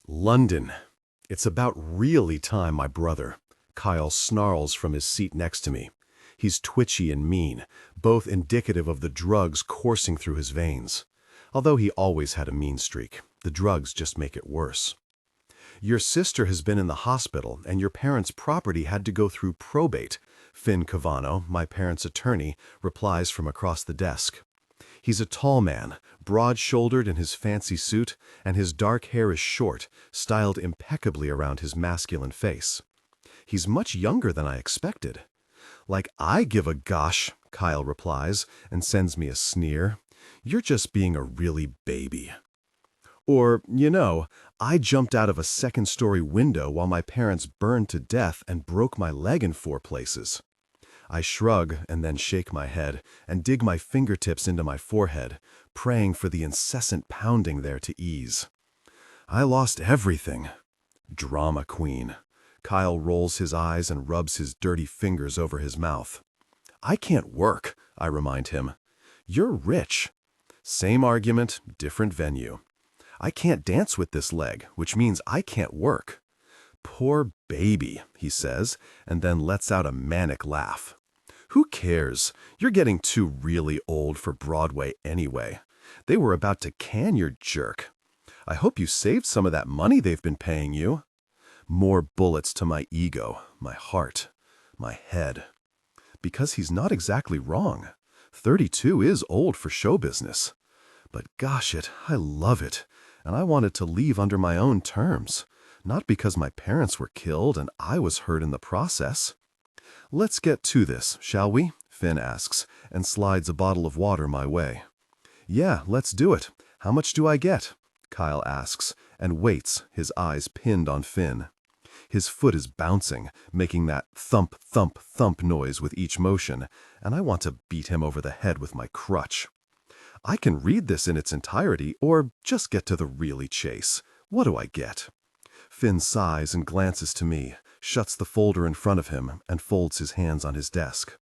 London. It's about really time, my brother. Kyle snarls from his seat next to me. He's twitchy and mean, both indicative of the drugs coursing through his veins. Although he always had a mean streak, the drugs just make it worse. Your sister has been in the hospital, and your parents' property had to go through probate. Finn Cavano, my parents' attorney, replies from across the desk. He's a tall man, broad-shouldered in his fancy suit, and his dark hair is short, styled impeccably around his masculine face. He's much younger than I expected. Like I give a gosh, Kyle replies, and sends me a sneer. You're just being a really baby. Or, I jumped out of a second-story window while my parents burned to death and broke my leg in 4 places. I shrug and then shake my head and dig my fingertips into my forehead, praying for the incessant pounding there to ease. I lost everything. Drama queen. Kyle rolls his eyes and rubs his dirty fingers over his mouth. I can't work, I remind him. You're rich. Same argument, different venue. I can't dance with this leg, which means I can't work. Poor baby, he says, and then lets out a manic laugh. Who cares? You're getting too really old for Broadway anyway. They were about to can your jerk. I hope you saved some of that money they've been paying you. More bullets to my ego, my heart, my head. Because he's not exactly wrong. 32 is old for show business. But gosh it, I love it, and I wanted to leave under my own terms. Not because my parents were killed and I was hurt in the process. Let's get to this, shall we? Finn asks, and slides a bottle of water my way. Yeah, let's do it. How much do I get? Kyle asks, and waits, his eyes pinned on Finn. His foot is bouncing, making that thump, thump, thump noise with each motion, and I want to beat him over the head with my crutch. I can read this in its entirety, or just get to the really chase. What do I get? Finn sighs and glances to me, shuts the folder in front of him, and folds his hands on his desk.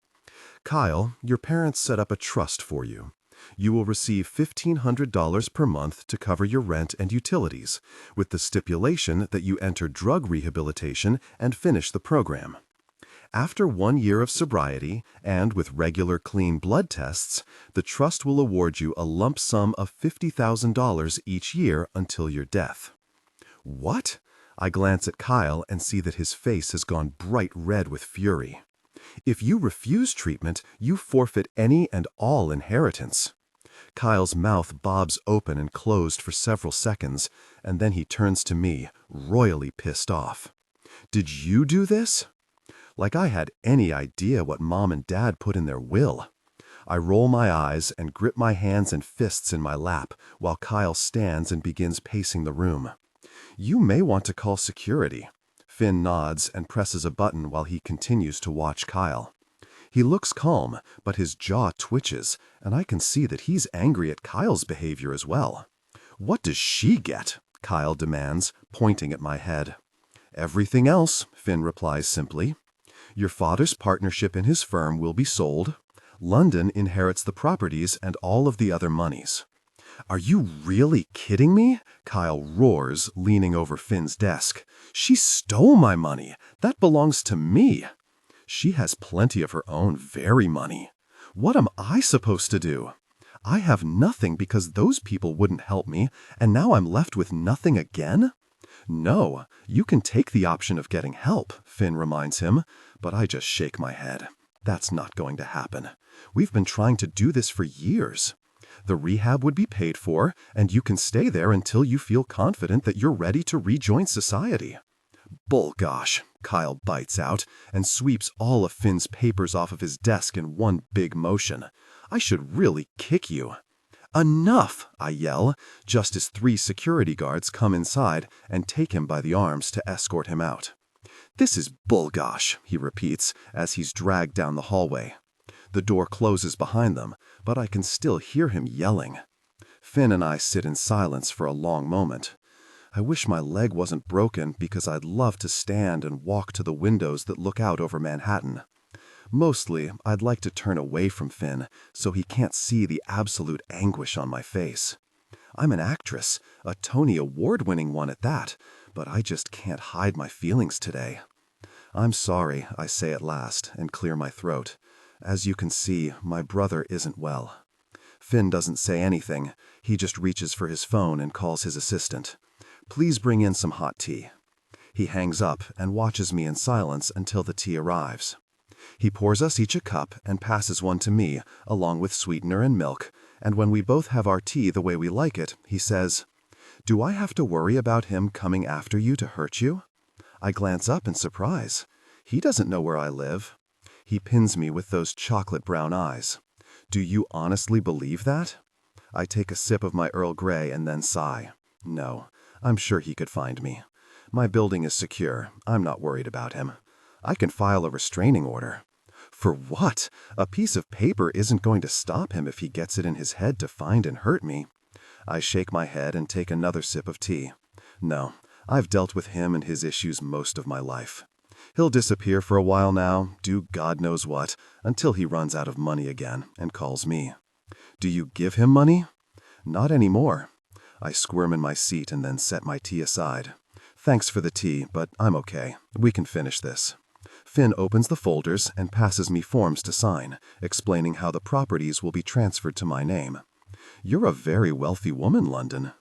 Kyle, your parents set up a trust for you. You will receive $1,500 per month to cover your rent and utilities, with the stipulation that you enter drug rehabilitation and finish the program. After 1 year of sobriety, and with regular clean blood tests, the trust will award you a lump sum of $50,000 each year until your death. What? I glance at Kyle and see that his face has gone bright red with fury. If you refuse treatment, you forfeit any and all inheritance. Kyle's mouth bobs open and closed for several seconds, and then he turns to me, royally pissed off. Did you do this? Like I had any idea what Mom and Dad put in their will. I roll my eyes and grip my hands and fists in my lap while Kyle stands and begins pacing the room. You may want to call security. Finn nods and presses a button while he continues to watch Kyle. He looks calm, but his jaw twitches, and I can see that he's angry at Kyle's behavior as well. What does she get? Kyle demands, pointing at my head. Everything else, Finn replies simply. Your father's partnership in his firm will be sold. London inherits the properties and all of the other monies. Are you really kidding me? Kyle roars, leaning over Finn's desk. She stole my money. That belongs to me. She has plenty of her own very money. What am I supposed to do? I have nothing because those people wouldn't help me, and now I'm left with nothing again? No, you can take the option of getting help, Finn reminds him, but I just shake my head. That's not going to happen. We've been trying to do this for years. The rehab would be paid for, and you can stay there until you feel confident that you're ready to rejoin society. Bullgosh, Kyle bites out and sweeps all of Finn's papers off of his desk in one big motion. I should really kick you. Enough, I yell, just as 3 security guards come inside and take him by the arms to escort him out. This is bullgosh, he repeats as he's dragged down the hallway. The door closes behind them, but I can still hear him yelling. Finn and I sit in silence for a long moment. I wish my leg wasn't broken because I'd love to stand and walk to the windows that look out over Manhattan. Mostly, I'd like to turn away from Finn so he can't see the absolute anguish on my face. I'm an actress, a Tony Award-winning one at that, but I just can't hide my feelings today. I'm sorry, I say at last, and clear my throat. As you can see, my brother isn't well. Finn doesn't say anything. He just reaches for his phone and calls his assistant. Please bring in some hot tea. He hangs up and watches me in silence until the tea arrives. He pours us each a cup and passes one to me, along with sweetener and milk, and when we both have our tea the way we like it, he says, "Do I have to worry about him coming after you to hurt you?" I glance up in surprise. He doesn't know where I live. He pins me with those chocolate brown eyes. Do you honestly believe that? I take a sip of my Earl Grey and then sigh. No, I'm sure he could find me. My building is secure. I'm not worried about him. I can file a restraining order. For what? A piece of paper isn't going to stop him if he gets it in his head to find and hurt me. I shake my head and take another sip of tea. No, I've dealt with him and his issues most of my life. He'll disappear for a while now, do God knows what, until he runs out of money again and calls me. Do you give him money? Not anymore. I squirm in my seat and then set my tea aside. Thanks for the tea, but I'm okay. We can finish this. Finn opens the folders and passes me forms to sign, explaining how the properties will be transferred to my name. You're a very wealthy woman, London.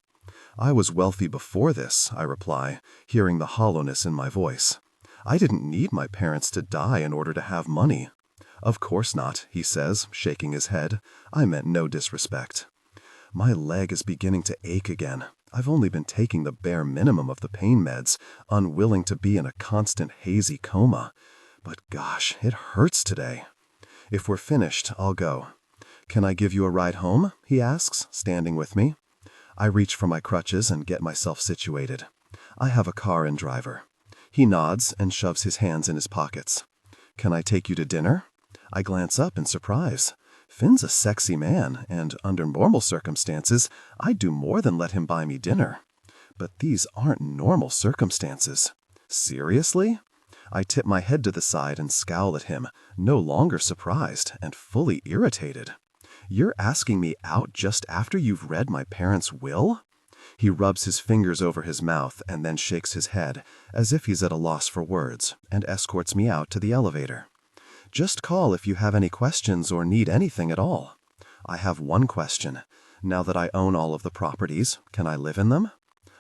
I was wealthy before this, I reply, hearing the hollowness in my voice. I didn't need my parents to die in order to have money. Of course not, he says, shaking his head. I meant no disrespect. My leg is beginning to ache again. I've only been taking the bare minimum of the pain meds, unwilling to be in a constant hazy coma. But gosh, it hurts today. If we're finished, I'll go. Can I give you a ride home? He asks, standing with me. I reach for my crutches and get myself situated. I have a car and driver. He nods and shoves his hands in his pockets. Can I take you to dinner? I glance up in surprise. Finn's a sexy man, and under normal circumstances, I'd do more than let him buy me dinner. But these aren't normal circumstances. Seriously? I tip my head to the side and scowl at him, no longer surprised and fully irritated. You're asking me out just after you've read my parents' will? He rubs his fingers over his mouth and then shakes his head, as if he's at a loss for words, and escorts me out to the elevator. Just call if you have any questions or need anything at all. I have one question. Now that I own all of the properties, can I live in them?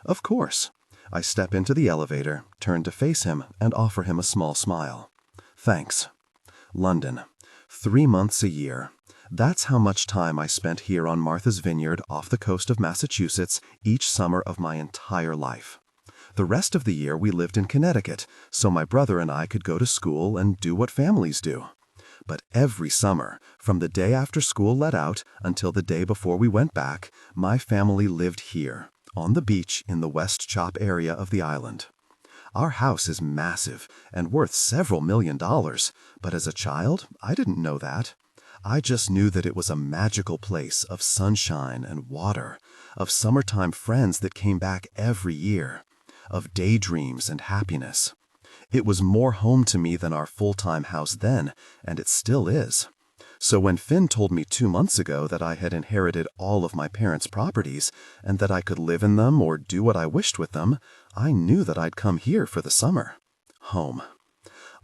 Of course. I step into the elevator, turn to face him, and offer him a small smile. Thanks. London. 3 months a year. That's how much time I spent here on Martha's Vineyard off the coast of Massachusetts each summer of my entire life. The rest of the year we lived in Connecticut, so my brother and I could go to school and do what families do. But every summer, from the day after school let out until the day before we went back, my family lived here, on the beach in the West Chop area of the island. Our house is massive and worth several $1,000,000, but as a child, I didn't know that. I just knew that it was a magical place of sunshine and water, of summertime friends that came back every year, of daydreams and happiness. It was more home to me than our full-time house then, and it still is. So when Finn told me 2 months ago that I had inherited all of my parents' properties and that I could live in them or do what I wished with them, I knew that I'd come here for the summer. Home.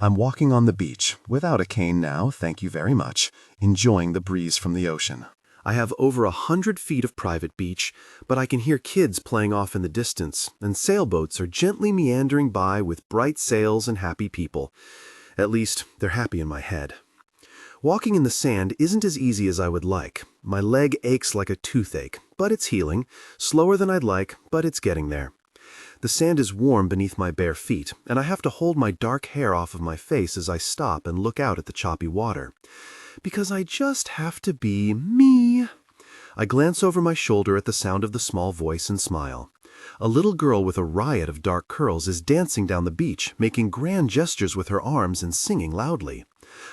I'm walking on the beach, without a cane now, thank you very much, enjoying the breeze from the ocean. I have over 100 feet of private beach, but I can hear kids playing off in the distance, and sailboats are gently meandering by with bright sails and happy people. At least, they're happy in my head. Walking in the sand isn't as easy as I would like. My leg aches like a toothache, but it's healing. Slower than I'd like, but it's getting there. The sand is warm beneath my bare feet, and I have to hold my dark hair off of my face as I stop and look out at the choppy water. Because I just have to be me. I glance over my shoulder at the sound of the small voice and smile. A little girl with a riot of dark curls is dancing down the beach, making grand gestures with her arms and singing loudly.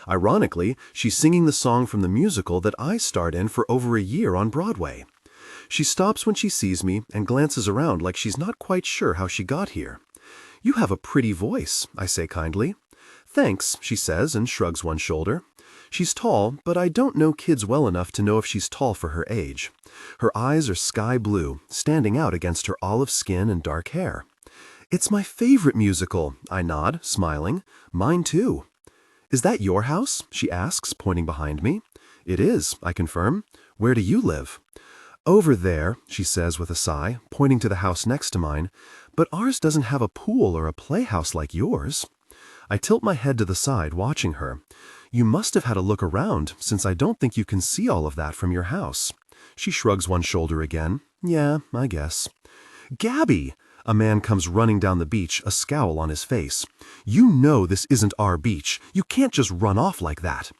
Ironically, she's singing the song from the musical that I starred in for over a year on Broadway. She stops when she sees me and glances around like she's not quite sure how she got here. "You have a pretty voice," I say kindly. "Thanks," she says and shrugs one shoulder. She's tall, but I don't know kids well enough to know if she's tall for her age. Her eyes are sky blue, standing out against her olive skin and dark hair. It's my favorite musical, I nod, smiling. Mine too. Is that your house? She asks, pointing behind me. It is, I confirm. Where do you live? Over there, she says with a sigh, pointing to the house next to mine, but ours doesn't have a pool or a playhouse like yours. I tilt my head to the side, watching her. You must have had a look around, since I don't think you can see all of that from your house. She shrugs one shoulder again. Yeah, I guess. Gabby! A man comes running down the beach, a scowl on his face. You know this isn't our beach. You can't just run off like that.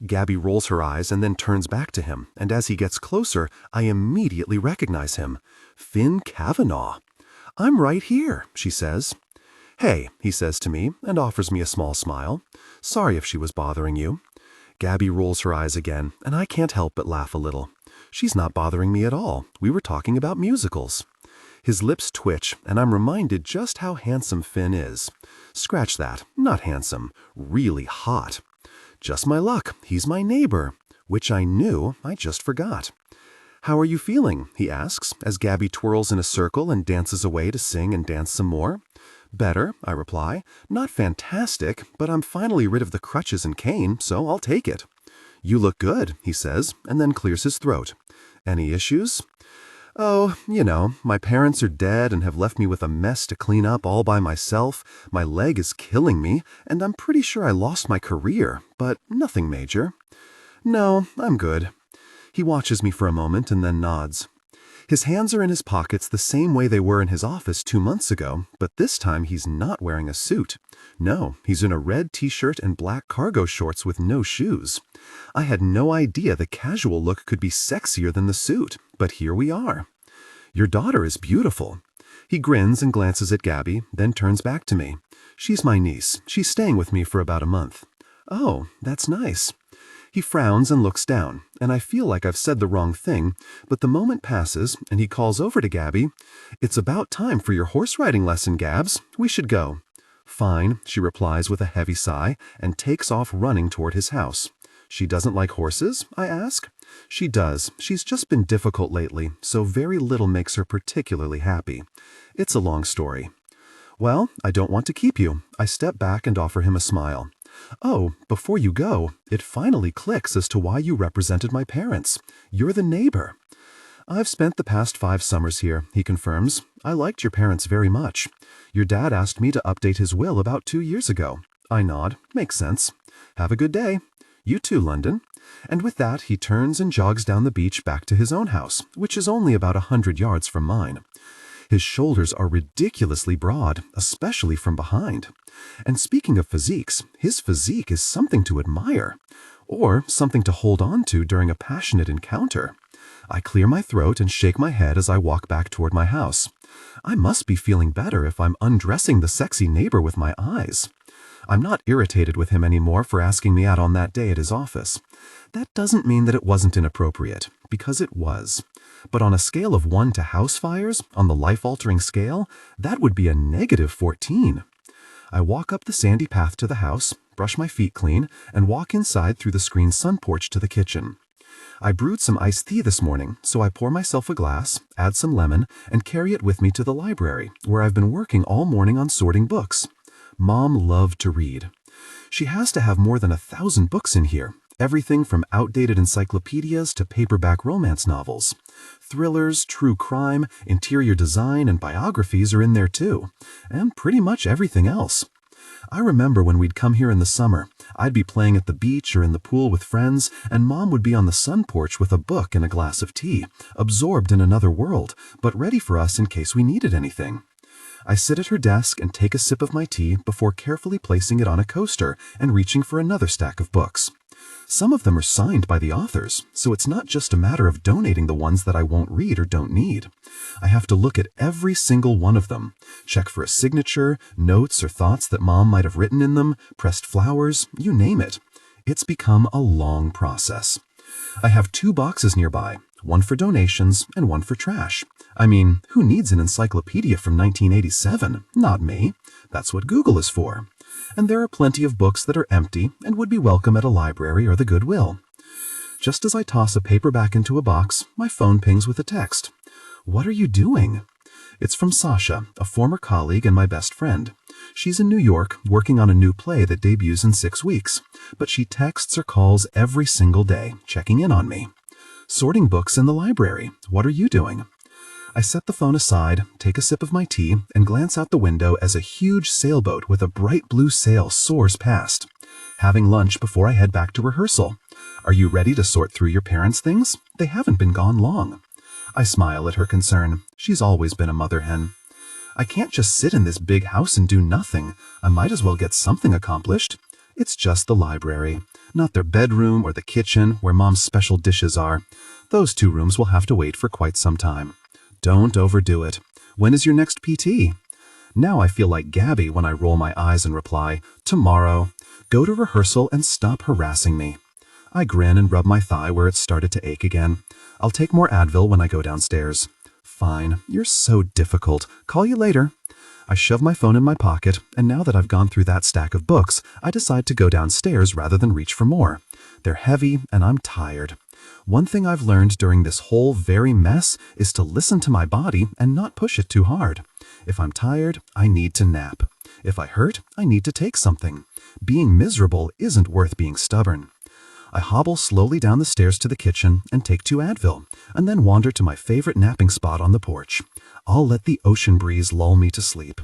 Gabby rolls her eyes and then turns back to him, and as he gets closer, I immediately recognize him. Finn Kavanaugh. I'm right here, she says. Hey, he says to me, and offers me a small smile. Sorry if she was bothering you. Gabby rolls her eyes again, and I can't help but laugh a little. She's not bothering me at all. We were talking about musicals. His lips twitch, and I'm reminded just how handsome Finn is. Scratch that, not handsome, really hot. Just my luck, he's my neighbor, which I knew, I just forgot. How are you feeling? He asks, as Gabby twirls in a circle and dances away to sing and dance some more. Better, I reply. Not fantastic, but I'm finally rid of the crutches and cane, so I'll take it. You look good, he says, and then clears his throat. Any issues? Oh, my parents are dead and have left me with a mess to clean up all by myself. My leg is killing me, and I'm pretty sure I lost my career, but nothing major. No, I'm good. He watches me for a moment and then nods. His hands are in his pockets the same way they were in his office 2 months ago, but this time he's not wearing a suit. No, he's in a red t-shirt and black cargo shorts with no shoes. I had no idea the casual look could be sexier than the suit, but here we are. Your daughter is beautiful. He grins and glances at Gabby, then turns back to me. She's my niece. She's staying with me for about a month. Oh, that's nice. He frowns and looks down, and I feel like I've said the wrong thing, but the moment passes, and he calls over to Gabby. It's about time for your horse riding lesson, Gabs. We should go. Fine, she replies with a heavy sigh, and takes off running toward his house. She doesn't like horses? I ask. She does. She's just been difficult lately, so very little makes her particularly happy. It's a long story. Well, I don't want to keep you. I step back and offer him a smile. Oh, before you go, it finally clicks as to why you represented my parents. You're the neighbor. I've spent the past 5 summers here, he confirms. I liked your parents very much. Your dad asked me to update his will about 2 years ago. I nod. Makes sense. Have a good day. You too, London. And with that, he turns and jogs down the beach back to his own house, which is only about 100 yards from mine. His shoulders are ridiculously broad, especially from behind. And speaking of physiques, his physique is something to admire, or something to hold on to during a passionate encounter. I clear my throat and shake my head as I walk back toward my house. I must be feeling better if I'm undressing the sexy neighbor with my eyes. I'm not irritated with him anymore for asking me out on that day at his office. That doesn't mean that it wasn't inappropriate, because it was. But on a scale of 1 to house fires, on the life-altering scale, that would be a -14. I walk up the sandy path to the house, brush my feet clean, and walk inside through the screened sun porch to the kitchen. I brewed some iced tea this morning, so I pour myself a glass, add some lemon, and carry it with me to the library, where I've been working all morning on sorting books. Mom loved to read. She has to have more than 1,000 books in here, everything from outdated encyclopedias to paperback romance novels. Thrillers, true crime, interior design, and biographies are in there too, and pretty much everything else. I remember when we'd come here in the summer, I'd be playing at the beach or in the pool with friends, and Mom would be on the sun porch with a book and a glass of tea, absorbed in another world, but ready for us in case we needed anything. I sit at her desk and take a sip of my tea before carefully placing it on a coaster and reaching for another stack of books. Some of them are signed by the authors, so it's not just a matter of donating the ones that I won't read or don't need. I have to look at every single one of them, check for a signature, notes or thoughts that Mom might have written in them, pressed flowers, you name it. It's become a long process. I have 2 boxes nearby, one for donations and one for trash. I mean, who needs an encyclopedia from 1987? Not me. That's what Google is for. and there are plenty of books that are empty and would be welcome at a library or the Goodwill. Just as I toss a paperback into a box, my phone pings with a text. "What are you doing?" It's from Sasha, a former colleague and my best friend. She's in New York, working on a new play that debuts in 6 weeks, but she texts or calls every single day, checking in on me. "Sorting books in the library. What are you doing?" I set the phone aside, take a sip of my tea, and glance out the window as a huge sailboat with a bright blue sail soars past. "Having lunch before I head back to rehearsal. Are you ready to sort through your parents' things? They haven't been gone long." I smile at her concern. She's always been a mother hen. "I can't just sit in this big house and do nothing. I might as well get something accomplished." It's just the library, not their bedroom or the kitchen where Mom's special dishes are. Those 2 rooms will have to wait for quite some time. Don't overdo it. When is your next PT? Now I feel like Gabby when I roll my eyes and reply, "Tomorrow. Go to rehearsal and stop harassing me." I grin and rub my thigh where it started to ache again. "I'll take more Advil when I go downstairs." "Fine. You're so difficult. Call you later." I shove my phone in my pocket, and now that I've gone through that stack of books, I decide to go downstairs rather than reach for more. They're heavy, and I'm tired. One thing I've learned during this whole very mess is to listen to my body and not push it too hard. If I'm tired, I need to nap. If I hurt, I need to take something. Being miserable isn't worth being stubborn. I hobble slowly down the stairs to the kitchen and take 2 Advil, and then wander to my favorite napping spot on the porch. I'll let the ocean breeze lull me to sleep.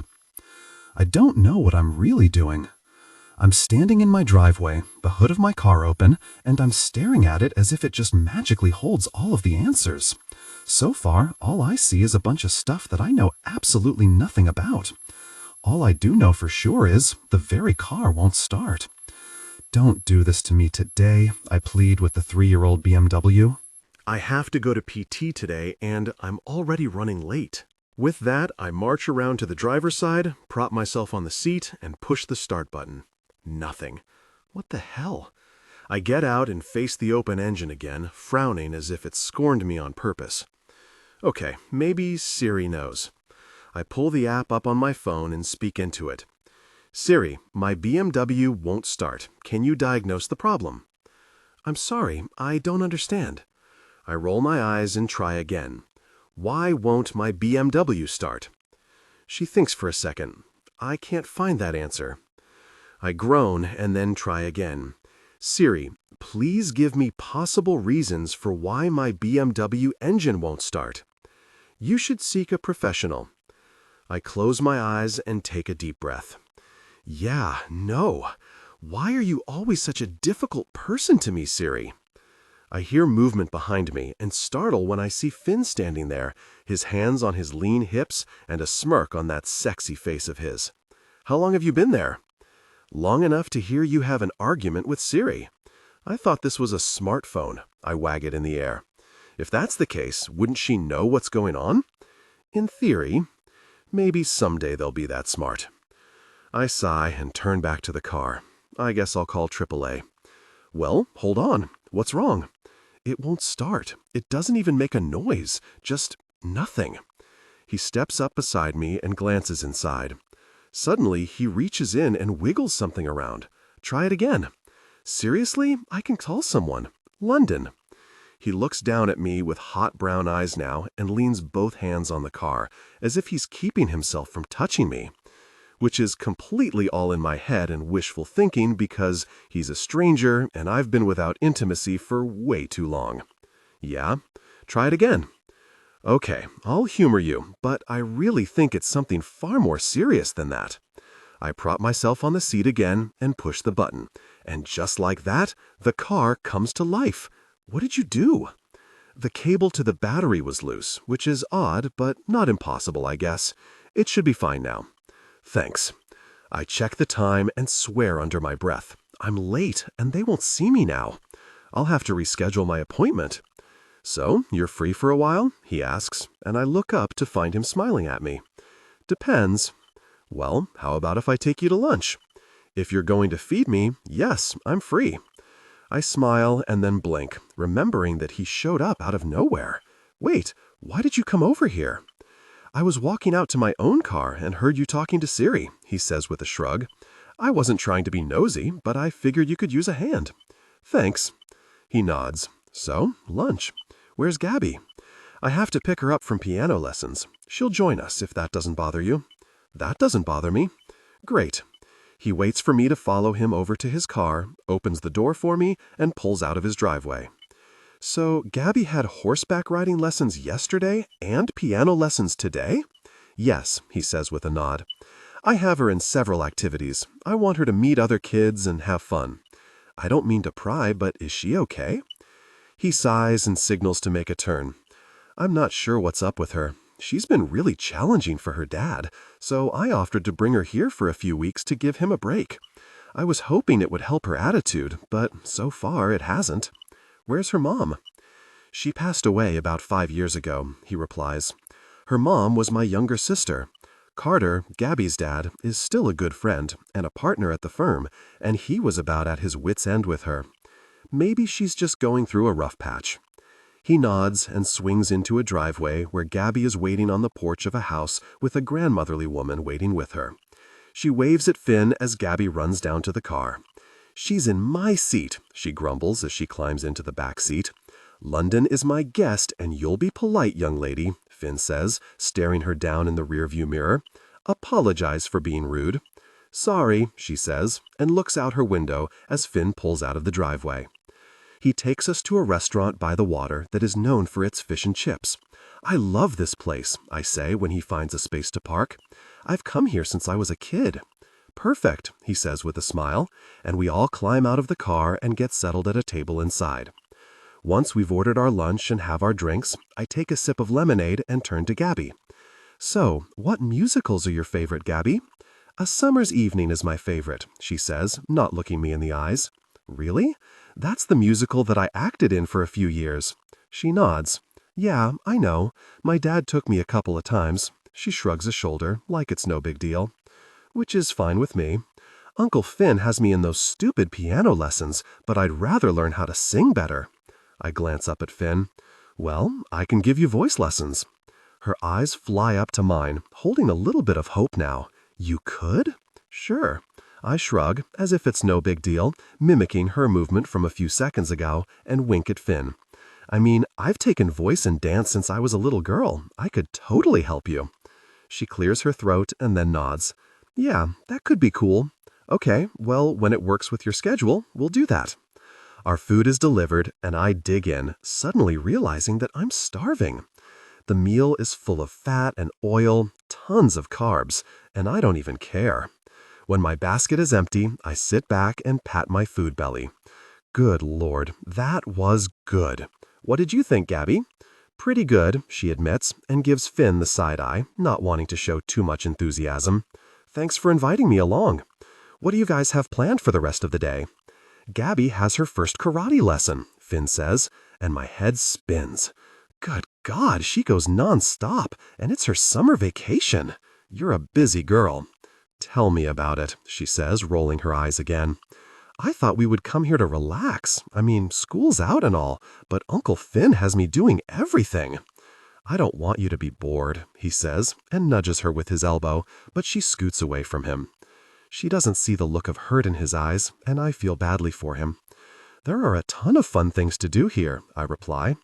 I don't know what I'm really doing. I'm standing in my driveway, the hood of my car open, and I'm staring at it as if it just magically holds all of the answers. So far, all I see is a bunch of stuff that I know absolutely nothing about. All I do know for sure is the very car won't start. "Don't do this to me today," I plead with the 3-year-old BMW. I have to go to PT today, and I'm already running late. With that, I march around to the driver's side, prop myself on the seat, and push the start button. Nothing. What the hell? I get out and face the open engine again, frowning as if it scorned me on purpose. Okay, maybe Siri knows. I pull the app up on my phone and speak into it. "Siri, my BMW won't start. Can you diagnose the problem?" "I'm sorry, I don't understand." I roll my eyes and try again. "Why won't my BMW start?" She thinks for a second. "I can't find that answer." I groan and then try again. "Siri, please give me possible reasons for why my BMW engine won't start." "You should seek a professional." I close my eyes and take a deep breath. Yeah, no. Why are you always such a difficult person to me, Siri? I hear movement behind me and startle when I see Finn standing there, his hands on his lean hips and a smirk on that sexy face of his. "How long have you been there?" "Long enough to hear you have an argument with Siri." "I thought this was a smartphone." I wag it in the air. "If that's the case, wouldn't she know what's going on?" "In theory. Maybe someday they'll be that smart." I sigh and turn back to the car. I guess I'll call AAA. "Well, hold on. What's wrong?" "It won't start. It doesn't even make a noise. Just nothing." He steps up beside me and glances inside. Suddenly, he reaches in and wiggles something around. "Try it again." "Seriously? I can call someone. London." He looks down at me with hot brown eyes now and leans both hands on the car, as if he's keeping himself from touching me. Which is completely all in my head and wishful thinking because he's a stranger and I've been without intimacy for way too long. "Yeah? Try it again." "Okay, I'll humor you, but I really think it's something far more serious than that." I prop myself on the seat again and push the button. And just like that, the car comes to life. "What did you do?" "The cable to the battery was loose, which is odd, but not impossible, I guess. It should be fine now." "Thanks." I check the time and swear under my breath. I'm late, and they won't see me now. I'll have to reschedule my appointment. "So, you're free for a while?" he asks, and I look up to find him smiling at me. "Depends." "Well, how about if I take you to lunch?" "If you're going to feed me, yes, I'm free." I smile and then blink, remembering that he showed up out of nowhere. "Wait, why did you come over here?" "I was walking out to my own car and heard you talking to Siri," he says with a shrug. I wasn't trying to be nosy, but I figured you could use a hand. Thanks. He nods. So, lunch. Where's Gabby? I have to pick her up from piano lessons. She'll join us if that doesn't bother you. That doesn't bother me. Great. He waits for me to follow him over to his car, opens the door for me, and pulls out of his driveway. So, Gabby had horseback riding lessons yesterday and piano lessons today? Yes, he says with a nod. I have her in several activities. I want her to meet other kids and have fun. I don't mean to pry, but is she okay? He sighs and signals to make a turn. I'm not sure what's up with her. She's been really challenging for her dad, so I offered to bring her here for a few weeks to give him a break. I was hoping it would help her attitude, but so far it hasn't. Where's her mom? She passed away about 5 years ago, he replies. Her mom was my younger sister. Carter, Gabby's dad, is still a good friend and a partner at the firm, and he was about at his wit's end with her. Maybe she's just going through a rough patch. He nods and swings into a driveway where Gabby is waiting on the porch of a house with a grandmotherly woman waiting with her. She waves at Finn as Gabby runs down to the car. She's in my seat, she grumbles as she climbs into the back seat. London is my guest, and you'll be polite, young lady, Finn says, staring her down in the rearview mirror. Apologize for being rude. Sorry, she says, and looks out her window as Finn pulls out of the driveway. He takes us to a restaurant by the water that is known for its fish and chips. I love this place, I say when he finds a space to park. I've come here since I was a kid. Perfect, he says with a smile, and we all climb out of the car and get settled at a table inside. Once we've ordered our lunch and have our drinks, I take a sip of lemonade and turn to Gabby. So, what musicals are your favorite, Gabby? A Summer's Evening is my favorite, she says, not looking me in the eyes. Really? That's the musical that I acted in for a few years. She nods. Yeah, I know. My dad took me a couple of times. She shrugs a shoulder, like it's no big deal. Which is fine with me. Uncle Finn has me in those stupid piano lessons, but I'd rather learn how to sing better. I glance up at Finn. Well, I can give you voice lessons. Her eyes fly up to mine, holding a little bit of hope now. You could? Sure. I shrug, as if it's no big deal, mimicking her movement from a few seconds ago, and wink at Finn. I mean, I've taken voice and dance since I was a little girl. I could totally help you. She clears her throat and then nods. Yeah, that could be cool. Okay, well, when it works with your schedule, we'll do that. Our food is delivered, and I dig in, suddenly realizing that I'm starving. The meal is full of fat and oil, tons of carbs, and I don't even care. When my basket is empty, I sit back and pat my food belly. Good Lord, that was good. What did you think, Gabby? Pretty good, she admits, and gives Finn the side eye, not wanting to show too much enthusiasm. Thanks for inviting me along. What do you guys have planned for the rest of the day? Gabby has her first karate lesson, Finn says, and my head spins. Good God, she goes non-stop, and it's her summer vacation. You're a busy girl. Tell me about it, she says, rolling her eyes again. I thought we would come here to relax. I mean, school's out and all, but Uncle Finn has me doing everything. I don't want you to be bored, he says, and nudges her with his elbow, but she scoots away from him. She doesn't see the look of hurt in his eyes, and I feel badly for him. There are a ton of fun things to do here, I reply.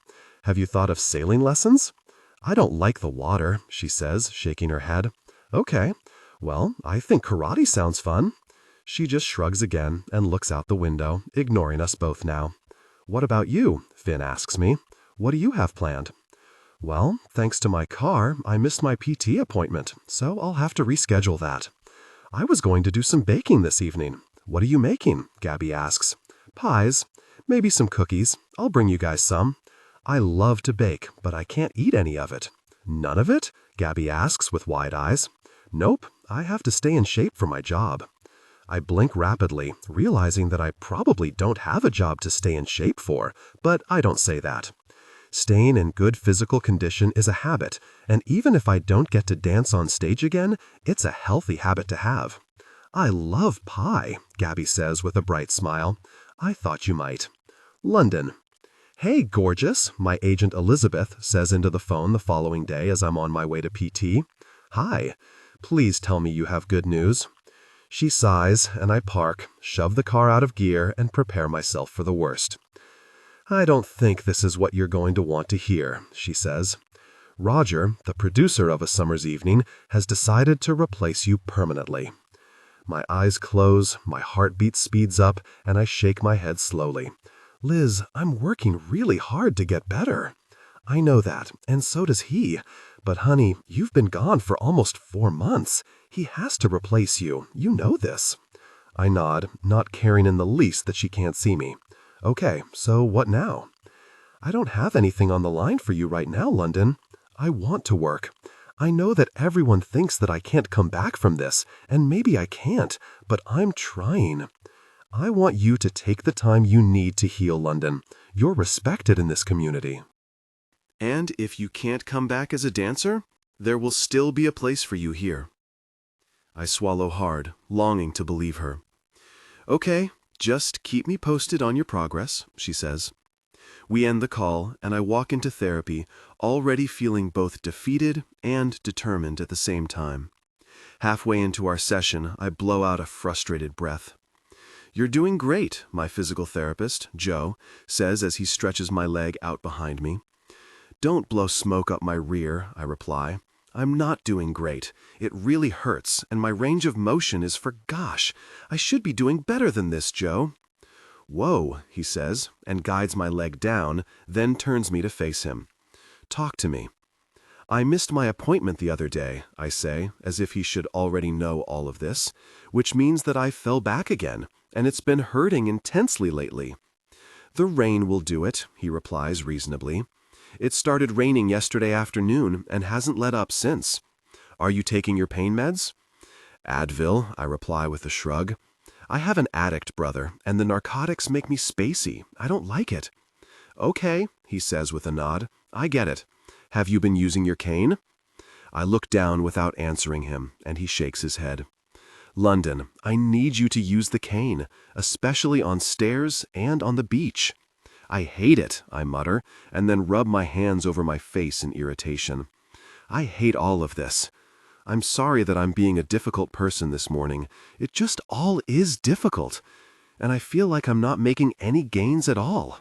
Have you thought of sailing lessons? I don't like the water, she says, shaking her head. Okay. Well, I think karate sounds fun. She just shrugs again and looks out the window, ignoring us both now. What about you? Finn asks me. What do you have planned? Well, thanks to my car, I missed my PT appointment, so I'll have to reschedule that. I was going to do some baking this evening. What are you making? Gabby asks. Pies. Maybe some cookies. I'll bring you guys some. I love to bake, but I can't eat any of it. None of it? Gabby asks with wide eyes. Nope, I have to stay in shape for my job. I blink rapidly, realizing that I probably don't have a job to stay in shape for, but I don't say that. Staying in good physical condition is a habit, and even if I don't get to dance on stage again, it's a healthy habit to have. I love pie, Gabby says with a bright smile. I thought you might. London. Hey, gorgeous, my agent Elizabeth says into the phone the following day as I'm on my way to PT. Hi. Please tell me you have good news. She sighs, and I park, shove the car out of gear, and prepare myself for the worst. "I don't think this is what you're going to want to hear," she says. "Roger, the producer of A Summer's Evening, has decided to replace you permanently." My eyes close, my heartbeat speeds up, and I shake my head slowly. "Liz, I'm working really hard to get better." "I know that, and so does he. But honey, you've been gone for almost 4 months. He has to replace you. You know this." I nod, not caring in the least that she can't see me. "Okay, so what now?" "I don't have anything on the line for you right now, London. I want to work. I know that everyone thinks that I can't come back from this, and maybe I can't, but I'm trying. I want you to take the time you need to heal, London. You're respected in this community. And if you can't come back as a dancer, there will still be a place for you here." I swallow hard, longing to believe her. "Okay, just keep me posted on your progress," she says. We end the call, and I walk into therapy, already feeling both defeated and determined at the same time. Halfway into our session, I blow out a frustrated breath. "You're doing great," my physical therapist, Joe, says as he stretches my leg out behind me. "Don't blow smoke up my rear," I reply. "I'm not doing great. It really hurts, and my range of motion is for gosh. I should be doing better than this, Joe." "Whoa," he says, and guides my leg down, then turns me to face him. "Talk to me." "I missed my appointment the other day," I say, as if he should already know all of this, "which means that I fell back again, and it's been hurting intensely lately." "The rain will do it," he replies reasonably. "It started raining yesterday afternoon and hasn't let up since. Are you taking your pain meds?" "Advil," I reply with a shrug. "I have an addict, brother, and the narcotics make me spacey. I don't like it." "Okay," he says with a nod. "I get it. Have you been using your cane?" I look down without answering him, and he shakes his head. "London, I need you to use the cane, especially on stairs and on the beach." "I hate it," I mutter, and then rub my hands over my face in irritation. "I hate all of this. I'm sorry that I'm being a difficult person this morning. It just all is difficult. And I feel like I'm not making any gains at all."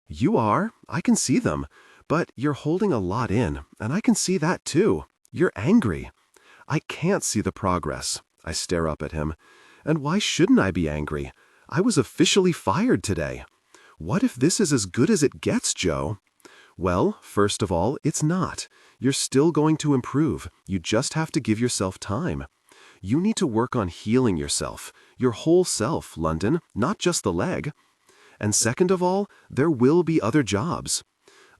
"You are. I can see them. But you're holding a lot in, and I can see that too. You're angry." "I can't see the progress." I stare up at him. "And why shouldn't I be angry? I was officially fired today. What if this is as good as it gets, Joe?" "Well, first of all, it's not. You're still going to improve. You just have to give yourself time. You need to work on healing yourself, your whole self, London, not just the leg. And second of all, there will be other jobs."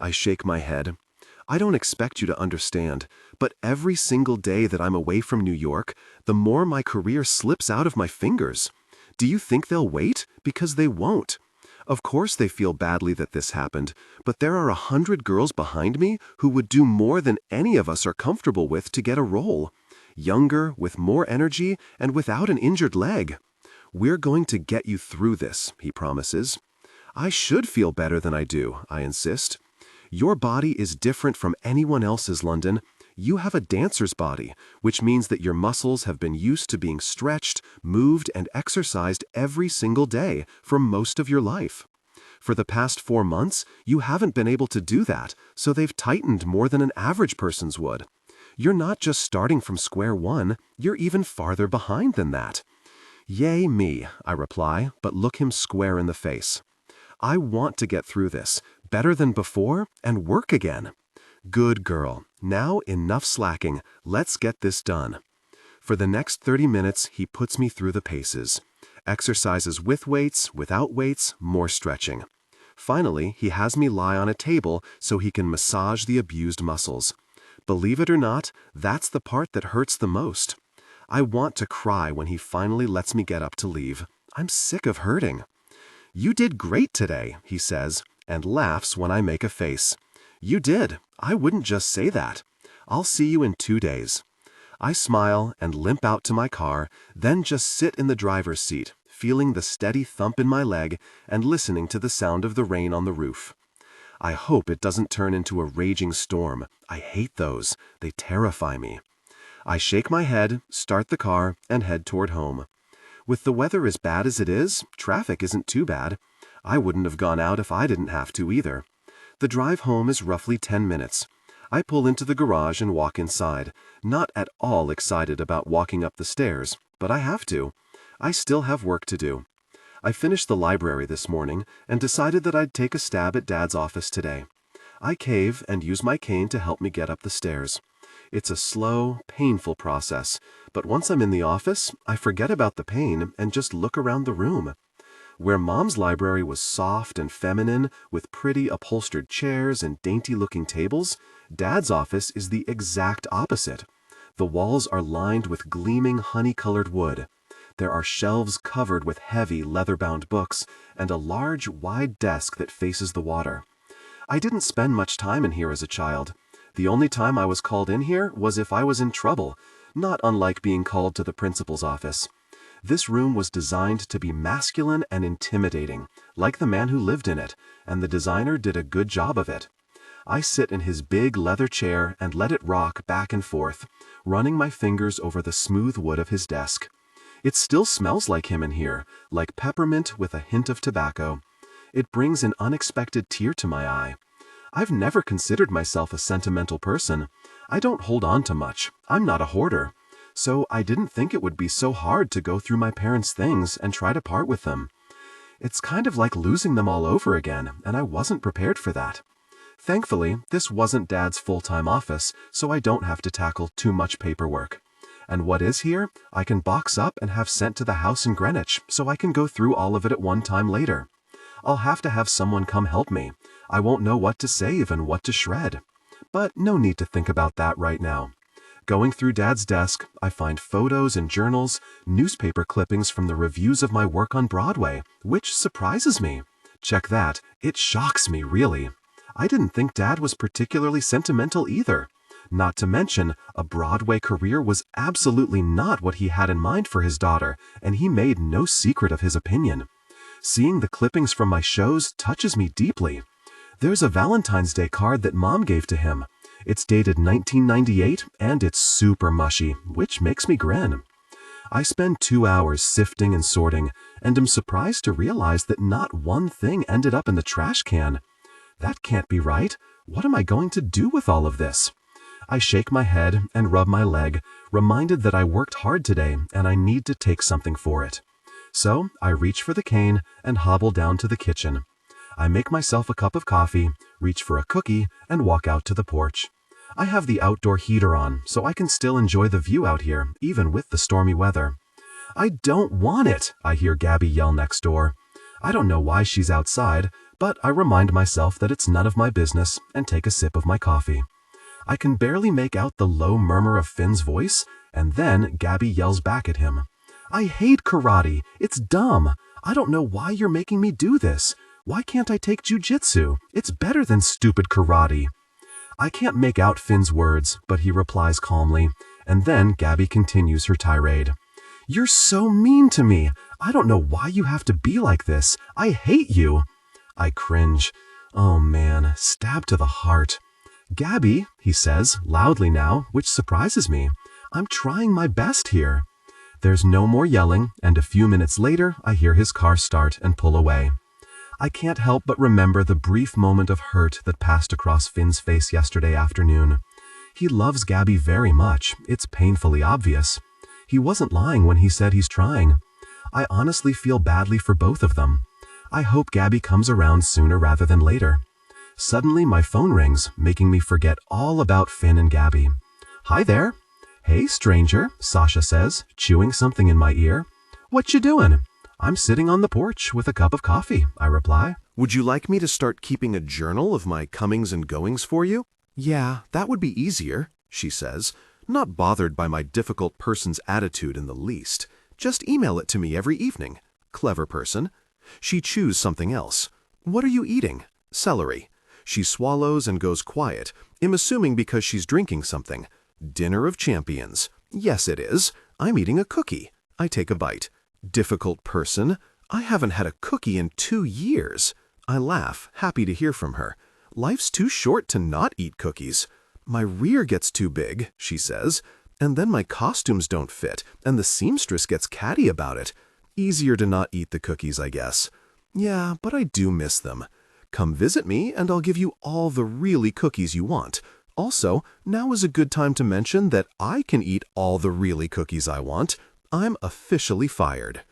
I shake my head. "I don't expect you to understand, but every single day that I'm away from New York, the more my career slips out of my fingers. Do you think they'll wait? Because they won't. Of course they feel badly that this happened, but there are 100 girls behind me who would do more than any of us are comfortable with to get a role. Younger, with more energy, and without an injured leg. We're going to get you through this," he promises. "I should feel better than I do," I insist. "Your body is different from anyone else's, London. You have a dancer's body, which means that your muscles have been used to being stretched, moved, and exercised every single day for most of your life. For the past 4 months, you haven't been able to do that, so they've tightened more than an average person's would. You're not just starting from square one, you're even farther behind than that." "Yay me," I reply, but look him square in the face. "I want to get through this, better than before, and work again." "Good girl. Now enough slacking. Let's get this done." For the next 30 minutes, he puts me through the paces. Exercises with weights, without weights, more stretching. Finally, he has me lie on a table so he can massage the abused muscles. Believe it or not, that's the part that hurts the most. I want to cry when he finally lets me get up to leave. I'm sick of hurting. "You did great today," he says, and laughs when I make a face. "You did. I wouldn't just say that. I'll see you in 2 days." I smile and limp out to my car, then just sit in the driver's seat, feeling the steady thump in my leg and listening to the sound of the rain on the roof. I hope it doesn't turn into a raging storm. I hate those. They terrify me. I shake my head, start the car, and head toward home. With the weather as bad as it is, traffic isn't too bad. I wouldn't have gone out if I didn't have to either. The drive home is roughly 10 minutes. I pull into the garage and walk inside, not at all excited about walking up the stairs, but I have to. I still have work to do. I finished the library this morning and decided that I'd take a stab at Dad's office today. I cave and use my cane to help me get up the stairs. It's a slow, painful process, but once I'm in the office, I forget about the pain and just look around the room. Where Mom's library was soft and feminine, with pretty upholstered chairs and dainty-looking tables, Dad's office is the exact opposite. The walls are lined with gleaming honey-colored wood. There are shelves covered with heavy leather-bound books and a large, wide desk that faces the water. I didn't spend much time in here as a child. The only time I was called in here was if I was in trouble, not unlike being called to the principal's office. This room was designed to be masculine and intimidating, like the man who lived in it, and the designer did a good job of it. I sit in his big leather chair and let it rock back and forth, running my fingers over the smooth wood of his desk. It still smells like him in here, like peppermint with a hint of tobacco. It brings an unexpected tear to my eye. I've never considered myself a sentimental person. I don't hold on to much. I'm not a hoarder. So I didn't think it would be so hard to go through my parents' things and try to part with them. It's kind of like losing them all over again, and I wasn't prepared for that. Thankfully, this wasn't Dad's full-time office, so I don't have to tackle too much paperwork. And what is here, I can box up and have sent to the house in Greenwich, so I can go through all of it at one time later. I'll have to have someone come help me. I won't know what to save and what to shred. But no need to think about that right now. Going through Dad's desk, I find photos and journals, newspaper clippings from the reviews of my work on Broadway, which surprises me. Check that. It shocks me, really. I didn't think Dad was particularly sentimental either. Not to mention, a Broadway career was absolutely not what he had in mind for his daughter, and he made no secret of his opinion. Seeing the clippings from my shows touches me deeply. There's a Valentine's Day card that Mom gave to him. It's dated 1998, and it's super mushy, which makes me grin. I spend 2 hours sifting and sorting, and am surprised to realize that not one thing ended up in the trash can. That can't be right. What am I going to do with all of this? I shake my head and rub my leg, reminded that I worked hard today and I need to take something for it. So I reach for the cane and hobble down to the kitchen. I make myself a cup of coffee, reach for a cookie, and walk out to the porch. I have the outdoor heater on, so I can still enjoy the view out here, even with the stormy weather. I don't want it, I hear Gabby yell next door. I don't know why she's outside, but I remind myself that it's none of my business and take a sip of my coffee. I can barely make out the low murmur of Finn's voice, and then Gabby yells back at him. I hate karate. It's dumb. I don't know why you're making me do this. Why can't I take jujitsu? It's better than stupid karate. I can't make out Finn's words, but he replies calmly, and then Gabby continues her tirade. You're so mean to me. I don't know why you have to be like this. I hate you. I cringe. Oh man, stab to the heart. Gabby, he says, loudly now, which surprises me. I'm trying my best here. There's no more yelling, and a few minutes later, I hear his car start and pull away. I can't help but remember the brief moment of hurt that passed across Finn's face yesterday afternoon. He loves Gabby very much. It's painfully obvious. He wasn't lying when he said he's trying. I honestly feel badly for both of them. I hope Gabby comes around sooner rather than later. Suddenly, my phone rings, making me forget all about Finn and Gabby. Hi there. Hey, stranger, Sasha says, chewing something in my ear. What you doing? I'm sitting on the porch with a cup of coffee, I reply. Would you like me to start keeping a journal of my comings and goings for you? Yeah, that would be easier, she says, not bothered by my difficult person's attitude in the least. Just email it to me every evening. Clever person. She chews something else. What are you eating? Celery. She swallows and goes quiet. I'm assuming because she's drinking something. Dinner of champions. Yes, it is. I'm eating a cookie. I take a bite. Difficult person. I haven't had a cookie in 2 years. I laugh, happy to hear from her. Life's too short to not eat cookies. My rear gets too big, she says, and then my costumes don't fit, and the seamstress gets catty about it. Easier to not eat the cookies, I guess. Yeah, but I do miss them. Come visit me and I'll give you all the really cookies you want. Also, now is a good time to mention that I can eat all the really cookies I want. I'm officially fired.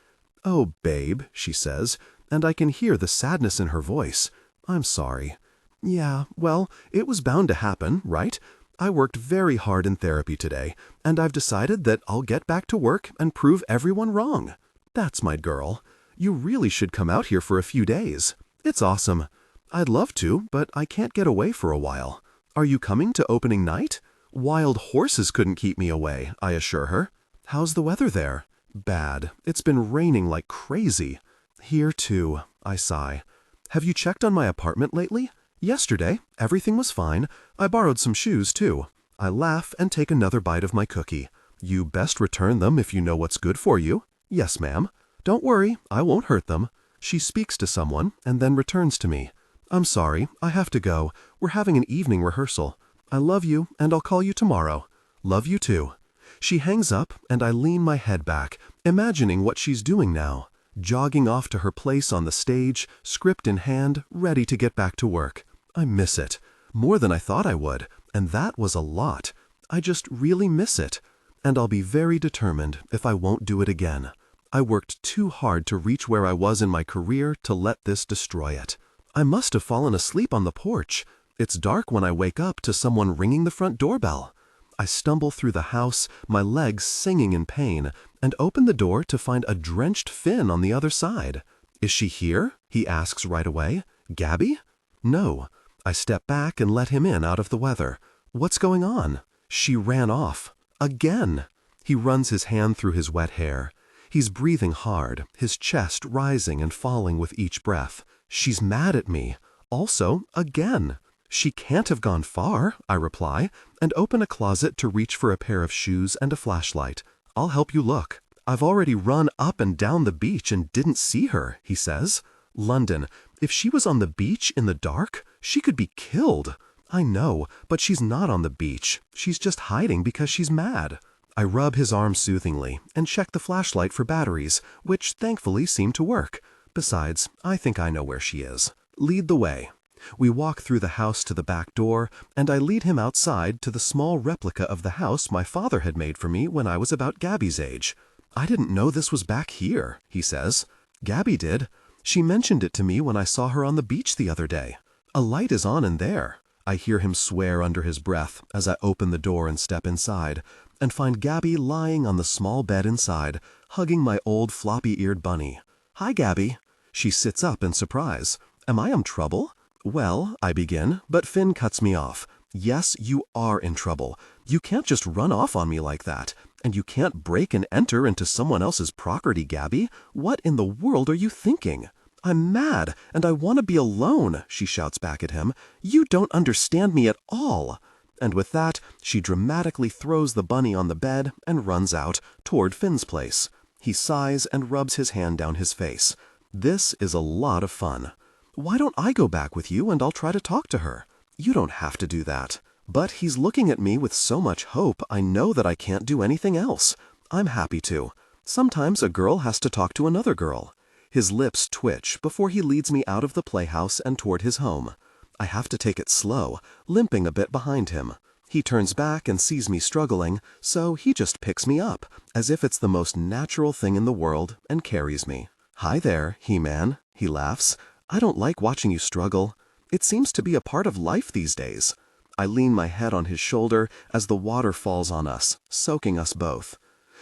Oh, babe, she says, and I can hear the sadness in her voice. I'm sorry. Yeah, well, it was bound to happen, right? I worked very hard in therapy today, and I've decided that I'll get back to work and prove everyone wrong. That's my girl. You really should come out here for a few days. It's awesome. I'd love to, but I can't get away for a while. Are you coming to opening night? Wild horses couldn't keep me away, I assure her. How's the weather there? Bad. It's been raining like crazy. Here too, I sigh. Have you checked on my apartment lately? Yesterday, everything was fine. I borrowed some shoes too. I laugh and take another bite of my cookie. You best return them if you know what's good for you. Yes, ma'am. Don't worry, I won't hurt them. She speaks to someone and then returns to me. I'm sorry, I have to go. We're having an evening rehearsal. I love you, and I'll call you tomorrow. Love you too. She hangs up, and I lean my head back, imagining what she's doing now. Jogging off to her place on the stage, script in hand, ready to get back to work. I miss it. More than I thought I would, and that was a lot. I just really miss it. And I'll be very determined if I won't do it again. I worked too hard to reach where I was in my career to let this destroy it. I must have fallen asleep on the porch. It's dark when I wake up to someone ringing the front doorbell. I stumble through the house, my legs singing in pain, and open the door to find a drenched Finn on the other side. Is she here? He asks right away. Gabby? No. I step back and let him in out of the weather. What's going on? She ran off. Again. He runs his hand through his wet hair. He's breathing hard, his chest rising and falling with each breath. She's mad at me. Also, again. She can't have gone far, I reply, and open a closet to reach for a pair of shoes and a flashlight. I'll help you look. I've already run up and down the beach and didn't see her, he says. London, if she was on the beach in the dark, she could be killed. I know, but she's not on the beach. She's just hiding because she's mad. I rub his arm soothingly and check the flashlight for batteries, which thankfully seem to work. Besides, I think I know where she is. Lead the way. We walk through the house to the back door, and I lead him outside to the small replica of the house my father had made for me when I was about Gabby's age. I didn't know this was back here, he says. Gabby did. She mentioned it to me when I saw her on the beach the other day. A light is on in there. I hear him swear under his breath as I open the door and step inside, and find Gabby lying on the small bed inside, hugging my old floppy-eared bunny. Hi, Gabby. She sits up in surprise. Am I in trouble? Well, I begin, but Finn cuts me off. Yes, you are in trouble. You can't just run off on me like that. And you can't break and enter into someone else's property, Gabby. What in the world are you thinking? I'm mad, and I want to be alone, she shouts back at him. You don't understand me at all. And with that, she dramatically throws the bunny on the bed and runs out, toward Finn's place. He sighs and rubs his hand down his face. This is a lot of fun. Why don't I go back with you and I'll try to talk to her? You don't have to do that. But he's looking at me with so much hope, I know that I can't do anything else. I'm happy to. Sometimes a girl has to talk to another girl. His lips twitch before he leads me out of the playhouse and toward his home. I have to take it slow, limping a bit behind him. He turns back and sees me struggling, so he just picks me up, as if it's the most natural thing in the world, and carries me. Hi there, He-Man, he laughs. I don't like watching you struggle. It seems to be a part of life these days. I lean my head on his shoulder as the water falls on us, soaking us both.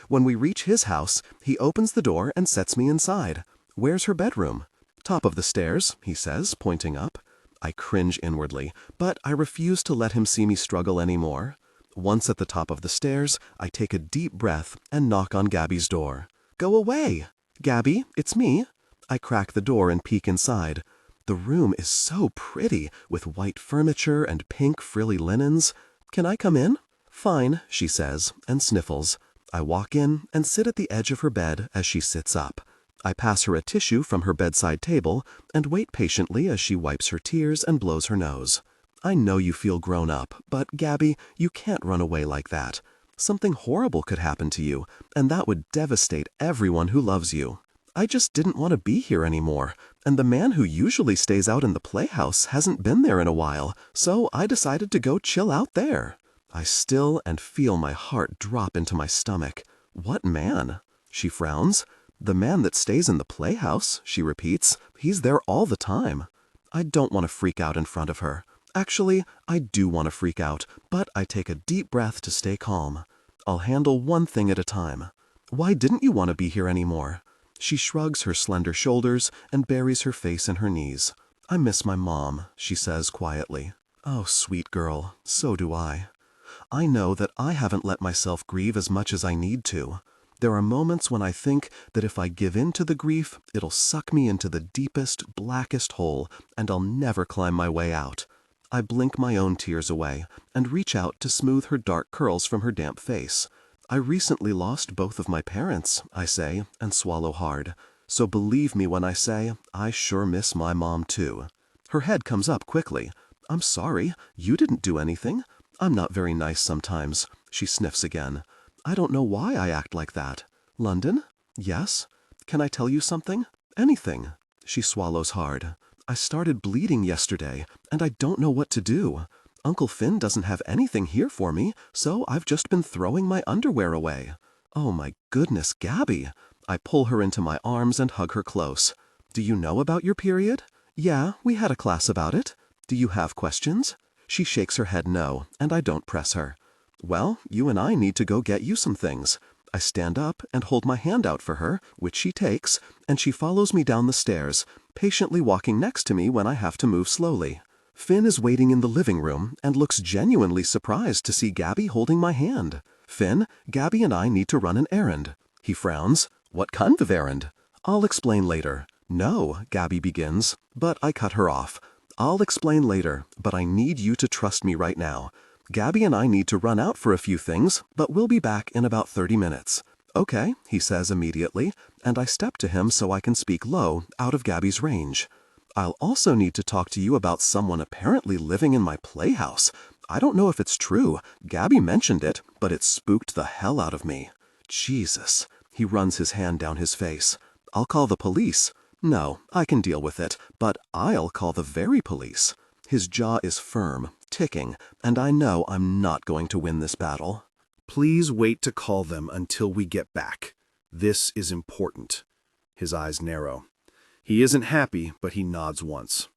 When we reach his house, he opens the door and sets me inside. Where's her bedroom? Top of the stairs, he says, pointing up. I cringe inwardly, but I refuse to let him see me struggle anymore. Once at the top of the stairs, I take a deep breath and knock on Gabby's door. Go away! Gabby, it's me. I crack the door and peek inside. The room is so pretty, with white furniture and pink frilly linens. Can I come in? Fine, she says, and sniffles. I walk in and sit at the edge of her bed as she sits up. I pass her a tissue from her bedside table and wait patiently as she wipes her tears and blows her nose. I know you feel grown up, but Gabby, you can't run away like that. Something horrible could happen to you, and that would devastate everyone who loves you. I just didn't want to be here anymore, and the man who usually stays out in the playhouse hasn't been there in a while, so I decided to go chill out there. I still and feel my heart drop into my stomach. What man? She frowns. The man that stays in the playhouse, she repeats. He's there all the time. I don't want to freak out in front of her. Actually, I do want to freak out, but I take a deep breath to stay calm. I'll handle one thing at a time. Why didn't you want to be here anymore? She shrugs her slender shoulders and buries her face in her knees. I miss my mom, she says quietly. Oh, sweet girl, so do I. I know that I haven't let myself grieve as much as I need to. There are moments when I think that if I give in to the grief, it'll suck me into the deepest, blackest hole, and I'll never climb my way out. I blink my own tears away and reach out to smooth her dark curls from her damp face. I recently lost both of my parents, I say, and swallow hard. So believe me when I say, I sure miss my mom too. Her head comes up quickly. I'm sorry, you didn't do anything. I'm not very nice sometimes. She sniffs again. I don't know why I act like that. London? Yes? Can I tell you something? Anything. She swallows hard. I started bleeding yesterday, and I don't know what to do. Uncle Finn doesn't have anything here for me, so I've just been throwing my underwear away. Oh my goodness, Gabby. I pull her into my arms and hug her close. Do you know about your period? Yeah, we had a class about it. Do you have questions? She shakes her head no, and I don't press her. Well, you and I need to go get you some things. I stand up and hold my hand out for her, which she takes, and she follows me down the stairs, patiently walking next to me when I have to move slowly. Finn is waiting in the living room and looks genuinely surprised to see Gabby holding my hand. Finn, Gabby and I need to run an errand. He frowns. What kind of errand? I'll explain later. No, Gabby begins, but I cut her off. I'll explain later, but I need you to trust me right now. Gabby and I need to run out for a few things, but we'll be back in about 30 minutes. Okay, he says immediately, and I step to him so I can speak low, out of Gabby's range. I'll also need to talk to you about someone apparently living in my playhouse. I don't know if it's true. Gabby mentioned it, but it spooked the hell out of me. Jesus. He runs his hand down his face. I'll call the police. No, I can deal with it, but I'll call the very police. His jaw is firm, ticking, and I know I'm not going to win this battle. Please wait to call them until we get back. This is important. His eyes narrow. He isn't happy, but he nods once.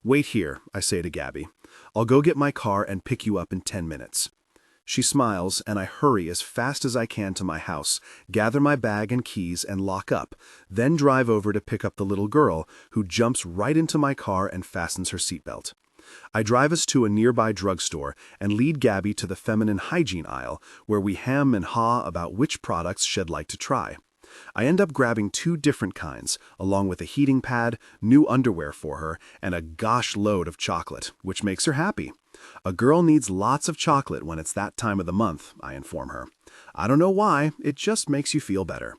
Wait here, I say to Gabby. I'll go get my car and pick you up in 10 minutes. She smiles, and I hurry as fast as I can to my house, gather my bag and keys and lock up, then drive over to pick up the little girl, who jumps right into my car and fastens her seatbelt. I drive us to a nearby drugstore and lead Gabby to the feminine hygiene aisle, where we hem and haw about which products she'd like to try. I end up grabbing 2 different kinds, along with a heating pad, new underwear for her, and a gosh load of chocolate, which makes her happy. A girl needs lots of chocolate when it's that time of the month, I inform her. I don't know why, it just makes you feel better.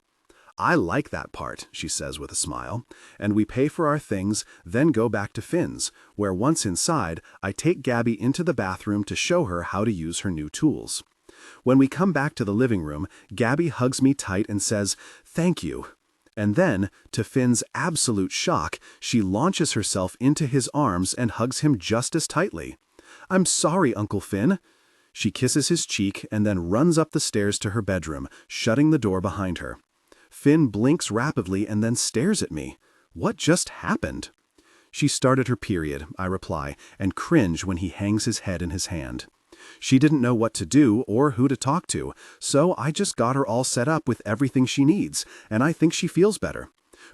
I like that part, she says with a smile, and we pay for our things, then go back to Finn's, where once inside, I take Gabby into the bathroom to show her how to use her new tools. When we come back to the living room, Gabby hugs me tight and says, "Thank you." And then, to Finn's absolute shock, she launches herself into his arms and hugs him just as tightly. "I'm sorry, Uncle Finn." She kisses his cheek and then runs up the stairs to her bedroom, shutting the door behind her. Finn blinks rapidly and then stares at me. What just happened? She started her period, I reply, and cringe when he hangs his head in his hand. She didn't know what to do or who to talk to, so I just got her all set up with everything she needs, and I think she feels better.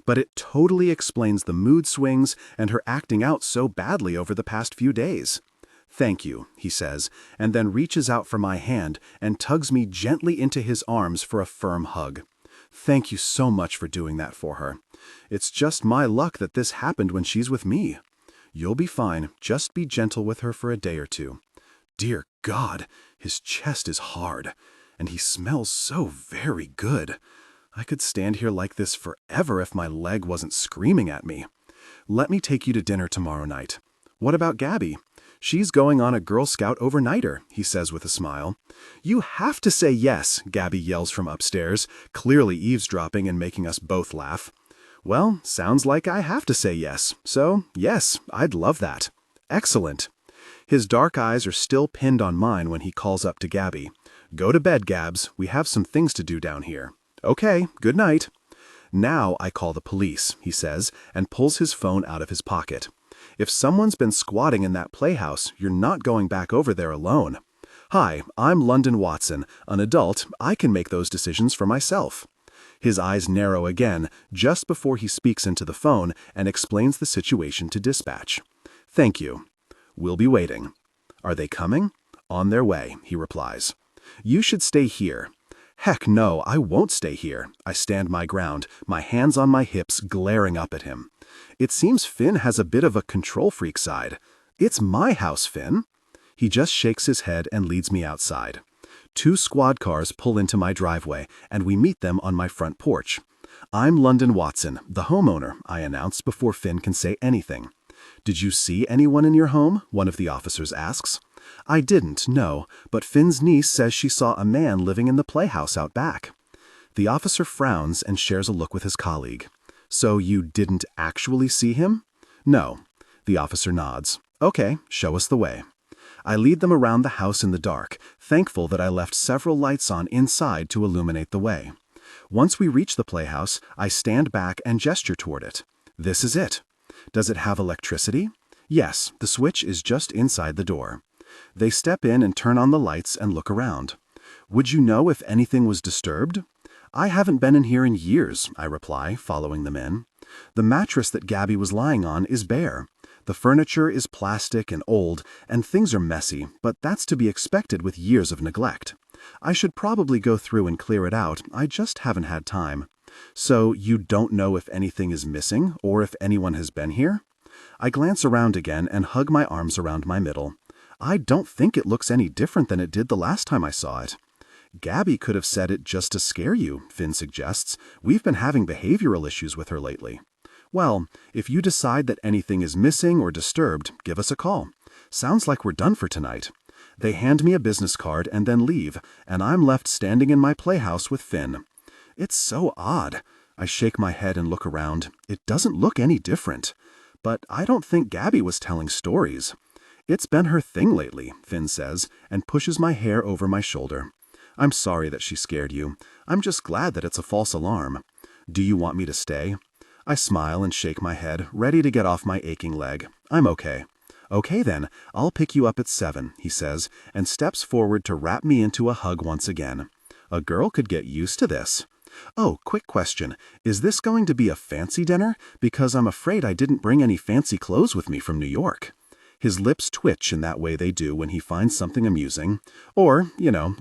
But it totally explains the mood swings and her acting out so badly over the past few days. "Thank you," he says, and then reaches out for my hand and tugs me gently into his arms for a firm hug. "Thank you so much for doing that for her. It's just my luck that this happened when she's with me. You'll be fine, just be gentle with her for a day or 2. Dear God, his chest is hard, and he smells so very good. I could stand here like this forever if my leg wasn't screaming at me. Let me take you to dinner tomorrow night. What about Gabby? She's going on a Girl Scout overnighter," he says with a smile. "You have to say yes," Gabby yells from upstairs, clearly eavesdropping and making us both laugh. Well, sounds like I have to say yes. So, yes, I'd love that. Excellent. His dark eyes are still pinned on mine when he calls up to Gabby. Go to bed, Gabs. We have some things to do down here. Okay, good night. Now I call the police, he says, and pulls his phone out of his pocket. If someone's been squatting in that playhouse, you're not going back over there alone. Hi, I'm London Watson. An adult, I can make those decisions for myself. His eyes narrow again just before he speaks into the phone and explains the situation to dispatch. Thank you. We'll be waiting. Are they coming? On their way, he replies. You should stay here. Heck no, I won't stay here. I stand my ground, my hands on my hips, glaring up at him. It seems Finn has a bit of a control freak side. It's my house, Finn. He just shakes his head and leads me outside. 2 squad cars pull into my driveway, and we meet them on my front porch. I'm London Watson, the homeowner, I announce before Finn can say anything. Did you see anyone in your home? One of the officers asks. I didn't, no, but Finn's niece says she saw a man living in the playhouse out back. The officer frowns and shares a look with his colleague. So you didn't actually see him? No. The officer nods. Okay, show us the way. I lead them around the house in the dark, thankful that I left several lights on inside to illuminate the way. Once we reach the playhouse, I stand back and gesture toward it. This is it. Does it have electricity? Yes, the switch is just inside the door. They step in and turn on the lights and look around. Would you know if anything was disturbed? I haven't been in here in years, I reply, following them in. The mattress that Gabby was lying on is bare. The furniture is plastic and old, and things are messy, but that's to be expected with years of neglect. I should probably go through and clear it out, I just haven't had time. So you don't know if anything is missing, or if anyone has been here? I glance around again and hug my arms around my middle. I don't think it looks any different than it did the last time I saw it. Gabby could have said it just to scare you, Finn suggests. We've been having behavioral issues with her lately. Well, if you decide that anything is missing or disturbed, give us a call. Sounds like we're done for tonight. They hand me a business card and then leave, and I'm left standing in my playhouse with Finn. It's so odd. I shake my head and look around. It doesn't look any different. But I don't think Gabby was telling stories. It's been her thing lately, Finn says, and pushes my hair over my shoulder. I'm sorry that she scared you. I'm just glad that it's a false alarm. Do you want me to stay? I smile and shake my head, ready to get off my aching leg. I'm okay. Okay then, I'll pick you up at 7, he says, and steps forward to wrap me into a hug once again. A girl could get used to this. Oh, quick question. Is this going to be a fancy dinner? Because I'm afraid I didn't bring any fancy clothes with me from New York. His lips twitch in that way they do when he finds something amusing. Or,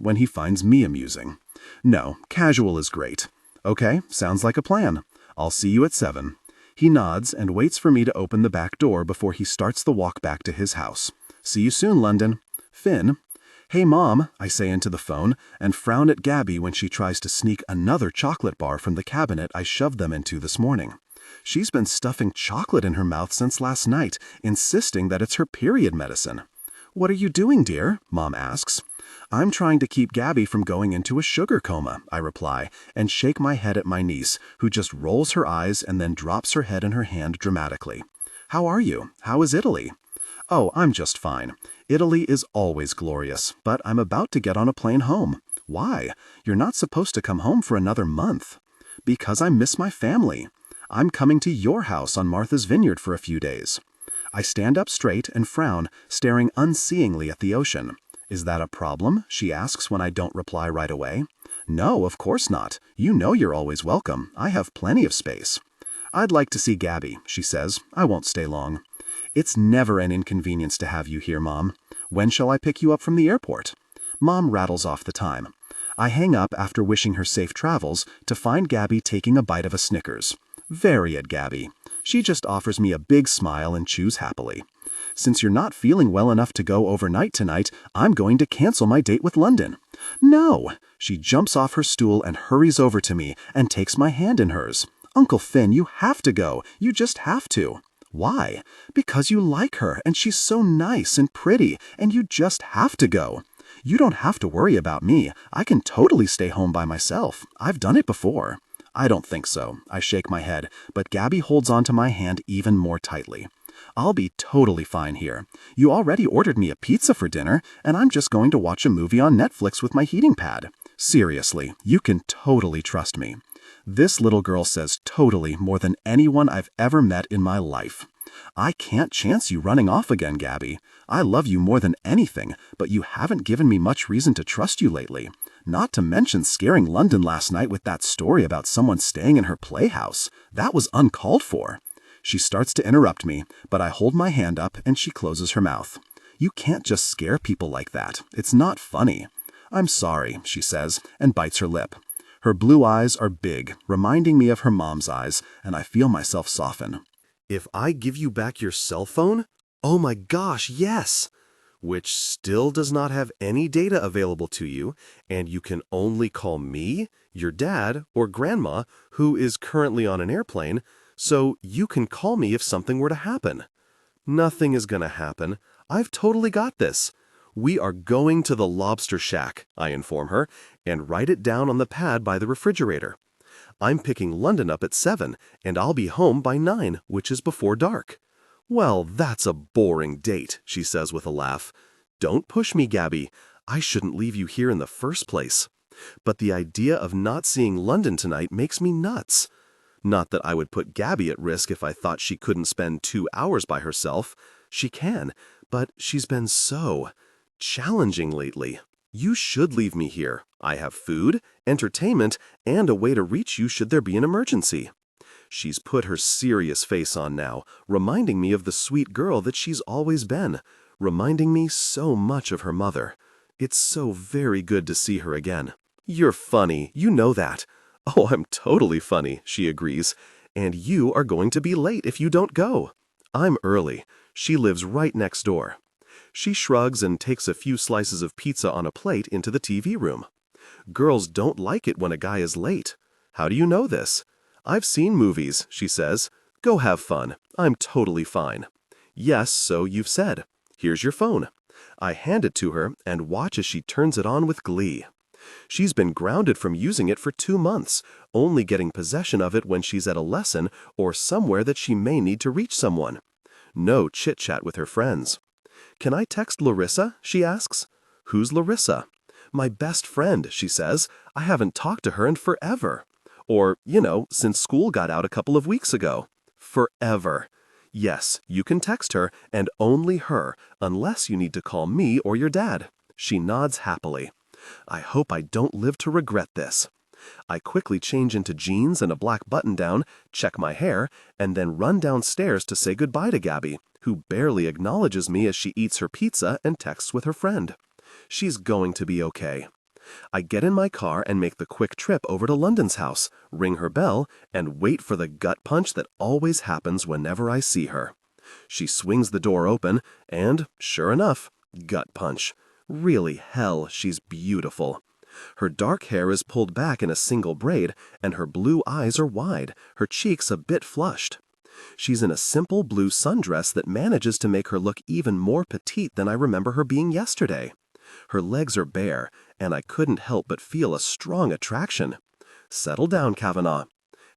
when he finds me amusing. No, casual is great. Okay, sounds like a plan. I'll see you at 7. He nods and waits for me to open the back door before he starts the walk back to his house. See you soon, London. Finn. Hey, Mom, I say into the phone, and frown at Gabby when she tries to sneak another chocolate bar from the cabinet I shoved them into this morning. She's been stuffing chocolate in her mouth since last night, insisting that it's her period medicine. What are you doing, dear? Mom asks. I'm trying to keep Gabby from going into a sugar coma, I reply, and shake my head at my niece, who just rolls her eyes and then drops her head in her hand dramatically. How are you? How is Italy? Oh, I'm just fine. Italy is always glorious, but I'm about to get on a plane home. Why? You're not supposed to come home for another month. Because I miss my family. I'm coming to your house on Martha's Vineyard for a few days. I stand up straight and frown, staring unseeingly at the ocean. Is that a problem? She asks when I don't reply right away. No, of course not. You know you're always welcome. I have plenty of space. I'd like to see Gabby, she says. I won't stay long. It's never an inconvenience to have you here, Mom. When shall I pick you up from the airport? Mom rattles off the time. I hang up after wishing her safe travels to find Gabby taking a bite of a Snickers. Very at Gabby. She just offers me a big smile and chews happily. Since you're not feeling well enough to go overnight tonight, I'm going to cancel my date with London. No! She jumps off her stool and hurries over to me and takes my hand in hers. Uncle Finn, you have to go. You just have to. Why? Because you like her, and she's so nice and pretty, and you just have to go. You don't have to worry about me. I can totally stay home by myself. I've done it before. I don't think so. I shake my head, but Gabby holds onto my hand even more tightly. I'll be totally fine here. You already ordered me a pizza for dinner, and I'm just going to watch a movie on Netflix with my heating pad. Seriously, you can totally trust me. This little girl says totally more than anyone I've ever met in my life. I can't chance you running off again, Gabby. I love you more than anything, but you haven't given me much reason to trust you lately. Not to mention scaring London last night with that story about someone staying in her playhouse. That was uncalled for. She starts to interrupt me, but I hold my hand up and she closes her mouth. You can't just scare people like that. It's not funny. I'm sorry, she says, and bites her lip. Her blue eyes are big, reminding me of her mom's eyes, and I feel myself soften. If I give you back your cell phone? Oh my gosh, yes! Which still does not have any data available to you, and you can only call me, your dad, or grandma, who is currently on an airplane, so you can call me if something were to happen. Nothing is gonna happen. I've totally got this. We are going to the Lobster Shack, I inform her, and write it down on the pad by the refrigerator. I'm picking London up at 7, and I'll be home by 9, which is before dark. Well, that's a boring date, she says with a laugh. Don't push me, Gabby. I shouldn't leave you here in the first place. But the idea of not seeing London tonight makes me nuts. Not that I would put Gabby at risk if I thought she couldn't spend 2 hours by herself. She can, but she's been so challenging lately. You should leave me here. I have food, entertainment, and a way to reach you should there be an emergency. She's put her serious face on now, reminding me of the sweet girl that she's always been, reminding me so much of her mother. It's so very good to see her again. You're funny, you know that. Oh, I'm totally funny, she agrees. And you are going to be late if you don't go. I'm early. She lives right next door. She shrugs and takes a few slices of pizza on a plate into the TV room. Girls don't like it when a guy is late. How do you know this? I've seen movies, she says. Go have fun. I'm totally fine. Yes, so you've said. Here's your phone. I hand it to her and watch as she turns it on with glee. She's been grounded from using it for 2 months, only getting possession of it when she's at a lesson or somewhere that she may need to reach someone. No chit-chat with her friends. Can I text Larissa? She asks. Who's Larissa? My best friend, she says. I haven't talked to her in forever. Or, since school got out a couple of weeks ago. Forever. Yes, you can text her, and only her, unless you need to call me or your dad. She nods happily. I hope I don't live to regret this. I quickly change into jeans and a black button-down, check my hair, and then run downstairs to say goodbye to Gabby, who barely acknowledges me as she eats her pizza and texts with her friend. She's going to be okay. I get in my car and make the quick trip over to London's house, ring her bell, and wait for the gut punch that always happens whenever I see her. She swings the door open, and, sure enough, gut punch. Really, hell, she's beautiful. Her dark hair is pulled back in a single braid, and her blue eyes are wide, her cheeks a bit flushed. She's in a simple blue sundress that manages to make her look even more petite than I remember her being yesterday. Her legs are bare, and I couldn't help but feel a strong attraction. Settle down, Kavanaugh.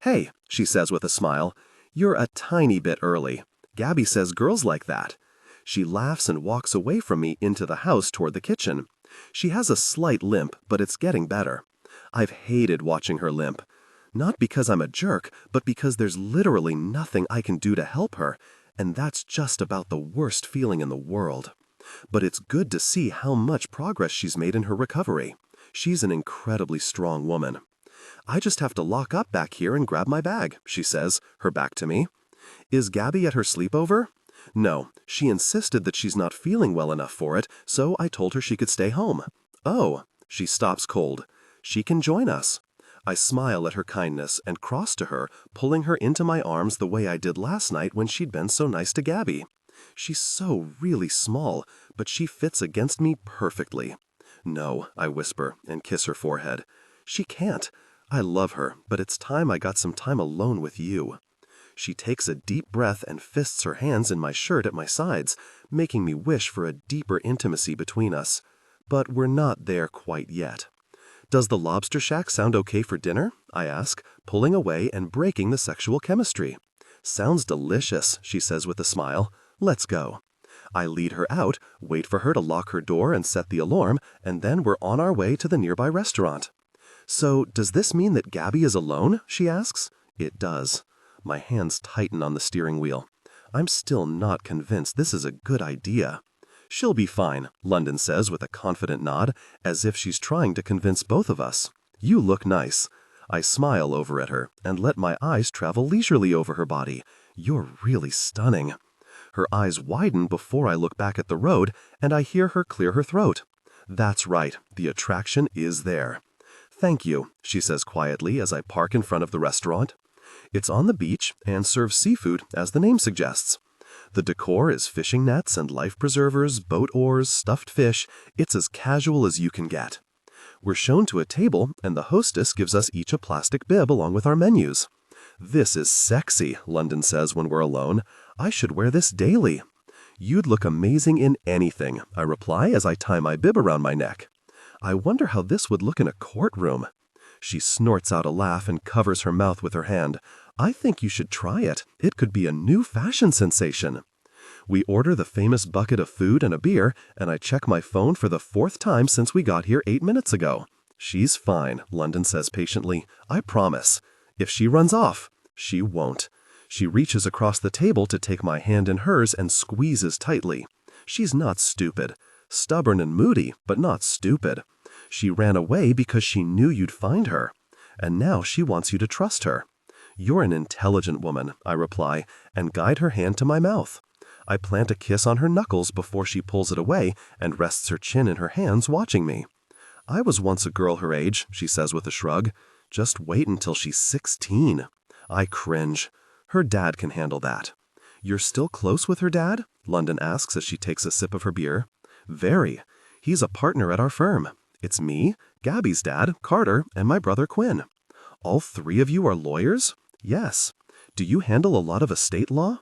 Hey, she says with a smile, you're a tiny bit early. Gabby says girls like that. She laughs and walks away from me into the house toward the kitchen. She has a slight limp, but it's getting better. I've hated watching her limp. Not because I'm a jerk, but because there's literally nothing I can do to help her, and that's just about the worst feeling in the world. But it's good to see how much progress she's made in her recovery. She's an incredibly strong woman. I just have to lock up back here and grab my bag, she says, her back to me. Is Gabby at her sleepover? No, she insisted that she's not feeling well enough for it, so I told her she could stay home. Oh, she stops cold. She can join us. I smile at her kindness and cross to her, pulling her into my arms the way I did last night when she'd been so nice to Gabby. She's so really small, but she fits against me perfectly. No, I whisper and kiss her forehead. She can't. I love her, but it's time I got some time alone with you. She takes a deep breath and fists her hands in my shirt at my sides, making me wish for a deeper intimacy between us. But we're not there quite yet. Does the lobster shack sound okay for dinner? I ask, pulling away and breaking the sexual chemistry. Sounds delicious, she says with a smile. Let's go. I lead her out, wait for her to lock her door and set the alarm, and then we're on our way to the nearby restaurant. So, does this mean that Gabby is alone? She asks. It does. My hands tighten on the steering wheel. I'm still not convinced this is a good idea. She'll be fine, London says with a confident nod, as if she's trying to convince both of us. You look nice. I smile over at her and let my eyes travel leisurely over her body. You're really stunning. Her eyes widen before I look back at the road, and I hear her clear her throat. That's right, the attraction is there. Thank you, she says quietly as I park in front of the restaurant. It's on the beach and serves seafood, as the name suggests. The decor is fishing nets and life preservers, boat oars, stuffed fish. It's as casual as you can get. We're shown to a table, and the hostess gives us each a plastic bib along with our menus. This is sexy, London says when we're alone. I should wear this daily. You'd look amazing in anything, I reply as I tie my bib around my neck. I wonder how this would look in a courtroom. She snorts out a laugh and covers her mouth with her hand. I think you should try it. It could be a new fashion sensation. We order the famous bucket of food and a beer, and I check my phone for the 4th time since we got here 8 minutes ago. She's fine, London says patiently. I promise. If she runs off, she won't. She reaches across the table to take my hand in hers and squeezes tightly. She's not stupid. Stubborn and moody, but not stupid. She ran away because she knew you'd find her. And now she wants you to trust her. You're an intelligent woman, I reply, and guide her hand to my mouth. I plant a kiss on her knuckles before she pulls it away and rests her chin in her hands watching me. I was once a girl her age, she says with a shrug. Just wait until she's 16. I cringe. Her dad can handle that. You're still close with her dad? London asks as she takes a sip of her beer. Very. He's a partner at our firm. It's me, Gabby's dad, Carter, and my brother Quinn. All 3 of you are lawyers? Yes. Do you handle a lot of estate law?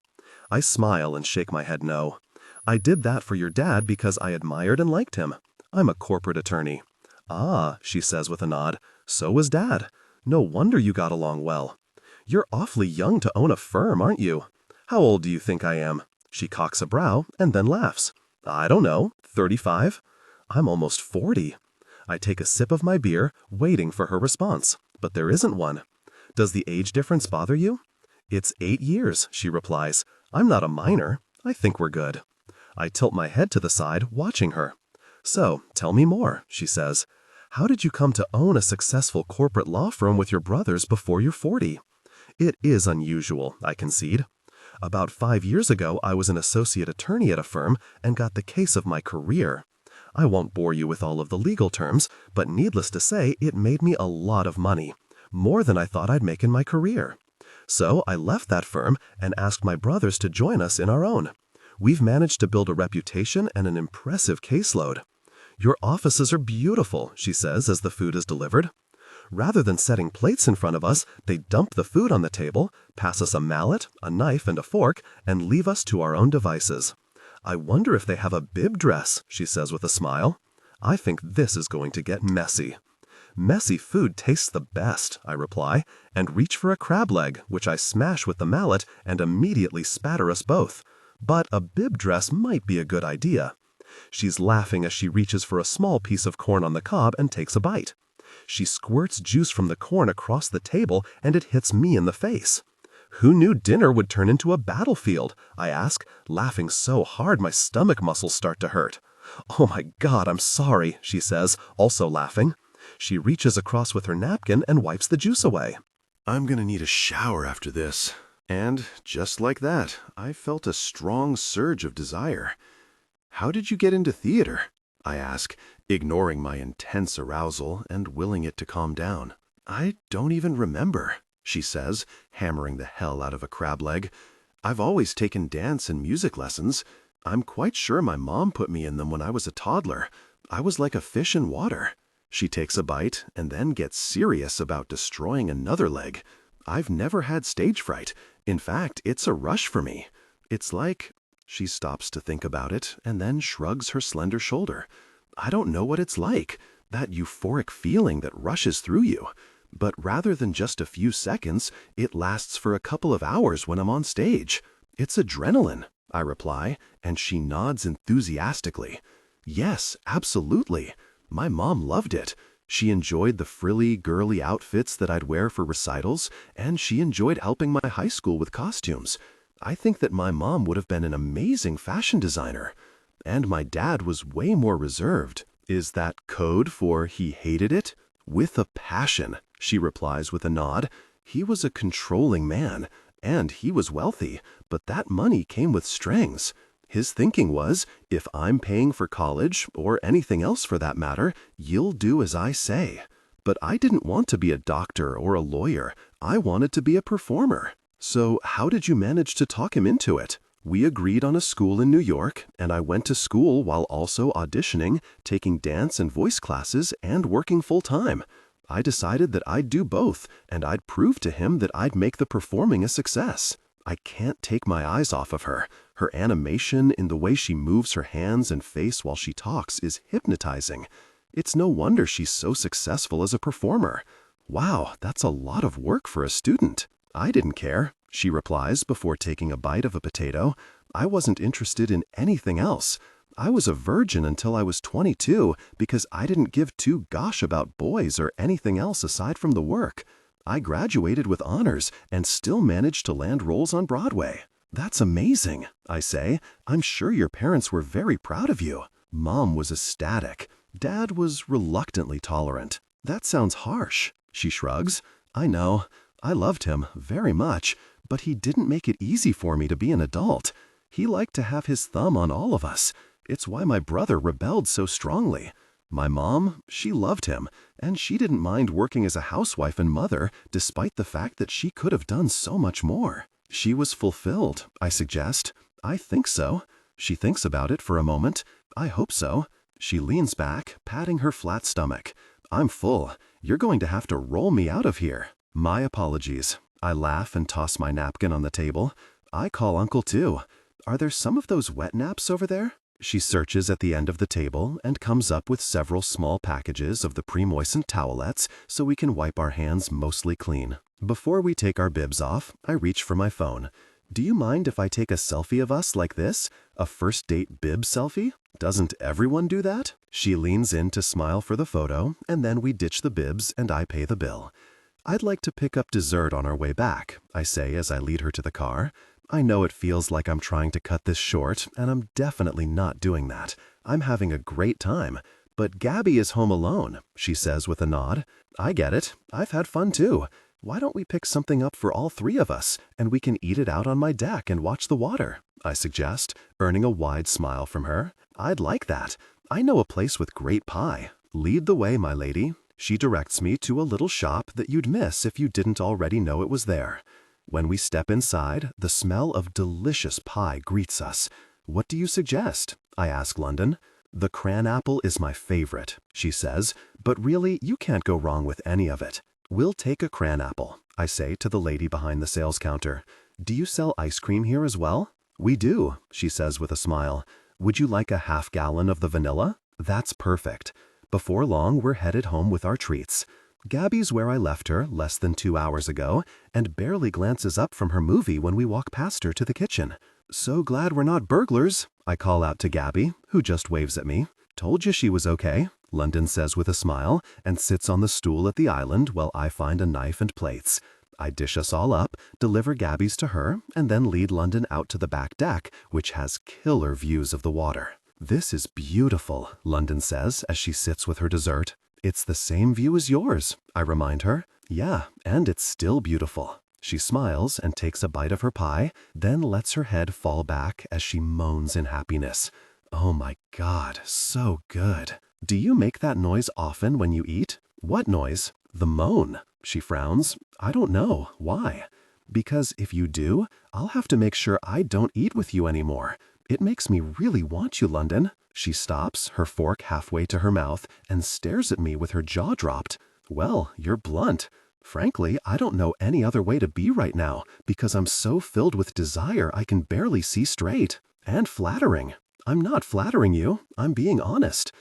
I smile and shake my head no. I did that for your dad because I admired and liked him. I'm a corporate attorney. Ah, she says with a nod. So was Dad. No wonder you got along well. You're awfully young to own a firm, aren't you? How old do you think I am? She cocks a brow and then laughs. I don't know, 35? I'm almost 40. I take a sip of my beer, waiting for her response, but there isn't one. Does the age difference bother you? It's 8 years, she replies. I'm not a minor. I think we're good. I tilt my head to the side, watching her. So, tell me more, she says. How did you come to own a successful corporate law firm with your brothers before you're 40? It is unusual, I concede. About 5 years ago, I was an associate attorney at a firm and got the case of my career. I won't bore you with all of the legal terms, but needless to say, it made me a lot of money, more than I thought I'd make in my career. So I left that firm and asked my brothers to join us in our own. We've managed to build a reputation and an impressive caseload. Your offices are beautiful, she says as the food is delivered. Rather than setting plates in front of us, they dump the food on the table, pass us a mallet, a knife, and a fork, and leave us to our own devices. I wonder if they have a bib dress, she says with a smile. I think this is going to get messy. Messy food tastes the best, I reply, and reach for a crab leg, which I smash with the mallet and immediately spatter us both. But a bib dress might be a good idea. She's laughing as she reaches for a small piece of corn on the cob and takes a bite. She squirts juice from the corn across the table and it hits me in the face. Who knew dinner would turn into a battlefield? I ask, laughing so hard my stomach muscles start to hurt. Oh my God, I'm sorry, she says, also laughing. She reaches across with her napkin and wipes the juice away. I'm gonna need a shower after this. And just like that, I felt a strong surge of desire. How did you get into theater? I ask, ignoring my intense arousal and willing it to calm down. I don't even remember, she says, hammering the hell out of a crab leg. I've always taken dance and music lessons. I'm quite sure my mom put me in them when I was a toddler. I was like a fish in water. She takes a bite and then gets serious about destroying another leg. I've never had stage fright. In fact, it's a rush for me. It's like... She stops to think about it and then shrugs her slender shoulder. I don't know what it's like. that euphoric feeling that rushes through you. But rather than just a few seconds, it lasts for a couple of hours when I'm on stage. It's adrenaline, I reply, and she nods enthusiastically. Yes, absolutely. My mom loved it. She enjoyed the frilly, girly outfits that I'd wear for recitals, and she enjoyed helping my high school with costumes. I think that my mom would have been an amazing fashion designer. And my dad was way more reserved. Is that code for he hated it? With a passion, she replies with a nod. He was a controlling man, and he was wealthy, but that money came with strings. His thinking was, if I'm paying for college, or anything else for that matter, you'll do as I say. But I didn't want to be a doctor or a lawyer. I wanted to be a performer. So how did you manage to talk him into it? We agreed on a school in New York, and I went to school while also auditioning, taking dance and voice classes, and working full-time. I decided that I'd do both, and I'd prove to him that I'd make the performing a success. I can't take my eyes off of her. Her animation in the way she moves her hands and face while she talks is hypnotizing. It's no wonder she's so successful as a performer. Wow, that's a lot of work for a student. I didn't care, she replies before taking a bite of a potato. I wasn't interested in anything else. I was a virgin until I was 22 because I didn't give two gosh about boys or anything else aside from the work. I graduated with honors and still managed to land roles on Broadway. That's amazing, I say. I'm sure your parents were very proud of you. Mom was ecstatic. Dad was reluctantly tolerant. That sounds harsh, she shrugs. I know. I loved him very much, but he didn't make it easy for me to be an adult. He liked to have his thumb on all of us. It's why my brother rebelled so strongly. My mom, she loved him, and she didn't mind working as a housewife and mother, despite the fact that she could have done so much more. She was fulfilled, I suggest. I think so. She thinks about it for a moment. I hope so. She leans back, patting her flat stomach. I'm full. You're going to have to roll me out of here. My apologies. I laugh and toss my napkin on the table. I call Uncle too. Are there some of those wet naps over there? She searches at the end of the table and comes up with several small packages of the pre-moistened towelettes so we can wipe our hands mostly clean. Before we take our bibs off, I reach for my phone. Do you mind if I take a selfie of us like this? A first date bib selfie? Doesn't everyone do that? She leans in to smile for the photo, and then we ditch the bibs and I pay the bill. I'd like to pick up dessert on our way back, I say as I lead her to the car. I know it feels like I'm trying to cut this short, and I'm definitely not doing that. I'm having a great time. But Gabby is home alone, she says with a nod. I get it. I've had fun too. Why don't we pick something up for all three of us, and we can eat it out on my deck and watch the water, I suggest, earning a wide smile from her. I'd like that. I know a place with great pie. Lead the way, my lady. She directs me to a little shop that you'd miss if you didn't already know it was there. When we step inside, the smell of delicious pie greets us. What do you suggest? I ask London. The cran apple is my favorite, she says, but really you can't go wrong with any of it. We'll take a cran apple, I say to the lady behind the sales counter. Do you sell ice cream here as well? We do, she says with a smile. Would you like a half-gallon of the vanilla? That's perfect. Before long, we're headed home with our treats. Gabby's where I left her less than 2 hours ago and barely glances up from her movie when we walk past her to the kitchen. So glad we're not burglars, I call out to Gabby, who just waves at me. Told you she was okay, London says with a smile and sits on the stool at the island while I find a knife and plates. I dish us all up, deliver Gabby's to her, and then lead London out to the back deck, which has killer views of the water. This is beautiful, London says as she sits with her dessert. It's the same view as yours, I remind her. Yeah, and it's still beautiful. She smiles and takes a bite of her pie, then lets her head fall back as she moans in happiness. Oh my God, so good. Do you make that noise often when you eat? What noise? The moan. She frowns. I don't know. Why? Because if you do, I'll have to make sure I don't eat with you anymore. It makes me really want you, London. She stops, her fork halfway to her mouth, and stares at me with her jaw dropped. Well, you're blunt. Frankly, I don't know any other way to be right now, because I'm so filled with desire I can barely see straight. And flattering. I'm not flattering you. I'm being honest.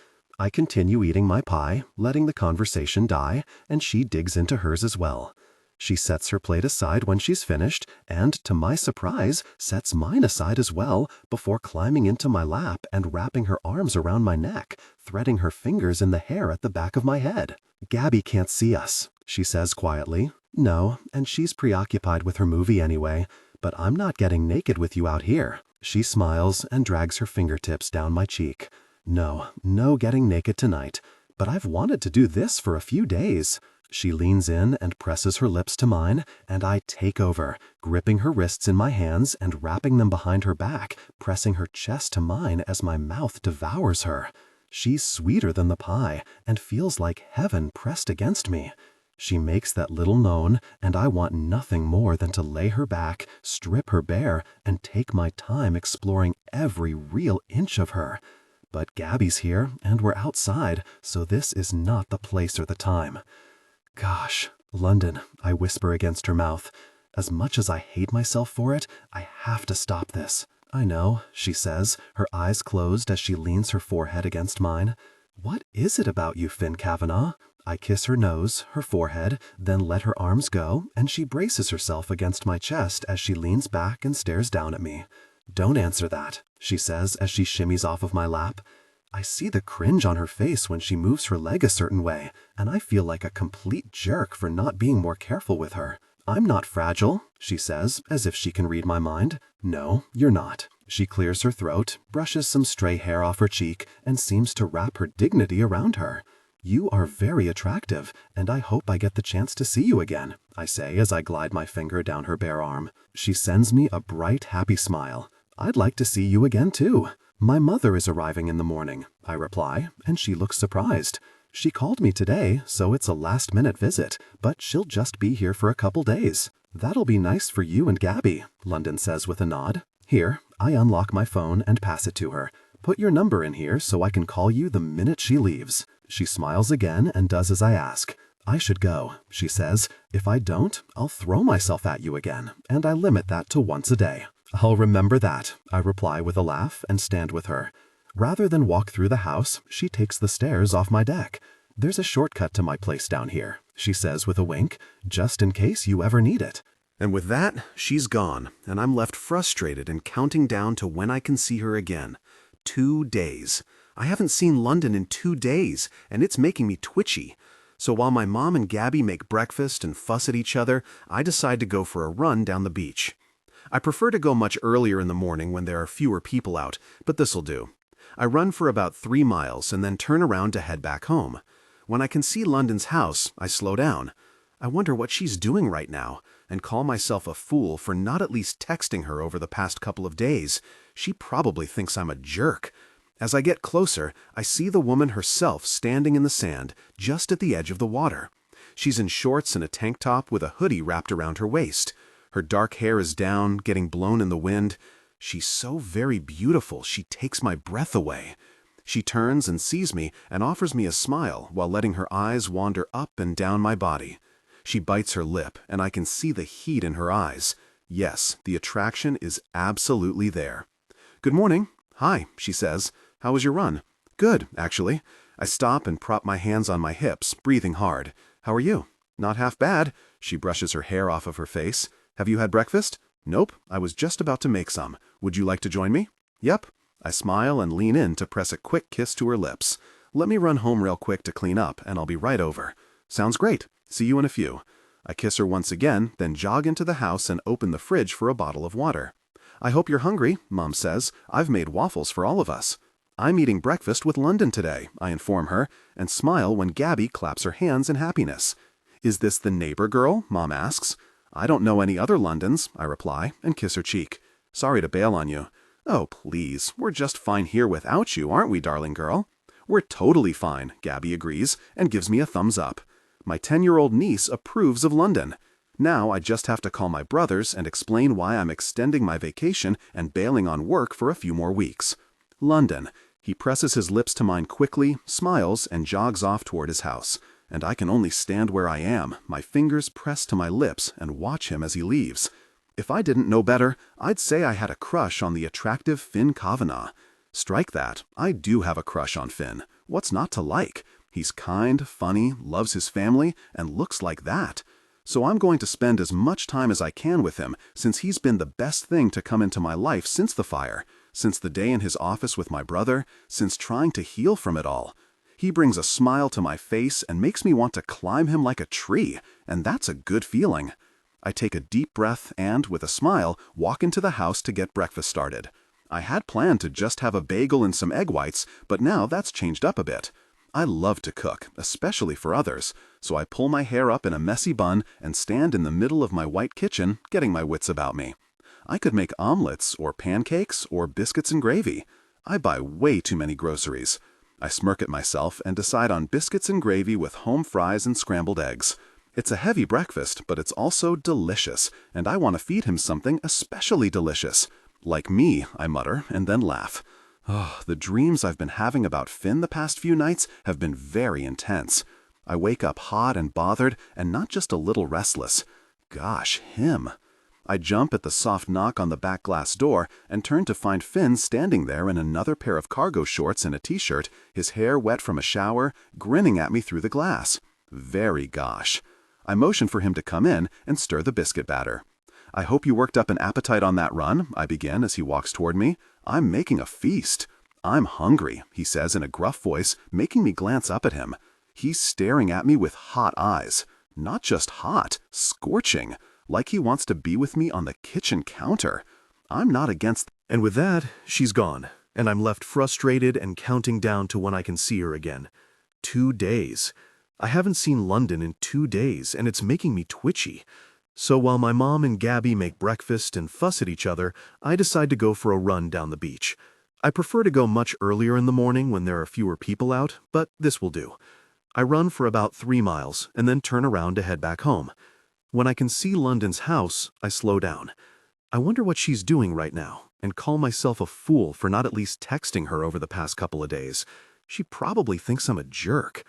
I continue eating my pie, letting the conversation die, and she digs into hers as well. She sets her plate aside when she's finished, and, to my surprise, sets mine aside as well before climbing into my lap and wrapping her arms around my neck, threading her fingers in the hair at the back of my head. "Gabby can't see us," she says quietly. "No, and she's preoccupied with her movie anyway, but I'm not getting naked with you out here." She smiles and drags her fingertips down my cheek. No getting naked tonight, but I've wanted to do this for a few days." She leans in and presses her lips to mine, and I take over, gripping her wrists in my hands and wrapping them behind her back, pressing her chest to mine as my mouth devours her. She's sweeter than the pie and feels like heaven pressed against me. She makes that little moan, and I want nothing more than to lay her back, strip her bare, and take my time exploring every real inch of her. But Gabby's here, and we're outside, so this is not the place or the time. "Gosh, London," I whisper against her mouth. "As much as I hate myself for it, I have to stop this." "I know," she says, her eyes closed as she leans her forehead against mine. "What is it about you, Finn Kavanaugh?" I kiss her nose, her forehead, then let her arms go, and she braces herself against my chest as she leans back and stares down at me. "Don't answer that," she says as she shimmies off of my lap. I see the cringe on her face when she moves her leg a certain way, and I feel like a complete jerk for not being more careful with her. "I'm not fragile," she says, as if she can read my mind. "No, you're not." She clears her throat, brushes some stray hair off her cheek, and seems to wrap her dignity around her. "You are very attractive, and I hope I get the chance to see you again," I say as I glide my finger down her bare arm. She sends me a bright, happy smile. "I'd like to see you again, too." "My mother is arriving in the morning," I reply, and she looks surprised. "She called me today, so it's a last-minute visit, but she'll just be here for a couple days." "That'll be nice for you and Gabby," London says with a nod. "Here, I unlock my phone and pass it to her. Put your number in here so I can call you the minute she leaves." She smiles again and does as I ask. "I should go," she says. "If I don't, I'll throw myself at you again, and I limit that to once a day." "I'll remember that," I reply with a laugh and stand with her. Rather than walk through the house, she takes the stairs off my deck. "There's a shortcut to my place down here," she says with a wink, "just in case you ever need it." And with that, she's gone, and I'm left frustrated and counting down to when I can see her again. 2 days. I haven't seen London in 2 days, and it's making me twitchy. So while my mom and Gabby make breakfast and fuss at each other, I decide to go for a run down the beach. I prefer to go much earlier in the morning when there are fewer people out, but this'll do. I run for about 3 miles and then turn around to head back home. When I can see London's house, I slow down. I wonder what she's doing right now, and call myself a fool for not at least texting her over the past couple of days. She probably thinks I'm a jerk. As I get closer, I see the woman herself standing in the sand, just at the edge of the water. She's in shorts and a tank top with a hoodie wrapped around her waist. Her dark hair is down, getting blown in the wind. She's so very beautiful, she takes my breath away. She turns and sees me and offers me a smile while letting her eyes wander up and down my body. She bites her lip, and I can see the heat in her eyes. Yes, the attraction is absolutely there. "Good morning." "Hi," she says. "How was your run?" "Good, actually." I stop and prop my hands on my hips, breathing hard. "How are you?" "Not half bad." She brushes her hair off of her face. "Have you had breakfast?" "Nope, I was just about to make some. Would you like to join me?" "Yep." I smile and lean in to press a quick kiss to her lips. "Let me run home real quick to clean up, and I'll be right over." "Sounds great. See you in a few." I kiss her once again, then jog into the house and open the fridge for a bottle of water. "I hope you're hungry," Mom says. "I've made waffles for all of us." "I'm eating breakfast with London today," I inform her, and smile when Gabby claps her hands in happiness. "Is this the neighbor girl?" Mom asks. "I don't know any other Londons," I reply, and kiss her cheek. "Sorry to bail on you." "Oh, please, we're just fine here without you, aren't we, darling girl?" "We're totally fine," Gabby agrees, and gives me a thumbs up. My 10-year-old niece approves of London. Now I just have to call my brothers and explain why I'm extending my vacation and bailing on work for a few more weeks. London. He presses his lips to mine quickly, smiles, and jogs off toward his house. And I can only stand where I am, my fingers pressed to my lips, and watch him as he leaves. If I didn't know better, I'd say I had a crush on the attractive Finn Kavanaugh. Strike that, I do have a crush on Finn. What's not to like? He's kind, funny, loves his family, and looks like that. So I'm going to spend as much time as I can with him, since he's been the best thing to come into my life since the fire, since the day in his office with my brother, since trying to heal from it all. He brings a smile to my face and makes me want to climb him like a tree, and that's a good feeling. I take a deep breath and, with a smile, walk into the house to get breakfast started. I had planned to just have a bagel and some egg whites, but now that's changed up a bit. I love to cook, especially for others, so I pull my hair up in a messy bun and stand in the middle of my white kitchen, getting my wits about me. I could make omelets, or pancakes, or biscuits and gravy. I buy way too many groceries. I smirk at myself and decide on biscuits and gravy with home fries and scrambled eggs. It's a heavy breakfast, but it's also delicious, and I want to feed him something especially delicious. Like me, I mutter, and then laugh. Oh, the dreams I've been having about Finn the past few nights have been very intense. I wake up hot and bothered, and not just a little restless. Gosh, him. I jump at the soft knock on the back glass door and turn to find Finn standing there in another pair of cargo shorts and a t-shirt, his hair wet from a shower, grinning at me through the glass. Very gosh. I motion for him to come in and stir the biscuit batter. I hope you worked up an appetite on that run, I begin as he walks toward me. I'm making a feast. I'm hungry, he says in a gruff voice, making me glance up at him. He's staring at me with hot eyes. Not just hot, scorching, like he wants to be with me on the kitchen counter. I'm not against. And with that, she's gone, and I'm left frustrated and counting down to when I can see her again. 2 days. I haven't seen London in 2 days, and it's making me twitchy. So while my mom and Gabby make breakfast and fuss at each other, I decide to go for a run down the beach. I prefer to go much earlier in the morning when there are fewer people out, but this will do. I run for about 3 miles and then turn around to head back home. When I can see London's house, I slow down. I wonder what she's doing right now, and call myself a fool for not at least texting her over the past couple of days. She probably thinks I'm a jerk.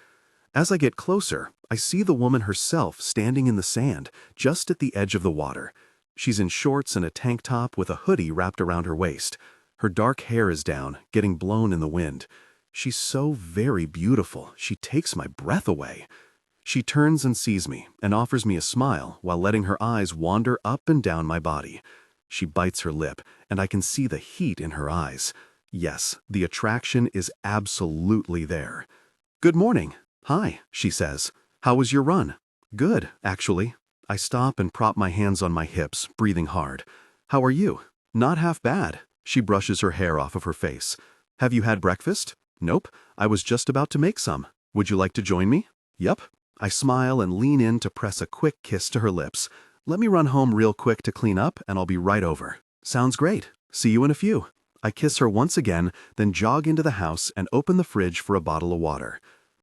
As I get closer, I see the woman herself standing in the sand, just at the edge of the water. She's in shorts and a tank top with a hoodie wrapped around her waist. Her dark hair is down, getting blown in the wind. She's so very beautiful, she takes my breath away. She turns and sees me, and offers me a smile while letting her eyes wander up and down my body. She bites her lip, and I can see the heat in her eyes. Yes, the attraction is absolutely there. "Good morning." "Hi," she says. "How was your run?" "Good, actually." I stop and prop my hands on my hips, breathing hard. "How are you?" "Not half bad." She brushes her hair off of her face. "Have you had breakfast?" "Nope, I was just about to make some. Would you like to join me?" "Yup." I smile and lean in to press a quick kiss to her lips. "Let me run home real quick to clean up, and I'll be right over." "Sounds great. See you in a few." I kiss her once again, then jog into the house and open the fridge for a bottle of water.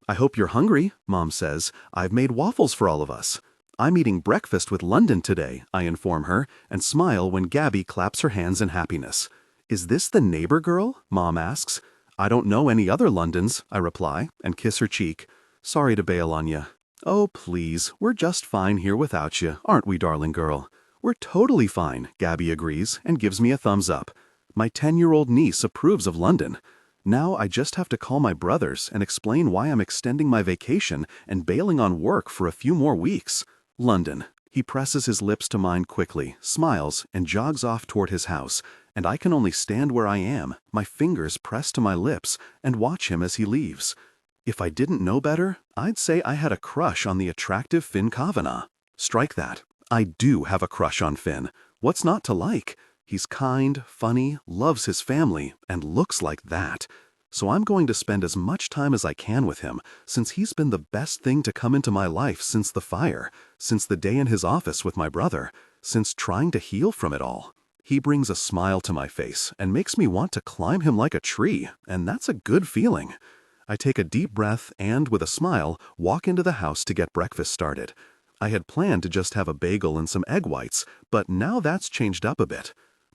"I hope you're hungry," Mom says. "I've made waffles for all of us." "I'm eating breakfast with London today," I inform her, and smile when Gabby claps her hands in happiness. "Is this the neighbor girl?" Mom asks. "I don't know any other Londons," I reply, and kiss her cheek. "Sorry to bail on you." "Oh, please, we're just fine here without you, aren't we, darling girl?" "We're totally fine," Gabby agrees and gives me a thumbs up. My 10-year-old niece approves of London. Now I just have to call my brothers and explain why I'm extending my vacation and bailing on work for a few more weeks. London. He presses his lips to mine quickly, smiles, and jogs off toward his house, and I can only stand where I am, my fingers pressed to my lips, and watch him as he leaves. If I didn't know better, I'd say I had a crush on the attractive Finn Kavanagh. Strike that. I do have a crush on Finn. What's not to like? He's kind, funny, loves his family, and looks like that. So I'm going to spend as much time as I can with him, since he's been the best thing to come into my life since the fire, since the day in his office with my brother, since trying to heal from it all. He brings a smile to my face and makes me want to climb him like a tree, and that's a good feeling. I take a deep breath and, with a smile, walk into the house to get breakfast started. I had planned to just have a bagel and some egg whites, but now that's changed up a bit.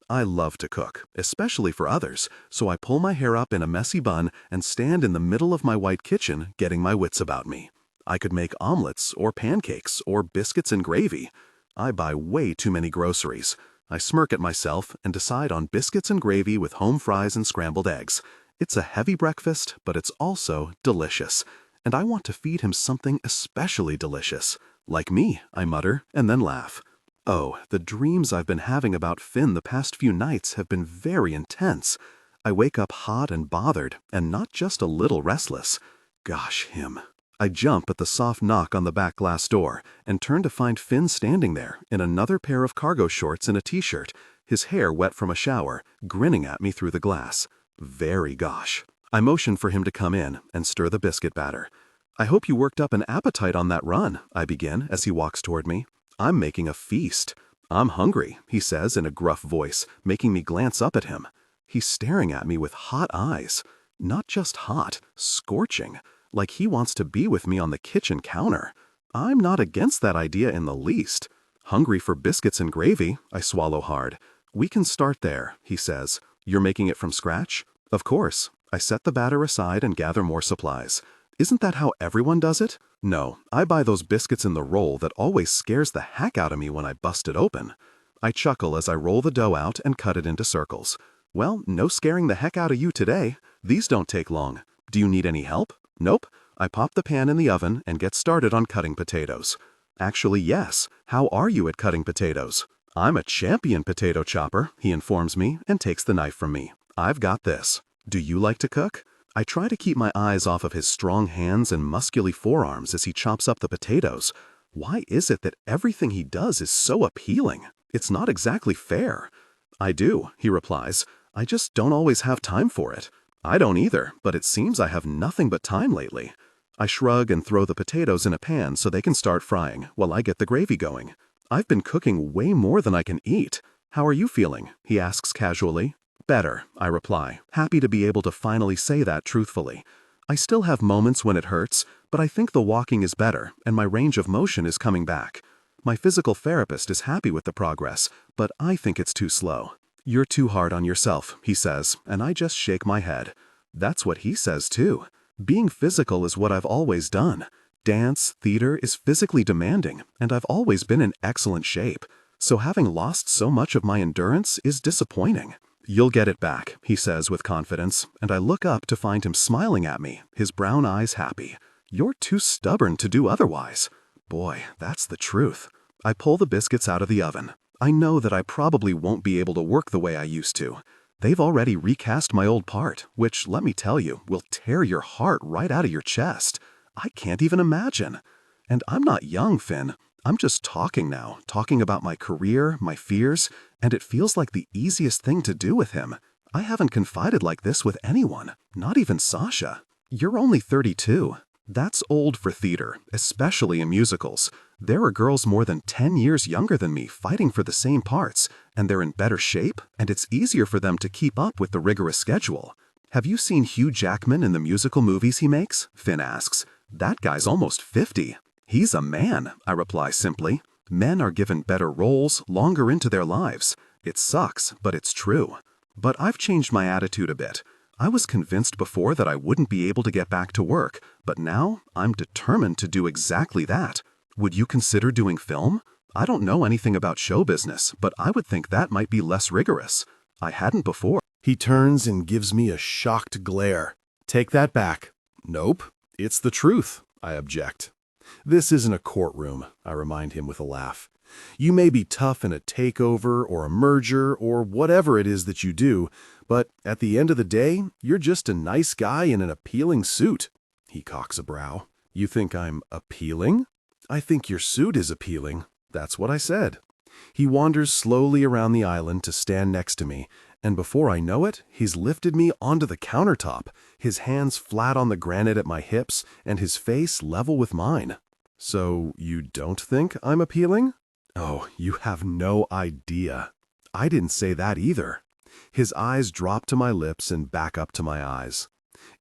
I love to cook, especially for others, so I pull my hair up in a messy bun and stand in the middle of my white kitchen, getting my wits about me. I could make omelets or pancakes or biscuits and gravy. I buy way too many groceries. I smirk at myself and decide on biscuits and gravy with home fries and scrambled eggs. It's a heavy breakfast, but it's also delicious. And I want to feed him something especially delicious. Like me, I mutter, and then laugh. Oh, the dreams I've been having about Finn the past few nights have been very intense. I wake up hot and bothered, and not just a little restless. Gosh, him. I jump at the soft knock on the back glass door and turn to find Finn standing there in another pair of cargo shorts and a t-shirt, his hair wet from a shower, grinning at me through the glass. Very gosh. I motion for him to come in and stir the biscuit batter. I hope you worked up an appetite on that run, I begin as he walks toward me. I'm making a feast. I'm hungry, he says in a gruff voice, making me glance up at him. He's staring at me with hot eyes. Not just hot, scorching. Like he wants to be with me on the kitchen counter. I'm not against that idea in the least. Hungry for biscuits and gravy, I swallow hard. We can start there, he says. You're making it from scratch? Of course. I set the batter aside and gather more supplies. Isn't that how everyone does it? No, I buy those biscuits in the roll that always scares the heck out of me when I bust it open. I chuckle as I roll the dough out and cut it into circles. Well, no scaring the heck out of you today. These don't take long. Do you need any help? Nope. I pop the pan in the oven and get started on cutting potatoes. Actually, yes. How are you at cutting potatoes? I'm a champion potato chopper, he informs me and takes the knife from me. I've got this. Do you like to cook? I try to keep my eyes off of his strong hands and muscular forearms as he chops up the potatoes. Why is it that everything he does is so appealing? It's not exactly fair. I do, he replies. I just don't always have time for it. I don't either, but it seems I have nothing but time lately. I shrug and throw the potatoes in a pan so they can start frying while I get the gravy going. I've been cooking way more than I can eat. How are you feeling? He asks casually. Better, I reply, happy to be able to finally say that truthfully. I still have moments when it hurts, but I think the walking is better and my range of motion is coming back. My physical therapist is happy with the progress, but I think it's too slow. You're too hard on yourself, he says, and I just shake my head. That's what he says too. Being physical is what I've always done. Dance, theater is physically demanding, and I've always been in excellent shape. So having lost so much of my endurance is disappointing. You'll get it back, he says with confidence, and I look up to find him smiling at me, his brown eyes happy. You're too stubborn to do otherwise. Boy, that's the truth. I pull the biscuits out of the oven. I know that I probably won't be able to work the way I used to. They've already recast my old part, which, let me tell you, will tear your heart right out of your chest. I can't even imagine. And I'm not young, Finn. I'm just talking now, talking about my career, my fears, and it feels like the easiest thing to do with him. I haven't confided like this with anyone, not even Sasha. You're only 32. That's old for theater, especially in musicals. There are girls more than 10 years younger than me fighting for the same parts, and they're in better shape, and it's easier for them to keep up with the rigorous schedule. Have you seen Hugh Jackman in the musical movies he makes? Finn asks. That guy's almost 50. He's a man, I reply simply. Men are given better roles longer into their lives. It sucks, but it's true. But I've changed my attitude a bit. I was convinced before that I wouldn't be able to get back to work, but now I'm determined to do exactly that. Would you consider doing film? I don't know anything about show business, but I would think that might be less rigorous. I hadn't before. He turns and gives me a shocked glare. Take that back. Nope, it's the truth, I object. This isn't a courtroom, I remind him with a laugh. You may be tough in a takeover or a merger or whatever it is that you do, but at the end of the day, you're just a nice guy in an appealing suit. He cocks a brow. You think I'm appealing? I think your suit is appealing. That's what I said. He wanders slowly around the island to stand next to me, and before I know it, he's lifted me onto the countertop, his hands flat on the granite at my hips and his face level with mine. So you don't think I'm appealing? Oh, you have no idea. I didn't say that either. His eyes drop to my lips and back up to my eyes.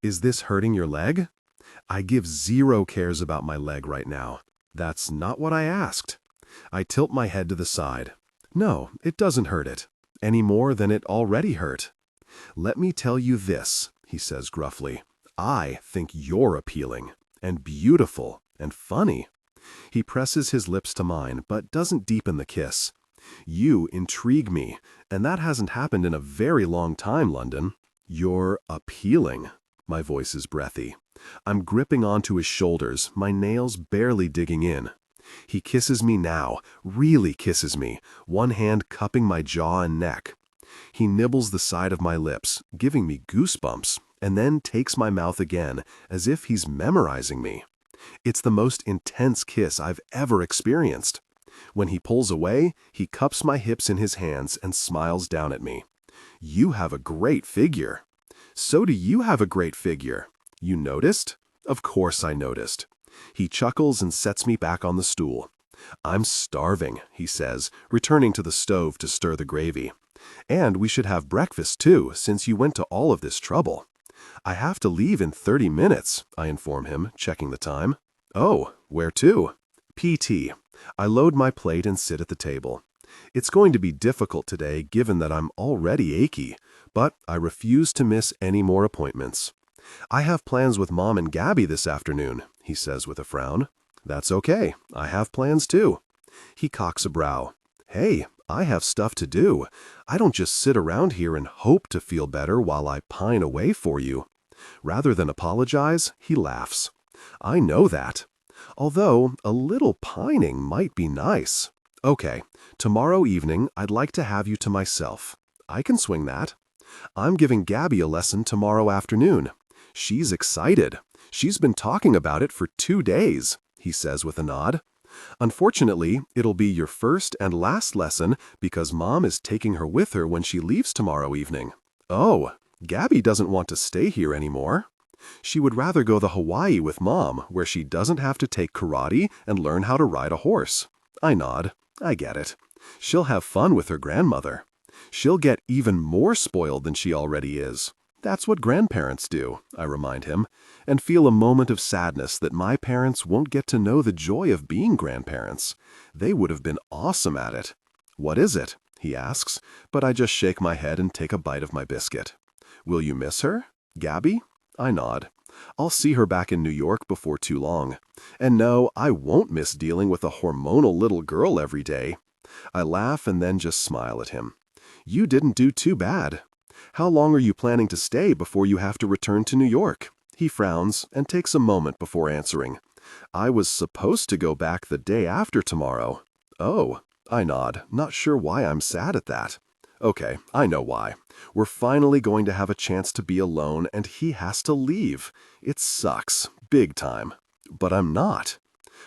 Is this hurting your leg? I give zero cares about my leg right now. That's not what I asked. I tilt my head to the side. No, it doesn't hurt it, any more than it already hurt. Let me tell you this, he says gruffly. I think you're appealing, and beautiful, and funny. He presses his lips to mine, but doesn't deepen the kiss. You intrigue me, and that hasn't happened in a very long time, London. You're appealing. My voice is breathy. I'm gripping onto his shoulders, my nails barely digging in. He kisses me now, really kisses me, one hand cupping my jaw and neck. He nibbles the side of my lips, giving me goosebumps, and then takes my mouth again, as if he's memorizing me. It's the most intense kiss I've ever experienced. When he pulls away, he cups my hips in his hands and smiles down at me. You have a great figure. So do you have a great figure. You noticed? Of course I noticed. He chuckles and sets me back on the stool. I'm starving, he says, returning to the stove to stir the gravy. And we should have breakfast too, since you went to all of this trouble. I have to leave in 30 minutes, I inform him, checking the time. Oh, where to? PT. I load my plate and sit at the table. It's going to be difficult today given that I'm already achy, but I refuse to miss any more appointments. I have plans with Mom and Gabby this afternoon, he says with a frown. That's okay, I have plans too. He cocks a brow. Hey, I have stuff to do. I don't just sit around here and hope to feel better while I pine away for you. Rather than apologize, he laughs. I know that. Although a little pining might be nice. Okay, tomorrow evening I'd like to have you to myself. I can swing that. I'm giving Gabby a lesson tomorrow afternoon. She's excited. She's been talking about it for 2 days, he says with a nod. Unfortunately, it'll be your first and last lesson because Mom is taking her with her when she leaves tomorrow evening. Oh, Gabby doesn't want to stay here anymore. She would rather go to Hawaii with Mom, where she doesn't have to take karate and learn how to ride a horse. I nod. I get it. She'll have fun with her grandmother. She'll get even more spoiled than she already is. That's what grandparents do, I remind him, and feel a moment of sadness that my parents won't get to know the joy of being grandparents. They would have been awesome at it. What is it? He asks, but I just shake my head and take a bite of my biscuit. Will you miss her? Gabby? I nod. I'll see her back in New York before too long. And no, I won't miss dealing with a hormonal little girl every day. I laugh and then just smile at him. You didn't do too bad. How long are you planning to stay before you have to return to New York? He frowns and takes a moment before answering. I was supposed to go back the day after tomorrow. Oh, I nod, not sure why I'm sad at that. Okay, I know why. We're finally going to have a chance to be alone and he has to leave. It sucks, big time. But I'm not.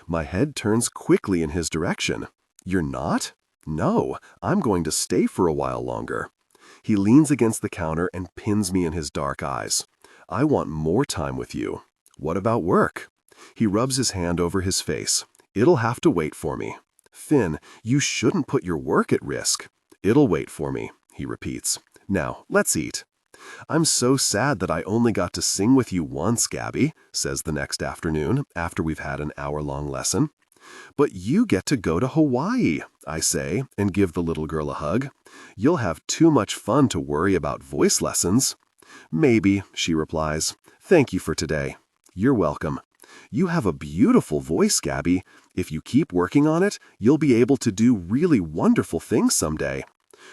My head turns quickly in his direction. You're not? No, I'm going to stay for a while longer. He leans against the counter and pins me in his dark eyes. I want more time with you. What about work? He rubs his hand over his face. It'll have to wait for me. Finn, you shouldn't put your work at risk. It'll wait for me, he repeats. Now, let's eat. I'm so sad that I only got to sing with you once, Gabby, says the next afternoon after we've had an hour-long lesson. But you get to go to Hawaii, I say, and give the little girl a hug. You'll have too much fun to worry about voice lessons. Maybe, she replies. Thank you for today. You're welcome. You have a beautiful voice, Gabby. If you keep working on it, you'll be able to do really wonderful things someday.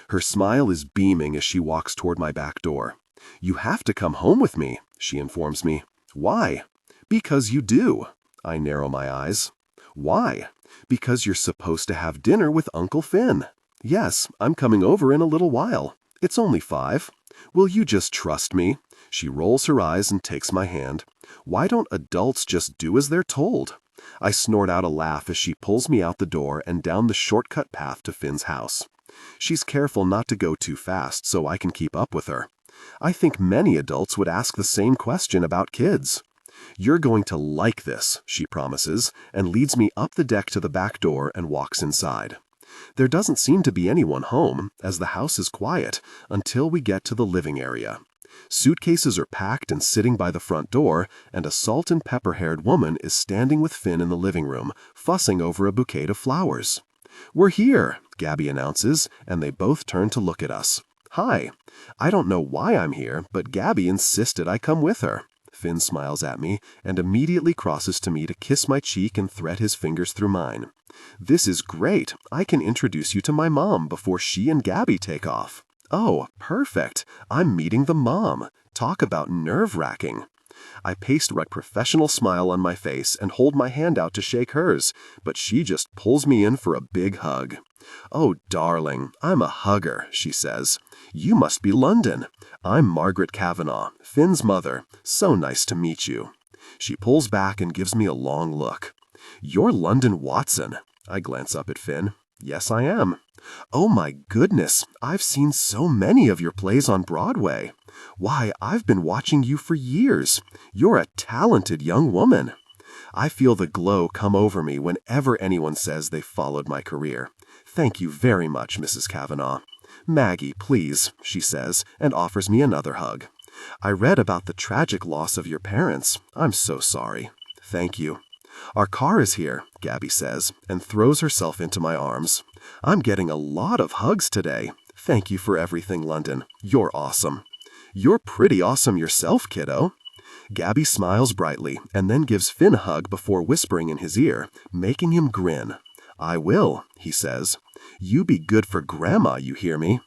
Her smile is beaming as she walks toward my back door. You have to come home with me, she informs me. Why? Because you do. I narrow my eyes. Why? Because you're supposed to have dinner with Uncle Finn. Yes, I'm coming over in a little while. It's only 5. Will you just trust me? She rolls her eyes and takes my hand. Why don't adults just do as they're told? I snort out a laugh as she pulls me out the door and down the shortcut path to Finn's house. She's careful not to go too fast so I can keep up with her. I think many adults would ask the same question about kids. You're going to like this, she promises, and leads me up the deck to the back door and walks inside. There doesn't seem to be anyone home, as the house is quiet, until we get to the living area. Suitcases are packed and sitting by the front door, and a salt and pepper-haired woman is standing with Finn in the living room, fussing over a bouquet of flowers. We're here, Gabby announces, and they both turn to look at us. Hi. I don't know why I'm here, but Gabby insisted I come with her. Finn smiles at me and immediately crosses to me to kiss my cheek and thread his fingers through mine. This is great. I can introduce you to my mom before she and Gabby take off. Oh, perfect. I'm meeting the mom. Talk about nerve-wracking. I paste a professional smile on my face and hold my hand out to shake hers, but she just pulls me in for a big hug. Oh, darling, I'm a hugger, she says. You must be London. I'm Margaret Kavanagh, Finn's mother. So nice to meet you. She pulls back and gives me a long look. You're London Watson. I glance up at Finn. Yes, I am. Oh my goodness, I've seen so many of your plays on Broadway. Why, I've been watching you for years. You're a talented young woman. I feel the glow come over me whenever anyone says they've followed my career. Thank you very much, Mrs. Kavanagh. Maggie, please, she says, and offers me another hug. I read about the tragic loss of your parents. I'm so sorry. Thank you. Our car is here, Gabby says, and throws herself into my arms. I'm getting a lot of hugs today. Thank you for everything, London. You're awesome. You're pretty awesome yourself, kiddo. Gabby smiles brightly and then gives Finn a hug before whispering in his ear, making him grin. I will, he says. You be good for Grandma, you hear me?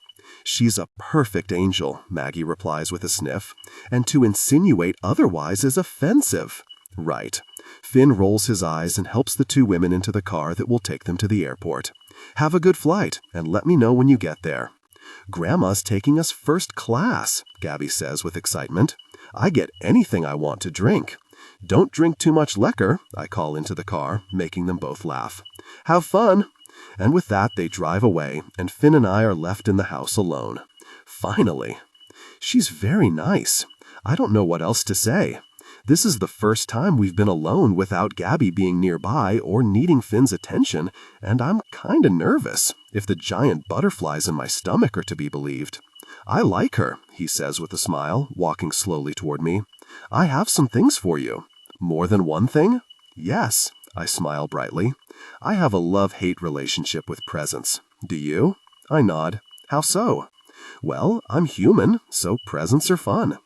She's a perfect angel, Maggie replies with a sniff, and to insinuate otherwise is offensive. Right. Finn rolls his eyes and helps the two women into the car that will take them to the airport. Have a good flight, and let me know when you get there. Grandma's taking us first class, Gabby says with excitement. I get anything I want to drink. Don't drink too much liquor, I call into the car, making them both laugh. Have fun. And with that, they drive away, and Finn and I are left in the house alone. Finally. She's very nice. I don't know what else to say. This is the first time we've been alone without Gabby being nearby or needing Finn's attention, and I'm kinda nervous, if the giant butterflies in my stomach are to be believed. I like her, he says with a smile, walking slowly toward me. I have some things for you. More than one thing? Yes, I smile brightly. I have a love-hate relationship with presents. Do you? I nod. How so? Well, I'm human, so presents are fun.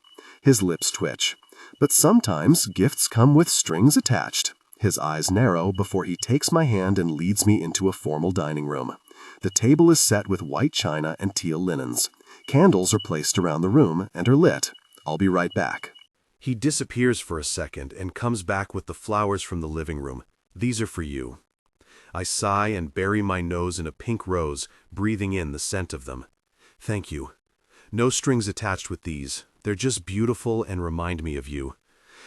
His lips twitch. But sometimes gifts come with strings attached. His eyes narrow before he takes my hand and leads me into a formal dining room. The table is set with white china and teal linens. Candles are placed around the room and are lit. I'll be right back. He disappears for a second and comes back with the flowers from the living room. These are for you. I sigh and bury my nose in a pink rose, breathing in the scent of them. Thank you. No strings attached with these. They're just beautiful and remind me of you.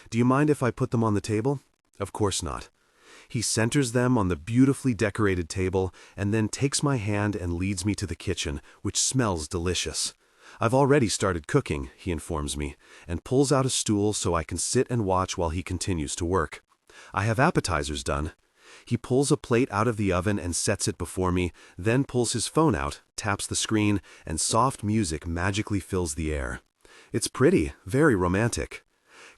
Do you mind if I put them on the table? Of course not. He centers them on the beautifully decorated table and then takes my hand and leads me to the kitchen, which smells delicious. I've already started cooking, he informs me, and pulls out a stool so I can sit and watch while he continues to work. I have appetizers done. He pulls a plate out of the oven and sets it before me, then pulls his phone out, taps the screen, and soft music magically fills the air. It's pretty, very romantic.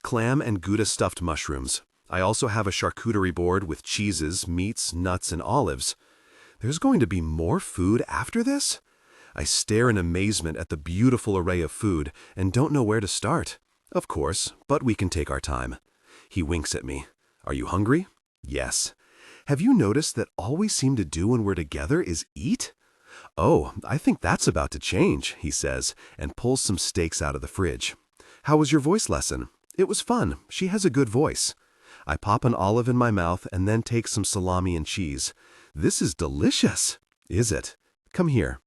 Clam and Gouda stuffed mushrooms. I also have a charcuterie board with cheeses, meats, nuts, and olives. There's going to be more food after this? I stare in amazement at the beautiful array of food and don't know where to start. Of course, but we can take our time. He winks at me. Are you hungry? Yes. Have you noticed that all we seem to do when we're together is eat? Oh, I think that's about to change, he says, and pulls some steaks out of the fridge. How was your voice lesson? It was fun. She has a good voice. I pop an olive in my mouth and then take some salami and cheese. This is delicious. Is it? Come here.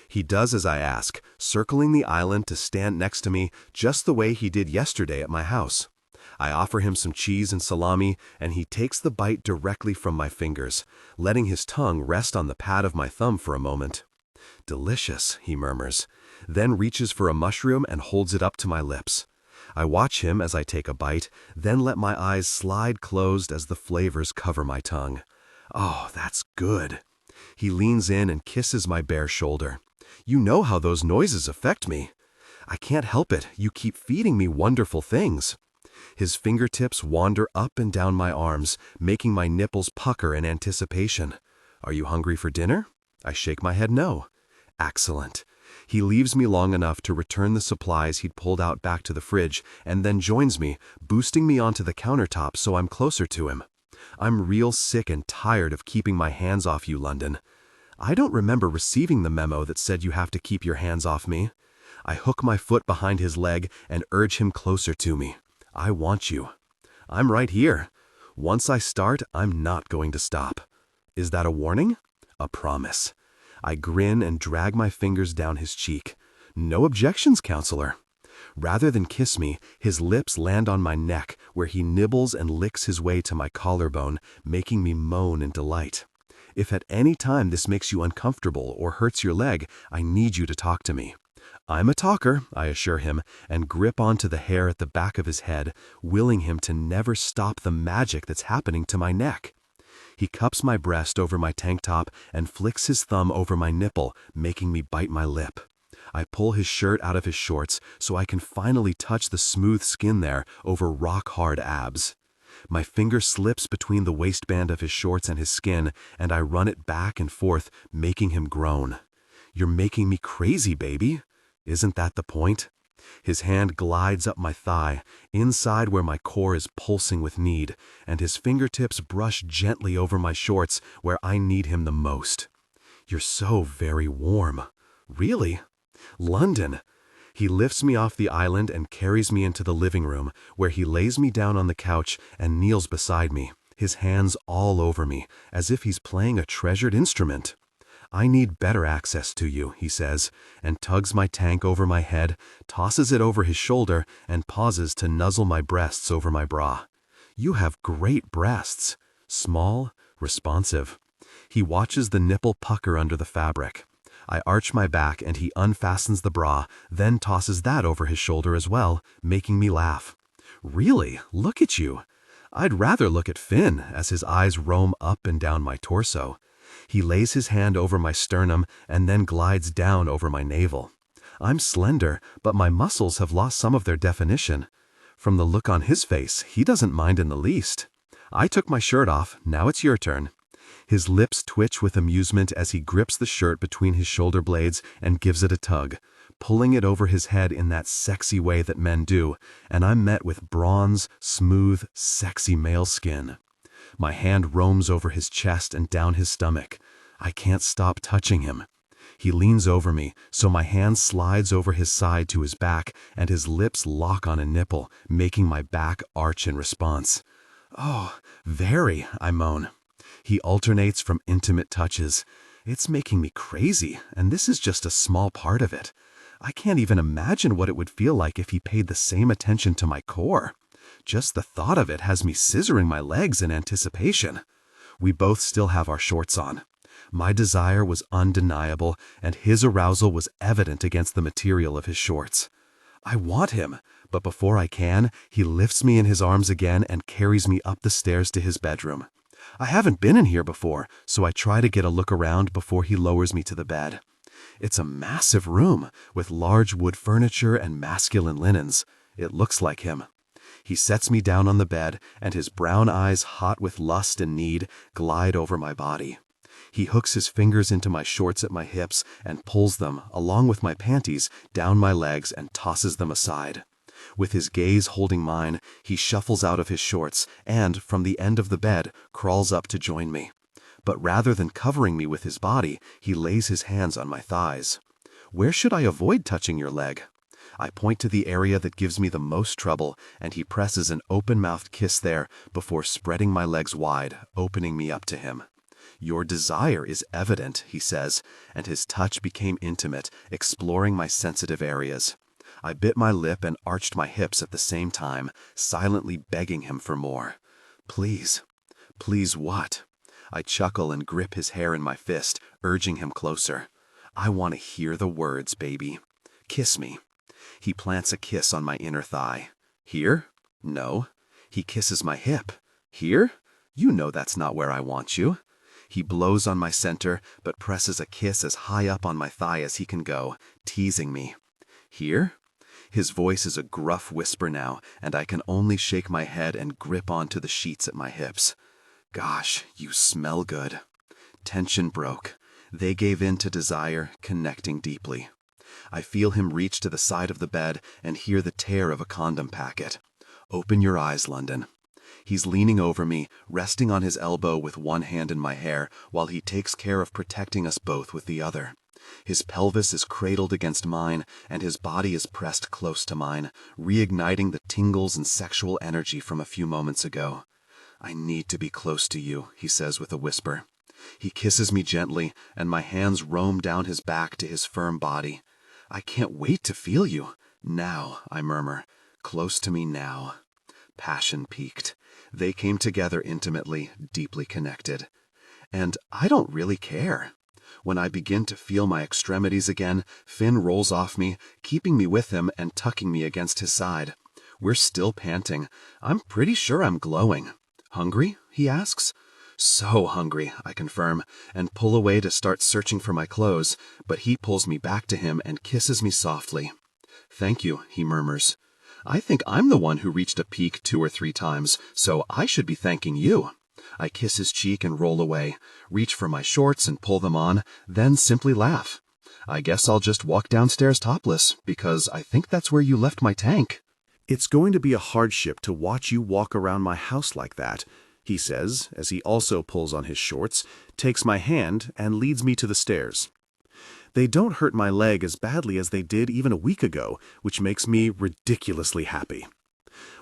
He does as I ask, circling the island to stand next to me just the way he did yesterday at my house. I offer him some cheese and salami, and he takes the bite directly from my fingers, letting his tongue rest on the pad of my thumb for a moment. Delicious, he murmurs, then reaches for a mushroom and holds it up to my lips. I watch him as I take a bite, then let my eyes slide closed as the flavors cover my tongue. Oh, that's good. He leans in and kisses my bare shoulder. You know how those noises affect me. I can't help it. You keep feeding me wonderful things. His fingertips wander up and down my arms, making my nipples pucker in anticipation. Are you hungry for dinner? I shake my head no. Excellent. He leaves me long enough to return the supplies he'd pulled out back to the fridge and then joins me, boosting me onto the countertop so I'm closer to him. I'm real sick and tired of keeping my hands off you, London. I don't remember receiving the memo that said you have to keep your hands off me. I hook my foot behind his leg and urge him closer to me. I want you. I'm right here. Once I start, I'm not going to stop. Is that a warning? A promise. I grin and drag my fingers down his cheek. No objections, counselor. Rather than kiss me, his lips land on my neck, where he nibbles and licks his way to my collarbone, making me moan in delight. If at any time this makes you uncomfortable or hurts your leg, I need you to talk to me. I'm a talker, I assure him, and grip onto the hair at the back of his head, willing him to never stop the magic that's happening to my neck. He cups my breast over my tank top and flicks his thumb over my nipple, making me bite my lip. I pull his shirt out of his shorts so I can finally touch the smooth skin there over rock-hard abs. My finger slips between the waistband of his shorts and his skin, and I run it back and forth, making him groan. You're making me crazy, baby. Isn't that the point? His hand glides up my thigh, inside where my core is pulsing with need, and his fingertips brush gently over my shorts where I need him the most. You're so very warm. Really? London. He lifts me off the island and carries me into the living room, where he lays me down on the couch and kneels beside me, his hands all over me, as if he's playing a treasured instrument. I need better access to you, he says, and tugs my tank over my head, tosses it over his shoulder, and pauses to nuzzle my breasts over my bra. You have great breasts. Small, responsive. He watches the nipple pucker under the fabric. I arch my back and he unfastens the bra, then tosses that over his shoulder as well, making me laugh. Really? Look at you. I'd rather look at Finn as his eyes roam up and down my torso. He lays his hand over my sternum and then glides down over my navel. I'm slender, but my muscles have lost some of their definition. From the look on his face, he doesn't mind in the least. I took my shirt off, now it's your turn. His lips twitch with amusement as he grips the shirt between his shoulder blades and gives it a tug, pulling it over his head in that sexy way that men do, and I'm met with bronze, smooth, sexy male skin. My hand roams over his chest and down his stomach. I can't stop touching him. He leans over me, so my hand slides over his side to his back, and his lips lock on a nipple, making my back arch in response. Oh, very, I moan. He alternates from intimate touches. It's making me crazy, and this is just a small part of it. I can't even imagine what it would feel like if he paid the same attention to my core. Just the thought of it has me scissoring my legs in anticipation. We both still have our shorts on. My desire was undeniable, and his arousal was evident against the material of his shorts. I want him, but before I can, he lifts me in his arms again and carries me up the stairs to his bedroom. I haven't been in here before, so I try to get a look around before he lowers me to the bed. It's a massive room, with large wood furniture and masculine linens. It looks like him. He sets me down on the bed, and his brown eyes, hot with lust and need, glide over my body. He hooks his fingers into my shorts at my hips and pulls them, along with my panties, down my legs and tosses them aside. With his gaze holding mine, he shuffles out of his shorts and, from the end of the bed, crawls up to join me. But rather than covering me with his body, he lays his hands on my thighs. Where should I avoid touching your leg? I point to the area that gives me the most trouble, and he presses an open-mouthed kiss there before spreading my legs wide, opening me up to him. Your desire is evident, he says, and his touch became intimate, exploring my sensitive areas. I bit my lip and arched my hips at the same time, silently begging him for more. Please. Please what? I chuckle and grip his hair in my fist, urging him closer. I want to hear the words, baby. Kiss me. He plants a kiss on my inner thigh. Here? No. He kisses my hip. Here? You know that's not where I want you. He blows on my center, but presses a kiss as high up on my thigh as he can go, teasing me. Here? His voice is a gruff whisper now, and I can only shake my head and grip onto the sheets at my hips. Gosh, you smell good. Tension broke. They gave in to desire, connecting deeply. I feel him reach to the side of the bed and hear the tear of a condom packet. Open your eyes, London. He's leaning over me, resting on his elbow with one hand in my hair, while he takes care of protecting us both with the other. His pelvis is cradled against mine, and his body is pressed close to mine, reigniting the tingles and sexual energy from a few moments ago. "I need to be close to you," he says with a whisper. He kisses me gently, and my hands roam down his back to his firm body. "I can't wait to feel you. Now," I murmur. "Close to me now." Passion peaked. They came together intimately, deeply connected. And I don't really care. When I begin to feel my extremities again, Finn rolls off me, keeping me with him and tucking me against his side. We're still panting. I'm pretty sure I'm glowing. "Hungry?" he asks. "So hungry," I confirm, and pull away to start searching for my clothes, but he pulls me back to him and kisses me softly. "Thank you," he murmurs. I think I'm the one who reached a peak 2 or 3 times, so I should be thanking you. I kiss his cheek and roll away, reach for my shorts and pull them on, then simply laugh. "I guess I'll just walk downstairs topless, because I think that's where you left my tank." "It's going to be a hardship to watch you walk around my house like that," he says, as he also pulls on his shorts, takes my hand, and leads me to the stairs. They don't hurt my leg as badly as they did even a week ago, which makes me ridiculously happy.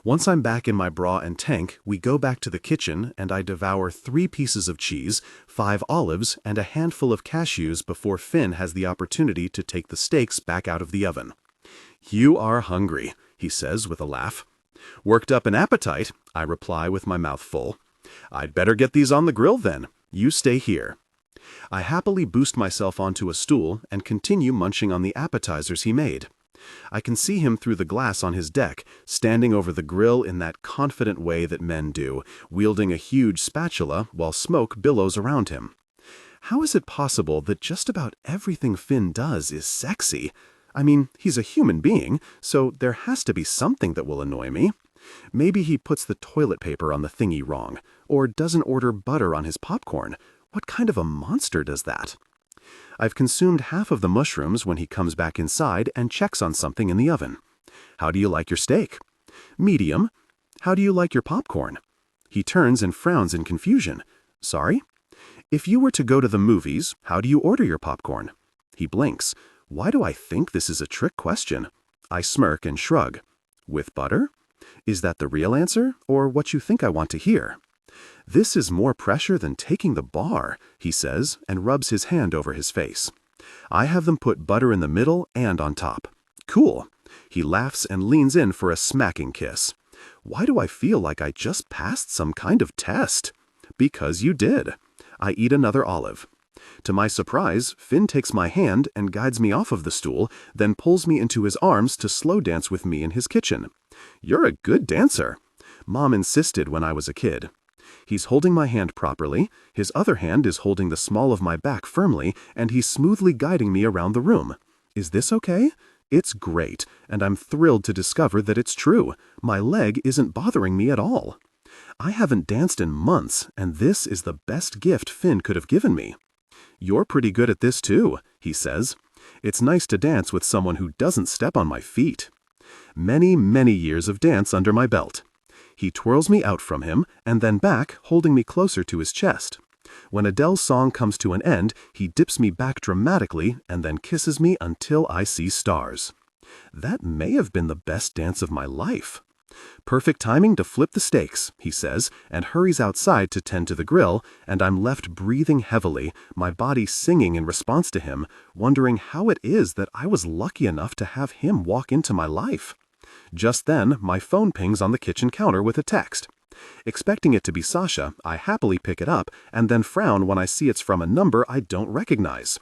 Once I'm back in my bra and tank, we go back to the kitchen and I devour 3 pieces of cheese, 5 olives, and a handful of cashews before Finn has the opportunity to take the steaks back out of the oven. "You are hungry," he says with a laugh. "Worked up an appetite," I reply with my mouth full. "I'd better get these on the grill then. You stay here." I happily boost myself onto a stool and continue munching on the appetizers he made. I can see him through the glass on his deck, standing over the grill in that confident way that men do, wielding a huge spatula while smoke billows around him. How is it possible that just about everything Finn does is sexy? I mean, he's a human being, so there has to be something that will annoy me. Maybe he puts the toilet paper on the thingy wrong, or doesn't order butter on his popcorn. What kind of a monster does that? I've consumed half of the mushrooms when he comes back inside and checks on something in the oven. "How do you like your steak?" "Medium." "How do you like your popcorn?" He turns and frowns in confusion. "Sorry?" "If you were to go to the movies, how do you order your popcorn?" He blinks. Why do I think this is a trick question? I smirk and shrug. "With butter?" Is that the real answer, or what you think I want to hear? "This is more pressure than taking the bar," he says, and rubs his hand over his face. "I have them put butter in the middle and on top." "Cool." He laughs and leans in for a smacking kiss. Why do I feel like I just passed some kind of test? Because you did. I eat another olive. To my surprise, Finn takes my hand and guides me off of the stool, then pulls me into his arms to slow dance with me in his kitchen. "You're a good dancer." Mom insisted when I was a kid. He's holding my hand properly, his other hand is holding the small of my back firmly, and he's smoothly guiding me around the room. Is this okay? It's great, and I'm thrilled to discover that it's true. My leg isn't bothering me at all. I haven't danced in months, and this is the best gift Finn could have given me. "You're pretty good at this too," he says. "It's nice to dance with someone who doesn't step on my feet." Many, many years of dance under my belt. He twirls me out from him, and then back, holding me closer to his chest. When Adele's song comes to an end, he dips me back dramatically and then kisses me until I see stars. That may have been the best dance of my life. "Perfect timing to flip the steaks," he says, and hurries outside to tend to the grill, and I'm left breathing heavily, my body singing in response to him, wondering how it is that I was lucky enough to have him walk into my life. Just then, my phone pings on the kitchen counter with a text. Expecting it to be Sasha, I happily pick it up and then frown when I see it's from a number I don't recognize.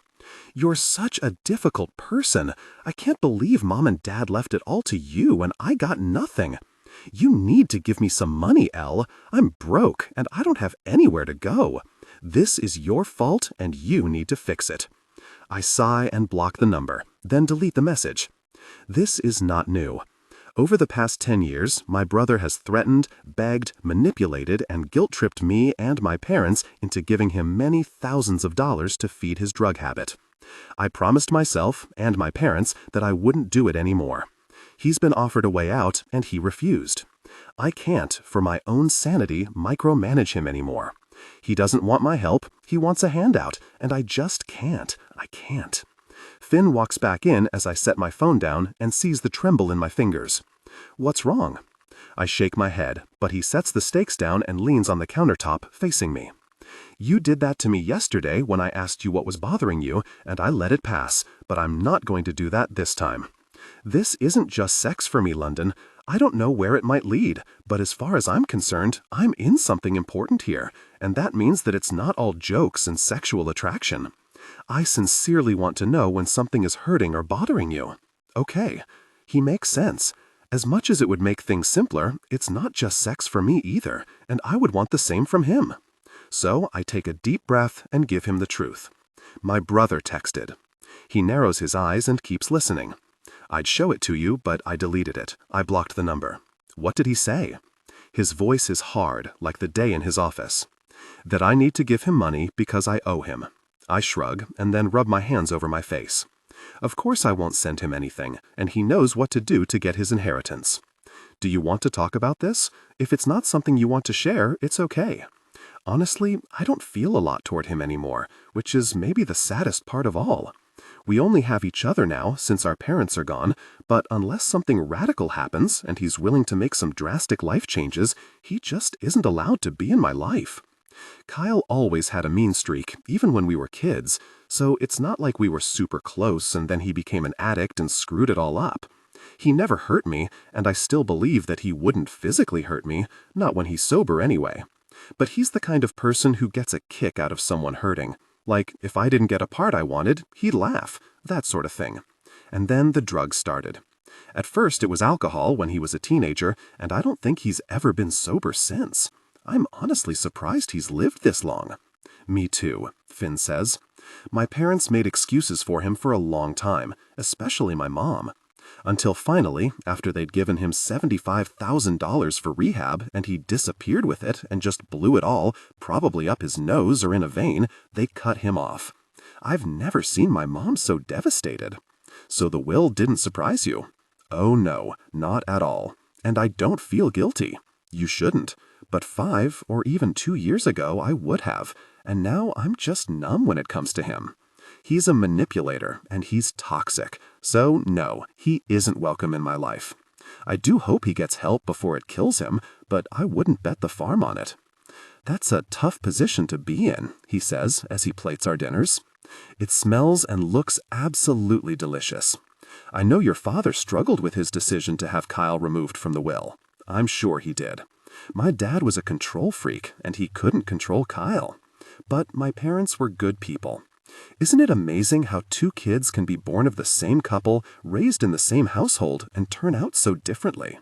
"You're such a difficult person. I can't believe Mom and Dad left it all to you and I got nothing. You need to give me some money, Elle. I'm broke and I don't have anywhere to go. This is your fault and you need to fix it." I sigh and block the number, then delete the message. This is not new. Over the past 10 years, my brother has threatened, begged, manipulated, and guilt-tripped me and my parents into giving him many thousands of dollars to feed his drug habit. I promised myself and my parents that I wouldn't do it anymore. He's been offered a way out, and he refused. I can't, for my own sanity, micromanage him anymore. He doesn't want my help, he wants a handout, and I just can't. I can't. Finn walks back in as I set my phone down and sees the tremble in my fingers. What's wrong? I shake my head, but he sets the stakes down and leans on the countertop, facing me. You did that to me yesterday when I asked you what was bothering you, and I let it pass, but I'm not going to do that this time. This isn't just sex for me, London. I don't know where it might lead, but as far as I'm concerned, I'm in something important here, and that means that it's not all jokes and sexual attraction. I sincerely want to know when something is hurting or bothering you. Okay, he makes sense. As much as it would make things simpler, it's not just sex for me either, and I would want the same from him. So I take a deep breath and give him the truth. My brother texted. He narrows his eyes and keeps listening. I'd show it to you, but I deleted it. I blocked the number. What did he say? His voice is hard, like the day in his office. That I need to give him money because I owe him. I shrug and then rub my hands over my face. Of course I won't send him anything, and he knows what to do to get his inheritance. Do you want to talk about this? If it's not something you want to share, it's okay. Honestly, I don't feel a lot toward him anymore, which is maybe the saddest part of all. We only have each other now since our parents are gone, but unless something radical happens and he's willing to make some drastic life changes, he just isn't allowed to be in my life. Kyle always had a mean streak, even when we were kids, so it's not like we were super close and then he became an addict and screwed it all up. He never hurt me, and I still believe that he wouldn't physically hurt me, not when he's sober anyway. But he's the kind of person who gets a kick out of someone hurting. Like, if I didn't get a part I wanted, he'd laugh, that sort of thing. And then the drugs started. At first it was alcohol when he was a teenager, and I don't think he's ever been sober since. I'm honestly surprised he's lived this long. Me too, Finn says. My parents made excuses for him for a long time, especially my mom. Until finally, after they'd given him $75,000 for rehab and he disappeared with it and just blew it all, probably up his nose or in a vein, they cut him off. I've never seen my mom so devastated. So the will didn't surprise you? Oh no, not at all. And I don't feel guilty. You shouldn't. But 5 or even 2 years ago I would have, and now I'm just numb when it comes to him. He's a manipulator, and he's toxic, so no, he isn't welcome in my life. I do hope he gets help before it kills him, but I wouldn't bet the farm on it. That's a tough position to be in, he says as he plates our dinners. It smells and looks absolutely delicious. I know your father struggled with his decision to have Kyle removed from the will. I'm sure he did. My dad was a control freak, and he couldn't control Kyle. But my parents were good people. Isn't it amazing how 2 kids can be born of the same couple, raised in the same household, and turn out so differently?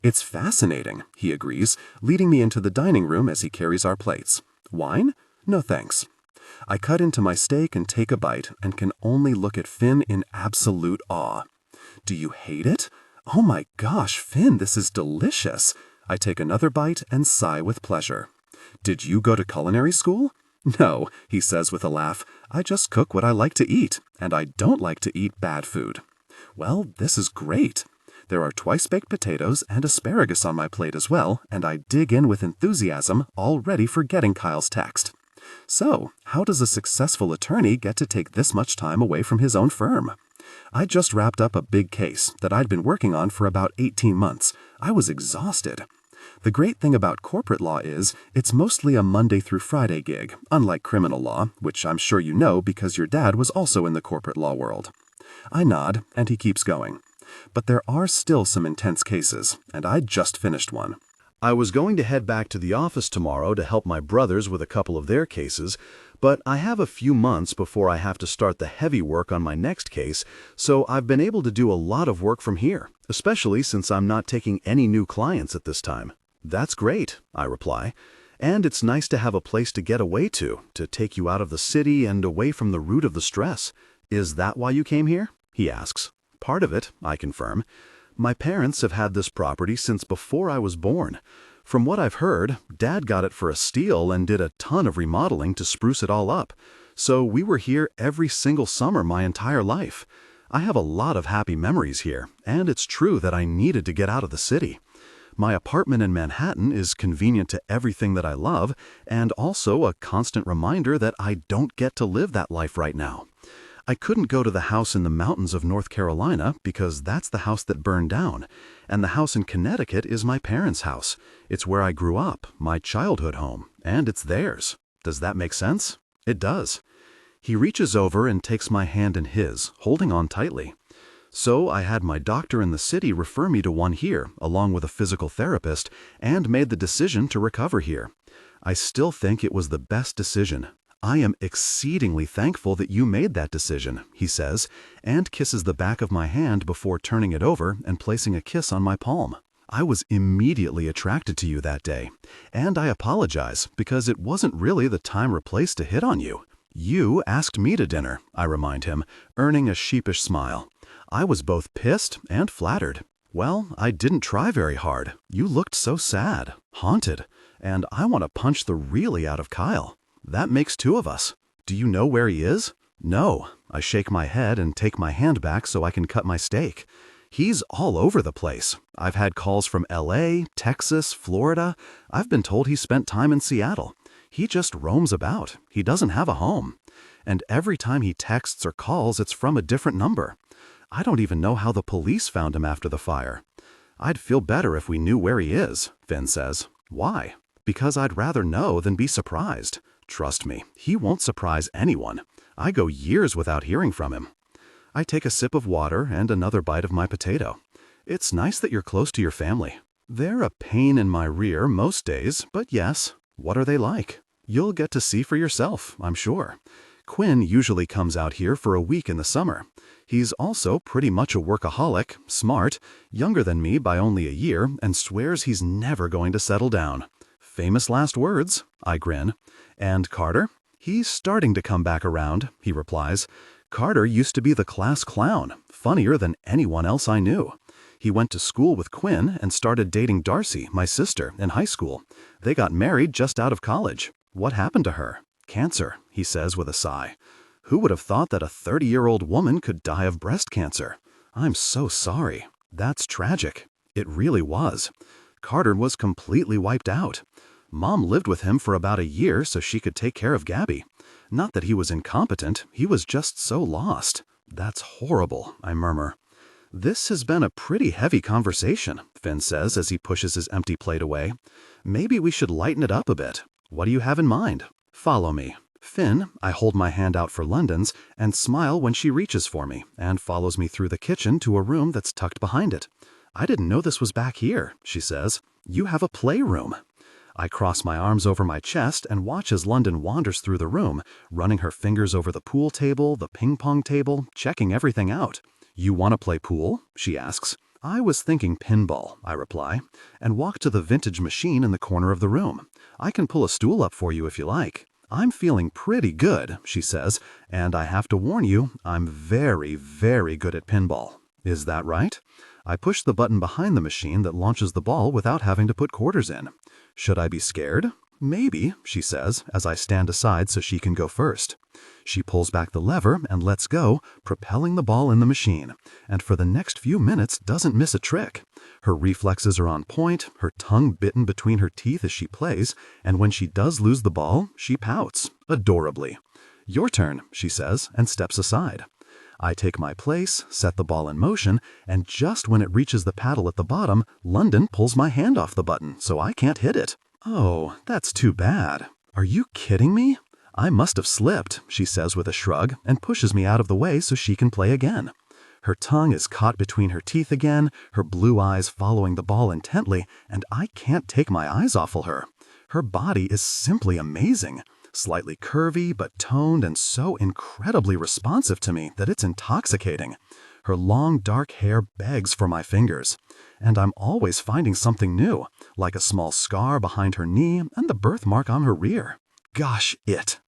It's fascinating, he agrees, leading me into the dining room as he carries our plates. Wine? No thanks. I cut into my steak and take a bite, and can only look at Finn in absolute awe. Do you hate it? Oh my gosh, Finn, this is delicious. I take another bite and sigh with pleasure. Did you go to culinary school? No, he says with a laugh. I just cook what I like to eat, and I don't like to eat bad food. Well, this is great. There are twice-baked potatoes and asparagus on my plate as well, and I dig in with enthusiasm, already forgetting Kyle's text. So, how does a successful attorney get to take this much time away from his own firm? I just wrapped up a big case that I'd been working on for about 18 months. I was exhausted. The great thing about corporate law is it's mostly a Monday through Friday gig, unlike criminal law, which I'm sure you know because your dad was also in the corporate law world. I nod, and he keeps going. But there are still some intense cases, and I'd just finished one. I was going to head back to the office tomorrow to help my brothers with a couple of their cases, but I have a few months before I have to start the heavy work on my next case, so I've been able to do a lot of work from here, especially since I'm not taking any new clients at this time. That's great, I reply, and it's nice to have a place to get away to take you out of the city and away from the root of the stress. Is that why you came here? He asks. Part of it, I confirm. My parents have had this property since before I was born. From what I've heard, Dad got it for a steal and did a ton of remodeling to spruce it all up. So we were here every single summer my entire life. I have a lot of happy memories here, and it's true that I needed to get out of the city. My apartment in Manhattan is convenient to everything that I love, and also a constant reminder that I don't get to live that life right now. I couldn't go to the house in the mountains of North Carolina because that's the house that burned down, and the house in Connecticut is my parents' house. It's where I grew up, my childhood home, and it's theirs. Does that make sense? It does. He reaches over and takes my hand in his, holding on tightly. So I had my doctor in the city refer me to one here, along with a physical therapist, and made the decision to recover here. I still think it was the best decision. I am exceedingly thankful that you made that decision, he says, and kisses the back of my hand before turning it over and placing a kiss on my palm. I was immediately attracted to you that day, and I apologize because it wasn't really the time or place to hit on you. You asked me to dinner, I remind him, earning a sheepish smile. I was both pissed and flattered. Well, I didn't try very hard. You looked so sad, haunted, and I want to punch the really out of Kyle. That makes two of us. Do you know where he is? No. I shake my head and take my hand back so I can cut my steak. He's all over the place. I've had calls from LA, Texas, Florida. I've been told he spent time in Seattle. He just roams about. He doesn't have a home. And every time he texts or calls, it's from a different number. I don't even know how the police found him after the fire. I'd feel better if we knew where he is, Finn says. Why? Because I'd rather know than be surprised. Trust me, he won't surprise anyone. I go years without hearing from him. I take a sip of water and another bite of my potato. It's nice that you're close to your family. They're a pain in my rear most days, but yes, what are they like? You'll get to see for yourself, I'm sure. Quinn usually comes out here for a week in the summer. He's also pretty much a workaholic, smart, younger than me by only a year, and swears he's never going to settle down. Famous last words, I grin. And Carter? He's starting to come back around, he replies. Carter used to be the class clown, funnier than anyone else I knew. He went to school with Quinn and started dating Darcy, my sister, in high school. They got married just out of college. What happened to her? Cancer, he says with a sigh. Who would have thought that a 30-year-old woman could die of breast cancer? I'm so sorry. That's tragic. It really was. Carter was completely wiped out. Mom lived with him for about a year so she could take care of Gabby. Not that he was incompetent, he was just so lost. That's horrible, I murmur. This has been a pretty heavy conversation, Finn says as he pushes his empty plate away. Maybe we should lighten it up a bit. What do you have in mind? Follow me. Finn, I hold my hand out for London's and smile when she reaches for me and follows me through the kitchen to a room that's tucked behind it. I didn't know this was back here, she says. You have a playroom. I cross my arms over my chest and watch as London wanders through the room, running her fingers over the pool table, the ping-pong table, checking everything out. You want to play pool? She asks. I was thinking pinball, I reply, and walk to the vintage machine in the corner of the room. I can pull a stool up for you if you like. I'm feeling pretty good, she says, and I have to warn you, I'm very, very good at pinball. Is that right? I push the button behind the machine that launches the ball without having to put quarters in. Should I be scared? Maybe, she says, as I stand aside so she can go first. She pulls back the lever and lets go, propelling the ball in the machine, and for the next few minutes doesn't miss a trick. Her reflexes are on point, her tongue bitten between her teeth as she plays, and when she does lose the ball, she pouts, adorably. Your turn, she says, and steps aside. I take my place, set the ball in motion, and just when it reaches the paddle at the bottom, London pulls my hand off the button, so I can't hit it. Oh, that's too bad. Are you kidding me? I must have slipped, she says with a shrug, and pushes me out of the way so she can play again. Her tongue is caught between her teeth again, her blue eyes following the ball intently, and I can't take my eyes off of her. Her body is simply amazing. Slightly curvy, but toned and so incredibly responsive to me that it's intoxicating. Her long, dark hair begs for my fingers. And I'm always finding something new, like a small scar behind her knee and the birthmark on her rear. Gosh,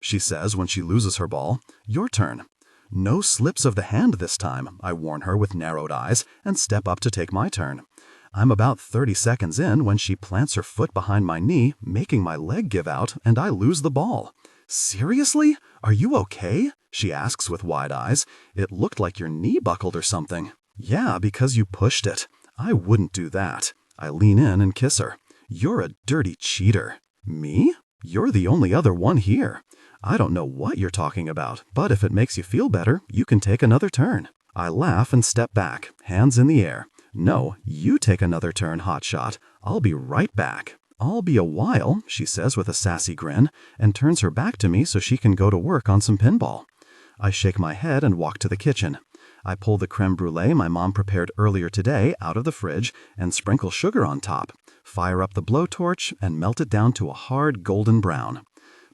she says when she loses her ball. Your turn. No slips of the hand this time, I warn her with narrowed eyes, and step up to take my turn. I'm about 30 seconds in when she plants her foot behind my knee, making my leg give out, and I lose the ball. Seriously? Are you okay? She asks with wide eyes. It looked like your knee buckled or something. Yeah, because you pushed it. I wouldn't do that. I lean in and kiss her. You're a dirty cheater. Me? You're the only other one here. I don't know what you're talking about, but if it makes you feel better, you can take another turn. I laugh and step back, hands in the air. No, you take another turn, hotshot. I'll be right back. I'll be a while, she says with a sassy grin, and turns her back to me so she can go to work on some pinball. I shake my head and walk to the kitchen. I pull the creme brulee my mom prepared earlier today out of the fridge and sprinkle sugar on top, fire up the blowtorch, and melt it down to a hard golden brown.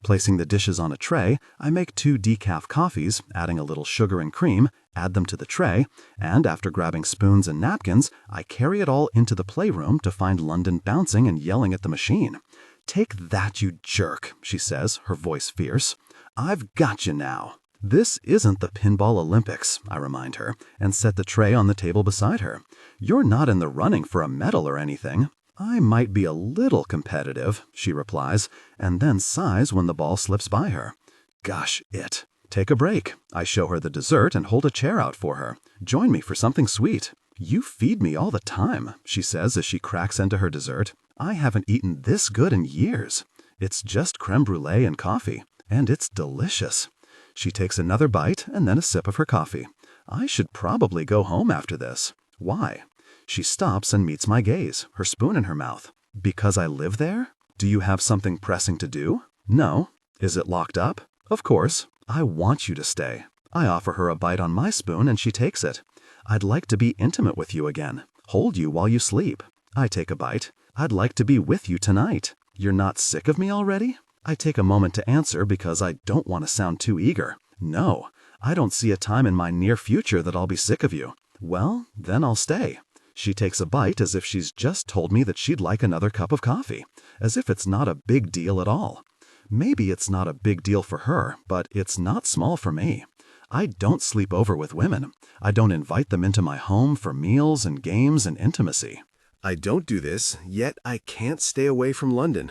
Placing the dishes on a tray, I make 2 decaf coffees, adding a little sugar and cream, add them to the tray, and after grabbing spoons and napkins, I carry it all into the playroom to find London bouncing and yelling at the machine. "Take that, you jerk," she says, her voice fierce. "I've got you now." This isn't the Pinball Olympics, I remind her, and set the tray on the table beside her. You're not in the running for a medal or anything. I might be a little competitive, she replies, and then sighs when the ball slips by her. Gosh, it. Take a break. I show her the dessert and hold a chair out for her. Join me for something sweet. You feed me all the time, she says as she cracks into her dessert. I haven't eaten this good in years. It's just creme brulee and coffee, and it's delicious. She takes another bite and then a sip of her coffee. I should probably go home after this. Why? She stops and meets my gaze, her spoon in her mouth. Because I live there? Do you have something pressing to do? No. Is it locked up? Of course. I want you to stay. I offer her a bite on my spoon and she takes it. I'd like to be intimate with you again. Hold you while you sleep. I take a bite. I'd like to be with you tonight. You're not sick of me already? I take a moment to answer because I don't want to sound too eager. No, I don't see a time in my near future that I'll be sick of you. Well, then I'll stay. She takes a bite as if she's just told me that she'd like another cup of coffee, as if it's not a big deal at all. Maybe it's not a big deal for her, but it's not small for me. I don't sleep over with women. I don't invite them into my home for meals and games and intimacy. I don't do this, yet I can't stay away from London.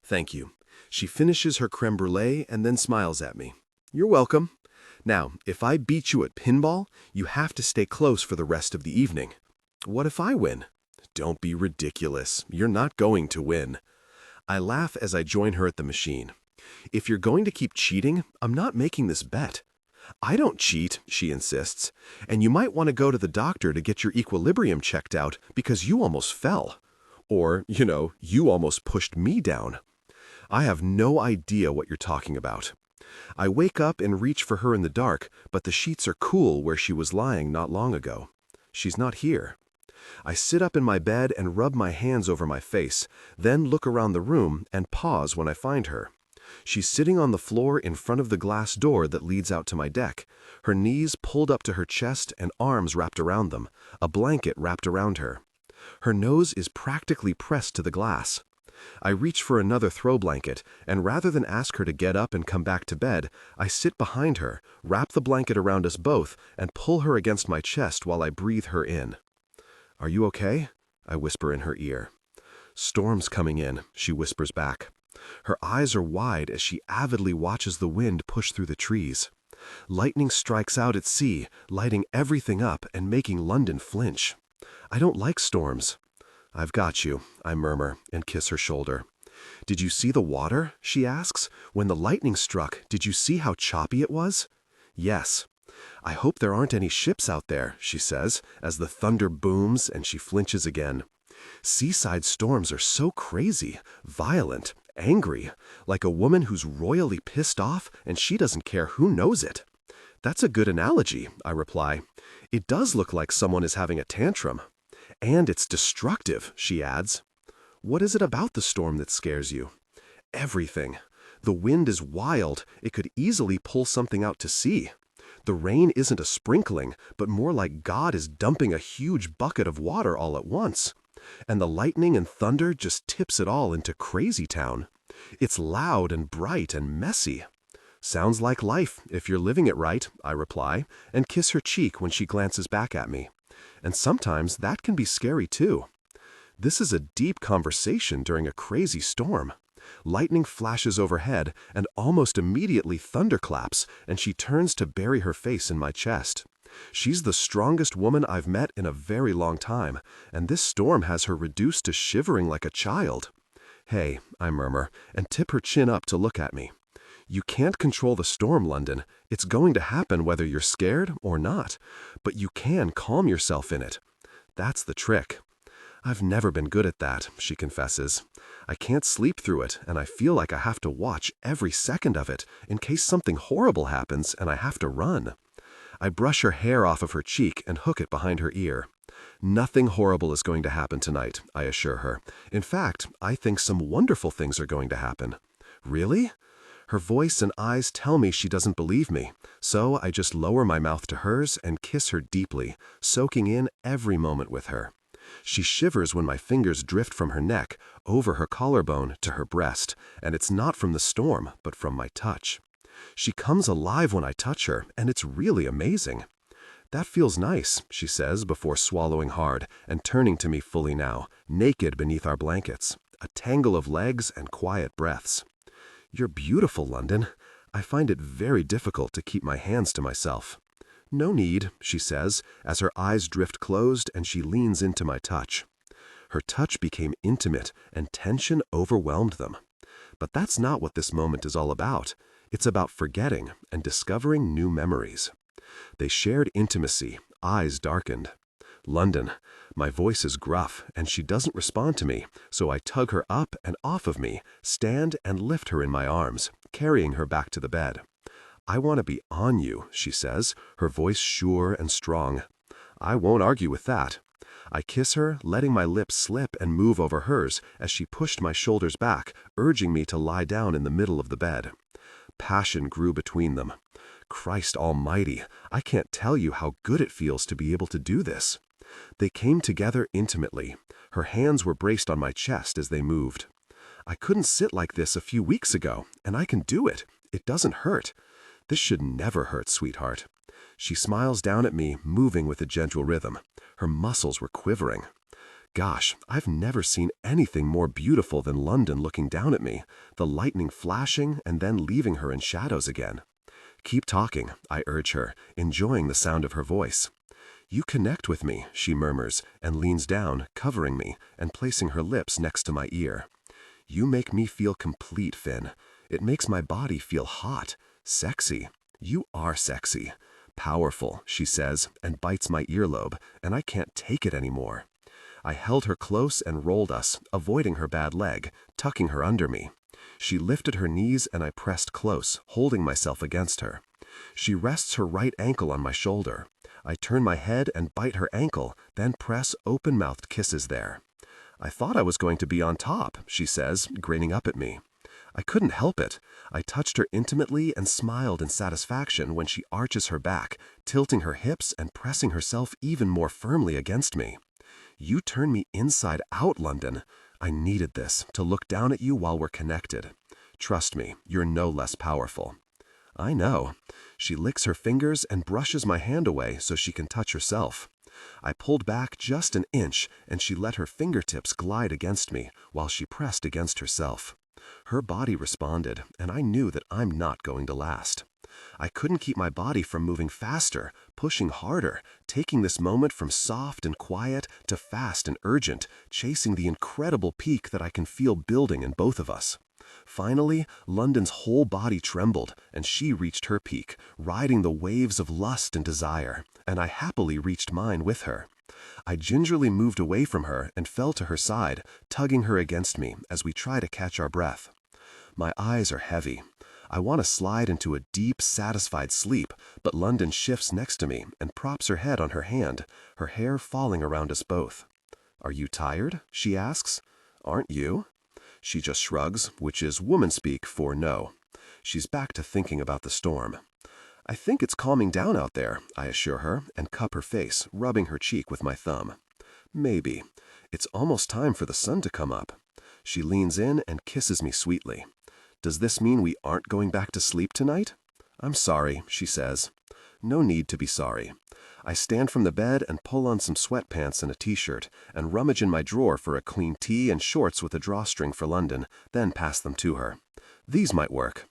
Thank you. She finishes her creme brulee and then smiles at me. You're welcome. Now, if I beat you at pinball, you have to stay close for the rest of the evening. What if I win? Don't be ridiculous. You're not going to win. I laugh as I join her at the machine. If you're going to keep cheating, I'm not making this bet. I don't cheat, she insists, and you might want to go to the doctor to get your equilibrium checked out because you almost fell. Or, you almost pushed me down. I have no idea what you're talking about. I wake up and reach for her in the dark, but the sheets are cool where she was lying not long ago. She's not here. I sit up in my bed and rub my hands over my face, then look around the room and pause when I find her. She's sitting on the floor in front of the glass door that leads out to my deck, her knees pulled up to her chest and arms wrapped around them, a blanket wrapped around her. Her nose is practically pressed to the glass. I reach for another throw blanket, and rather than ask her to get up and come back to bed, I sit behind her, wrap the blanket around us both, and pull her against my chest while I breathe her in. Are you okay? I whisper in her ear. Storm's coming in, she whispers back. Her eyes are wide as she avidly watches the wind push through the trees. Lightning strikes out at sea, lighting everything up and making London flinch. I don't like storms. I've got you, I murmur and kiss her shoulder. Did you see the water? She asks. When the lightning struck, did you see how choppy it was? Yes. I hope there aren't any ships out there, she says, as the thunder booms and she flinches again. Seaside storms are so crazy, violent, angry, like a woman who's royally pissed off and she doesn't care who knows it. That's a good analogy, I reply. It does look like someone is having a tantrum. And it's destructive, she adds. What is it about the storm that scares you? Everything. The wind is wild. It could easily pull something out to sea. The rain isn't a sprinkling, but more like God is dumping a huge bucket of water all at once. And the lightning and thunder just tips it all into crazy town. It's loud and bright and messy. Sounds like life, if you're living it right, I reply, and kiss her cheek when she glances back at me. And sometimes that can be scary too. This is a deep conversation during a crazy storm. Lightning flashes overhead, and almost immediately thunder claps, and she turns to bury her face in my chest. She's the strongest woman I've met in a very long time, and this storm has her reduced to shivering like a child. Hey, I murmur, and tip her chin up to look at me. You can't control the storm, London. It's going to happen whether you're scared or not, but you can calm yourself in it. That's the trick. I've never been good at that, she confesses. I can't sleep through it, and I feel like I have to watch every second of it in case something horrible happens and I have to run. I brush her hair off of her cheek and hook it behind her ear. Nothing horrible is going to happen tonight, I assure her. In fact, I think some wonderful things are going to happen. Really? Her voice and eyes tell me she doesn't believe me, so I just lower my mouth to hers and kiss her deeply, soaking in every moment with her. She shivers when my fingers drift from her neck, over her collarbone to her breast, and it's not from the storm, but from my touch. She comes alive when I touch her, and it's really amazing. That feels nice, she says before swallowing hard and turning to me fully now, naked beneath our blankets, a tangle of legs and quiet breaths. You're beautiful, London. I find it very difficult to keep my hands to myself. No need, she says, as her eyes drift closed and she leans into my touch. Her touch became intimate and tension overwhelmed them. But that's not what this moment is all about. It's about forgetting and discovering new memories. They shared intimacy, eyes darkened. London, my voice is gruff and she doesn't respond to me, so I tug her up and off of me, stand and lift her in my arms, carrying her back to the bed. I want to be on you, she says, her voice sure and strong. I won't argue with that. I kiss her, letting my lips slip and move over hers as she pushed my shoulders back, urging me to lie down in the middle of the bed. Passion grew between them. Christ almighty, I can't tell you how good it feels to be able to do this. They came together intimately. Her hands were braced on my chest as they moved. I couldn't sit like this a few weeks ago, and I can do it. It doesn't hurt. This should never hurt, sweetheart. She smiles down at me, moving with a gentle rhythm. Her muscles were quivering. Gosh, I've never seen anything more beautiful than London looking down at me, the lightning flashing and then leaving her in shadows again. Keep talking, I urge her, enjoying the sound of her voice. You connect with me, she murmurs, and leans down, covering me, and placing her lips next to my ear. You make me feel complete, Finn. It makes my body feel hot, sexy. You are sexy. Powerful, she says, and bites my earlobe, and I can't take it anymore. I held her close and rolled us, avoiding her bad leg, tucking her under me. She lifted her knees and I pressed close, holding myself against her. She rests her right ankle on my shoulder. I turn my head and bite her ankle, then press open-mouthed kisses there. I thought I was going to be on top, she says, grinning up at me. I couldn't help it. I touched her intimately and smiled in satisfaction when she arches her back, tilting her hips and pressing herself even more firmly against me. You turn me inside out, London. I needed this, to look down at you while we're connected. Trust me, you're no less powerful. I know. She licks her fingers and brushes my hand away so she can touch herself. I pulled back just an inch, and she let her fingertips glide against me while she pressed against herself. Her body responded, and I knew that I'm not going to last. I couldn't keep my body from moving faster, pushing harder, taking this moment from soft and quiet to fast and urgent, chasing the incredible peak that I can feel building in both of us. Finally, London's whole body trembled, and she reached her peak, riding the waves of lust and desire, and I happily reached mine with her. I gingerly moved away from her and fell to her side, tugging her against me as we try to catch our breath. My eyes are heavy. I want to slide into a deep, satisfied sleep, but London shifts next to me and props her head on her hand, her hair falling around us both. "Are you tired?" she asks. "Aren't you?" She just shrugs, which is woman speak for no. She's back to thinking about the storm. "I think it's calming down out there," I assure her, and cup her face, rubbing her cheek with my thumb. "Maybe. It's almost time for the sun to come up." She leans in and kisses me sweetly. "Does this mean we aren't going back to sleep tonight?" "I'm sorry," she says. No need to be sorry. I stand from the bed and pull on some sweatpants and a t-shirt, and rummage in my drawer for a clean tee and shorts with a drawstring for London, then pass them to her. "These might work."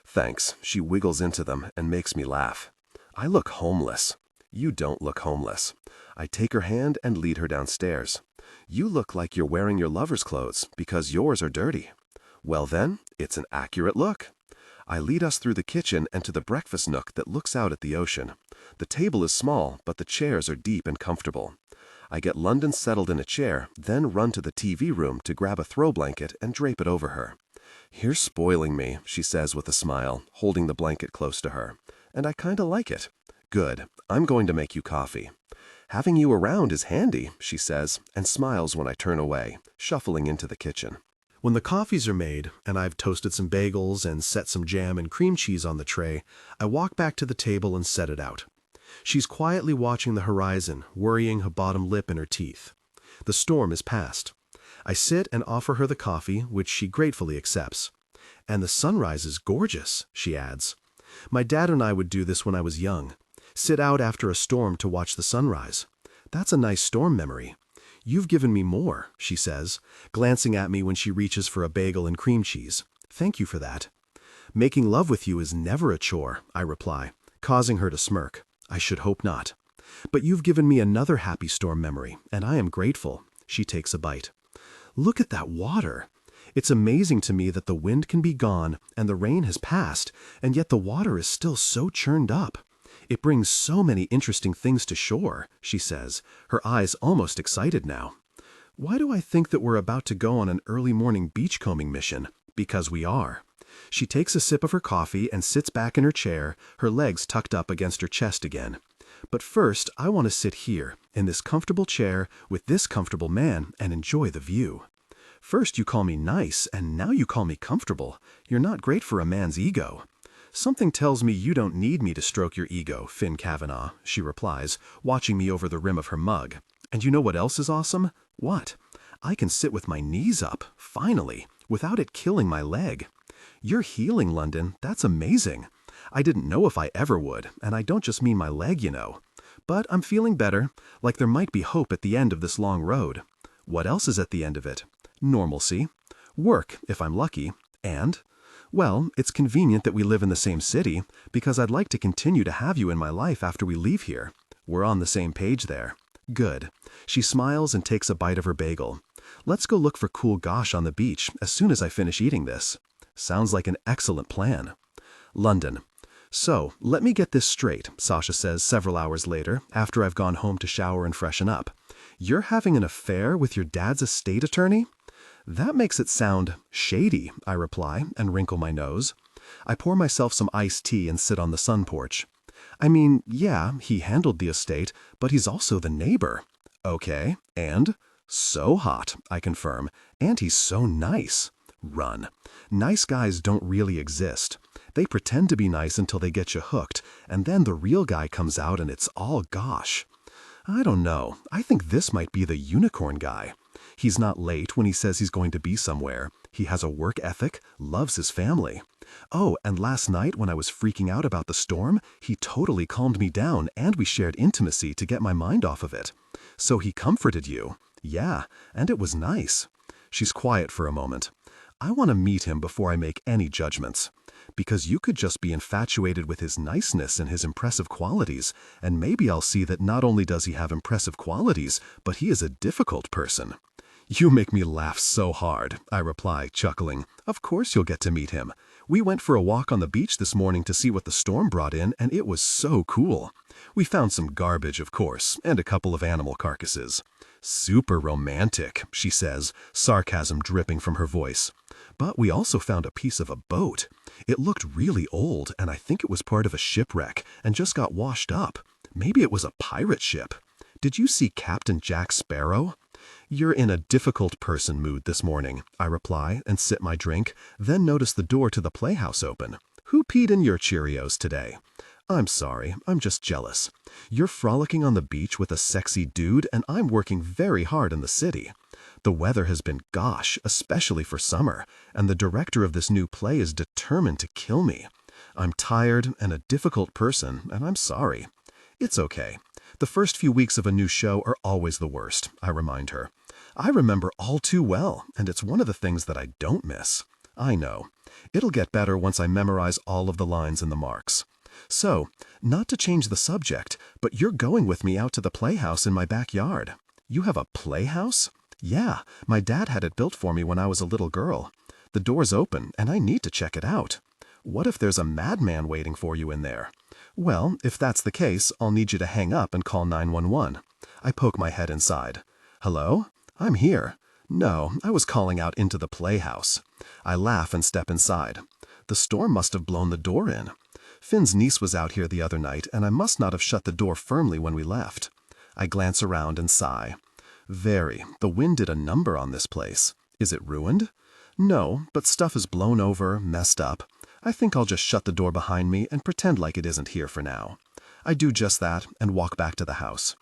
"Thanks." She wiggles into them and makes me laugh. "I look homeless." You don't look homeless. I take her hand and lead her downstairs. You look like you're wearing your lover's clothes because yours are dirty. Well then, it's an accurate look. I lead us through the kitchen and to the breakfast nook that looks out at the ocean. The table is small, but the chairs are deep and comfortable. I get London settled in a chair, then run to the TV room to grab a throw blanket and drape it over her. "You're spoiling me," she says with a smile, holding the blanket close to her. "And I kinda like it." "Good. I'm going to make you coffee." "Having you around is handy," she says, and smiles when I turn away, shuffling into the kitchen. When the coffees are made, and I've toasted some bagels and set some jam and cream cheese on the tray, I walk back to the table and set it out. She's quietly watching the horizon, worrying her bottom lip in her teeth. The storm is past. I sit and offer her the coffee, which she gratefully accepts. "And the sunrise is gorgeous," she adds. "My dad and I would do this when I was young. Sit out after a storm to watch the sunrise. That's a nice storm memory. You've given me more," she says, glancing at me when she reaches for a bagel and cream cheese. "Thank you for that." "Making love with you is never a chore," I reply, causing her to smirk. "I should hope not. But you've given me another happy storm memory, and I am grateful." She takes a bite. "Look at that water. It's amazing to me that the wind can be gone and the rain has passed, and yet the water is still so churned up. It brings so many interesting things to shore," she says, her eyes almost excited now. "Why do I think that we're about to go on an early morning beachcombing mission? Because we are." She takes a sip of her coffee and sits back in her chair, her legs tucked up against her chest again. "But first, I want to sit here, in this comfortable chair, with this comfortable man, and enjoy the view." "First you call me nice, and now you call me comfortable. You're not great for a man's ego." "Something tells me you don't need me to stroke your ego, Finn Kavanaugh," she replies, watching me over the rim of her mug. "And you know what else is awesome?" "What?" "I can sit with my knees up, finally, without it killing my leg." "You're healing, London. That's amazing. I didn't know if I ever would, and I don't just mean my leg, you know. But I'm feeling better, like there might be hope at the end of this long road." "What else is at the end of it?" "Normalcy. Work, if I'm lucky. And, well, it's convenient that we live in the same city, because I'd like to continue to have you in my life after we leave here. We're on the same page there." "Good." She smiles and takes a bite of her bagel. "Let's go look for cool gosh on the beach as soon as I finish eating this." "Sounds like an excellent plan." London. "So, let me get this straight," Sasha says several hours later, after I've gone home to shower and freshen up. "You're having an affair with your dad's estate attorney?" "That makes it sound shady," I reply, and wrinkle my nose. I pour myself some iced tea and sit on the sun porch. "I mean, yeah, he handled the estate, but he's also the neighbor." "Okay, and?" "So hot," I confirm, "and he's so nice." Run. Nice guys don't really exist. They pretend to be nice until they get you hooked, and then the real guy comes out and it's all gosh. I don't know. I think this might be the unicorn guy. He's not late when he says he's going to be somewhere. He has a work ethic, loves his family. Oh, and last night when I was freaking out about the storm, he totally calmed me down and we shared intimacy to get my mind off of it. So he comforted you. Yeah, and it was nice. She's quiet for a moment. I want to meet him before I make any judgments. Because you could just be infatuated with his niceness and his impressive qualities, and maybe I'll see that not only does he have impressive qualities, but he is a difficult person. You make me laugh so hard, I reply, chuckling. Of course you'll get to meet him. We went for a walk on the beach this morning to see what the storm brought in, and it was so cool. We found some garbage, of course, and a couple of animal carcasses. Super romantic, she says, sarcasm dripping from her voice. But we also found a piece of a boat. It looked really old, and I think it was part of a shipwreck and just got washed up. Maybe it was a pirate ship. Did you see Captain Jack Sparrow? You're in a difficult person mood this morning, I reply and sip my drink, then notice the door to the playhouse open. Who peed in your Cheerios today? I'm sorry, I'm just jealous. You're frolicking on the beach with a sexy dude, and I'm working very hard in the city. The weather has been gosh, especially for summer, and the director of this new play is determined to kill me. I'm tired and a difficult person, and I'm sorry. It's okay. The first few weeks of a new show are always the worst, I remind her. I remember all too well, and it's one of the things that I don't miss. I know. It'll get better once I memorize all of the lines and the marks. So, not to change the subject, but you're going with me out to the playhouse in my backyard. You have a playhouse? Yeah, my dad had it built for me when I was a little girl. The door's open, and I need to check it out. What if there's a madman waiting for you in there? Well, if that's the case, I'll need you to hang up and call 911. I poke my head inside. Hello? I'm here. No, I was calling out into the playhouse. I laugh and step inside. The storm must have blown the door in. Finn's niece was out here the other night, and I must not have shut the door firmly when we left. I glance around and sigh. Very. The wind did a number on this place. Is it ruined? No, but stuff is blown over, messed up. I think I'll just shut the door behind me and pretend like it isn't here for now. I do just that and walk back to the house.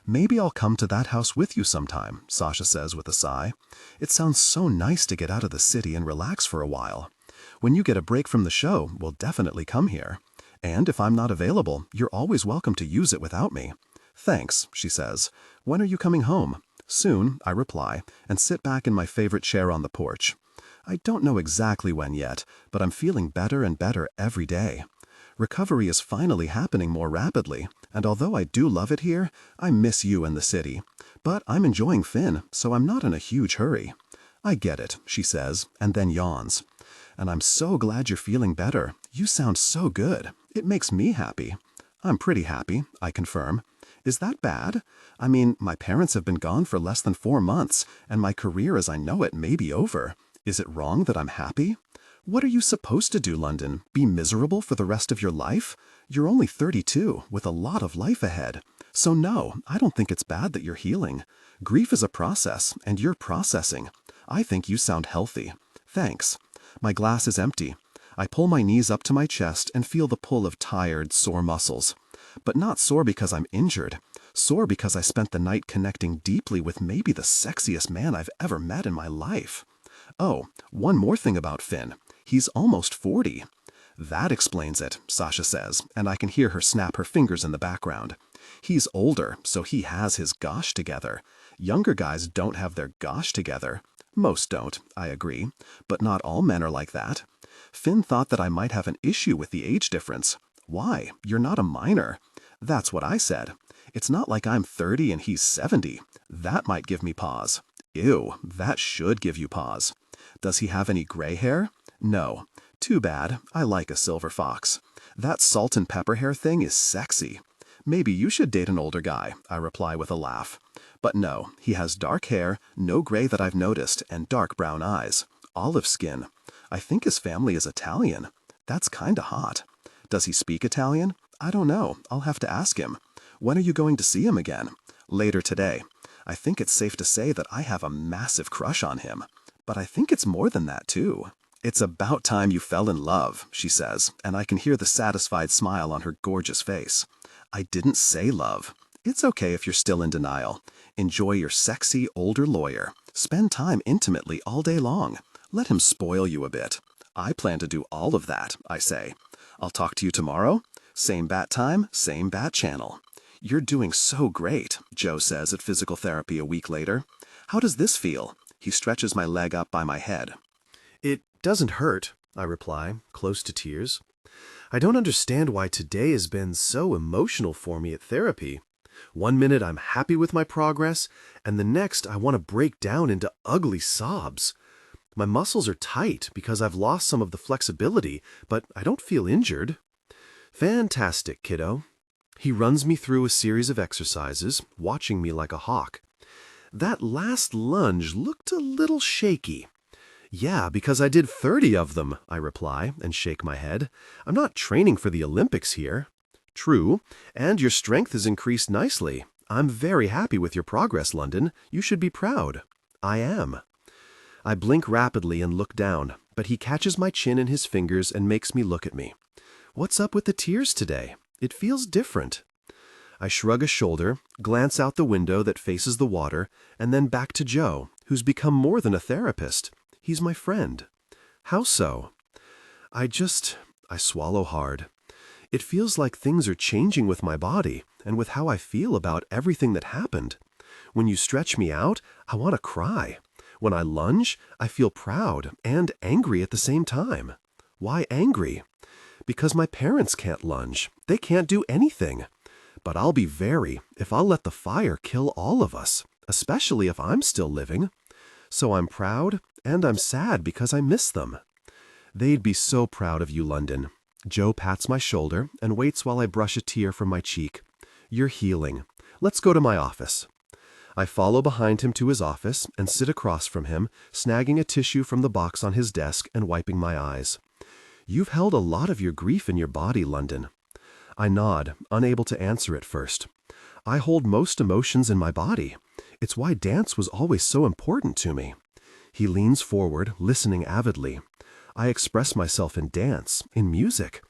Maybe I'll come to that house with you sometime, Sasha says with a sigh. It sounds so nice to get out of the city and relax for a while. When you get a break from the show, we'll definitely come here. And if I'm not available, you're always welcome to use it without me. Thanks, she says. When are you coming home? Soon, I reply, and sit back in my favorite chair on the porch. I don't know exactly when yet, but I'm feeling better and better every day. Recovery is finally happening more rapidly, and although I do love it here, I miss you and the city. But I'm enjoying Finn, so I'm not in a huge hurry. I get it, she says, and then yawns. And I'm so glad you're feeling better. You sound so good. It makes me happy. I'm pretty happy, I confirm. Is that bad? I mean, my parents have been gone for less than 4 months, and my career as I know it may be over. Is it wrong that I'm happy? What are you supposed to do, London? Be miserable for the rest of your life? You're only 32, with a lot of life ahead. So no, I don't think it's bad that you're healing. Grief is a process, and you're processing. I think you sound healthy. Thanks. My glass is empty. I pull my knees up to my chest and feel the pull of tired, sore muscles. But not sore because I'm injured. Sore because I spent the night connecting deeply with maybe the sexiest man I've ever met in my life. Oh, one more thing about Finn. He's almost 40. That explains it, Sasha says, and I can hear her snap her fingers in the background. He's older, so he has his gosh together. Younger guys don't have their gosh together. Most don't, I agree, but not all men are like that. Finn thought that I might have an issue with the age difference. Why? You're not a minor. That's what I said. It's not like I'm 30 and he's 70. That might give me pause. Ew, that should give you pause. Does he have any gray hair? No. Too bad. I like a silver fox. That salt and pepper hair thing is sexy. Maybe you should date an older guy, I reply with a laugh. But no, he has dark hair, no gray that I've noticed, and dark brown eyes. Olive skin. I think his family is Italian. That's kinda hot. Does he speak Italian? I don't know. I'll have to ask him. When are you going to see him again? Later today. I think it's safe to say that I have a massive crush on him. But I think it's more than that, too. It's about time you fell in love, she says, and I can hear the satisfied smile on her gorgeous face. I didn't say love. It's okay if you're still in denial. Enjoy your sexy, older lawyer. Spend time intimately all day long. Let him spoil you a bit. I plan to do all of that, I say. I'll talk to you tomorrow. Same bat time, same bat channel. You're doing so great, Joe says at physical therapy a week later. How does this feel? He stretches my leg up by my head. It doesn't hurt, I reply, close to tears. I don't understand why today has been so emotional for me at therapy. One minute I'm happy with my progress, and the next I want to break down into ugly sobs. My muscles are tight because I've lost some of the flexibility, but I don't feel injured. Fantastic, kiddo. He runs me through a series of exercises, watching me like a hawk. That last lunge looked a little shaky. Yeah, because I did 30 of them, I reply and shake my head. I'm not training for the Olympics here. True, and your strength has increased nicely. I'm very happy with your progress, London. You should be proud. I am. I blink rapidly and look down, but he catches my chin in his fingers and makes me look at me. What's up with the tears today? It feels different. I shrug a shoulder, glance out the window that faces the water, and then back to Joe, who's become more than a therapist. He's my friend. How so? I swallow hard. It feels like things are changing with my body and with how I feel about everything that happened. When you stretch me out, I want to cry. When I lunge, I feel proud and angry at the same time. Why angry? Because my parents can't lunge. They can't do anything. But I'll be very if I'll let the fire kill all of us, especially if I'm still living. So I'm proud and I'm sad because I miss them. They'd be so proud of you, London. Joe pats my shoulder and waits while I brush a tear from my cheek. You're healing. Let's go to my office. I follow behind him to his office and sit across from him, snagging a tissue from the box on his desk and wiping my eyes. You've held a lot of your grief in your body, London. I nod, unable to answer at first. I hold most emotions in my body. It's why dance was always so important to me. He leans forward, listening avidly. I express myself in dance, in music.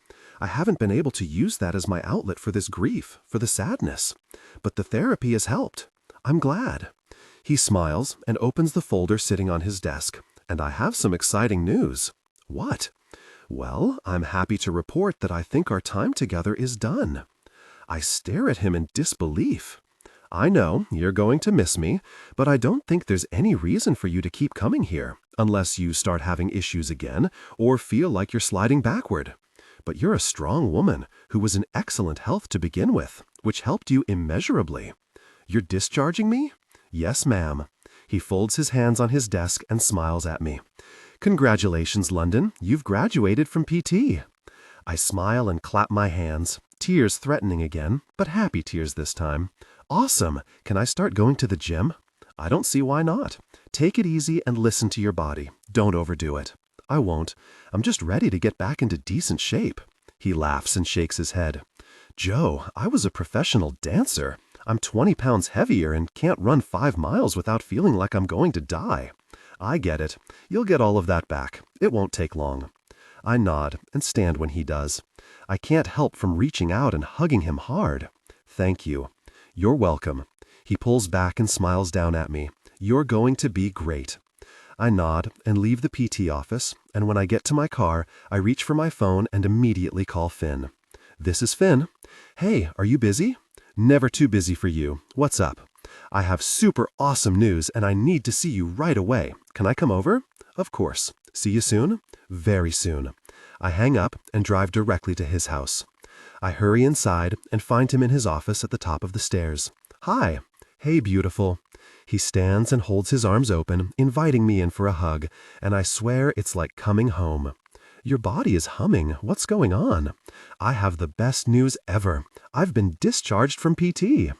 I haven't been able to use that as my outlet for this grief, for the sadness. But the therapy has helped. I'm glad. He smiles and opens the folder sitting on his desk. And I have some exciting news. What? Well, I'm happy to report that I think our time together is done. I stare at him in disbelief. I know you're going to miss me, but I don't think there's any reason for you to keep coming here, unless you start having issues again or feel like you're sliding backward. But you're a strong woman who was in excellent health to begin with, which helped you immeasurably. You're discharging me? Yes, ma'am. He folds his hands on his desk and smiles at me. Congratulations, London. You've graduated from PT. I smile and clap my hands, tears threatening again, but happy tears this time. Awesome. Can I start going to the gym? I don't see why not. Take it easy and listen to your body. Don't overdo it. I won't. I'm just ready to get back into decent shape. He laughs and shakes his head. Joe, I was a professional dancer. I'm 20 pounds heavier and can't run 5 miles without feeling like I'm going to die. I get it. You'll get all of that back. It won't take long. I nod and stand when he does. I can't help from reaching out and hugging him hard. Thank you. You're welcome. He pulls back and smiles down at me. You're going to be great. I nod and leave the PT office, and when I get to my car, I reach for my phone and immediately call Finn. This is Finn. Hey, are you busy? Never too busy for you. What's up? I have super awesome news and I need to see you right away. Can I come over? Of course. See you soon? Very soon. I hang up and drive directly to his house. I hurry inside and find him in his office at the top of the stairs. Hi. Hey, beautiful. He stands and holds his arms open, inviting me in for a hug, and I swear it's like coming home. Your body is humming. What's going on? I have the best news ever. I've been discharged from PT.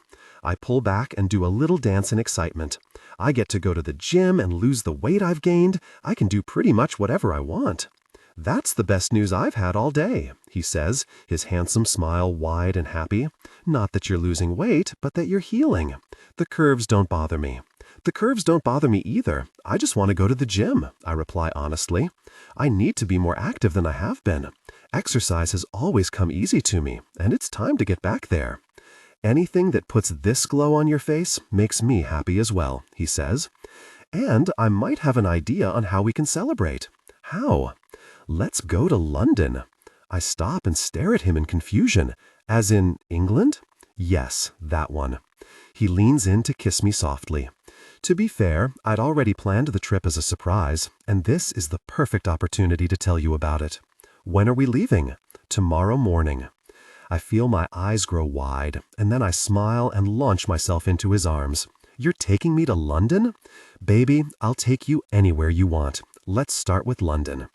I pull back and do a little dance in excitement. I get to go to the gym and lose the weight I've gained. I can do pretty much whatever I want. That's the best news I've had all day, he says, his handsome smile wide and happy. Not that you're losing weight, but that you're healing. The curves don't bother me. The curves don't bother me either. I just want to go to the gym, I reply honestly. I need to be more active than I have been. Exercise has always come easy to me, and it's time to get back there. Anything that puts this glow on your face makes me happy as well, he says. And I might have an idea on how we can celebrate. How? Let's go to London. I stop and stare at him in confusion. As in England? Yes, that one. He leans in to kiss me softly. To be fair, I'd already planned the trip as a surprise, and this is the perfect opportunity to tell you about it. When are we leaving? Tomorrow morning. I feel my eyes grow wide, and then I smile and launch myself into his arms. You're taking me to London? Baby, I'll take you anywhere you want. Let's start with London.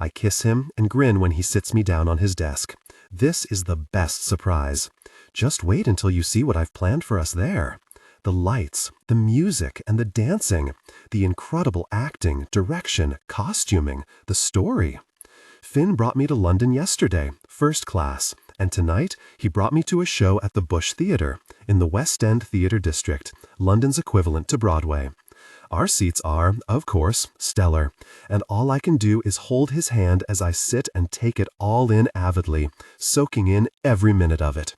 I kiss him and grin when he sits me down on his desk. This is the best surprise. Just wait until you see what I've planned for us there. The lights, the music, and the dancing, the incredible acting, direction, costuming, the story. Finn brought me to London yesterday, first class, and tonight he brought me to a show at the Bush Theatre in the West End Theatre District, London's equivalent to Broadway. Our seats are, of course, stellar, and all I can do is hold his hand as I sit and take it all in avidly, soaking in every minute of it.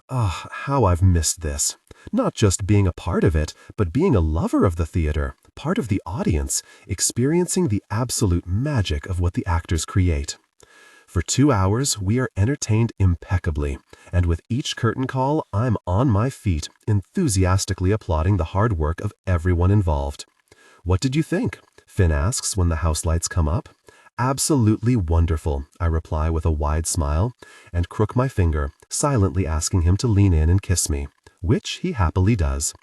Ah, how I've missed this. Not just being a part of it, but being a lover of the theater, part of the audience, experiencing the absolute magic of what the actors create. For 2 hours, we are entertained impeccably, and with each curtain call, I'm on my feet, enthusiastically applauding the hard work of everyone involved. What did you think? Finn asks when the house lights come up. Absolutely wonderful, I reply with a wide smile, and crook my finger, silently asking him to lean in and kiss me, which he happily does.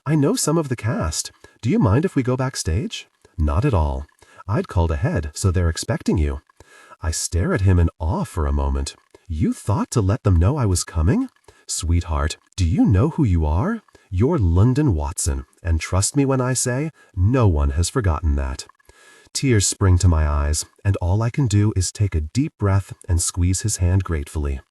I know some of the cast. Do you mind if we go backstage? Not at all. I'd called ahead, so they're expecting you. I stare at him in awe for a moment. You thought to let them know I was coming? Sweetheart, do you know who you are? You're London Watson, and trust me when I say, no one has forgotten that. Tears spring to my eyes, and all I can do is take a deep breath and squeeze his hand gratefully.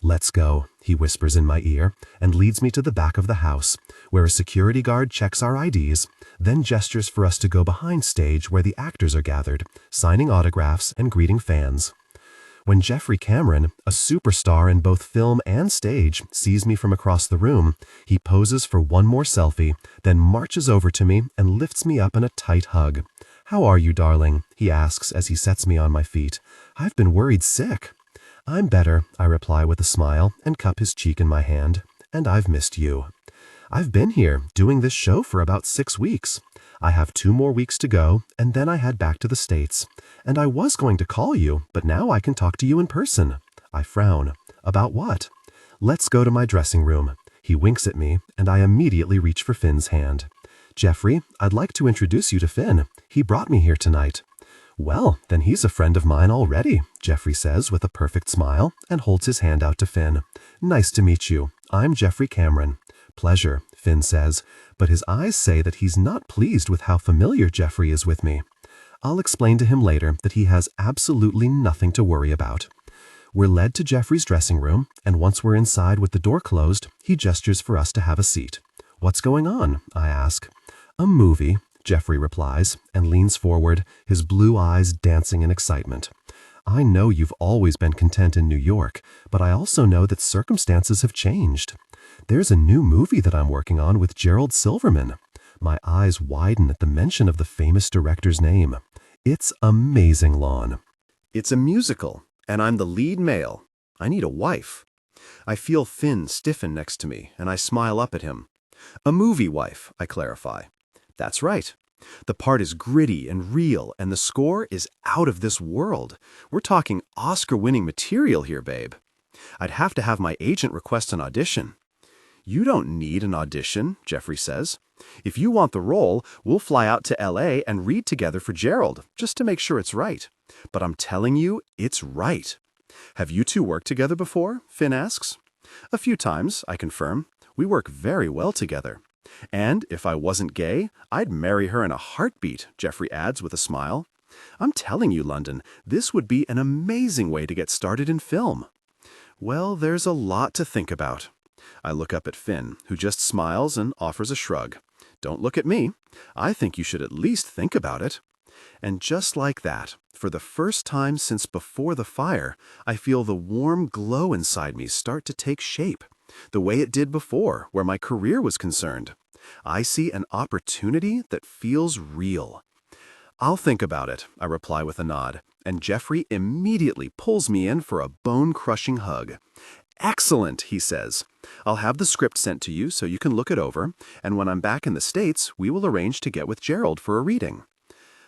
Let's go, he whispers in my ear, and leads me to the back of the house, where a security guard checks our IDs, then gestures for us to go behind stage where the actors are gathered, signing autographs and greeting fans. When Jeffrey Cameron, a superstar in both film and stage, sees me from across the room, he poses for one more selfie, then marches over to me and lifts me up in a tight hug. "How are you, darling?" he asks as he sets me on my feet. "I've been worried sick." "I'm better," I reply with a smile and cup his cheek in my hand. "And I've missed you." "I've been here, doing this show for about 6 weeks. I have 2 more weeks to go, and then I head back to the States. And I was going to call you, but now I can talk to you in person." I frown. "About what?" "Let's go to my dressing room." He winks at me, and I immediately reach for Finn's hand. "Jeffrey, I'd like to introduce you to Finn. He brought me here tonight." "Well, then he's a friend of mine already," Jeffrey says with a perfect smile and holds his hand out to Finn. "Nice to meet you. I'm Jeffrey Cameron." "Pleasure," Finn says, but his eyes say that he's not pleased with how familiar Jeffrey is with me. I'll explain to him later that he has absolutely nothing to worry about. We're led to Jeffrey's dressing room, and once we're inside with the door closed, he gestures for us to have a seat. "What's going on?" I ask. "A movie," Jeffrey replies, and leans forward, his blue eyes dancing in excitement. "I know you've always been content in New York, but I also know that circumstances have changed. There's a new movie that I'm working on with Gerald Silverman." My eyes widen at the mention of the famous director's name. "It's amazing, Lon." It's a musical, and I'm the lead male. I need a wife. I feel Finn stiffen next to me, and I smile up at him. A movie wife, I clarify. That's right. The part is gritty and real, and the score is out of this world. We're talking Oscar-winning material here, babe. I'd have to have my agent request an audition. "You don't need an audition," Jeffrey says. "If you want the role, we'll fly out to LA and read together for Gerald, just to make sure it's right. But I'm telling you, it's right." "Have you two worked together before?" Finn asks. "A few times," I confirm. "We work very well together." "And if I wasn't gay, I'd marry her in a heartbeat," Jeffrey adds with a smile. "I'm telling you, London, this would be an amazing way to get started in film." Well, there's a lot to think about. I look up at Finn, who just smiles and offers a shrug. "Don't look at me. I think you should at least think about it." And just like that, for the first time since before the fire, I feel the warm glow inside me start to take shape, the way it did before, where my career was concerned. I see an opportunity that feels real. "I'll think about it," I reply with a nod, and Jeffrey immediately pulls me in for a bone-crushing hug. "Excellent," he says. "I'll have the script sent to you so you can look it over, and when I'm back in the States, we will arrange to get with Gerald for a reading."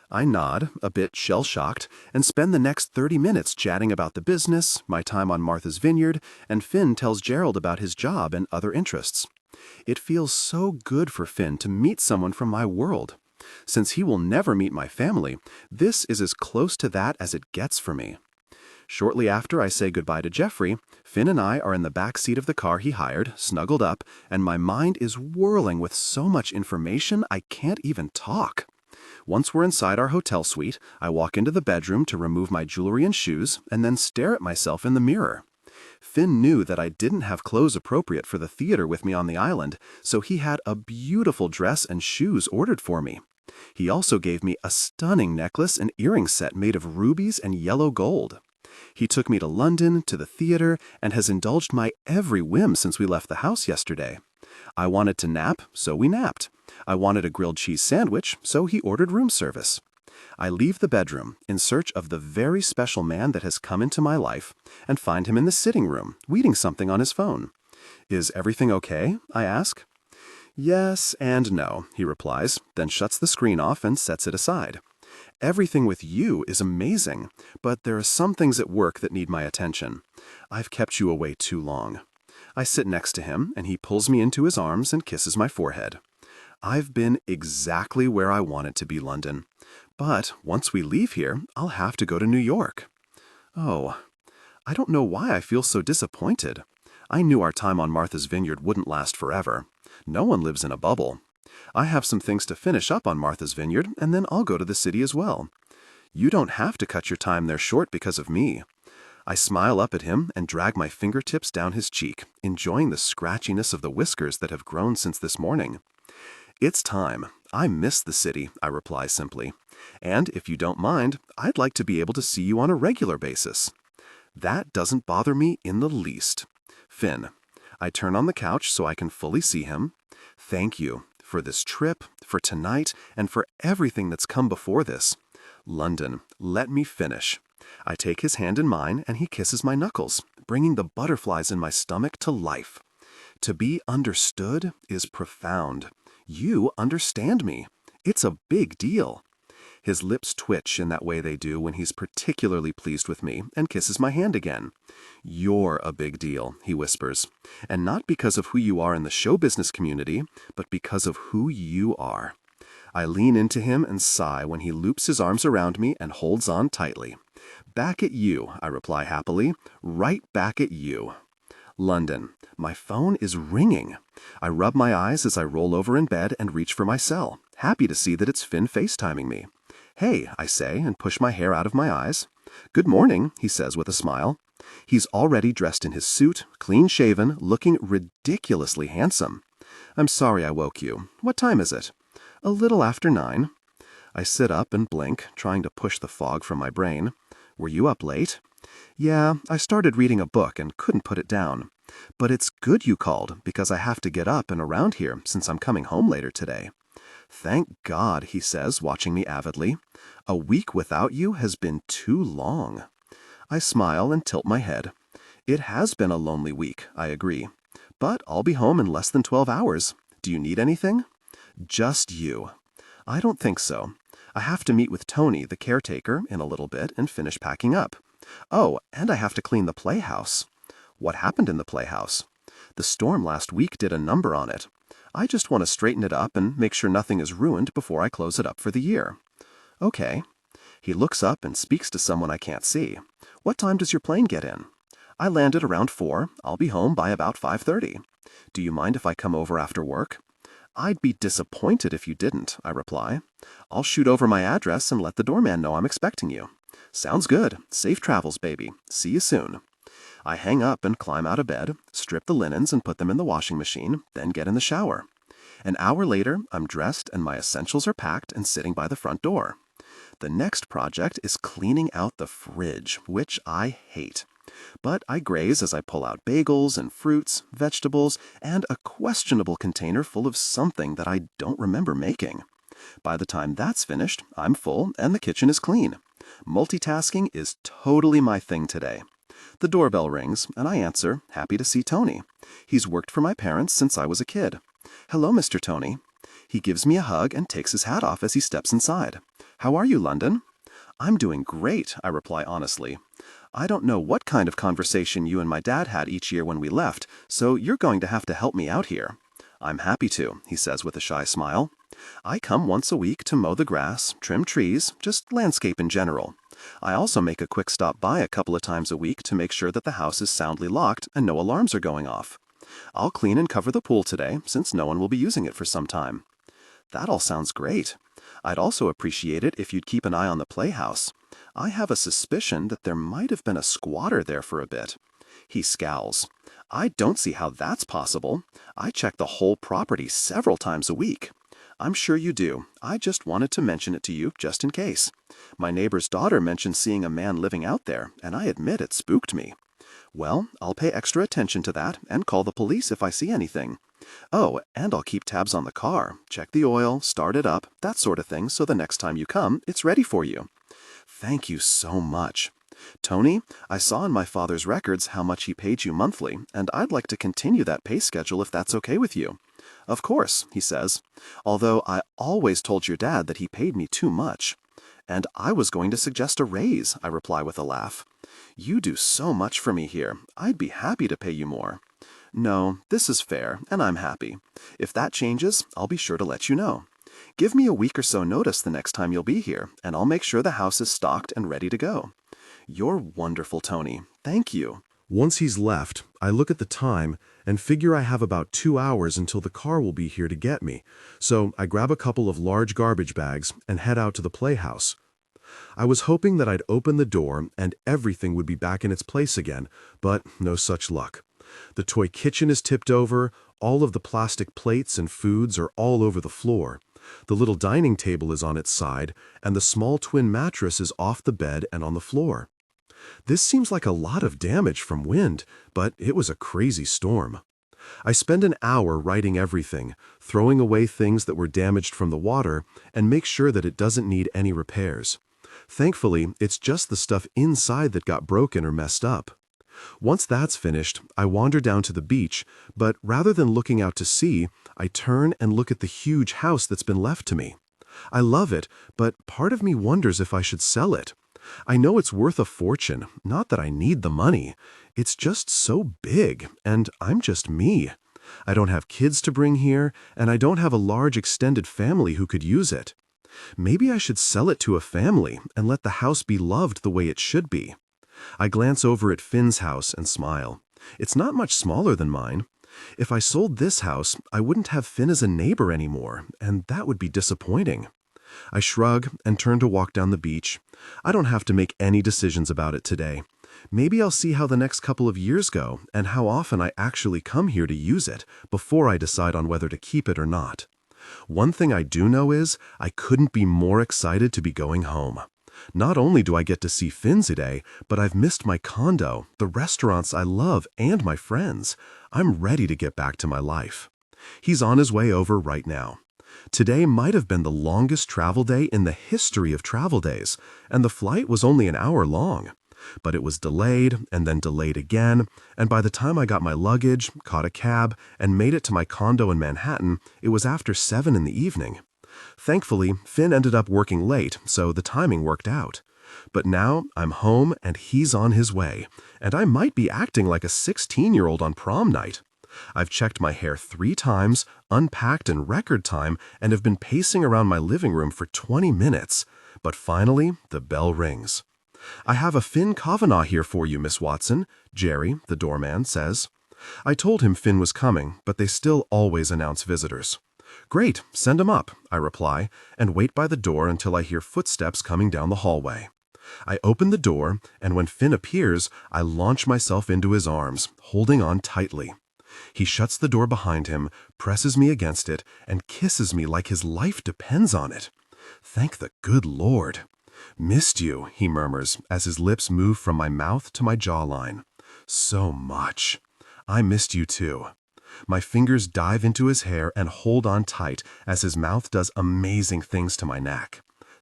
I nod, a bit shell-shocked, and spend the next 30 minutes chatting about the business, my time on Martha's Vineyard, and Finn tells Gerald about his job and other interests. It feels so good for Finn to meet someone from my world. Since he will never meet my family, this is as close to that as it gets for me. Shortly after I say goodbye to Jeffrey, Finn and I are in the back seat of the car he hired, snuggled up, and my mind is whirling with so much information I can't even talk. Once we're inside our hotel suite, I walk into the bedroom to remove my jewelry and shoes, and then stare at myself in the mirror. Finn knew that I didn't have clothes appropriate for the theater with me on the island, so he had a beautiful dress and shoes ordered for me. He also gave me a stunning necklace and earring set made of rubies and yellow gold. He took me to London, to the theater, and has indulged my every whim since we left the house yesterday. I wanted to nap, so we napped. I wanted a grilled cheese sandwich, so he ordered room service. I leave the bedroom in search of the very special man that has come into my life and find him in the sitting room, reading something on his phone. "Is everything okay?" I ask. "Yes and no," he replies, then shuts the screen off and sets it aside. Everything with you is amazing, but there are some things at work that need my attention. I've kept you away too long. I sit next to him, and he pulls me into his arms and kisses my forehead. I've been exactly where I wanted to be, London. But once we leave here, I'll have to go to New York. Oh, I don't know why I feel so disappointed. I knew our time on Martha's Vineyard wouldn't last forever. No one lives in a bubble. I have some things to finish up on Martha's Vineyard, and then I'll go to the city as well. You don't have to cut your time there short because of me. I smile up at him and drag my fingertips down his cheek, enjoying the scratchiness of the whiskers that have grown since this morning. It's time. I miss the city, I reply simply. And if you don't mind, I'd like to be able to see you on a regular basis. That doesn't bother me in the least. Finn. I turn on the couch so I can fully see him. Thank you for this trip, for tonight, and for everything that's come before this. London, let me finish. I take his hand in mine and he kisses my knuckles, bringing the butterflies in my stomach to life. To be understood is profound. You understand me. It's a big deal. His lips twitch in that way they do when he's particularly pleased with me and kisses my hand again. You're a big deal, he whispers, and not because of who you are in the show business community, but because of who you are. I lean into him and sigh when he loops his arms around me and holds on tightly. Back at you, I reply happily, right back at you. London, my phone is ringing. I rub my eyes as I roll over in bed and reach for my cell, happy to see that it's Finn FaceTiming me. Hey, I say, and push my hair out of my eyes. Good morning, he says with a smile. He's already dressed in his suit, clean-shaven, looking ridiculously handsome. I'm sorry I woke you. What time is it? A little after 9. I sit up and blink, trying to push the fog from my brain. Were you up late? Yeah, I started reading a book and couldn't put it down. But it's good you called, because I have to get up and around here since I'm coming home later today. Thank God, he says, watching me avidly. A week without you has been too long. I smile and tilt my head. It has been a lonely week, I agree. But I'll be home in less than 12 hours. Do you need anything? Just you. I don't think so. I have to meet with Tony, the caretaker, in a little bit and finish packing up. Oh, and I have to clean the playhouse. What happened in the playhouse? The storm last week did a number on it. I just want to straighten it up and make sure nothing is ruined before I close it up for the year. Okay. He looks up and speaks to someone I can't see. What time does your plane get in? I land at around 4. I'll be home by about 5:30. Do you mind if I come over after work? I'd be disappointed if you didn't, I reply. I'll shoot over my address and let the doorman know I'm expecting you. Sounds good. Safe travels, baby. See you soon. I hang up and climb out of bed, strip the linens and put them in the washing machine, then get in the shower. An hour later, I'm dressed and my essentials are packed and sitting by the front door. The next project is cleaning out the fridge, which I hate. But I graze as I pull out bagels and fruits, vegetables, and a questionable container full of something that I don't remember making. By the time that's finished, I'm full and the kitchen is clean. Multitasking is totally my thing today. The doorbell rings, and I answer, happy to see Tony. He's worked for my parents since I was a kid. Hello, Mr. Tony. He gives me a hug and takes his hat off as he steps inside. How are you, London? I'm doing great, I reply honestly. I don't know what kind of conversation you and my dad had each year when we left, so you're going to have to help me out here. I'm happy to, he says with a shy smile. I come once a week to mow the grass, trim trees, just landscape in general. I also make a quick stop by a couple of times a week to make sure that the house is soundly locked and no alarms are going off. I'll clean and cover the pool today, since no one will be using it for some time. That all sounds great. I'd also appreciate it if you'd keep an eye on the playhouse. I have a suspicion that there might have been a squatter there for a bit. He scowls. I don't see how that's possible. I check the whole property several times a week. I'm sure you do. I just wanted to mention it to you just in case. My neighbor's daughter mentioned seeing a man living out there, and I admit it spooked me. Well, I'll pay extra attention to that and call the police if I see anything. Oh, and I'll keep tabs on the car, check the oil, start it up, that sort of thing, so the next time you come, it's ready for you. Thank you so much. Tony, I saw in my father's records how much he paid you monthly, and I'd like to continue that pay schedule if that's okay with you. Of course, he says, although I always told your dad that he paid me too much. And I was going to suggest a raise, I reply with a laugh. You do so much for me here. I'd be happy to pay you more. No, this is fair, and I'm happy. If that changes, I'll be sure to let you know. Give me a week or so notice the next time you'll be here, and I'll make sure the house is stocked and ready to go. You're wonderful, Tony. Thank you. Once he's left, I look at the time and figure I have about 2 hours until the car will be here to get me, so I grab a couple of large garbage bags and head out to the playhouse. I was hoping that I'd open the door and everything would be back in its place again, but no such luck. The toy kitchen is tipped over, all of the plastic plates and foods are all over the floor. The little dining table is on its side, and the small twin mattress is off the bed and on the floor. This seems like a lot of damage from wind, but it was a crazy storm. I spend an hour writing everything, throwing away things that were damaged from the water, and make sure that it doesn't need any repairs. Thankfully, it's just the stuff inside that got broken or messed up. Once that's finished, I wander down to the beach, but rather than looking out to sea, I turn and look at the huge house that's been left to me. I love it, but part of me wonders if I should sell it. I know it's worth a fortune, not that I need the money. It's just so big, and I'm just me. I don't have kids to bring here, and I don't have a large extended family who could use it. Maybe I should sell it to a family and let the house be loved the way it should be. I glance over at Finn's house and smile. It's not much smaller than mine. If I sold this house, I wouldn't have Finn as a neighbor anymore, and that would be disappointing. I shrug and turn to walk down the beach. I don't have to make any decisions about it today. Maybe I'll see how the next couple of years go and how often I actually come here to use it before I decide on whether to keep it or not. One thing I do know is I couldn't be more excited to be going home. Not only do I get to see Finn today, but I've missed my condo, the restaurants I love, and my friends. I'm ready to get back to my life. He's on his way over right now. Today might have been the longest travel day in the history of travel days, and the flight was only an hour long. But it was delayed, and then delayed again, and by the time I got my luggage, caught a cab, and made it to my condo in Manhattan, it was after 7 in the evening. Thankfully, Finn ended up working late, so the timing worked out. But now I'm home and he's on his way, and I might be acting like a 16-year-old on prom night. I've checked my hair 3 times, unpacked in record time, and have been pacing around my living room for 20 minutes. But finally, the bell rings. "I have a Finn Kavanagh here for you, Miss Watson," Jerry, the doorman, says. I told him Finn was coming, but they still always announce visitors. "Great, send him up," I reply, and wait by the door until I hear footsteps coming down the hallway. I open the door, and when Finn appears, I launch myself into his arms, holding on tightly. He shuts the door behind him, presses me against it, and kisses me like his life depends on it. Thank the good Lord. "Missed you," he murmurs as his lips move from my mouth to my jawline. "So much. I missed you too." My fingers dive into his hair and hold on tight as his mouth does amazing things to my neck.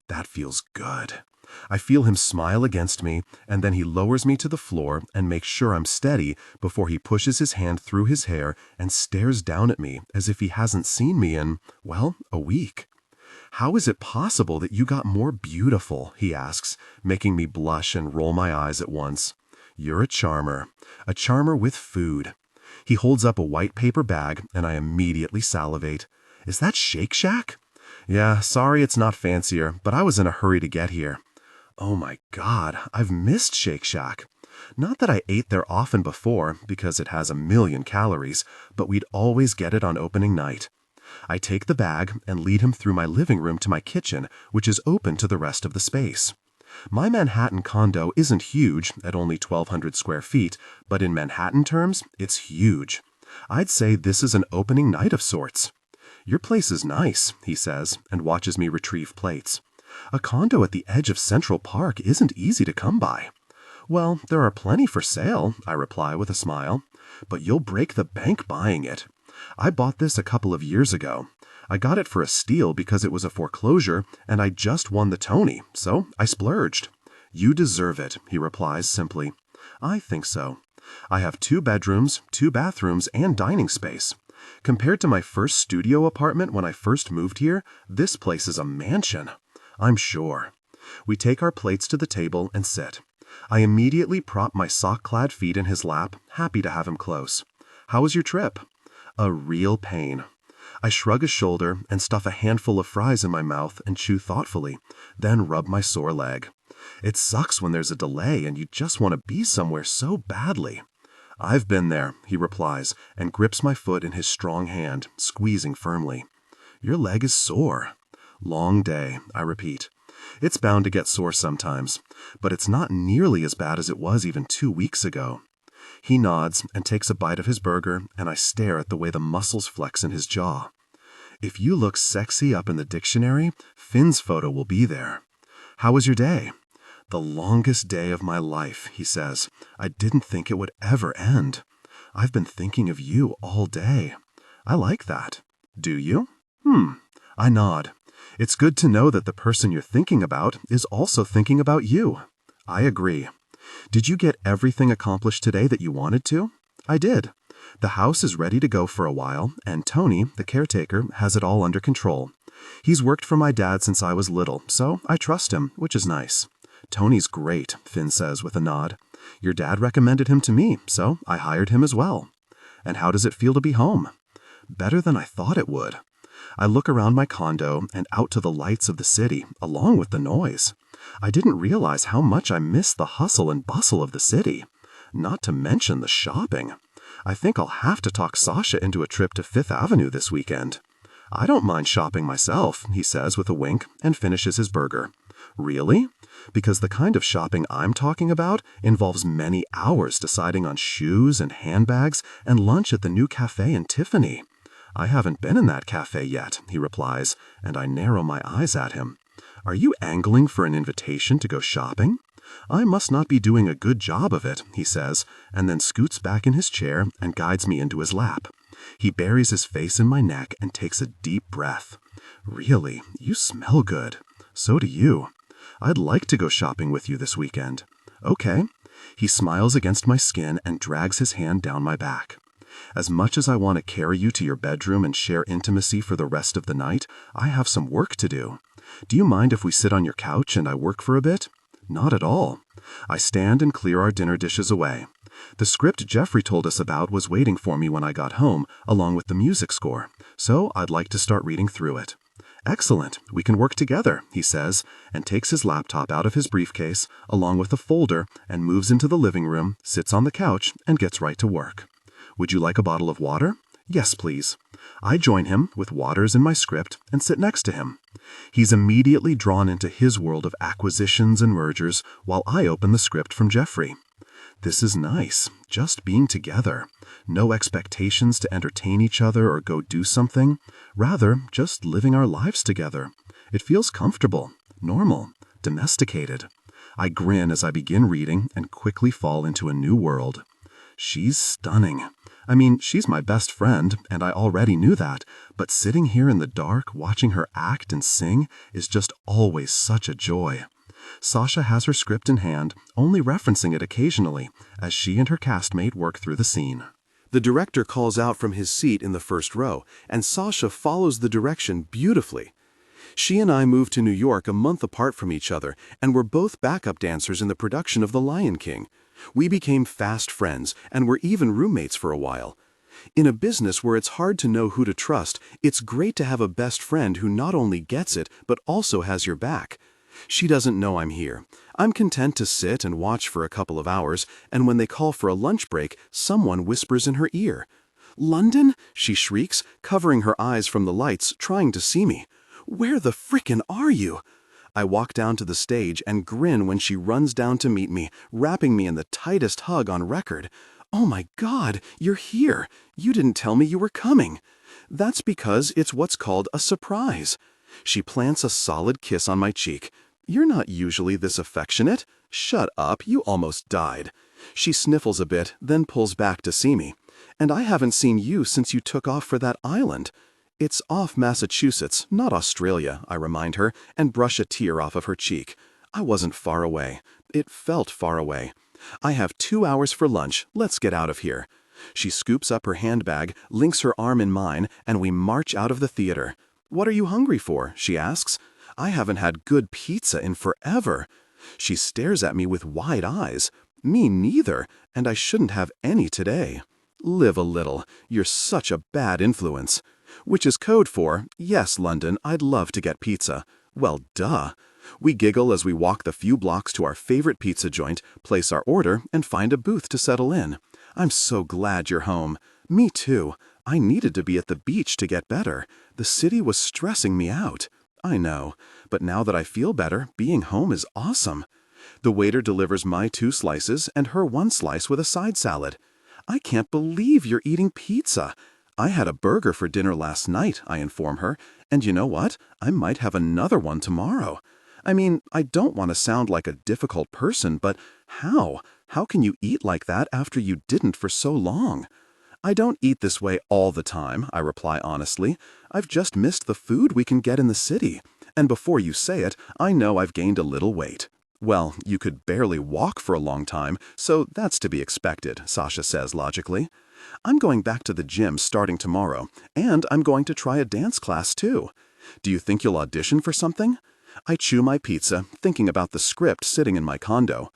That feels good. I feel him smile against me, and then he lowers me to the floor and makes sure I'm steady before he pushes his hand through his hair and stares down at me as if he hasn't seen me in, well, a week. "How is it possible that you got more beautiful?" he asks, making me blush and roll my eyes at once. "You're a charmer with food." He holds up a white paper bag, and I immediately salivate. "Is that Shake Shack?" "Yeah, sorry it's not fancier, but I was in a hurry to get here." Oh my God, I've missed Shake Shack. Not that I ate there often before, because it has 1,000,000 calories, but we'd always get it on opening night. I take the bag and lead him through my living room to my kitchen, which is open to the rest of the space. My Manhattan condo isn't huge, at only 1,200 square feet, but in Manhattan terms, it's huge. I'd say this is an opening night of sorts. "Your place is nice," he says, and watches me retrieve plates. "A condo at the edge of Central Park isn't easy to come by." "Well, there are plenty for sale," I reply with a smile. "But you'll break the bank buying it. I bought this a couple of years ago. I got it for a steal because it was a foreclosure, and I just won the Tony, so I splurged." "You deserve it," he replies simply. "I think so. I have 2 bedrooms, 2 bathrooms, and dining space. Compared to my first studio apartment when I first moved here, this place is a mansion." "I'm sure." We take our plates to the table and sit. I immediately prop my sock-clad feet in his lap, happy to have him close. "How was your trip?" "A real pain." I shrug a shoulder and stuff a handful of fries in my mouth and chew thoughtfully, then rub my sore leg. It sucks when there's a delay and you just want to be somewhere so badly. "I've been there," he replies, and grips my foot in his strong hand, squeezing firmly. "Your leg is sore." "Long day," I repeat. "It's bound to get sore sometimes, but it's not nearly as bad as it was even 2 weeks ago." He nods and takes a bite of his burger, and I stare at the way the muscles flex in his jaw. "If you look sexy up in the dictionary, Finn's photo will be there." "How was your day?" "The longest day of my life," he says. "I didn't think it would ever end. I've been thinking of you all day." "I like that." "Do you?" I nod. "It's good to know that the person you're thinking about is also thinking about you." I agree. "Did you get everything accomplished today that you wanted to?" "I did. The house is ready to go for a while, and Tony, the caretaker, has it all under control. He's worked for my dad since I was little, so I trust him, which is nice." "Tony's great," Finn says with a nod. "Your dad recommended him to me, so I hired him as well." "And how does it feel to be home?" "Better than I thought it would." I look around my condo and out to the lights of the city, along with the noise. I didn't realize how much I miss the hustle and bustle of the city. Not to mention the shopping. I think I'll have to talk Sasha into a trip to Fifth Avenue this weekend. "I don't mind shopping myself," he says with a wink and finishes his burger. "Really? Because the kind of shopping I'm talking about involves many hours deciding on shoes and handbags and lunch at the new cafe in Tiffany." "I haven't been in that cafe yet," he replies, and I narrow my eyes at him. "Are you angling for an invitation to go shopping?" "I must not be doing a good job of it," he says, and then scoots back in his chair and guides me into his lap. He buries his face in my neck and takes a deep breath. "Really, you smell good." "So do you." "I'd like to go shopping with you this weekend." "Okay." He smiles against my skin and drags his hand down my back. "As much as I want to carry you to your bedroom and share intimacy for the rest of the night, I have some work to do. Do you mind if we sit on your couch and I work for a bit?" "Not at all." I stand and clear our dinner dishes away. The script Jeffrey told us about was waiting for me when I got home, along with the music score, so I'd like to start reading through it. "Excellent, we can work together," he says, and takes his laptop out of his briefcase, along with a folder, and moves into the living room, sits on the couch, and gets right to work. "Would you like a bottle of water?" "Yes, please." I join him, with waters in my script, and sit next to him. He's immediately drawn into his world of acquisitions and mergers, while I open the script from Jeffrey. This is nice, just being together. No expectations to entertain each other or go do something. Rather, just living our lives together. It feels comfortable, normal, domesticated. I grin as I begin reading and quickly fall into a new world. She's stunning. I mean, she's my best friend, and I already knew that, but sitting here in the dark, watching her act and sing, is just always such a joy. Sasha has her script in hand, only referencing it occasionally, as she and her castmate work through the scene. The director calls out from his seat in the first row, and Sasha follows the direction beautifully. She and I moved to New York a month apart from each other, and were both backup dancers in the production of The Lion King. We became fast friends, and were even roommates for a while. In a business where it's hard to know who to trust, it's great to have a best friend who not only gets it, but also has your back. She doesn't know I'm here. I'm content to sit and watch for a couple of hours, and when they call for a lunch break, someone whispers in her ear. "London?" she shrieks, covering her eyes from the lights, trying to see me. "Where the frickin' are you?" I walk down to the stage and grin when she runs down to meet me, wrapping me in the tightest hug on record. "Oh my God, you're here. You didn't tell me you were coming." "That's because it's what's called a surprise." She plants a solid kiss on my cheek. "You're not usually this affectionate." "Shut up, you almost died." She sniffles a bit, then pulls back to see me. "And I haven't seen you since you took off for that island." "It's off Massachusetts, not Australia," I remind her, and brush a tear off of her cheek. I wasn't far away. It felt far away. "I have 2 hours for lunch. Let's get out of here." She scoops up her handbag, links her arm in mine, and we march out of the theater. "What are you hungry for?" she asks. I haven't had good pizza in forever. She stares at me with wide eyes. Me neither, and I shouldn't have any today. Live a little. You're such a bad influence. Which is code for, yes, London, I'd love to get pizza. Well, duh. We giggle as we walk the few blocks to our favorite pizza joint, place our order, and find a booth to settle in. I'm so glad you're home. Me too. I needed to be at the beach to get better. The city was stressing me out. I know, but now that I feel better, being home is awesome. The waiter delivers my 2 slices and her 1 slice with a side salad. I can't believe you're eating pizza. I had a burger for dinner last night, I inform her, and you know what? I might have another one tomorrow. I mean, I don't want to sound like a difficult person, but how? How can you eat like that after you didn't for so long? I don't eat this way all the time, I reply honestly. I've just missed the food we can get in the city. And before you say it, I know I've gained a little weight. Well, you could barely walk for a long time, so that's to be expected, Sasha says logically. I'm going back to the gym starting tomorrow, and I'm going to try a dance class too. Do you think you'll audition for something? I chew my pizza, thinking about the script sitting in my condo.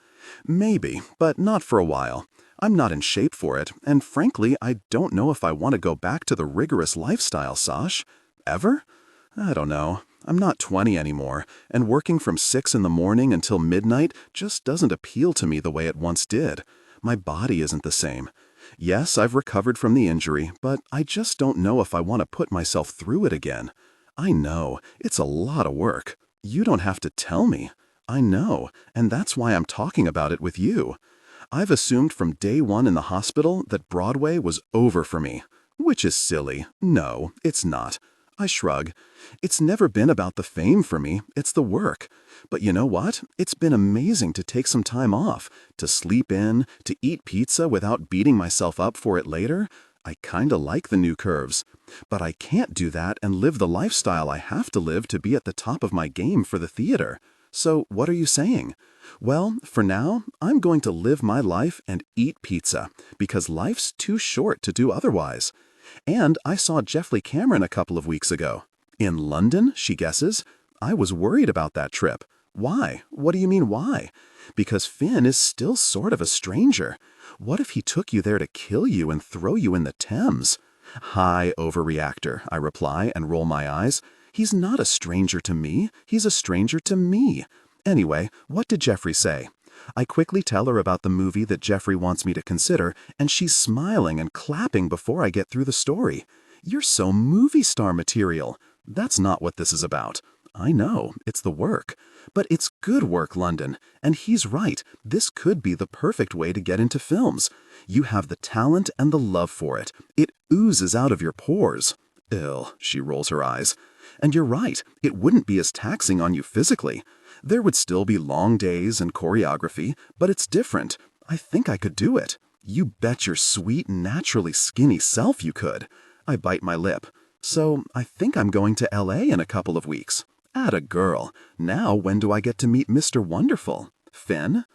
Maybe, but not for a while. I'm not in shape for it, and frankly, I don't know if I want to go back to the rigorous lifestyle, Sash. Ever? I don't know. I'm not 20 anymore, and working from 6 in the morning until midnight just doesn't appeal to me the way it once did. My body isn't the same. Yes, I've recovered from the injury, but I just don't know if I want to put myself through it again. I know, it's a lot of work. You don't have to tell me. I know, and that's why I'm talking about it with you. I've assumed from day one in the hospital that Broadway was over for me. Which is silly. No, it's not. I shrug. It's never been about the fame for me, it's the work. But you know what? It's been amazing to take some time off, to sleep in, to eat pizza without beating myself up for it later. I kinda like the new curves. But I can't do that and live the lifestyle I have to live to be at the top of my game for the theater. So what are you saying? Well, for now, I'm going to live my life and eat pizza, because life's too short to do otherwise. And I saw Jeffrey Cameron a couple of weeks ago. In London, she guesses. I was worried about that trip. Why? What do you mean why? Because Finn is still sort of a stranger. What if he took you there to kill you and throw you in the Thames? High overreactor, I reply and roll my eyes. He's not a stranger to me. He's a stranger to me. Anyway, what did Jeffrey say? I quickly tell her about the movie that Jeffrey wants me to consider, and she's smiling and clapping before I get through the story. You're so movie star material. That's not what this is about. I know, it's the work. But it's good work, London. And he's right, this could be the perfect way to get into films. You have the talent and the love for it. It oozes out of your pores. Ew, she rolls her eyes. And you're right, it wouldn't be as taxing on you physically. There would still be long days and choreography, but it's different. I think I could do it. You bet your sweet, naturally skinny self you could. I bite my lip. So I think I'm going to LA in a couple of weeks. Atta girl. Now when do I get to meet Mr. Wonderful? Finn?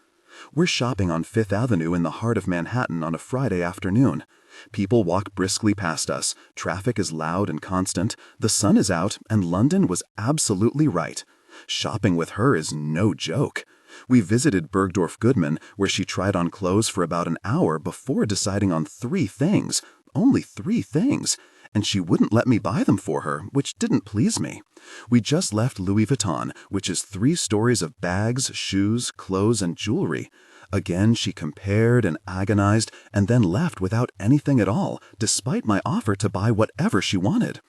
We're shopping on Fifth Avenue in the heart of Manhattan on a Friday afternoon. People walk briskly past us. Traffic is loud and constant. The sun is out, and London was absolutely right. Shopping with her is no joke. We visited Bergdorf Goodman, where she tried on clothes for about an hour before deciding on 3 things. Only 3 things. And she wouldn't let me buy them for her, which didn't please me. We just left Louis Vuitton, which is 3 stories of bags, shoes, clothes, and jewelry. Again, she compared and agonized, and then left without anything at all, despite my offer to buy whatever she wanted.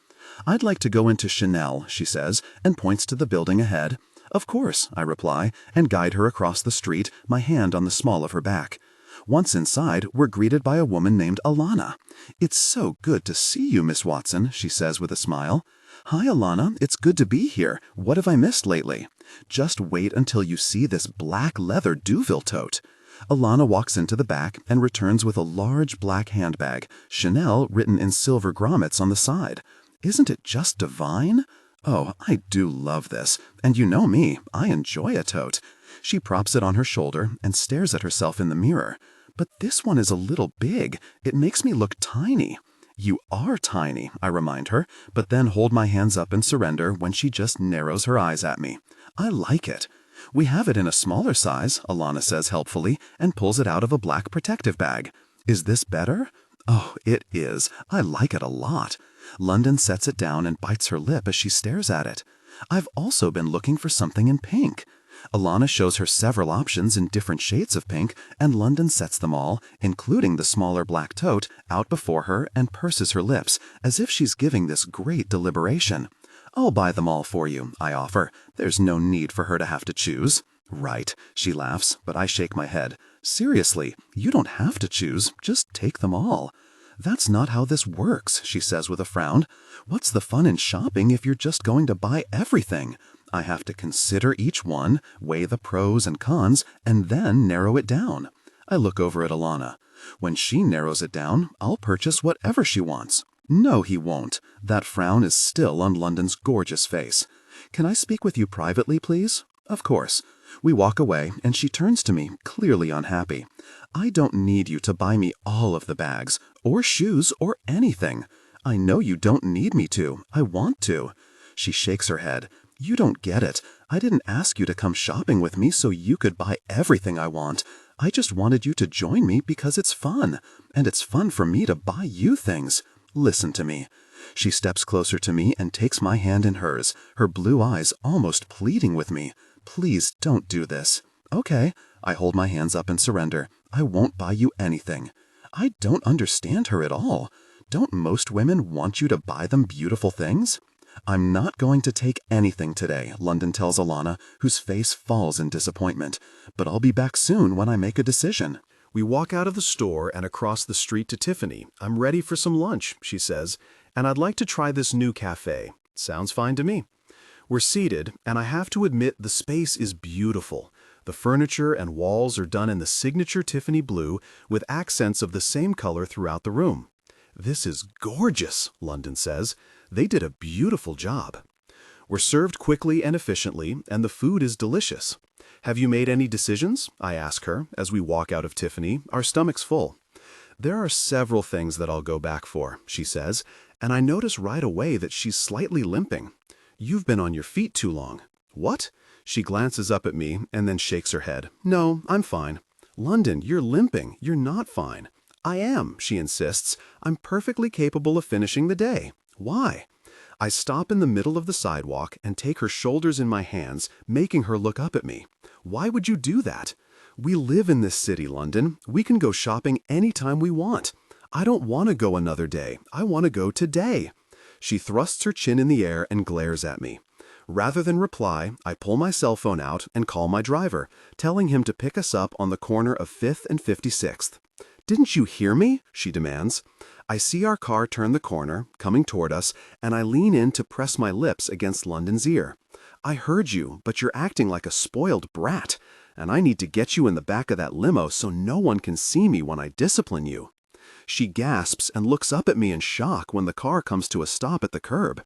I'd like to go into Chanel, she says, and points to the building ahead. Of course, I reply, and guide her across the street, my hand on the small of her back. Once inside, we're greeted by a woman named Alana. It's so good to see you, Miss Watson, she says with a smile. Hi, Alana, it's good to be here. What have I missed lately? Just wait until you see this black leather Duville tote. Alana walks into the back and returns with a large black handbag, Chanel written in silver grommets on the side. Isn't it just divine? Oh, I do love this. And you know me, I enjoy a tote. She props it on her shoulder and stares at herself in the mirror. But this one is a little big. It makes me look tiny. You are tiny, I remind her, but then hold my hands up in surrender when she just narrows her eyes at me. I like it. We have it in a smaller size, Alana says helpfully, and pulls it out of a black protective bag. Is this better? Oh, it is. I like it a lot. London sets it down and bites her lip as she stares at it. I've also been looking for something in pink. Alana shows her several options in different shades of pink, and London sets them all, including the smaller black tote, out before her and purses her lips, as if she's giving this great deliberation. I'll buy them all for you, I offer. There's no need for her to have to choose. Right, she laughs, but I shake my head. Seriously, you don't have to choose, just take them all. That's not how this works, she says with a frown. What's the fun in shopping if you're just going to buy everything? I have to consider each one, weigh the pros and cons, and then narrow it down. I look over at Alana. When she narrows it down, I'll purchase whatever she wants. No, he won't. That frown is still on London's gorgeous face. Can I speak with you privately, please? Of course. We walk away, and she turns to me, clearly unhappy. I don't need you to buy me all of the bags, or shoes, or anything. I know you don't need me to. I want to. She shakes her head. You don't get it. I didn't ask you to come shopping with me so you could buy everything I want. I just wanted you to join me because it's fun. And it's fun for me to buy you things. Listen to me. She steps closer to me and takes my hand in hers, her blue eyes almost pleading with me. Please don't do this. Okay. I hold my hands up in surrender. I won't buy you anything. I don't understand her at all. Don't most women want you to buy them beautiful things? I'm not going to take anything today, London tells Alana, whose face falls in disappointment. But I'll be back soon when I make a decision. We walk out of the store and across the street to Tiffany. I'm ready for some lunch, she says, and I'd like to try this new cafe. Sounds fine to me. We're seated, and I have to admit the space is beautiful. The furniture and walls are done in the signature Tiffany blue with accents of the same color throughout the room. This is gorgeous, London says. They did a beautiful job. We're served quickly and efficiently, and the food is delicious. Have you made any decisions? I ask her as we walk out of Tiffany, our stomachs full. There are several things that I'll go back for, she says, and I notice right away that she's slightly limping. You've been on your feet too long. What? She glances up at me and then shakes her head. No, I'm fine. London, you're limping. You're not fine. I am, she insists. I'm perfectly capable of finishing the day. Why? I stop in the middle of the sidewalk and take her shoulders in my hands, making her look up at me. Why would you do that? We live in this city, London. We can go shopping anytime we want. I don't want to go another day. I want to go today. She thrusts her chin in the air and glares at me. Rather than reply, I pull my cell phone out and call my driver, telling him to pick us up on the corner of 5th and 56th. Didn't you hear me? She demands. I see our car turn the corner, coming toward us, and I lean in to press my lips against London's ear. I heard you, but you're acting like a spoiled brat, and I need to get you in the back of that limo so no one can see me when I discipline you. She gasps and looks up at me in shock when the car comes to a stop at the curb.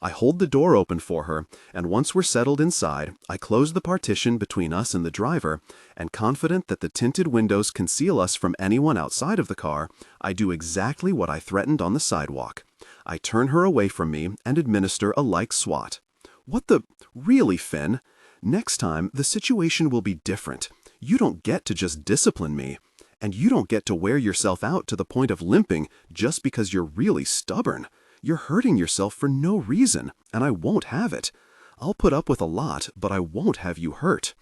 I hold the door open for her, and once we're settled inside, I close the partition between us and the driver, and confident that the tinted windows conceal us from anyone outside of the car, I do exactly what I threatened on the sidewalk. I turn her away from me and administer a like swat. What the... Really, Finn? Next time, the situation will be different. You don't get to just discipline me. And you don't get to wear yourself out to the point of limping just because you're really stubborn. You're hurting yourself for no reason, and I won't have it. I'll put up with a lot, but I won't have you hurt.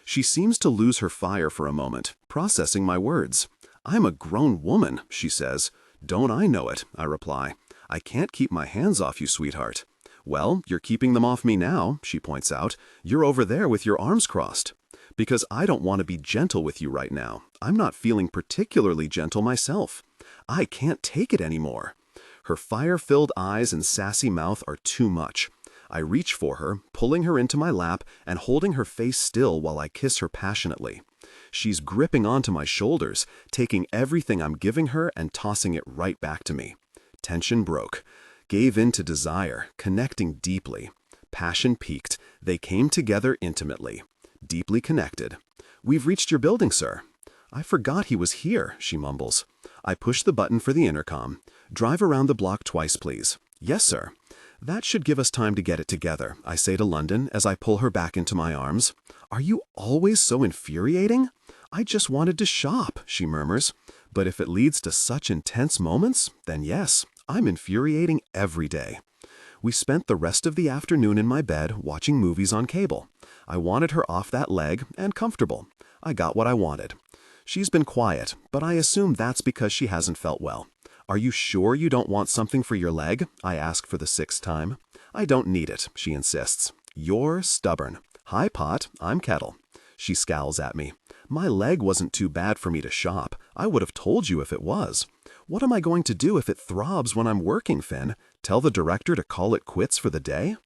She seems to lose her fire for a moment, processing my words. I'm a grown woman, she says. Don't I know it, I reply. I can't keep my hands off you, sweetheart. Well, you're keeping them off me now, she points out. You're over there with your arms crossed. Because I don't want to be gentle with you right now. I'm not feeling particularly gentle myself. I can't take it anymore. Her fire-filled eyes and sassy mouth are too much. I reach for her, pulling her into my lap and holding her face still while I kiss her passionately. She's gripping onto my shoulders, taking everything I'm giving her and tossing it right back to me. Tension broke. Gave in to desire, connecting deeply. Passion peaked. They came together intimately. Deeply connected. We've reached your building, sir. I forgot he was here, she mumbles. I push the button for the intercom. "Drive around the block twice, please." "Yes, sir." "That should give us time to get it together," I say to London as I pull her back into my arms. "Are you always so infuriating?" "I just wanted to shop," she murmurs. "But if it leads to such intense moments, then yes, I'm infuriating every day." We spent the rest of the afternoon in my bed watching movies on cable. I wanted her off that leg and comfortable. I got what I wanted. She's been quiet, but I assume that's because she hasn't felt well. "Are you sure you don't want something for your leg?" I ask for the 6th time. "I don't need it," she insists. "You're stubborn. Hi, pot, I'm kettle." She scowls at me. "My leg wasn't too bad for me to shop. I would have told you if it was." "What am I going to do if it throbs when I'm working, Finn? Tell the director to call it quits for the day?"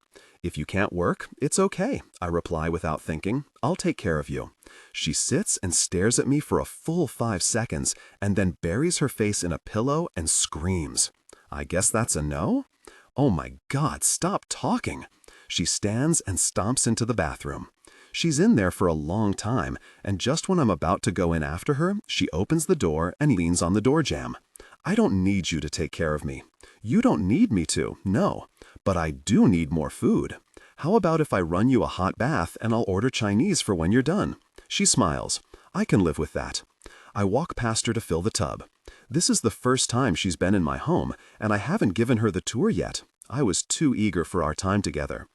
"If you can't work, it's okay," I reply without thinking. "I'll take care of you." She sits and stares at me for a full 5 seconds and then buries her face in a pillow and screams. I guess that's a no? Oh my God, stop talking. She stands and stomps into the bathroom. She's in there for a long time, and just when I'm about to go in after her, she opens the door and leans on the door jamb. "I don't need you to take care of me." "You don't need me to, no. But I do need more food. How about if I run you a hot bath and I'll order Chinese for when you're done?" She smiles. "I can live with that." I walk past her to fill the tub. This is the first time she's been in my home, and I haven't given her the tour yet. I was too eager for our time together.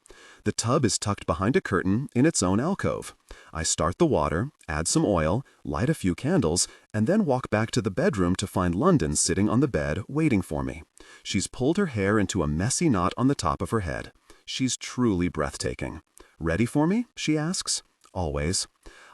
The tub is tucked behind a curtain in its own alcove. I start the water, add some oil, light a few candles, and then walk back to the bedroom to find London sitting on the bed waiting for me. She's pulled her hair into a messy knot on the top of her head. She's truly breathtaking. "Ready for me?" she asks. "Always."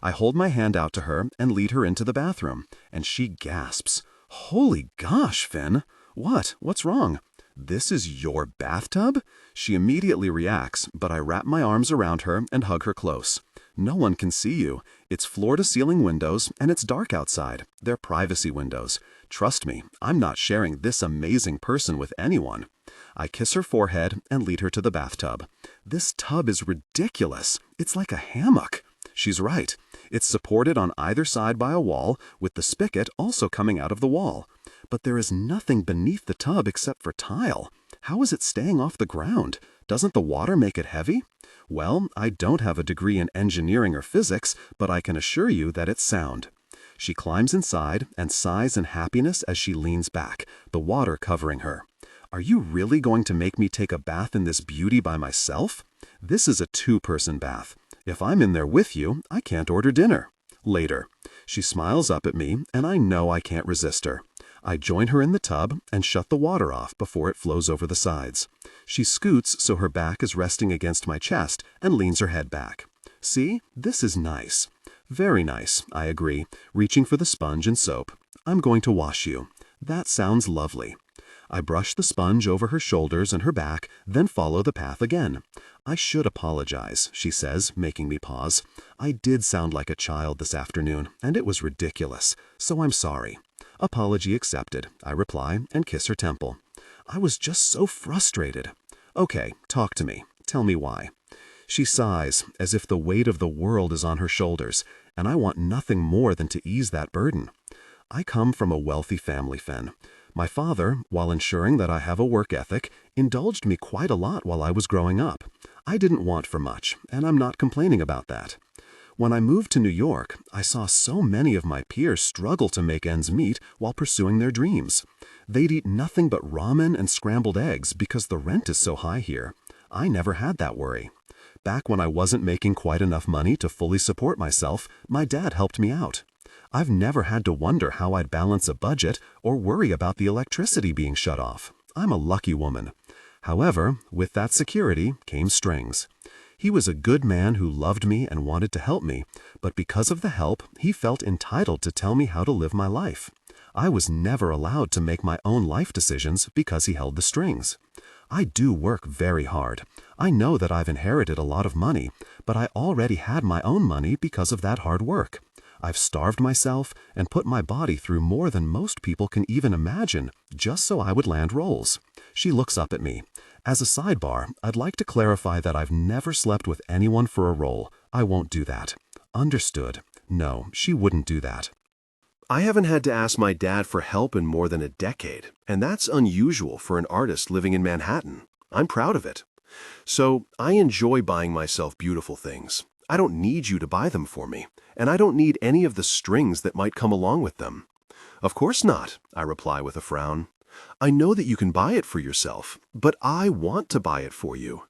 I hold my hand out to her and lead her into the bathroom, and she gasps. "Holy gosh, Finn! What's wrong?" "This is your bathtub?" She immediately reacts, but I wrap my arms around her and hug her close. "No one can see you. It's floor-to-ceiling windows, and it's dark outside. They're privacy windows. Trust me, I'm not sharing this amazing person with anyone." I kiss her forehead and lead her to the bathtub. "This tub is ridiculous. It's like a hammock." She's right. It's supported on either side by a wall, with the spigot also coming out of the wall. But there is nothing beneath the tub except for tile. How is it staying off the ground? Doesn't the water make it heavy? Well, I don't have a degree in engineering or physics, but I can assure you that it's sound. She climbs inside and sighs in happiness as she leans back, the water covering her. "Are you really going to make me take a bath in this beauty by myself? This is a 2-person bath. If I'm in there with you, I can't order dinner." Later. She smiles up at me, and I know I can't resist her. I join her in the tub and shut the water off before it flows over the sides. She scoots so her back is resting against my chest and leans her head back. "See, this is nice." "Very nice," I agree, reaching for the sponge and soap. "I'm going to wash you." "That sounds lovely." I brush the sponge over her shoulders and her back, then follow the path again. "I should apologize," she says, making me pause. "I did sound like a child this afternoon, and it was ridiculous, so I'm sorry." "Apology accepted," I reply and kiss her temple. "I was just so frustrated." "Okay, talk to me. Tell me why." She sighs, as if the weight of the world is on her shoulders, and I want nothing more than to ease that burden. "I come from a wealthy family, Finn. My father, while ensuring that I have a work ethic, indulged me quite a lot while I was growing up. I didn't want for much, and I'm not complaining about that. When I moved to New York, I saw so many of my peers struggle to make ends meet while pursuing their dreams. They'd eat nothing but ramen and scrambled eggs because the rent is so high here. I never had that worry. Back when I wasn't making quite enough money to fully support myself, my dad helped me out. I've never had to wonder how I'd balance a budget or worry about the electricity being shut off. I'm a lucky woman. However, with that security came strings. He was a good man who loved me and wanted to help me, but because of the help, he felt entitled to tell me how to live my life. I was never allowed to make my own life decisions because he held the strings. I do work very hard. I know that I've inherited a lot of money, but I already had my own money because of that hard work. I've starved myself and put my body through more than most people can even imagine, just so I would land roles." She looks up at me. "As a sidebar, I'd like to clarify that I've never slept with anyone for a role. I won't do that." "Understood." No, she wouldn't do that. I haven't had to ask my dad for help in more than a decade, and that's unusual for an artist living in Manhattan. I'm proud of it. So, I enjoy buying myself beautiful things. I don't need you to buy them for me, and I don't need any of the strings that might come along with them. Of course not, I reply with a frown. I know that you can buy it for yourself, but I want to buy it for you.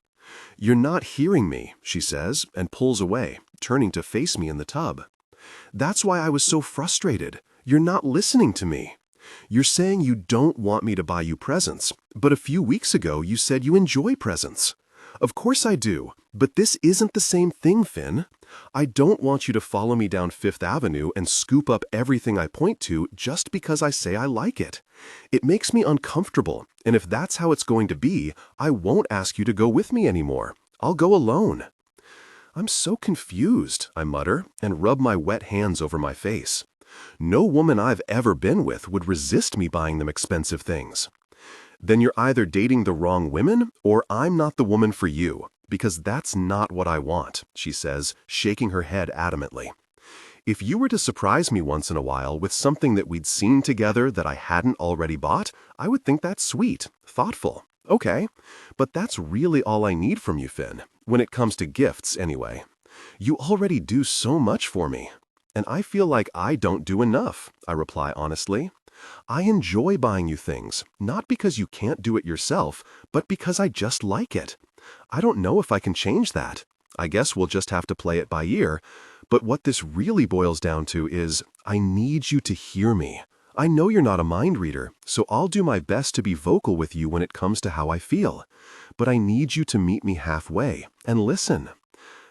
You're not hearing me, she says, and pulls away, turning to face me in the tub. That's why I was so frustrated. You're not listening to me. You're saying you don't want me to buy you presents, but a few weeks ago you said you enjoy presents. Of course I do, but this isn't the same thing, Finn. I don't want you to follow me down Fifth Avenue and scoop up everything I point to just because I say I like it. It makes me uncomfortable, and if that's how it's going to be, I won't ask you to go with me anymore. I'll go alone. I'm so confused, I mutter, and rub my wet hands over my face. No woman I've ever been with would resist me buying them expensive things. Then you're either dating the wrong women, or I'm not the woman for you, because that's not what I want, she says, shaking her head adamantly. If you were to surprise me once in a while with something that we'd seen together that I hadn't already bought, I would think that's sweet, thoughtful. Okay, but that's really all I need from you, Finn, when it comes to gifts anyway. You already do so much for me. And I feel like I don't do enough, I reply honestly. I enjoy buying you things, not because you can't do it yourself, but because I just like it. I don't know if I can change that. I guess we'll just have to play it by ear. But what this really boils down to is, I need you to hear me. I know you're not a mind reader, so I'll do my best to be vocal with you when it comes to how I feel. But I need you to meet me halfway and listen.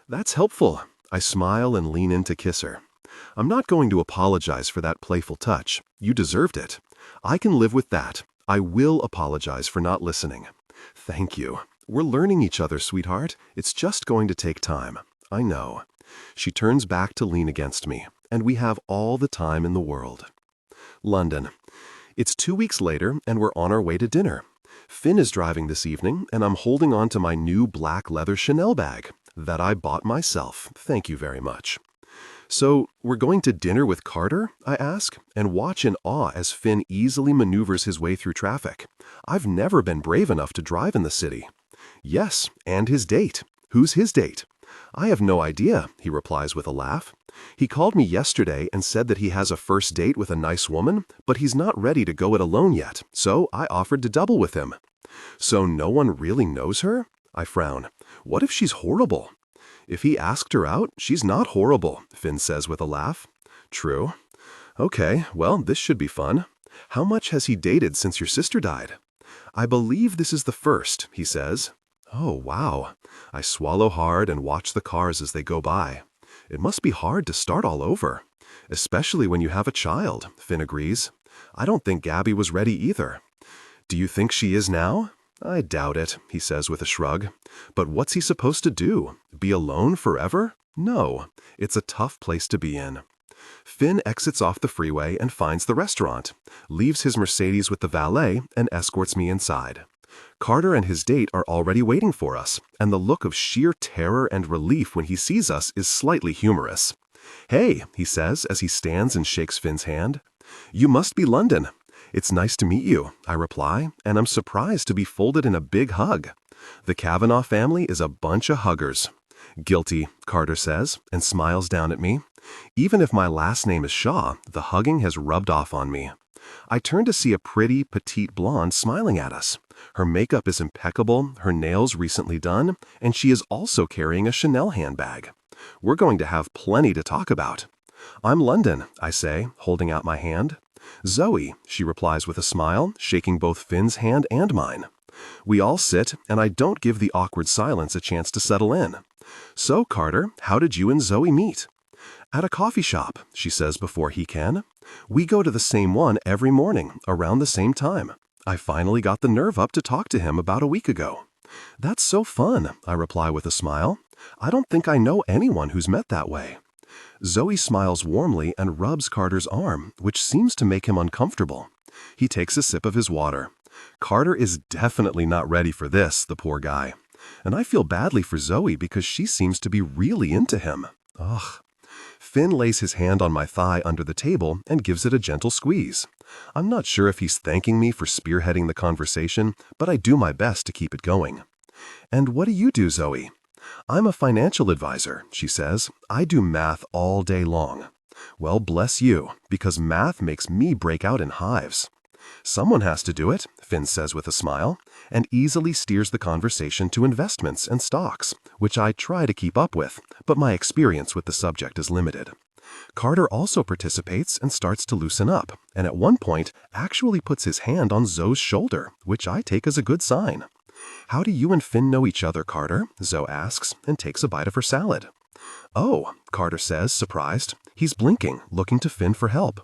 That's helpful. I smile and lean in to kiss her. I'm not going to apologize for that playful touch. You deserved it. I can live with that. I will apologize for not listening. Thank you. We're learning each other, sweetheart. It's just going to take time. I know. She turns back to lean against me, and we have all the time in the world. London. It's 2 weeks later, and we're on our way to dinner. Finn is driving this evening, and I'm holding on to my new black leather Chanel bag that I bought myself. Thank you very much. So, we're going to dinner with Carter, I ask, and watch in awe as Finn easily maneuvers his way through traffic. I've never been brave enough to drive in the city. Yes, and his date. Who's his date? I have no idea, he replies with a laugh. He called me yesterday and said that he has a first date with a nice woman, but he's not ready to go it alone yet, so I offered to double with him. So no one really knows her? I frown. What if she's horrible? If he asked her out, she's not horrible, Finn says with a laugh. True. Okay, well, this should be fun. How much has he dated since your sister died? I believe this is the first, he says. Oh, wow. I swallow hard and watch the cars as they go by. It must be hard to start all over. Especially when you have a child, Finn agrees. I don't think Gabby was ready either. Do you think she is now? I doubt it, he says with a shrug. But what's he supposed to do? Be alone forever? No, it's a tough place to be in. Finn exits off the freeway and finds the restaurant, leaves his Mercedes with the valet, and escorts me inside. Carter and his date are already waiting for us, and the look of sheer terror and relief when he sees us is slightly humorous. Hey, he says as he stands and shakes Finn's hand. You must be London. It's nice to meet you, I reply, and I'm surprised to be folded in a big hug. The Kavanaugh family is a bunch of huggers. Guilty, Carter says, and smiles down at me. Even if my last name is Shaw, the hugging has rubbed off on me. I turn to see a pretty, petite blonde smiling at us. Her makeup is impeccable, her nails recently done, and she is also carrying a Chanel handbag. We're going to have plenty to talk about. I'm London, I say, holding out my hand. Zoe, she replies with a smile, shaking both Finn's hand and mine. We all sit, and I don't give the awkward silence a chance to settle in. So, Carter, how did you and Zoe meet? At a coffee shop, she says before he can. We go to the same one every morning, around the same time. I finally got the nerve up to talk to him about a week ago. That's so fun, I reply with a smile. I don't think I know anyone who's met that way. Zoe smiles warmly and rubs Carter's arm, which seems to make him uncomfortable. He takes a sip of his water. Carter is definitely not ready for this, the poor guy. And I feel badly for Zoe because she seems to be really into him. Ugh. Finn lays his hand on my thigh under the table and gives it a gentle squeeze. I'm not sure if he's thanking me for spearheading the conversation, but I do my best to keep it going. "And what do you do, Zoe?" "I'm a financial advisor," she says. "I do math all day long." "Well, bless you, because math makes me break out in hives." "Someone has to do it," Finn says with a smile, and easily steers the conversation to investments and stocks, which I try to keep up with, but my experience with the subject is limited. Carter also participates and starts to loosen up, and at one point actually puts his hand on Zoe's shoulder, which I take as a good sign. "How do you and Finn know each other, Carter?" Zoe asks, and takes a bite of her salad. "Oh," Carter says, surprised. He's blinking, looking to Finn for help.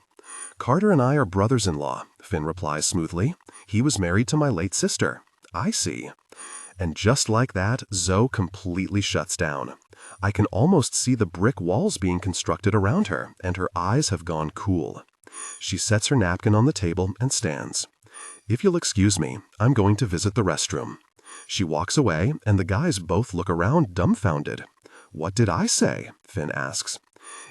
"Carter and I are brothers-in-law," Finn replies smoothly. "He was married to my late sister." "I see." And just like that, Zoe completely shuts down. I can almost see the brick walls being constructed around her, and her eyes have gone cool. She sets her napkin on the table and stands. "If you'll excuse me, I'm going to visit the restroom." She walks away, and the guys both look around dumbfounded. "What did I say?" Finn asks.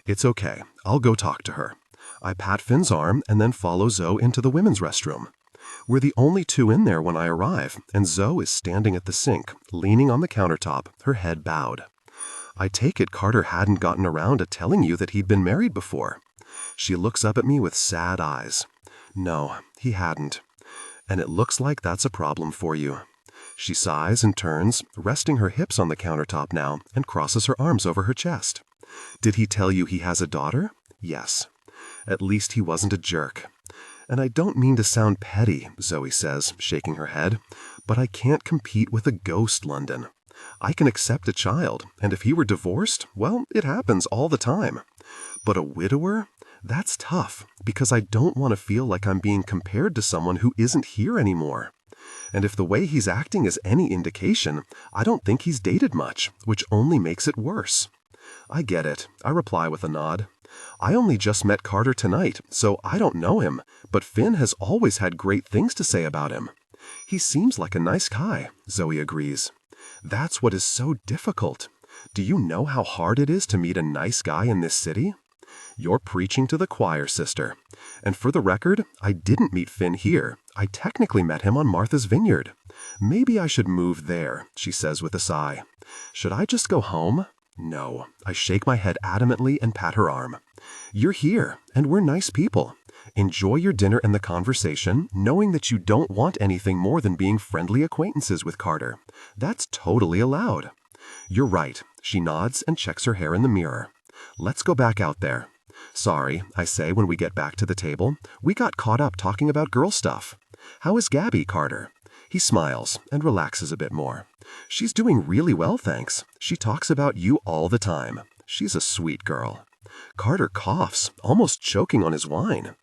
"It's okay. I'll go talk to her." I pat Finn's arm and then follow Zoe into the women's restroom. We're the only two in there when I arrive, and Zoe is standing at the sink, leaning on the countertop, her head bowed. "I take it Carter hadn't gotten around to telling you that he'd been married before." She looks up at me with sad eyes. "No, he hadn't. And it looks like that's a problem for you." She sighs and turns, resting her hips on the countertop now, and crosses her arms over her chest. "Did he tell you he has a daughter?" "Yes." "At least he wasn't a jerk." "And I don't mean to sound petty," Zoe says, shaking her head, "but I can't compete with a ghost, London. I can accept a child, and if he were divorced, well, it happens all the time. But a widower? That's tough, because I don't want to feel like I'm being compared to someone who isn't here anymore. And if the way he's acting is any indication, I don't think he's dated much, which only makes it worse." "I get it," I reply with a nod. "I only just met Carter tonight, so I don't know him, but Finn has always had great things to say about him." "He seems like a nice guy," Zoe agrees. "That's what is so difficult. Do you know how hard it is to meet a nice guy in this city?" "You're preaching to the choir, sister. And for the record, I didn't meet Finn here. I technically met him on Martha's Vineyard. Maybe I should move there," she says with a sigh. "Should I just go home?" "No." I shake my head adamantly and pat her arm. "You're here, and we're nice people. Enjoy your dinner and the conversation, knowing that you don't want anything more than being friendly acquaintances with Carter. That's totally allowed." "You're right." She nods and checks her hair in the mirror. "Let's go back out there." "Sorry," I say when we get back to the table. "We got caught up talking about girl stuff. How is Gabby, Carter?" He smiles and relaxes a bit more. "She's doing really well, thanks. She talks about you all the time. She's a sweet girl." Carter coughs, almost choking on his wine.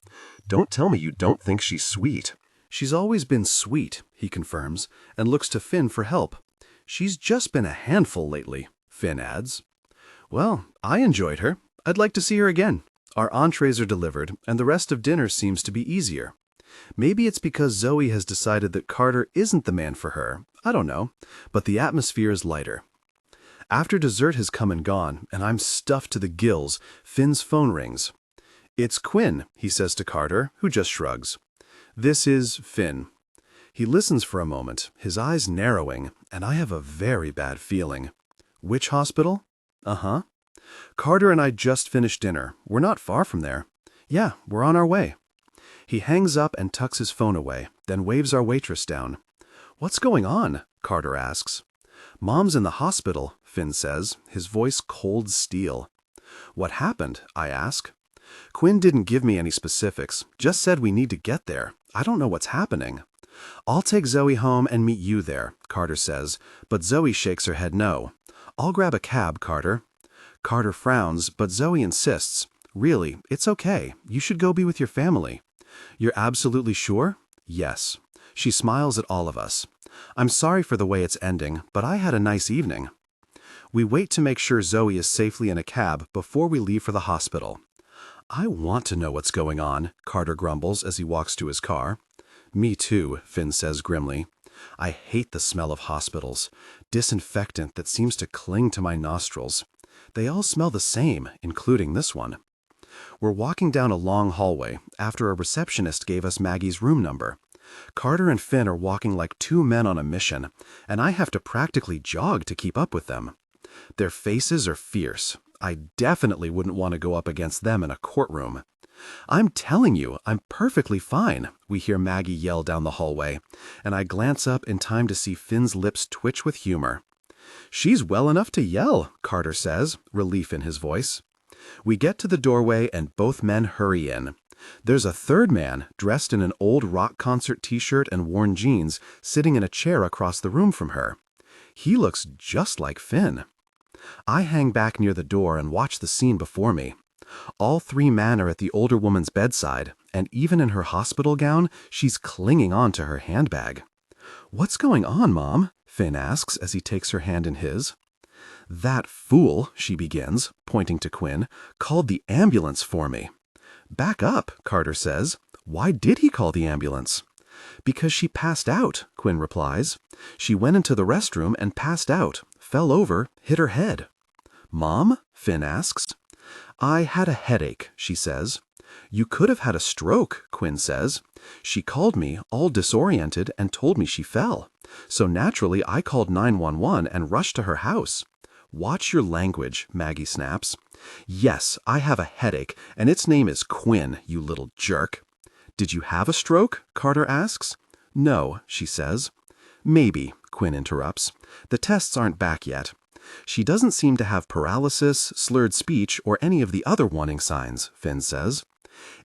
"Don't tell me you don't think she's sweet." "She's always been sweet," he confirms, and looks to Finn for help. "She's just been a handful lately," Finn adds. "Well, I enjoyed her. I'd like to see her again." Our entrees are delivered, and the rest of dinner seems to be easier. Maybe it's because Zoe has decided that Carter isn't the man for her. I don't know, but the atmosphere is lighter. After dessert has come and gone, and I'm stuffed to the gills, Finn's phone rings. "It's Quinn," he says to Carter, who just shrugs. "This is Finn." He listens for a moment, his eyes narrowing, and I have a very bad feeling. "Which hospital?" "Uh-huh." "Carter and I just finished dinner. We're not far from there." "Yeah, we're on our way." He hangs up and tucks his phone away, then waves our waitress down. "What's going on?" Carter asks. "Mom's in the hospital," Finn says, his voice cold steel. "What happened?" I ask. "Quinn didn't give me any specifics, just said we need to get there. I don't know what's happening." "I'll take Zoe home and meet you there," Carter says, but Zoe shakes her head no. "I'll grab a cab, Carter." Carter frowns, but Zoe insists. "Really, it's okay. You should go be with your family." "You're absolutely sure?" "Yes." She smiles at all of us. "I'm sorry for the way it's ending, but I had a nice evening." We wait to make sure Zoe is safely in a cab before we leave for the hospital. "I want to know what's going on," Carter grumbles as he walks to his car. "Me too," Finn says grimly. "I hate the smell of hospitals. Disinfectant that seems to cling to my nostrils. They all smell the same, including this one. We're walking down a long hallway after a receptionist gave us Maggie's room number. Carter and Finn are walking like two men on a mission, and I have to practically jog to keep up with them. Their faces are fierce. I definitely wouldn't want to go up against them in a courtroom. "I'm telling you, I'm perfectly fine," we hear Maggie yell down the hallway, and I glance up in time to see Finn's lips twitch with humor. "She's well enough to yell," Carter says, relief in his voice. We get to the doorway and both men hurry in. There's a third man, dressed in an old rock concert t-shirt and worn jeans, sitting in a chair across the room from her. He looks just like Finn. I hang back near the door and watch the scene before me. All three men are at the older woman's bedside, and even in her hospital gown, she's clinging on to her handbag. "What's going on, Mom?" Finn asks as he takes her hand in his. "That fool," she begins, pointing to Quinn, "called the ambulance for me." "Back up," Carter says. "Why did he call the ambulance?" "Because she passed out," Quinn replies. "She went into the restroom and passed out, fell over, hit her head." "Mom?" Finn asks. "I had a headache," she says. "You could have had a stroke," Quinn says. "She called me, all disoriented, and told me she fell. So naturally I called 911 and rushed to her house." "Watch your language," Maggie snaps. "Yes, I have a headache, and its name is Quinn, you little jerk." "Did you have a stroke?" Carter asks. "No," she says. "Maybe," Quinn interrupts. "The tests aren't back yet. She doesn't seem to have paralysis, slurred speech, or any of the other warning signs," Finn says.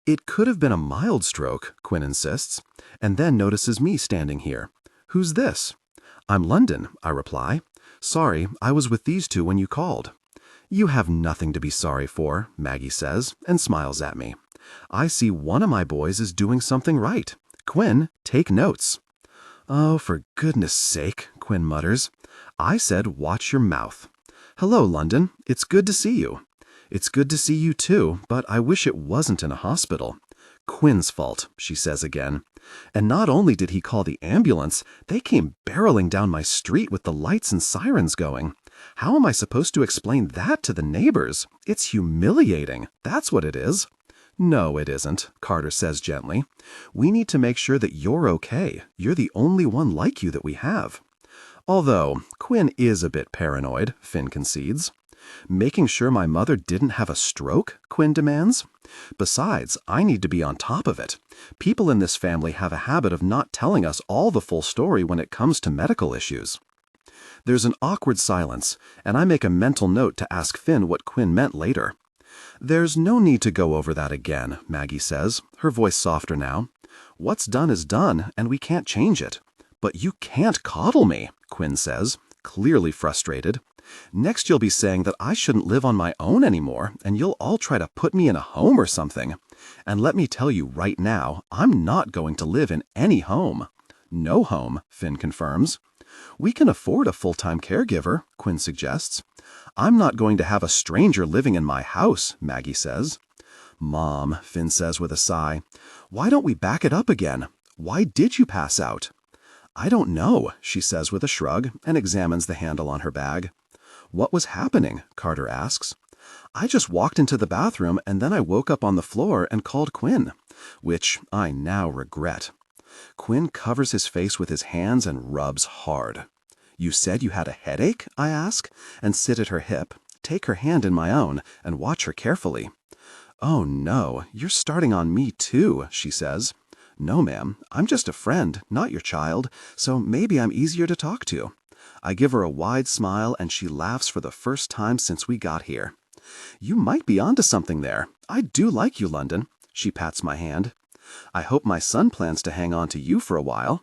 "It could have been a mild stroke," Quinn insists, and then notices me standing here. "Who's this?" "I'm London," I reply. "Sorry, I was with these two when you called." "You have nothing to be sorry for," Maggie says, and smiles at me. "I see one of my boys is doing something right. Quinn, take notes." "Oh, for goodness sake," Quinn mutters. "I said watch your mouth." "Hello, London. It's good to see you." "It's good to see you too, but I wish it wasn't in a hospital." "Quinn's fault," she says again. "And not only did he call the ambulance, they came barreling down my street with the lights and sirens going. How am I supposed to explain that to the neighbors? It's humiliating. That's what it is." "No, it isn't," Carter says gently. "We need to make sure that you're okay. You're the only one like you that we have." Although, Quinn is a bit paranoid, Finn concedes. "Making sure my mother didn't have a stroke?" Quinn demands. "Besides, I need to be on top of it. People in this family have a habit of not telling us all the full story when it comes to medical issues." There's an awkward silence, and I make a mental note to ask Finn what Quinn meant later. "There's no need to go over that again," Maggie says, her voice softer now. "What's done is done, and we can't change it." "But you can't coddle me," Quinn says, clearly frustrated. "Next you'll be saying that I shouldn't live on my own anymore, and you'll all try to put me in a home or something. And let me tell you right now, I'm not going to live in any home." "No home," Finn confirms. "We can afford a full-time caregiver," Quinn suggests. "I'm not going to have a stranger living in my house," Maggie says. "Mom," Finn says with a sigh, "why don't we back it up again? Why did you pass out?" "I don't know," she says with a shrug and examines the handle on her bag. "What was happening?" Carter asks. "I just walked into the bathroom and then I woke up on the floor and called Quinn, which I now regret." Quinn covers his face with his hands and rubs hard. "You said you had a headache?" I ask, and sit at her hip, take her hand in my own, and watch her carefully. "Oh no, you're starting on me too," she says. "No, ma'am, I'm just a friend, not your child, so maybe I'm easier to talk to." I give her a wide smile and she laughs for the first time since we got here. "You might be onto something there. I do like you, London." She pats my hand. "I hope my son plans to hang on to you for a while."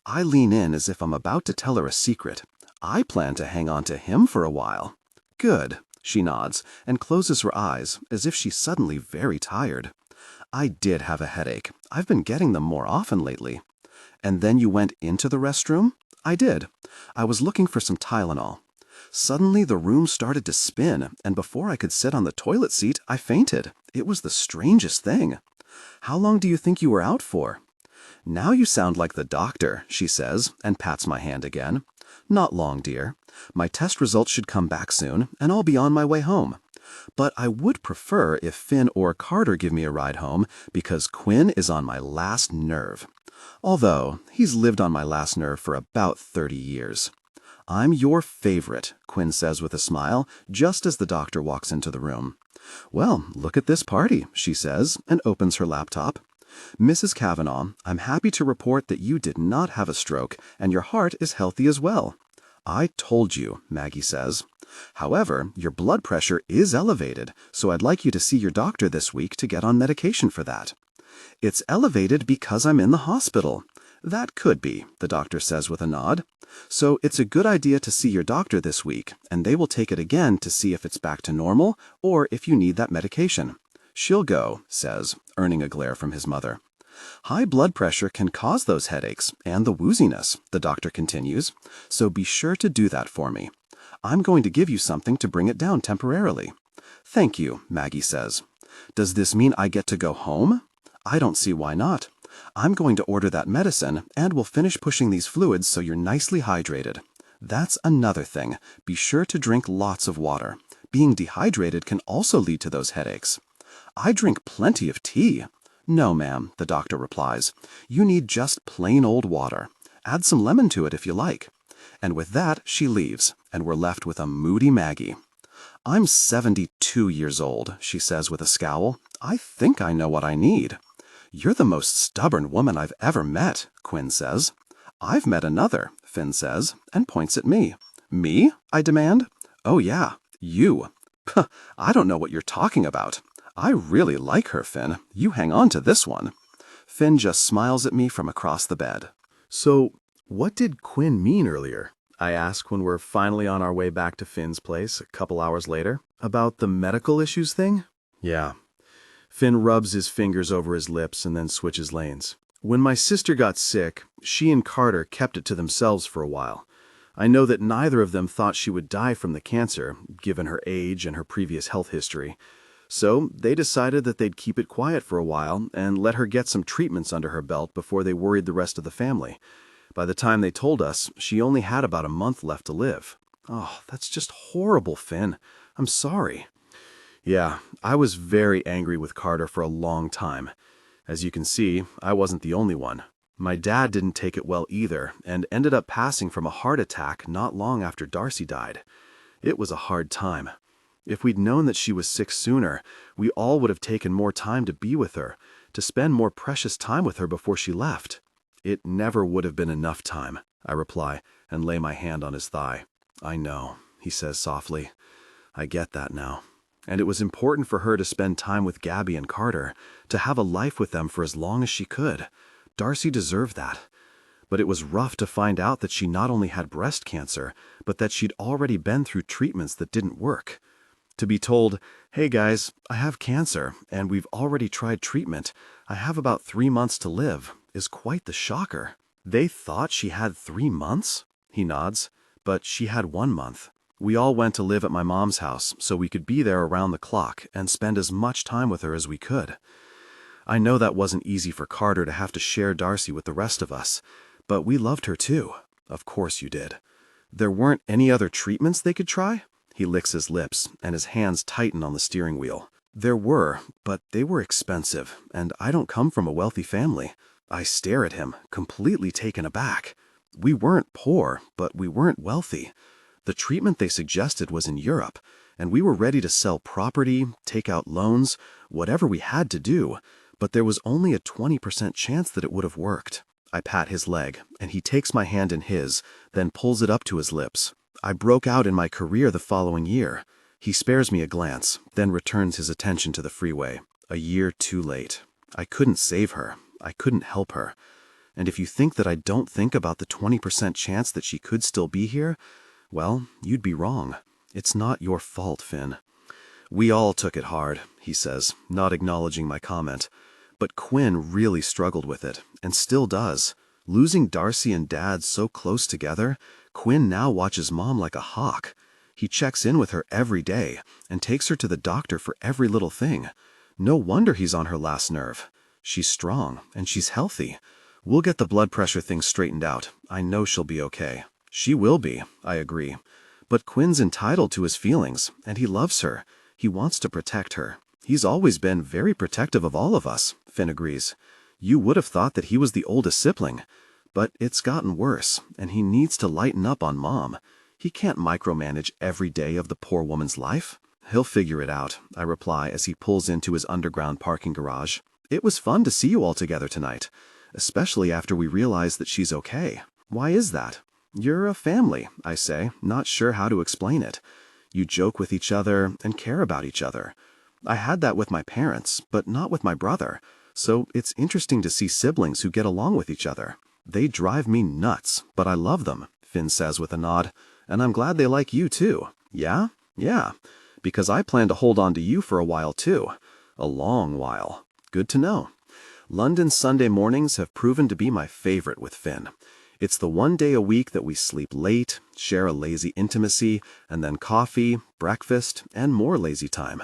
I lean in as if I'm about to tell her a secret. I plan to hang on to him for a while. "Good," she nods and closes her eyes as if she's suddenly very tired. "I did have a headache. I've been getting them more often lately." "And then you went into the restroom?" "I did. I was looking for some Tylenol. Suddenly the room started to spin, and before I could sit on the toilet seat, I fainted. It was the strangest thing." "How long do you think you were out for?" "Now you sound like the doctor," she says, and pats my hand again. "Not long, dear. My test results should come back soon, and I'll be on my way home. But I would prefer if Finn or Carter give me a ride home, because Quinn is on my last nerve. Although, he's lived on my last nerve for about 30 years. "I'm your favorite," Quinn says with a smile, just as the doctor walks into the room. "Well, look at this party," she says, and opens her laptop. "Mrs. Kavanaugh, I'm happy to report that you did not have a stroke, and your heart is healthy as well." "I told you," Maggie says. "However, your blood pressure is elevated, so I'd like you to see your doctor this week to get on medication for that." "It's elevated because I'm in the hospital." "That could be," the doctor says with a nod. "So it's a good idea to see your doctor this week, and they will take it again to see if it's back to normal or if you need that medication." "She'll go," says, earning a glare from his mother. "High blood pressure can cause those headaches and the wooziness," the doctor continues, "so be sure to do that for me. I'm going to give you something to bring it down temporarily." "Thank you," Maggie says. "Does this mean I get to go home?" "I don't see why not. I'm going to order that medicine, and we'll finish pushing these fluids so you're nicely hydrated. That's another thing. Be sure to drink lots of water. Being dehydrated can also lead to those headaches." "I drink plenty of tea." "No, ma'am," the doctor replies. "You need just plain old water. Add some lemon to it if you like." And with that, she leaves, and we're left with a moody Maggie. "I'm 72 years old," she says with a scowl. "I think I know what I need." "You're the most stubborn woman I've ever met," Quinn says. "I've met another," Finn says, and points at me. "Me?" I demand. "Oh yeah, you." "Puh, I don't know what you're talking about." "I really like her, Finn. You hang on to this one." Finn just smiles at me from across the bed. So, what did Quinn mean earlier? I ask when we're finally on our way back to Finn's place a couple hours later. About the medical issues thing? Yeah. Finn rubs his fingers over his lips and then switches lanes. When my sister got sick, she and Carter kept it to themselves for a while. I know that neither of them thought she would die from the cancer, given her age and her previous health history. So they decided that they'd keep it quiet for a while and let her get some treatments under her belt before they worried the rest of the family. By the time they told us, she only had about a month left to live. Oh, that's just horrible, Finn. I'm sorry. Yeah, I was very angry with Carter for a long time. As you can see, I wasn't the only one. My dad didn't take it well either and ended up passing from a heart attack not long after Darcy died. It was a hard time. If we'd known that she was sick sooner, we all would have taken more time to be with her, to spend more precious time with her before she left. "It never would have been enough time," I reply and lay my hand on his thigh. "I know," he says softly. "I get that now. And it was important for her to spend time with Gabby and Carter, to have a life with them for as long as she could. Darcy deserved that. But it was rough to find out that she not only had breast cancer, but that she'd already been through treatments that didn't work. To be told, 'Hey guys, I have cancer, and we've already tried treatment. I have about 3 months to live,' is quite the shocker." "They thought she had 3 months?" He nods. "But she had 1 month. We all went to live at my mom's house so we could be there around the clock and spend as much time with her as we could. I know that wasn't easy for Carter to have to share Darcy with the rest of us, but we loved her too." "Of course you did. There weren't any other treatments they could try?" He licks his lips, and his hands tighten on the steering wheel. "There were, but they were expensive, and I don't come from a wealthy family." I stare at him, completely taken aback. We weren't poor, but we weren't wealthy. The treatment they suggested was in Europe, and we were ready to sell property, take out loans, whatever we had to do, but there was only a 20% chance that it would have worked. I pat his leg, and he takes my hand in his, then pulls it up to his lips. I broke out in my career the following year. He spares me a glance, then returns his attention to the freeway. A year too late. I couldn't save her. I couldn't help her. And if you think that I don't think about the 20% chance that she could still be here, well, you'd be wrong. It's not your fault, Finn. "We all took it hard," he says, not acknowledging my comment. But Quinn really struggled with it, and still does. Losing Darcy and Dad so close together, Quinn now watches Mom like a hawk. He checks in with her every day and takes her to the doctor for every little thing. No wonder he's on her last nerve. She's strong, and she's healthy. We'll get the blood pressure thing straightened out. I know she'll be okay. She will be, I agree. But Quinn's entitled to his feelings, and he loves her. He wants to protect her. He's always been very protective of all of us, Finn agrees. You would have thought that he was the oldest sibling. But it's gotten worse, and he needs to lighten up on Mom. He can't micromanage every day of the poor woman's life. He'll figure it out, I reply as he pulls into his underground parking garage. It was fun to see you all together tonight, especially after we realized that she's okay. Why is that? You're a family, I say, not sure how to explain it. You joke with each other and care about each other. I had that with my parents, but not with my brother, so it's interesting to see siblings who get along with each other. They drive me nuts, but I love them, Finn says with a nod, and I'm glad they like you too. Yeah? Yeah, because I plan to hold on to you for a while too. A long while. Good to know. London Sunday mornings have proven to be my favorite with Finn. It's the one day a week that we sleep late, share a lazy intimacy, and then coffee, breakfast, and more lazy time.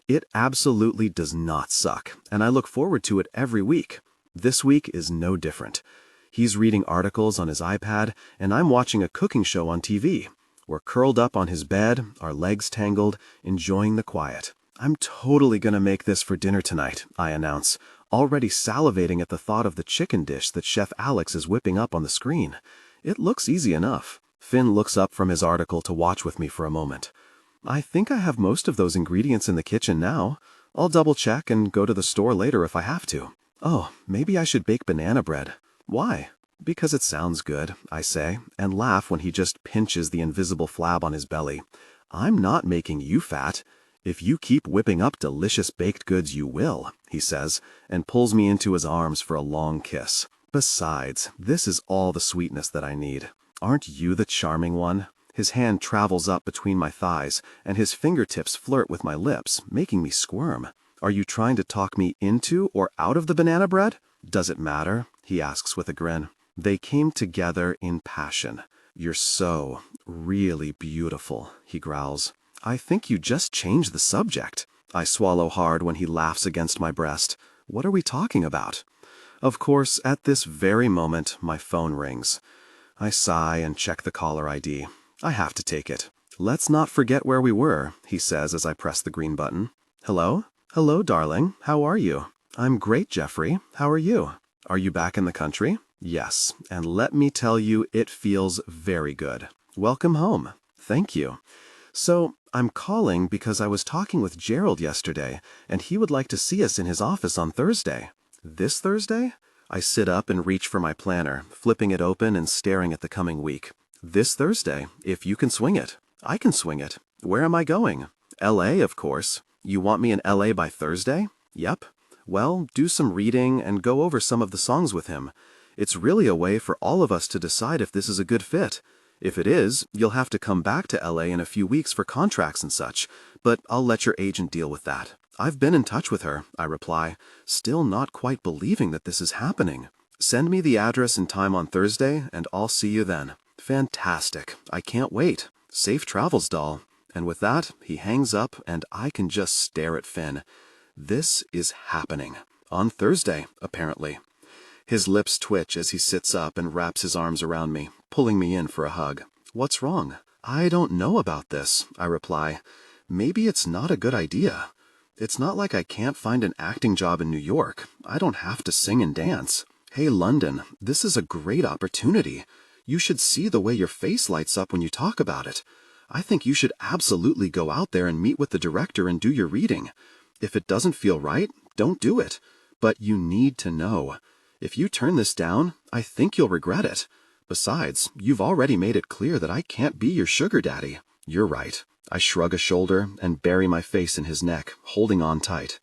It absolutely does not suck, and I look forward to it every week. This week is no different. He's reading articles on his iPad, and I'm watching a cooking show on TV. We're curled up on his bed, our legs tangled, enjoying the quiet. I'm totally gonna make this for dinner tonight, I announce, already salivating at the thought of the chicken dish that Chef Alex is whipping up on the screen. It looks easy enough. Finn looks up from his article to watch with me for a moment. I think I have most of those ingredients in the kitchen now. I'll double check and go to the store later if I have to. Oh, maybe I should bake banana bread. Why? Because it sounds good, I say, and laugh when he just pinches the invisible flab on his belly. I'm not making you fat. If you keep whipping up delicious baked goods, you will, he says, and pulls me into his arms for a long kiss. Besides, this is all the sweetness that I need. Aren't you the charming one? His hand travels up between my thighs, and his fingertips flirt with my lips, making me squirm. Are you trying to talk me into or out of the banana bread? Does it matter? He asks with a grin. They came together in passion. You're so, really beautiful, he growls. I think you just changed the subject. I swallow hard when he laughs against my breast. What are we talking about? Of course, at this very moment, my phone rings. I sigh and check the caller ID. I have to take it. Let's not forget where we were, he says as I press the green button. Hello? Hello, darling. How are you? I'm great, Jeffrey. How are you? Are you back in the country? Yes, and let me tell you, it feels very good. Welcome home. Thank you. So, I'm calling because I was talking with Gerald yesterday, and he would like to see us in his office on Thursday. This Thursday? I sit up and reach for my planner, flipping it open and staring at the coming week. This Thursday, if you can swing it. I can swing it. Where am I going? LA, of course. You want me in LA by Thursday? Yep. Well, do some reading and go over some of the songs with him. It's really a way for all of us to decide if this is a good fit. If it is, you'll have to come back to LA in a few weeks for contracts and such, but I'll let your agent deal with that. I've been in touch with her, I reply, still not quite believing that this is happening. Send me the address and time on Thursday, and I'll see you then. Fantastic. I can't wait. Safe travels, doll. And with that, he hangs up, and I can just stare at Finn. This is happening. On Thursday, apparently. His lips twitch as he sits up and wraps his arms around me, pulling me in for a hug. What's wrong? I don't know about this, I reply. Maybe it's not a good idea. It's not like I can't find an acting job in New York. I don't have to sing and dance. Hey, London, this is a great opportunity. You should see the way your face lights up when you talk about it. I think you should absolutely go out there and meet with the director and do your reading. If it doesn't feel right, don't do it. But you need to know. If you turn this down, I think you'll regret it. Besides, you've already made it clear that I can't be your sugar daddy. You're right. I shrug a shoulder and bury my face in his neck, holding on tight.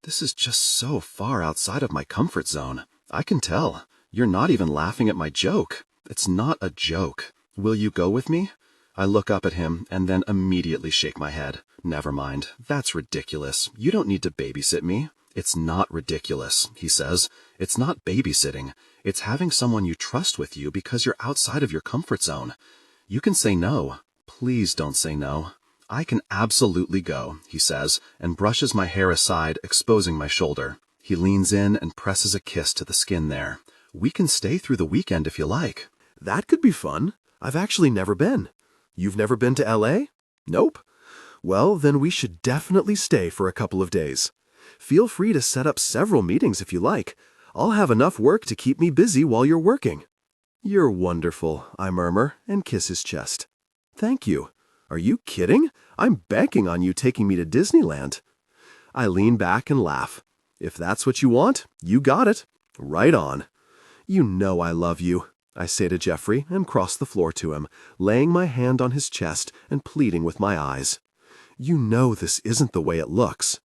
This is just so far outside of my comfort zone. I can tell. You're not even laughing at my joke. It's not a joke. Will you go with me? I look up at him and then immediately shake my head. Never mind. That's ridiculous. You don't need to babysit me. It's not ridiculous, he says. It's not babysitting. It's having someone you trust with you because you're outside of your comfort zone. You can say no. Please don't say no. I can absolutely go, he says, and brushes my hair aside, exposing my shoulder. He leans in and presses a kiss to the skin there. We can stay through the weekend if you like. That could be fun. I've actually never been. You've never been to LA? Nope. Well, then we should definitely stay for a couple of days. Feel free to set up several meetings if you like. I'll have enough work to keep me busy while you're working. You're wonderful, I murmur and kiss his chest. Thank you. Are you kidding? I'm banking on you taking me to Disneyland. I lean back and laugh. If that's what you want, you got it. Right on. You know I love you, I say to Jeffrey and cross the floor to him, laying my hand on his chest and pleading with my eyes. You know this isn't the way it looks.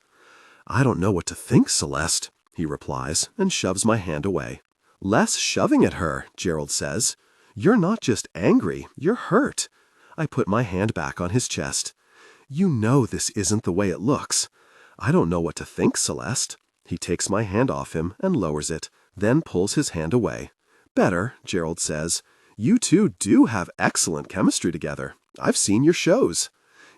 I don't know what to think, Celeste, he replies and shoves my hand away. Less shoving at her, Gerald says. You're not just angry, you're hurt. I put my hand back on his chest. You know this isn't the way it looks. I don't know what to think, Celeste. He takes my hand off him and lowers it, then pulls his hand away. Better, Gerald says. You two do have excellent chemistry together. I've seen your shows.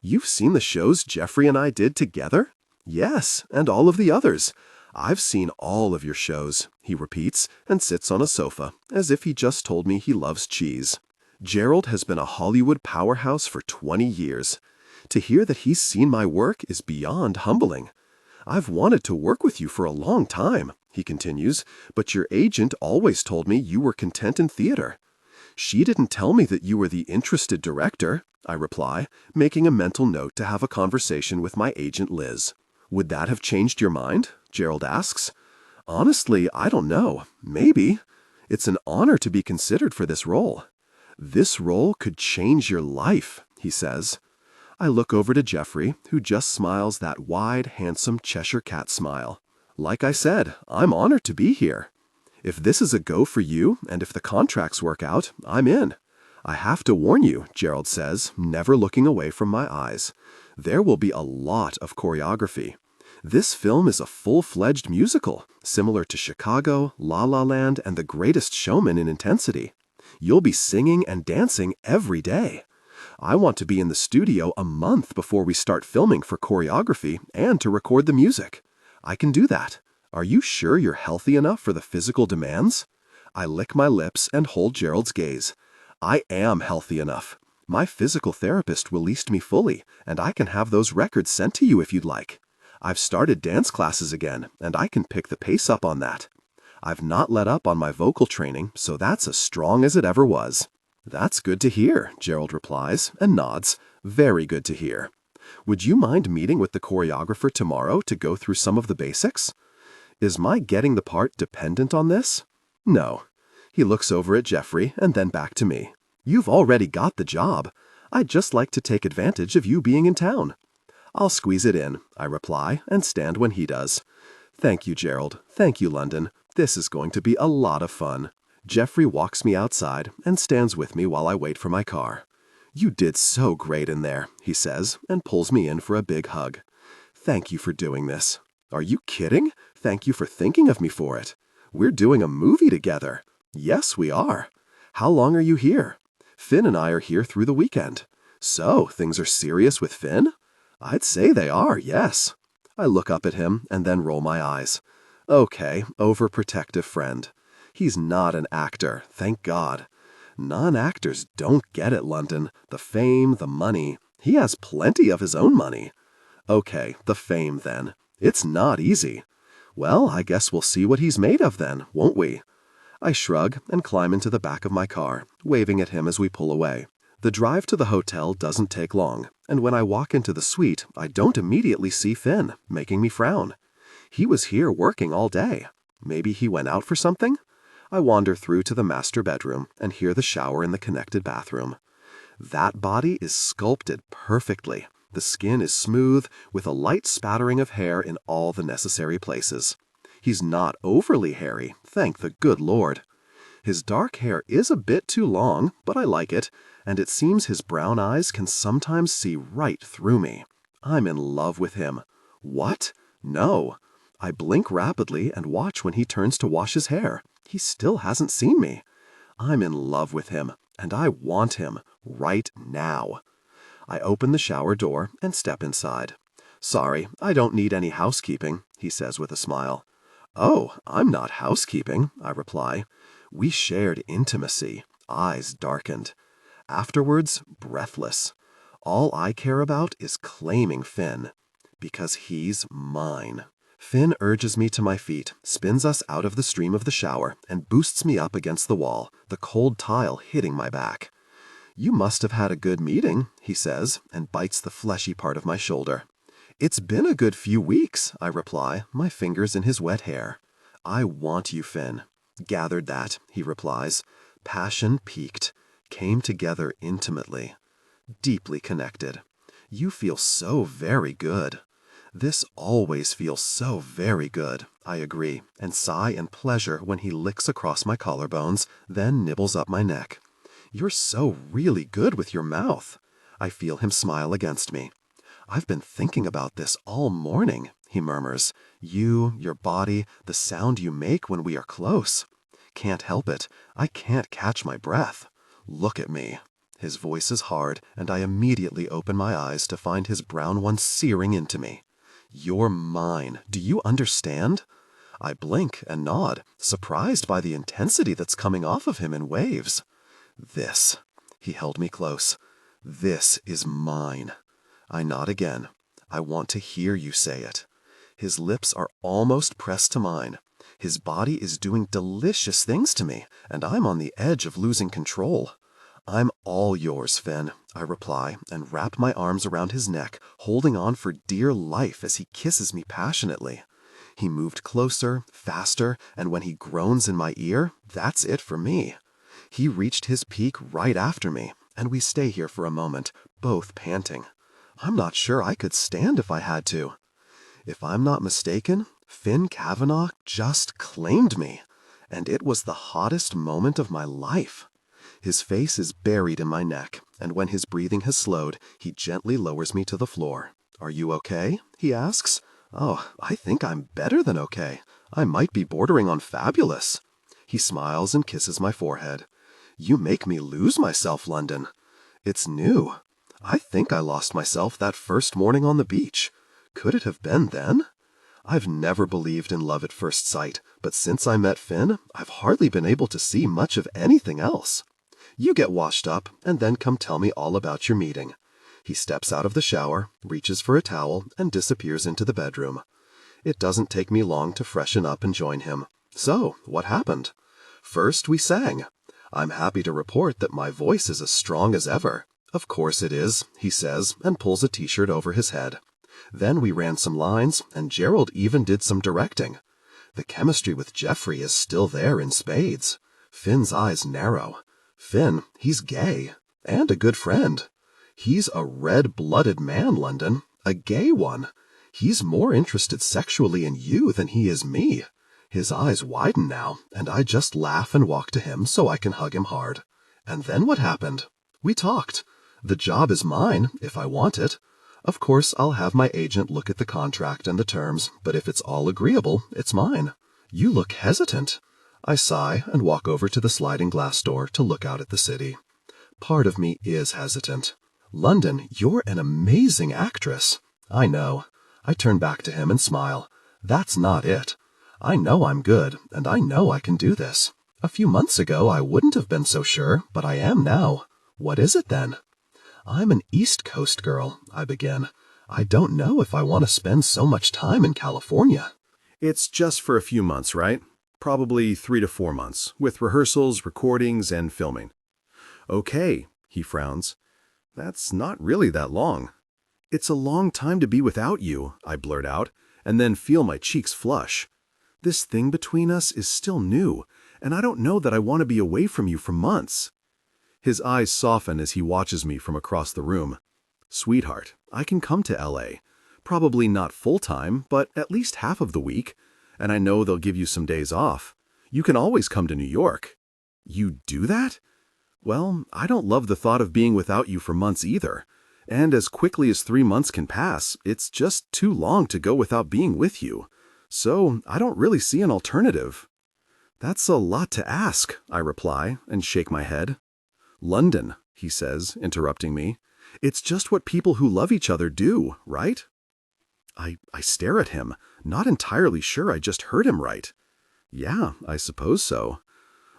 You've seen the shows Jeffrey and I did together? Yes, and all of the others. I've seen all of your shows, he repeats, and sits on a sofa, as if he just told me he loves cheese. Gerald has been a Hollywood powerhouse for 20 years. To hear that he's seen my work is beyond humbling. I've wanted to work with you for a long time, he continues, but your agent always told me you were content in theater. She didn't tell me that you were the interested director, I reply, making a mental note to have a conversation with my agent Liz. Would that have changed your mind? Gerald asks. Honestly, I don't know. Maybe. It's an honor to be considered for this role. This role could change your life, he says. I look over to Jeffrey, who just smiles that wide, handsome Cheshire cat smile. Like I said, I'm honored to be here. If this is a go for you, and if the contracts work out, I'm in. I have to warn you, Gerald says, never looking away from my eyes. There will be a lot of choreography. This film is a full-fledged musical, similar to Chicago, La La Land, and The Greatest Showman in intensity. You'll be singing and dancing every day. I want to be in the studio a month before we start filming for choreography and to record the music. I can do that. Are you sure you're healthy enough for the physical demands? I lick my lips and hold Gerald's gaze. I am healthy enough. My physical therapist released me fully, and I can have those records sent to you if you'd like. I've started dance classes again, and I can pick the pace up on that. I've not let up on my vocal training, so that's as strong as it ever was. That's good to hear, Gerald replies and nods. Very good to hear. Would you mind meeting with the choreographer tomorrow to go through some of the basics? Is my getting the part dependent on this? No. He looks over at Jeffrey and then back to me. You've already got the job. I'd just like to take advantage of you being in town. I'll squeeze it in, I reply, and stand when he does. Thank you, Gerald. Thank you, London. This is going to be a lot of fun. Jeffrey walks me outside and stands with me while I wait for my car. You did so great in there, he says, and pulls me in for a big hug. Thank you for doing this. Are you kidding? Thank you for thinking of me for it. We're doing a movie together. Yes, we are. How long are you here? Finn and I are here through the weekend. So, things are serious with Finn? I'd say they are, yes. I look up at him and then roll my eyes. Okay, overprotective friend. He's not an actor, thank God. Non-actors don't get it, London. The fame, the money. He has plenty of his own money. Okay, the fame then. It's not easy. Well, I guess we'll see what he's made of then, won't we? I shrug and climb into the back of my car, waving at him as we pull away. The drive to the hotel doesn't take long, and when I walk into the suite, I don't immediately see Finn, making me frown. He was here working all day. Maybe he went out for something? I wander through to the master bedroom and hear the shower in the connected bathroom. That body is sculpted perfectly. The skin is smooth, with a light spattering of hair in all the necessary places. He's not overly hairy, thank the good Lord. His dark hair is a bit too long, but I like it, and it seems his brown eyes can sometimes see right through me. I'm in love with him. What? No. I blink rapidly and watch when he turns to wash his hair. He still hasn't seen me. I'm in love with him, and I want him right now. I open the shower door and step inside. Sorry, I don't need any housekeeping, he says with a smile. Oh, I'm not housekeeping, I reply. We shared intimacy. Eyes darkened. afterwards, breathless. All I care about is claiming Finn, because he's mine. Finn urges me to my feet, spins us out of the stream of the shower, and boosts me up against the wall, the cold tile hitting my back. "You must have had a good meeting," he says, and bites the fleshy part of my shoulder. "It's been a good few weeks," I reply, my fingers in his wet hair. "I want you, Finn." "Gathered that," he replies. Passion peaked, came together intimately, deeply connected. "You feel so very good." "This always feels so very good," I agree, and sigh in pleasure when he licks across my collarbones, then nibbles up my neck. "You're so really good with your mouth." I feel him smile against me. "I've been thinking about this all morning," he murmurs. "You, your body, the sound you make when we are close. Can't help it. I can't catch my breath. Look at me." His voice is hard, and I immediately open my eyes to find his brown ones searing into me. "You're mine. Do you understand?" I blink and nod, surprised by the intensity that's coming off of him in waves. "This," he held me close, "this is mine." I nod again. "I want to hear you say it." His lips are almost pressed to mine. His body is doing delicious things to me, and I'm on the edge of losing control. "I'm all yours, Finn," I reply, and wrap my arms around his neck, holding on for dear life as he kisses me passionately. He moved closer, faster, and when he groans in my ear, that's it for me. He reached his peak right after me, and we stay here for a moment, both panting. I'm not sure I could stand if I had to. If I'm not mistaken, Finn Cavanaugh just claimed me, and it was the hottest moment of my life. His face is buried in my neck, and when his breathing has slowed, he gently lowers me to the floor. "Are you okay?" he asks. "Oh, I think I'm better than okay. I might be bordering on fabulous." He smiles and kisses my forehead. "You make me lose myself, London. It's new. I think I lost myself that first morning on the beach. Could it have been then? I've never believed in love at first sight, but since I met Finn, I've hardly been able to see much of anything else. You get washed up, and then come tell me all about your meeting." He steps out of the shower, reaches for a towel, and disappears into the bedroom. It doesn't take me long to freshen up and join him. "So, what happened?" "First, we sang. I'm happy to report that my voice is as strong as ever." "Of course it is," he says, and pulls a t-shirt over his head. "Then we ran some lines, and Gerald even did some directing. The chemistry with Jeffrey is still there in spades." Finn's eyes narrow. "Finn, he's gay. And a good friend. He's a red-blooded man, London. A gay one. He's more interested sexually in you than he is me." His eyes widen now, and I just laugh and walk to him so I can hug him hard. "And then what happened?" "We talked. The job is mine, if I want it. Of course, I'll have my agent look at the contract and the terms, but if it's all agreeable, it's mine." "You look hesitant." I sigh and walk over to the sliding glass door to look out at the city. Part of me is hesitant. "London, you're an amazing actress." "I know." I turn back to him and smile. "That's not it. I know I'm good, and I know I can do this. A few months ago I wouldn't have been so sure, but I am now." "What is it then?" "I'm an East Coast girl," I begin. "I don't know if I want to spend so much time in California." It's just for a few months, right? Probably 3 to 4 months, with rehearsals, recordings, and filming. "Okay," he frowns. "That's not really that long." "It's a long time to be without you," I blurt out, and then feel my cheeks flush. This thing between us is still new, and I don't know that I want to be away from you for months. His eyes soften as he watches me from across the room. "Sweetheart, I can come to LA. Probably not full-time, but at least half of the week. And I know they'll give you some days off. You can always come to New York." "You do that?" "Well, I don't love the thought of being without you for months either. And as quickly as 3 months can pass, it's just too long to go without being with you. So I don't really see an alternative." "That's a lot to ask," I reply and shake my head. "London," he says, interrupting me. "It's just what people who love each other do, right?" I stare at him, not entirely sure I just heard him right. "Yeah, I suppose so."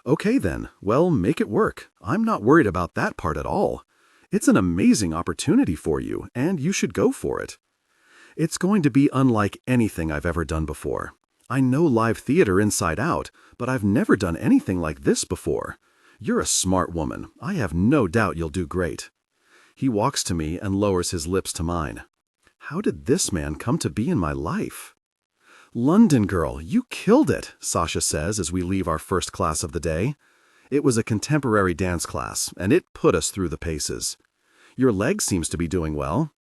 Okay then, well, make it work. I'm not worried about that part at all. It's an amazing opportunity for you, and you should go for it. It's going to be unlike anything I've ever done before. I know live theater inside out, but I've never done anything like this before. You're a smart woman. I have no doubt you'll do great. He walks to me and lowers his lips to mine. How did this man come to be in my life? London girl, you killed it, Sasha says as we leave our first class of the day. It was a contemporary dance class, and it put us through the paces. Your leg seems to be doing well.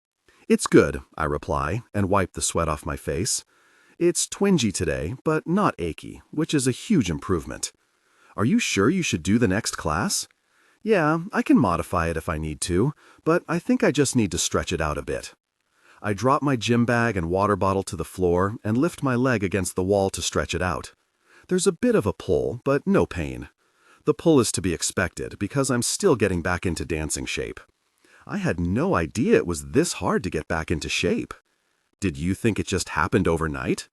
It's good, I reply, and wipe the sweat off my face. It's twingy today, but not achy, which is a huge improvement. Are you sure you should do the next class? Yeah, I can modify it if I need to, but I think I just need to stretch it out a bit. I drop my gym bag and water bottle to the floor and lift my leg against the wall to stretch it out. There's a bit of a pull, but no pain. The pull is to be expected because I'm still getting back into dancing shape. I had no idea it was this hard to get back into shape. Did you think it just happened overnight?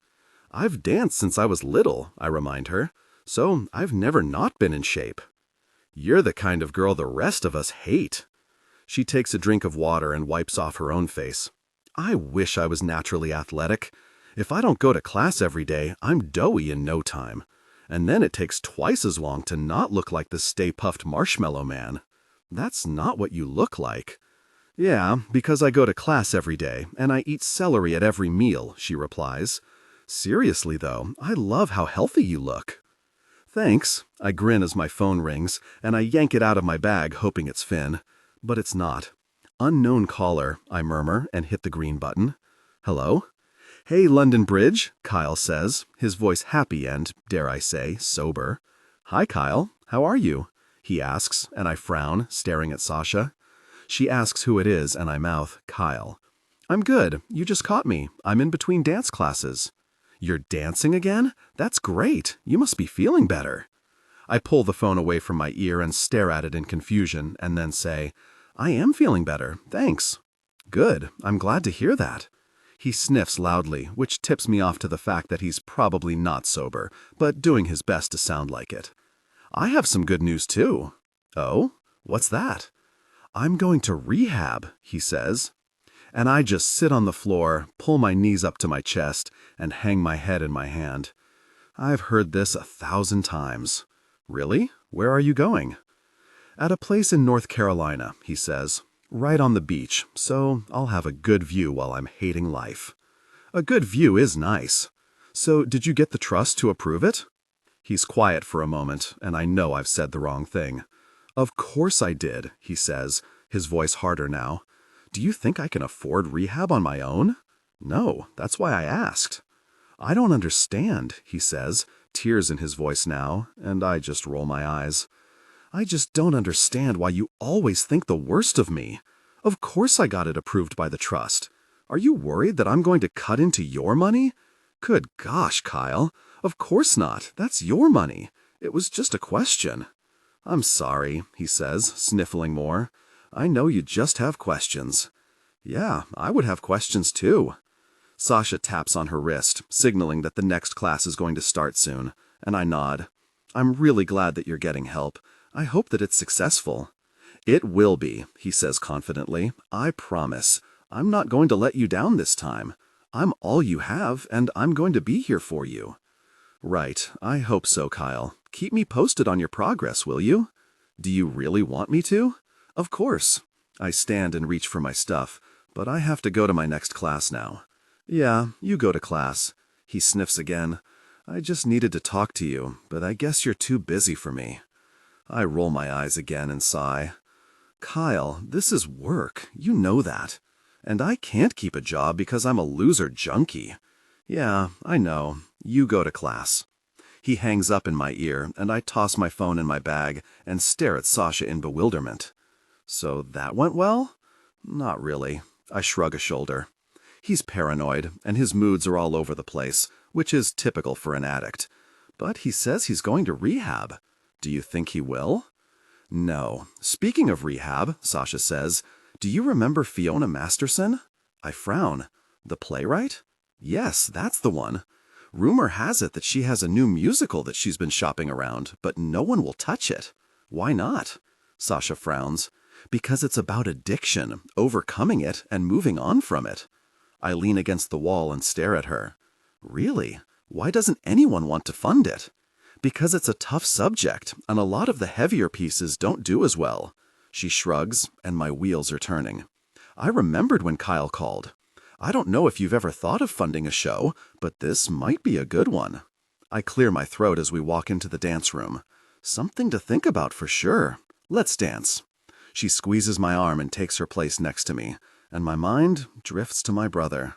I've danced since I was little, I remind her, so I've never not been in shape. You're the kind of girl the rest of us hate. She takes a drink of water and wipes off her own face. I wish I was naturally athletic. If I don't go to class every day, I'm doughy in no time. And then it takes twice as long to not look like the Stay Puft Marshmallow Man. That's not what you look like. Yeah, because I go to class every day, and I eat celery at every meal, she replies. Seriously though, I love how healthy you look. Thanks, I grin as my phone rings, and I yank it out of my bag hoping it's Finn. But it's not. Unknown caller, I murmur and hit the green button. Hello? Hey, London Bridge, Kyle says, his voice happy and, dare I say, sober. Hi, Kyle. How are you? He asks, and I frown, staring at Sasha. She asks who it is, and I mouth, Kyle. I'm good. You just caught me. I'm in between dance classes. You're dancing again? That's great. You must be feeling better. I pull the phone away from my ear and stare at it in confusion, and then say, I am feeling better, thanks. Good, I'm glad to hear that. He sniffs loudly, which tips me off to the fact that he's probably not sober, but doing his best to sound like it. I have some good news too. Oh? What's that? I'm going to rehab, he says. And I just sit on the floor, pull my knees up to my chest, and hang my head in my hand. I've heard this 1,000 times. Really? Where are you going? At a place in North Carolina, he says. Right on the beach, so I'll have a good view while I'm hating life. A good view is nice. So did you get the trust to approve it? He's quiet for a moment, and I know I've said the wrong thing. Of course I did, he says, his voice harder now. Do you think I can afford rehab on my own? No, that's why I asked. I don't understand, he says, tears in his voice now, and I just roll my eyes. I just don't understand why you always think the worst of me. Of course I got it approved by the trust. Are you worried that I'm going to cut into your money? Good gosh, Kyle. Of course not. That's your money. It was just a question. I'm sorry, he says, sniffling more. I know you just have questions. Yeah, I would have questions too. Sasha taps on her wrist, signaling that the next class is going to start soon, and I nod. I'm really glad that you're getting help. I hope that it's successful. It will be, he says confidently. I promise. I'm not going to let you down this time. I'm all you have, and I'm going to be here for you. Right, I hope so, Kyle. Keep me posted on your progress, will you? Do you really want me to? Of course. I stand and reach for my stuff, but I have to go to my next class now. Yeah, you go to class. He sniffs again. I just needed to talk to you, but I guess you're too busy for me. I roll my eyes again and sigh. Kyle, this is work. You know that. And I can't keep a job because I'm a loser junkie. Yeah, I know. You go to class. He hangs up in my ear, and I toss my phone in my bag and stare at Sasha in bewilderment. So that went well? Not really. I shrug a shoulder. He's paranoid, and his moods are all over the place, which is typical for an addict. But he says he's going to rehab. Do you think he will? No. Speaking of rehab, Sasha says, do you remember Fiona Masterson? I frown. The playwright? Yes, that's the one. Rumor has it that she has a new musical that she's been shopping around, but no one will touch it. Why not? Sasha frowns. Because it's about addiction, overcoming it, and moving on from it. I lean against the wall and stare at her. Really? Why doesn't anyone want to fund it? Because it's a tough subject, and a lot of the heavier pieces don't do as well. She shrugs, and my wheels are turning. I remembered when Kyle called. I don't know if you've ever thought of funding a show, but this might be a good one. I clear my throat as we walk into the dance room. Something to think about for sure. Let's dance. She squeezes my arm and takes her place next to me, and my mind drifts to my brother.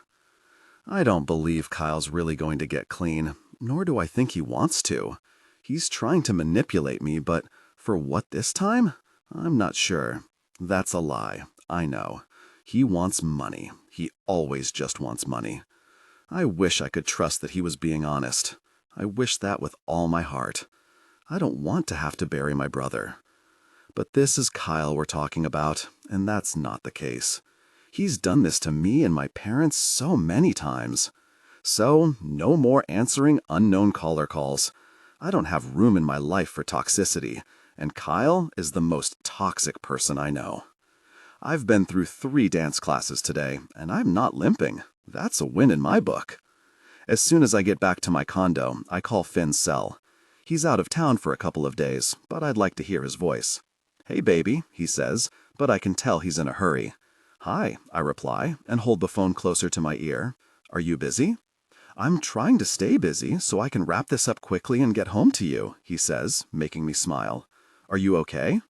I don't believe Kyle's really going to get clean, nor do I think he wants to. He's trying to manipulate me, but for what this time? I'm not sure. That's a lie, I know. He wants money. He always just wants money. I wish I could trust that he was being honest. I wish that with all my heart. I don't want to have to bury my brother. But this is Kyle we're talking about, and that's not the case. He's done this to me and my parents so many times. So, no more answering unknown caller calls. I don't have room in my life for toxicity, and Kyle is the most toxic person I know. I've been through 3 dance classes today, and I'm not limping. That's a win in my book. As soon as I get back to my condo, I call Finn's cell. He's out of town for a couple of days, but I'd like to hear his voice. "Hey, baby," he says, but I can tell he's in a hurry. "Hi," I reply, and hold the phone closer to my ear. "Are you busy?" "I'm trying to stay busy so I can wrap this up quickly and get home to you," he says, making me smile. "Are you okay?"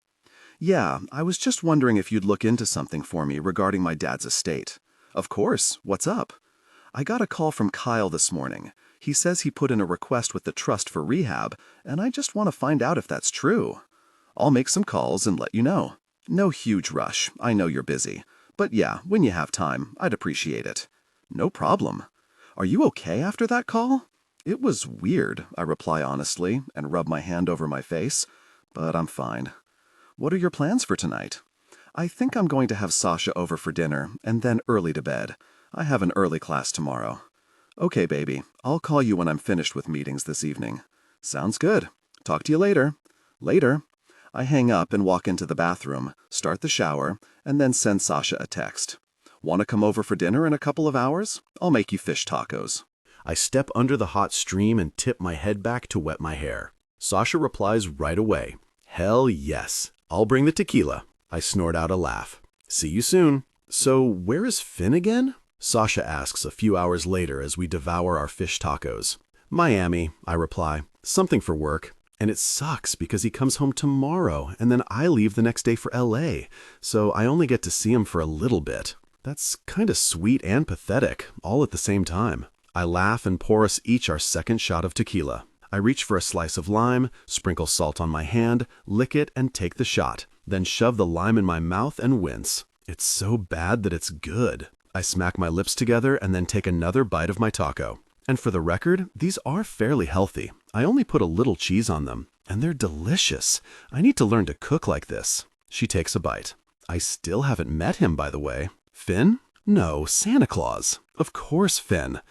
"Yeah, I was just wondering if you'd look into something for me regarding my dad's estate." "Of course. What's up?" "I got a call from Kyle this morning. He says he put in a request with the trust for rehab, and I just want to find out if that's true." "I'll make some calls and let you know." "No huge rush. I know you're busy. But yeah, when you have time, I'd appreciate it." "No problem." "Are you okay after that call?" "It was weird," I reply honestly and rub my hand over my face. "But I'm fine." "What are your plans for tonight?" "I think I'm going to have Sasha over for dinner and then early to bed. I have an early class tomorrow." "Okay, baby. I'll call you when I'm finished with meetings this evening." "Sounds good. Talk to you later." "Later." I hang up and walk into the bathroom, start the shower, and then send Sasha a text. "Want to come over for dinner in a couple of hours? I'll make you fish tacos." I step under the hot stream and tip my head back to wet my hair. Sasha replies right away. "Hell yes. I'll bring the tequila." I snort out a laugh. "See you soon." "So where is Finn again?" Sasha asks a few hours later as we devour our fish tacos. "Miami," I reply. "Something for work. And it sucks because he comes home tomorrow, and then I leave the next day for LA, so I only get to see him for a little bit. That's kind of sweet and pathetic, all at the same time." I laugh and pour us each our second shot of tequila. I reach for a slice of lime, sprinkle salt on my hand, lick it, and take the shot, then shove the lime in my mouth and wince. It's so bad that it's good. I smack my lips together and then take another bite of my taco. And for the record, these are fairly healthy. I only put a little cheese on them, and they're delicious. I need to learn to cook like this. She takes a bite. I still haven't met him, by the way. Finn? No, Santa Claus. Of course, Finn.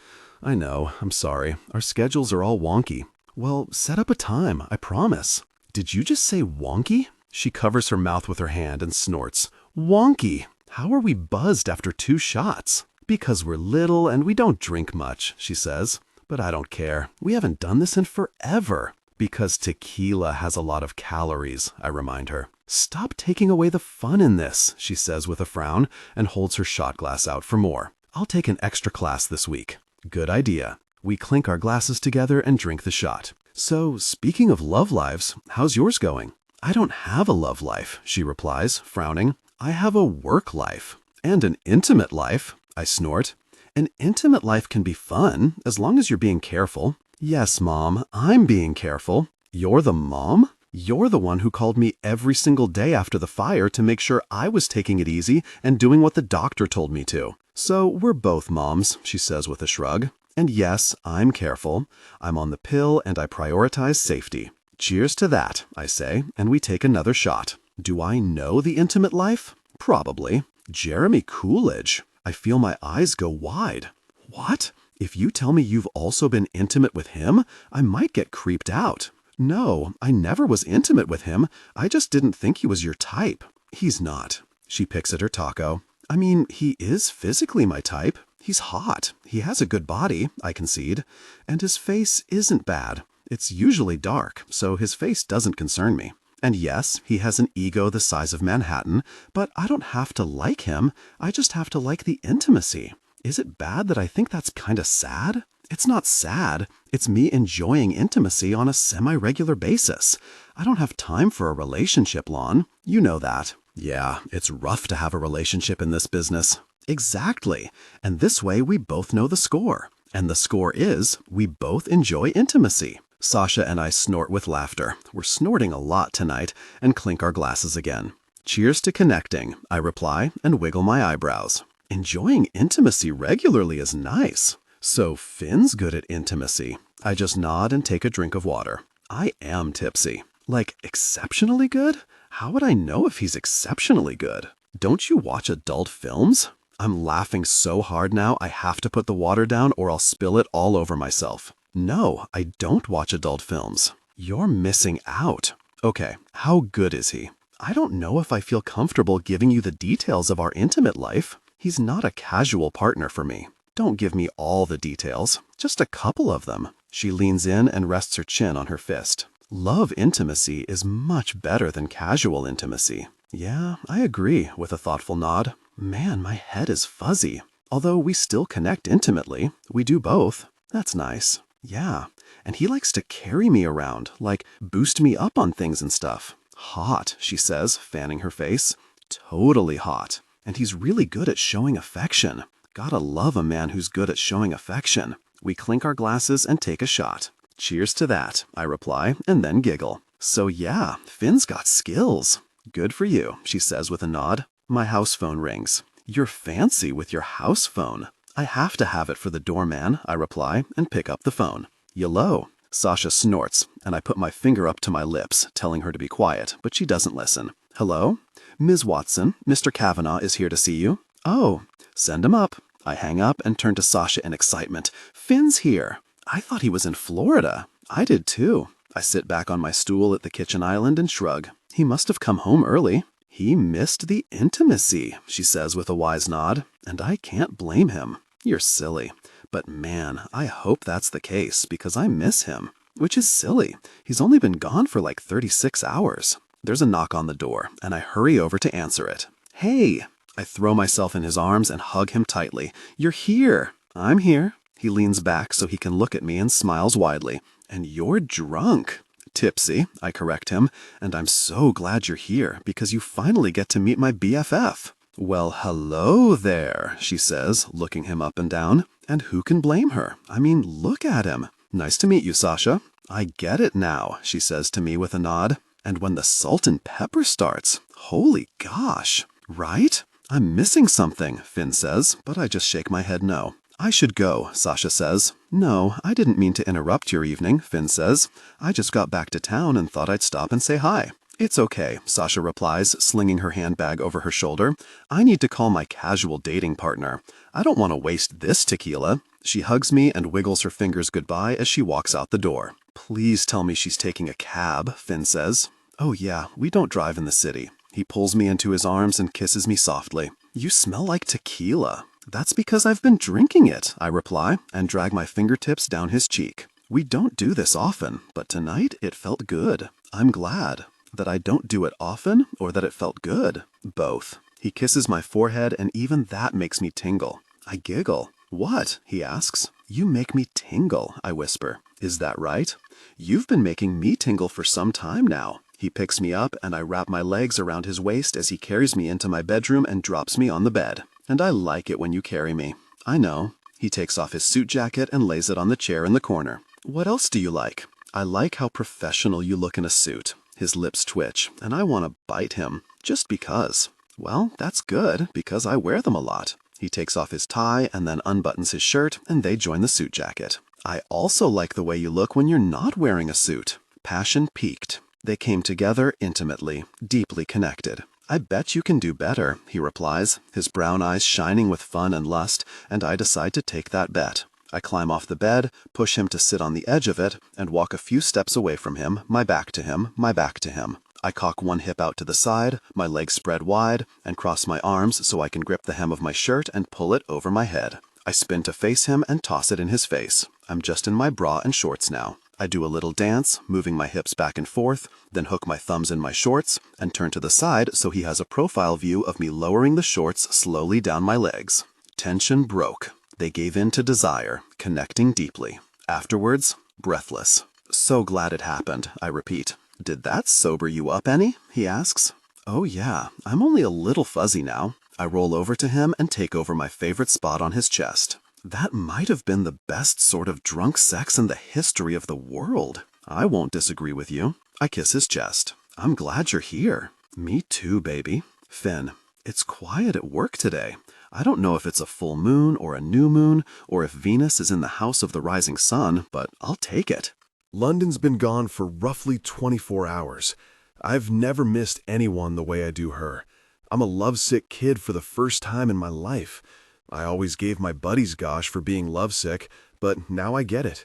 I know, I'm sorry. Our schedules are all wonky. Well, set up a time, I promise. Did you just say wonky? She covers her mouth with her hand and snorts. Wonky! How are we buzzed after 2 shots? Because we're little and we don't drink much, she says. But I don't care. We haven't done this in forever. Because tequila has a lot of calories, I remind her. Stop taking away the fun in this, she says with a frown and holds her shot glass out for more. I'll take an extra class this week. Good idea. We clink our glasses together and drink the shot. So, speaking of love lives, how's yours going? I don't have a love life, she replies, frowning. I have a work life. And an intimate life, I snort. An intimate life can be fun, as long as you're being careful. Yes, Mom, I'm being careful. You're the mom? You're the one who called me every single day after the fire to make sure I was taking it easy and doing what the doctor told me to. So we're both moms, she says with a shrug. And yes, I'm careful. I'm on the pill and I prioritize safety. Cheers to that, I say, and we take another shot. Do I know the intimate life? Probably. Jeremy Coolidge. I feel my eyes go wide. What? If you tell me you've also been intimate with him, I might get creeped out. No, I never was intimate with him. I just didn't think he was your type. He's not. She picks at her taco. I mean, he is physically my type. He's hot. He has a good body, I concede. And his face isn't bad. It's usually dark, so his face doesn't concern me. And yes, he has an ego the size of Manhattan, but I don't have to like him. I just have to like the intimacy. Is it bad that I think that's kind of sad? It's not sad. It's me enjoying intimacy on a semi-regular basis. I don't have time for a relationship, Lon. You know that. Yeah, it's rough to have a relationship in this business. Exactly. And this way we both know the score. And the score is, we both enjoy intimacy. Sasha and I snort with laughter. We're snorting a lot tonight, and clink our glasses again. Cheers to connecting, I reply, and wiggle my eyebrows. Enjoying intimacy regularly is nice. So Finn's good at intimacy. I just nod and take a drink of water. I am tipsy. Like, exceptionally good? How would I know if he's exceptionally good? Don't you watch adult films? I'm laughing so hard now I have to put the water down or I'll spill it all over myself. No, I don't watch adult films. You're missing out. Okay, how good is he? I don't know if I feel comfortable giving you the details of our intimate life. He's not a casual partner for me. Don't give me all the details, just a couple of them. She leans in and rests her chin on her fist. Love intimacy is much better than casual intimacy. Yeah, I agree, with a thoughtful nod. Man, my head is fuzzy. Although we still connect intimately, we do both. That's nice. Yeah, and he likes to carry me around, like boost me up on things and stuff. Hot, she says, fanning her face. Totally hot. And he's really good at showing affection. Gotta love a man who's good at showing affection. We clink our glasses and take a shot. Cheers to that, I reply, and then giggle. So yeah, Finn's got skills. Good for you, she says with a nod. My house phone rings. You're fancy with your house phone. I have to have it for the doorman, I reply, and pick up the phone. Yellow. Sasha snorts, and I put my finger up to my lips, telling her to be quiet, but she doesn't listen. Hello? Ms. Watson, Mr. Kavanaugh is here to see you. Oh, send him up. I hang up and turn to Sasha in excitement. Finn's here. I thought he was in Florida. I did too. I sit back on my stool at the kitchen island and shrug. He must have come home early. He missed the intimacy, she says with a wise nod, and I can't blame him. You're silly. But man, I hope that's the case, because I miss him. Which is silly. He's only been gone for like 36 hours. There's a knock on the door, and I hurry over to answer it. Hey! I throw myself in his arms and hug him tightly. You're here! I'm here. He leans back so he can look at me and smiles widely. And you're drunk. Tipsy, I correct him, and I'm so glad you're here, because you finally get to meet my BFF. Well, hello there, she says, looking him up and down. And who can blame her? I mean, look at him. Nice to meet you, Sasha. I get it now, she says to me with a nod. And when the salt and pepper starts, holy gosh, right? I'm missing something, Finn says, but I just shake my head no. I should go, Sasha says. No, I didn't mean to interrupt your evening, Finn says. I just got back to town and thought I'd stop and say hi. It's okay, Sasha replies, slinging her handbag over her shoulder. I need to call my casual dating partner. I don't want to waste this tequila. She hugs me and wiggles her fingers goodbye as she walks out the door. Please tell me she's taking a cab, Finn says. Oh yeah, we don't drive in the city. He pulls me into his arms and kisses me softly. You smell like tequila. That's because I've been drinking it, I reply, and drag my fingertips down his cheek. We don't do this often, but tonight it felt good. I'm glad. That I don't do it often, or that it felt good? Both. He kisses my forehead, and even that makes me tingle. I giggle. What? He asks. You make me tingle, I whisper. Is that right? You've been making me tingle for some time now. He picks me up, and I wrap my legs around his waist as he carries me into my bedroom and drops me on the bed. And I like it when you carry me. I know. He takes off his suit jacket and lays it on the chair in the corner. What else do you like? I like how professional you look in a suit. His lips twitch, and I want to bite him, just because. Well, that's good, because I wear them a lot. He takes off his tie and then unbuttons his shirt, and they join the suit jacket. I also like the way you look when you're not wearing a suit. Passion peaked. They came together intimately, deeply connected. I bet you can do better, he replies, his brown eyes shining with fun and lust, and I decide to take that bet. I climb off the bed, push him to sit on the edge of it, and walk a few steps away from him, my back to him, my back to him. I cock one hip out to the side, my legs spread wide, and cross my arms so I can grip the hem of my shirt and pull it over my head. I spin to face him and toss it in his face. I'm just in my bra and shorts now. I do a little dance, moving my hips back and forth, then hook my thumbs in my shorts and turn to the side so he has a profile view of me lowering the shorts slowly down my legs. Tension broke. They gave in to desire, connecting deeply. Afterwards, breathless. So glad it happened, I repeat. Did that sober you up any? He asks. Oh yeah, I'm only a little fuzzy now. I roll over to him and take over my favorite spot on his chest. That might have been the best sort of drunk sex in the history of the world. I won't disagree with you. I kiss his chest. I'm glad you're here. Me too, baby. Finn, it's quiet at work today. I don't know if it's a full moon or a new moon, or if Venus is in the house of the rising sun, but I'll take it. London's been gone for roughly 24 hours. I've never missed anyone the way I do her. I'm a lovesick kid for the first time in my life. I always gave my buddies gosh for being lovesick, but now I get it.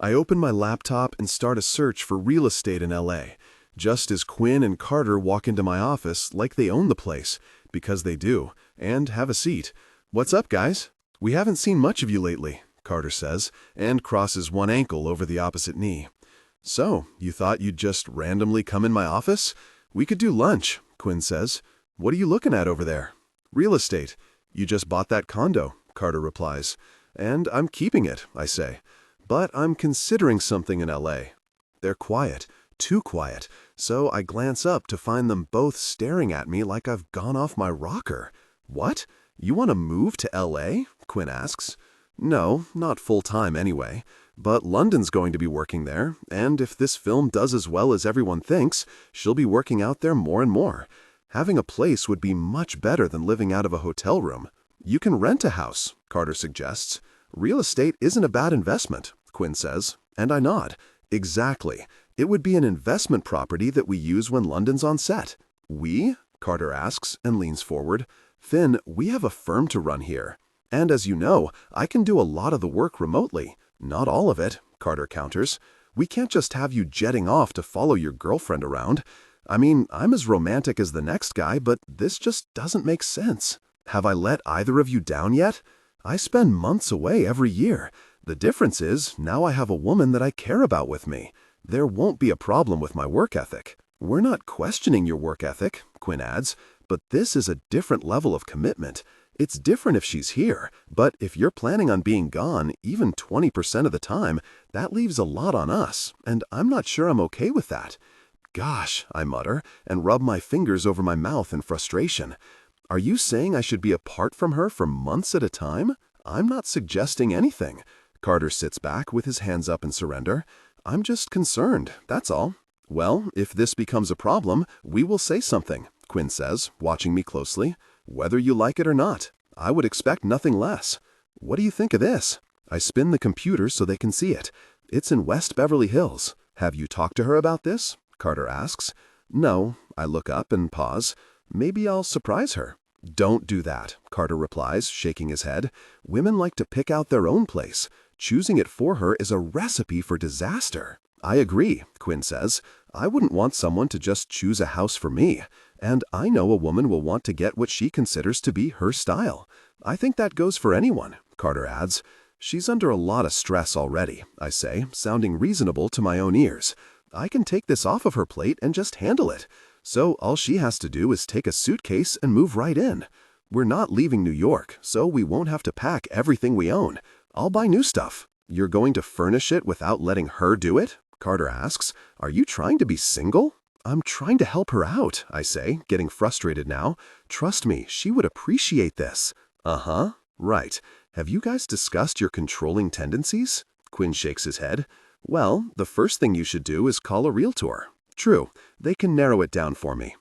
I open my laptop and start a search for real estate in LA, just as Quinn and Carter walk into my office like they own the place, because they do, and have a seat. "What's up, guys? We haven't seen much of you lately," Carter says, and crosses one ankle over the opposite knee. "So, you thought you'd just randomly come in my office? We could do lunch," Quinn says. "What are you looking at over there?" "Real estate. You just bought that condo," Carter replies. "And I'm keeping it," I say. "But I'm considering something in LA." They're quiet, too quiet, so I glance up to find them both staring at me like I've gone off my rocker. "What? You want to move to LA?" Quinn asks. "No, not full-time anyway. But London's going to be working there, and if this film does as well as everyone thinks, she'll be working out there more and more. Having a place would be much better than living out of a hotel room." "You can rent a house," Carter suggests. "Real estate isn't a bad investment," Quinn says, and I nod. "Exactly. It would be an investment property that we use when London's on set." "We?" Carter asks and leans forward. "Finn, we have a firm to run here. And as you know, I can do a lot of the work remotely." "Not all of it," Carter counters. "We can't just have you jetting off to follow your girlfriend around. I mean, I'm as romantic as the next guy, but this just doesn't make sense. Have I let either of you down yet? I spend months away every year. The difference is, now I have a woman that I care about with me. There won't be a problem with my work ethic." "We're not questioning your work ethic," Quinn adds, "but this is a different level of commitment. It's different if she's here, but if you're planning on being gone, even 20% of the time, that leaves a lot on us, and I'm not sure I'm okay with that." "Gosh," I mutter, and rub my fingers over my mouth in frustration. "Are you saying I should be apart from her for months at a time?" "I'm not suggesting anything." Carter sits back with his hands up in surrender. "I'm just concerned, that's all." "Well, if this becomes a problem, we will say something," Quinn says, watching me closely. "Whether you like it or not. I would expect nothing less. What do you think of this?" I spin the computer so they can see it. "It's in West Beverly Hills. Have you talked to her about this?" Carter asks. "No." I look up and pause. "Maybe I'll surprise her." "Don't do that," Carter replies, shaking his head. "Women like to pick out their own place. Choosing it for her is a recipe for disaster." "I agree," Quinn says. "I wouldn't want someone to just choose a house for me. And I know a woman will want to get what she considers to be her style. I think that goes for anyone," Carter adds. "She's under a lot of stress already," I say, sounding reasonable to my own ears. "I can take this off of her plate and just handle it. So all she has to do is take a suitcase and move right in. We're not leaving New York, so we won't have to pack everything we own. I'll buy new stuff." "You're going to furnish it without letting her do it?" Carter asks. "Are you trying to be single?" "I'm trying to help her out," I say, getting frustrated now. "Trust me, she would appreciate this." "Uh-huh. Right. Have you guys discussed your controlling tendencies?" Quinn shakes his head. "Well, the first thing you should do is call a realtor." "True. They can narrow it down for me."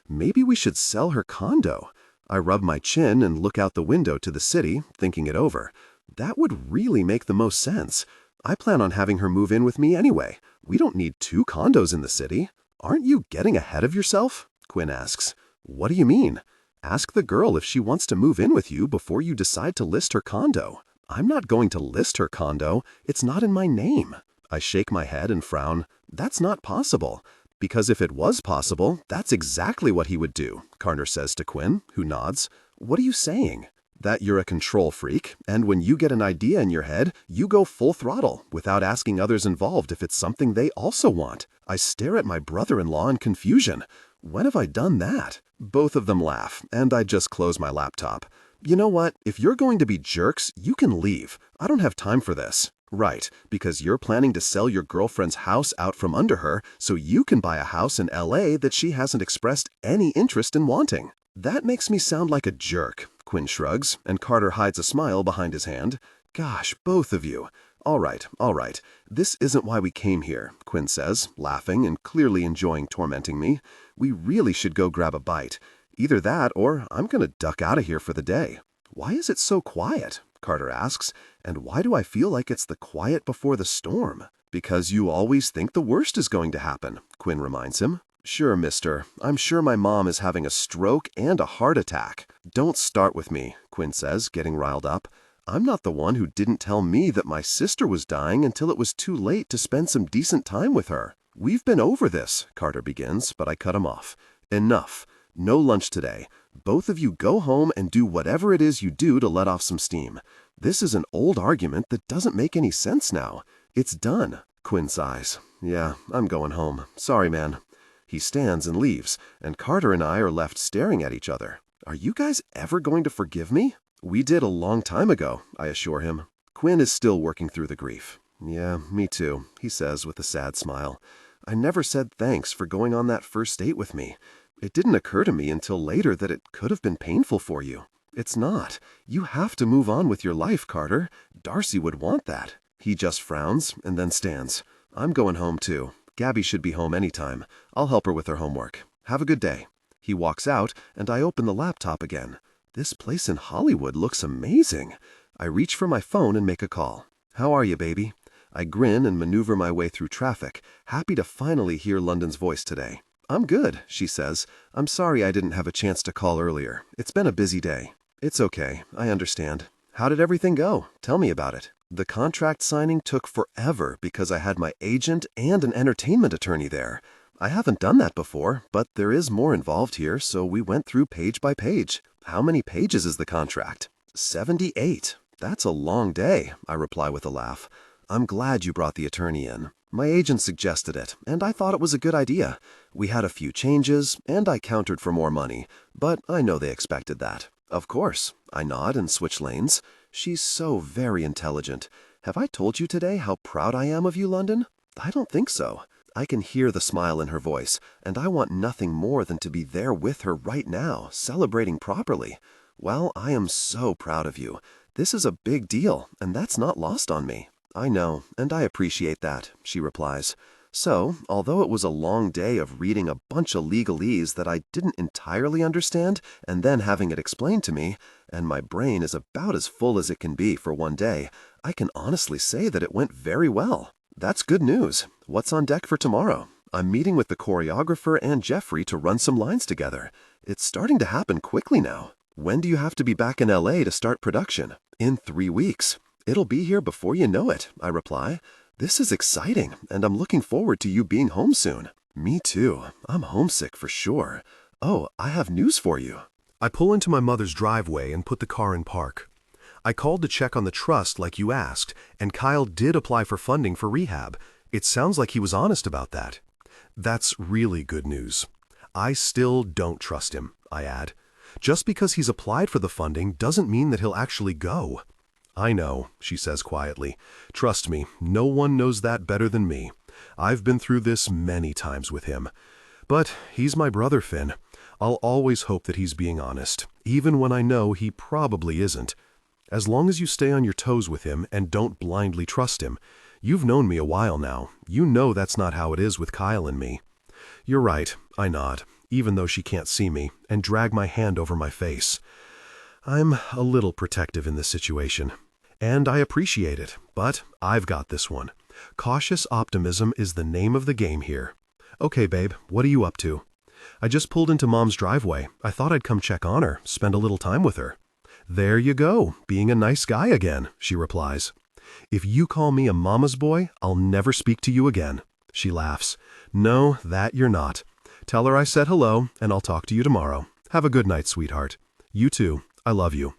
"Maybe we should sell her condo." I rub my chin and look out the window to the city, thinking it over. That would really make the most sense. I plan on having her move in with me anyway. We don't need 2 condos in the city. "Aren't you getting ahead of yourself?" Quinn asks. "What do you mean?" "Ask the girl if she wants to move in with you before you decide to list her condo." I'm not going to list her condo. It's not in my name. I shake my head and frown. That's not possible. Because if it was possible, that's exactly what he would do, Carter says to Quinn, who nods. What are you saying? That you're a control freak, and when you get an idea in your head, you go full throttle, without asking others involved if it's something they also want. I stare at my brother-in-law in confusion. When have I done that? Both of them laugh, and I just close my laptop. You know what? If you're going to be jerks, you can leave. I don't have time for this. Right, because you're planning to sell your girlfriend's house out from under her so you can buy a house in LA that she hasn't expressed any interest in wanting. That makes me sound like a jerk, Quinn shrugs, and Carter hides a smile behind his hand. Gosh, both of you. All right. This isn't why we came here, Quinn says, laughing and clearly enjoying tormenting me. We really should go grab a bite. Either that or I'm going to duck out of here for the day. Why is it so quiet? Carter asks, and why do I feel like it's the quiet before the storm? Because you always think the worst is going to happen, Quinn reminds him. Sure, mister. I'm sure my mom is having a stroke and a heart attack. Don't start with me, Quinn says, getting riled up. I'm not the one who didn't tell me that my sister was dying until it was too late to spend some decent time with her. We've been over this, Carter begins, but I cut him off. Enough. No lunch today. Both of you go home and do whatever it is you do to let off some steam. This is an old argument that doesn't make any sense now. It's done. Quinn sighs. Yeah, I'm going home. Sorry, man. He stands and leaves, and Carter and I are left staring at each other. Are you guys ever going to forgive me? We did a long time ago, I assure him. Quinn is still working through the grief. Yeah, me too, he says with a sad smile. I never said thanks for going on that first date with me. It didn't occur to me until later that it could have been painful for you. It's not. You have to move on with your life, Carter. Darcy would want that. He just frowns and then stands. I'm going home too. Gabby should be home anytime. I'll help her with her homework. Have a good day. He walks out, and I open the laptop again. This place in Hollywood looks amazing. I reach for my phone and make a call. How are you, baby? I grin and maneuver my way through traffic, happy to finally hear London's voice today. I'm good, she says. I'm sorry I didn't have a chance to call earlier. It's been a busy day. It's okay, I understand. How did everything go? Tell me about it. The contract signing took forever because I had my agent and an entertainment attorney there. I haven't done that before, but there is more involved here, so we went through page by page. How many pages is the contract? 78. That's a long day, I reply with a laugh. I'm glad you brought the attorney in. My agent suggested it, and I thought it was a good idea. We had a few changes, and I countered for more money, but I know they expected that. Of course. I nod and switch lanes. She's so very intelligent. Have I told you today how proud I am of you, London? I don't think so. I can hear the smile in her voice, and I want nothing more than to be there with her right now, celebrating properly. Well, I am so proud of you. This is a big deal, and that's not lost on me. I know, and I appreciate that, she replies. So, although it was a long day of reading a bunch of legalese that I didn't entirely understand and then having it explained to me, and my brain is about as full as it can be for one day, I can honestly say that it went very well. That's good news. What's on deck for tomorrow? I'm meeting with the choreographer and Jeffrey to run some lines together. It's starting to happen quickly now. When do you have to be back in LA to start production? In 3 weeks. It'll be here before you know it, I reply. This is exciting, and I'm looking forward to you being home soon. Me too. I'm homesick for sure. Oh, I have news for you. I pull into my mother's driveway and put the car in park. I called to check on the trust like you asked, and Kyle did apply for funding for rehab. It sounds like he was honest about that. That's really good news. I still don't trust him, I add. Just because he's applied for the funding doesn't mean that he'll actually go. I know, she says quietly. Trust me, no one knows that better than me. I've been through this many times with him. But he's my brother, Finn. I'll always hope that he's being honest, even when I know he probably isn't. As long as you stay on your toes with him and don't blindly trust him. You've known me a while now. You know that's not how it is with Kyle and me. You're right, I nod, even though she can't see me, and drag my hand over my face. I'm a little protective in this situation. And I appreciate it, but I've got this one. Cautious optimism is the name of the game here. Okay, babe, what are you up to? I just pulled into Mom's driveway. I thought I'd come check on her, spend a little time with her. There you go, being a nice guy again, she replies. If you call me a mama's boy, I'll never speak to you again. She laughs. No, that you're not. Tell her I said hello, and I'll talk to you tomorrow. Have a good night, sweetheart. You too. I love you.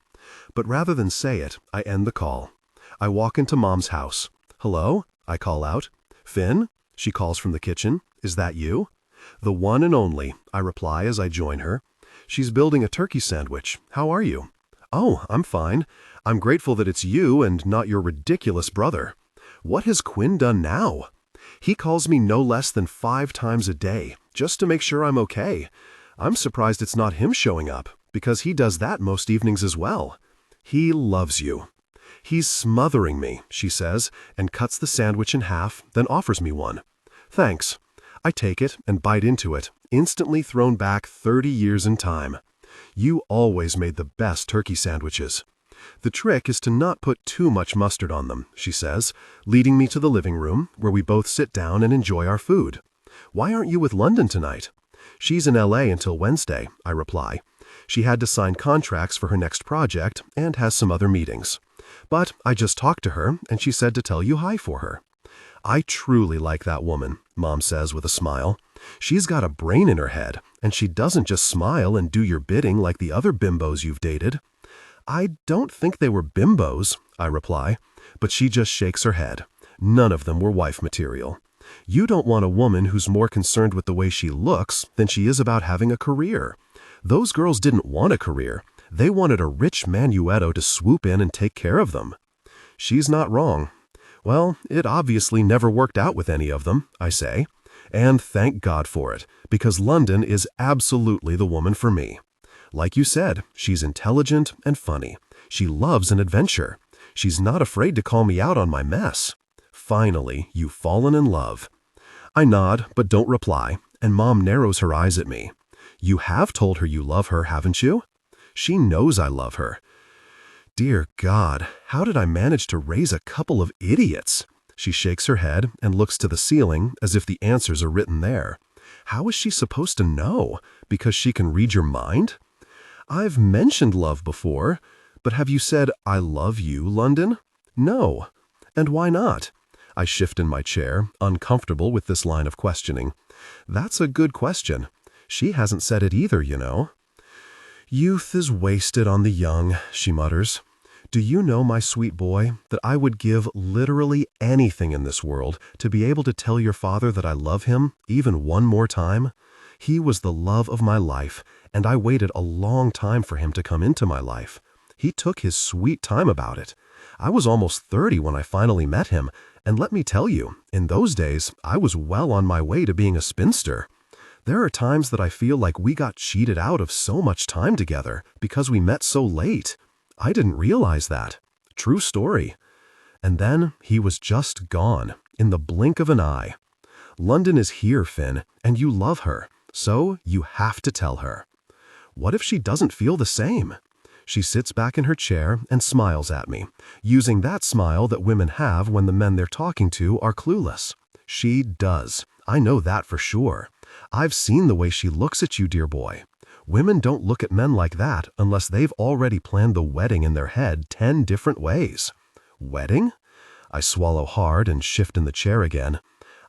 But rather than say it, I end the call. I walk into Mom's house. Hello? I call out. Finn? She calls from the kitchen. Is that you? The one and only, I reply as I join her. She's building a turkey sandwich. How are you? Oh, I'm fine. I'm grateful that it's you and not your ridiculous brother. What has Quinn done now? He calls me no less than 5 times a day, just to make sure I'm okay. I'm surprised it's not him showing up, because he does that most evenings as well. He loves you. He's smothering me, she says, and cuts the sandwich in half, then offers me one. Thanks. I take it and bite into it, instantly thrown back 30 years in time. You always made the best turkey sandwiches. The trick is to not put too much mustard on them, she says, leading me to the living room, where we both sit down and enjoy our food. Why aren't you with London tonight? She's in LA until Wednesday, I reply. She had to sign contracts for her next project and has some other meetings. But I just talked to her, and she said to tell you hi for her. I truly like that woman, Mom says with a smile. She's got a brain in her head, and she doesn't just smile and do your bidding like the other bimbos you've dated. I don't think they were bimbos, I reply, but she just shakes her head. None of them were wife material. You don't want a woman who's more concerned with the way she looks than she is about having a career. Those girls didn't want a career. They wanted a rich Manuetto to swoop in and take care of them. She's not wrong. Well, it obviously never worked out with any of them, I say. And thank God for it, because London is absolutely the woman for me. Like you said, she's intelligent and funny. She loves an adventure. She's not afraid to call me out on my mess. Finally, you've fallen in love. I nod, but don't reply, and Mom narrows her eyes at me. You have told her you love her, haven't you? She knows I love her. Dear God, how did I manage to raise a couple of idiots? She shakes her head and looks to the ceiling as if the answers are written there. How is she supposed to know? Because she can read your mind? I've mentioned love before, but have you said, I love you, London? No. And why not? I shift in my chair, uncomfortable with this line of questioning. That's a good question. She hasn't said it either, you know. Youth is wasted on the young, she mutters. Do you know, my sweet boy, that I would give literally anything in this world to be able to tell your father that I love him, even one more time? He was the love of my life, and I waited a long time for him to come into my life. He took his sweet time about it. I was almost 30 when I finally met him, and let me tell you, in those days, I was well on my way to being a spinster. There are times that I feel like we got cheated out of so much time together because we met so late. I didn't realize that. True story. And then he was just gone, in the blink of an eye. London is here, Finn, and you love her, so you have to tell her. What if she doesn't feel the same? She sits back in her chair and smiles at me, using that smile that women have when the men they're talking to are clueless. She does. I know that for sure. I've seen the way she looks at you, dear boy. Women don't look at men like that unless they've already planned the wedding in their head 10 different ways. Wedding? I swallow hard and shift in the chair again.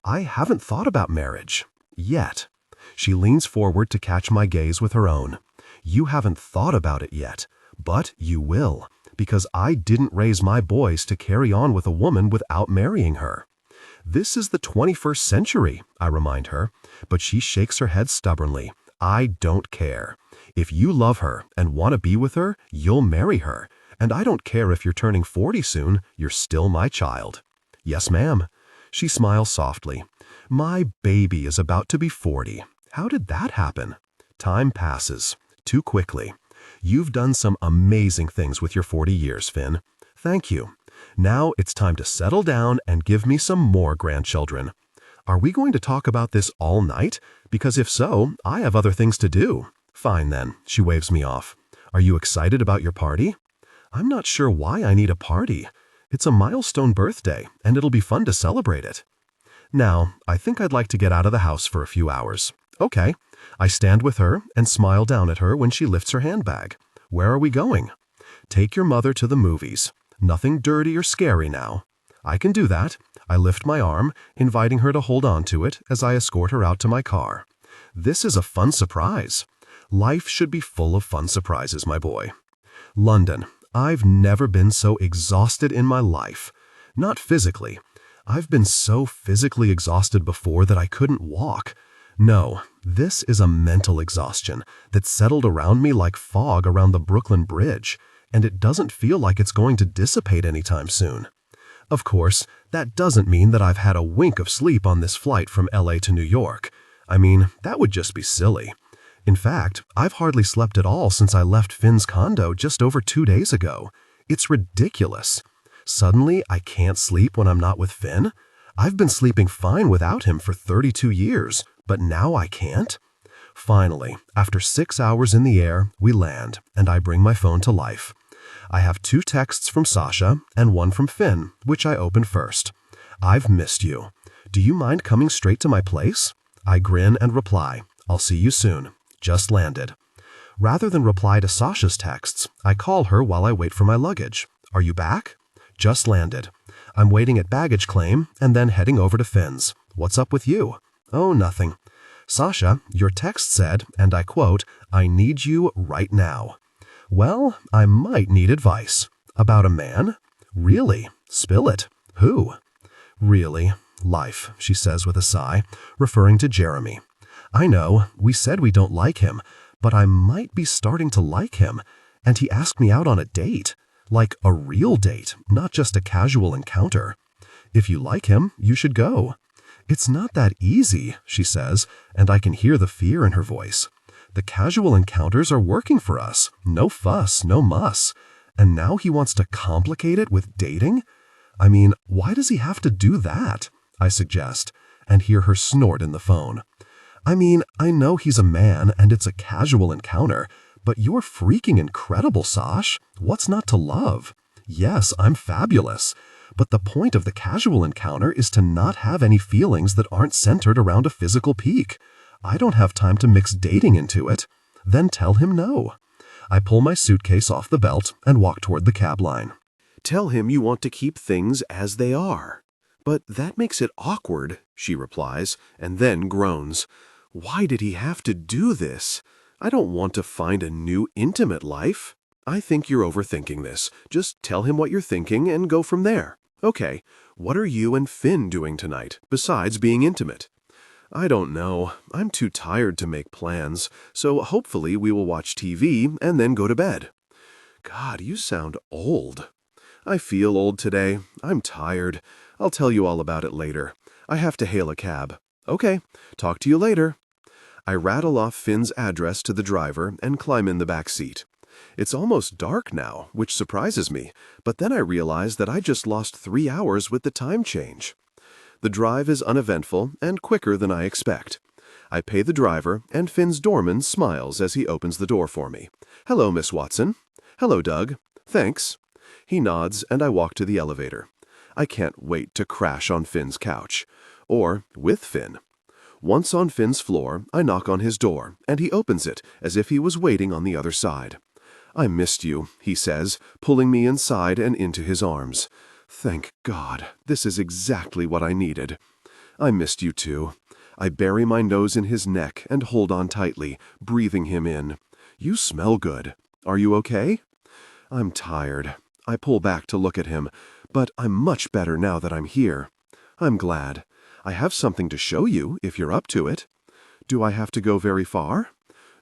I haven't thought about marriage. Yet. She leans forward to catch my gaze with her own. You haven't thought about it yet, but you will, because I didn't raise my boys to carry on with a woman without marrying her. This is the 21st century, I remind her, but she shakes her head stubbornly. I don't care. If you love her and want to be with her, you'll marry her. And I don't care if you're turning 40 soon, you're still my child. Yes, ma'am. She smiles softly. My baby is about to be 40. How did that happen? Time passes. Too quickly. You've done some amazing things with your 40 years, Finn. Thank you. Now it's time to settle down and give me some more grandchildren. Are we going to talk about this all night? Because if so, I have other things to do. Fine then, she waves me off. Are you excited about your party? I'm not sure why I need a party. It's a milestone birthday, and it'll be fun to celebrate it. Now, I think I'd like to get out of the house for a few hours. Okay. I stand with her and smile down at her when she lifts her handbag. Where are we going? Take your mother to the movies. Nothing dirty or scary now. I can do that. I lift my arm, inviting her to hold on to it as I escort her out to my car. This is a fun surprise. Life should be full of fun surprises, my boy. London. I've never been so exhausted in my life. Not physically. I've been so physically exhausted before that I couldn't walk. No, this is a mental exhaustion that settled around me like fog around the Brooklyn Bridge, and it doesn't feel like it's going to dissipate anytime soon. Of course, that doesn't mean that I've had a wink of sleep on this flight from LA to New York. I mean, that would just be silly. In fact, I've hardly slept at all since I left Finn's condo just over 2 days ago. It's ridiculous. Suddenly, I can't sleep when I'm not with Finn? I've been sleeping fine without him for 32 years, but now I can't? Finally, after 6 hours in the air, we land, and I bring my phone to life. I have 2 texts from Sasha and 1 from Finn, which I open first. I've missed you. Do you mind coming straight to my place? I grin and reply, I'll see you soon. Just landed. Rather than reply to Sasha's texts, I call her while I wait for my luggage. Are you back? Just landed. I'm waiting at baggage claim and then heading over to Finn's. What's up with you? Oh, nothing. Sasha, your text said, and I quote, I need you right now. Well, I might need advice. About a man? Really? Spill it. Who? Really? Life, she says with a sigh, referring to Jeremy. I know, we said we don't like him, but I might be starting to like him, and he asked me out on a date. Like a real date, not just a casual encounter. If you like him, you should go. It's not that easy, she says, and I can hear the fear in her voice. The casual encounters are working for us. No fuss, no muss. And now he wants to complicate it with dating? I mean, why does he have to do that? I suggest, and hear her snort in the phone. I mean, I know he's a man and it's a casual encounter, but you're freaking incredible, Sash. What's not to love? Yes, I'm fabulous. But the point of the casual encounter is to not have any feelings that aren't centered around a physical peak. I don't have time to mix dating into it. Then tell him no. I pull my suitcase off the belt and walk toward the cab line. Tell him you want to keep things as they are. But that makes it awkward, she replies, and then groans. Why did he have to do this? I don't want to find a new intimate life. I think you're overthinking this. Just tell him what you're thinking and go from there. Okay, what are you and Finn doing tonight, besides being intimate? I don't know. I'm too tired to make plans, so hopefully we will watch TV and then go to bed. God, you sound old. I feel old today. I'm tired. I'll tell you all about it later. I have to hail a cab. Okay, talk to you later. I rattle off Finn's address to the driver and climb in the back seat. It's almost dark now, which surprises me, but then I realize that I just lost 3 hours with the time change. The drive is uneventful and quicker than I expect. I pay the driver, and Finn's doorman smiles as he opens the door for me. Hello, Miss Watson. Hello, Doug. Thanks. He nods, and I walk to the elevator. I can't wait to crash on Finn's couch. Or with Finn. Once on Finn's floor, I knock on his door, and he opens it as if he was waiting on the other side. I missed you, he says, pulling me inside and into his arms. Thank God, this is exactly what I needed. I missed you too. I bury my nose in his neck and hold on tightly, breathing him in. You smell good. Are you okay? I'm tired. I pull back to look at him, but I'm much better now that I'm here. I'm glad. I have something to show you if you're up to it. Do I have to go very far?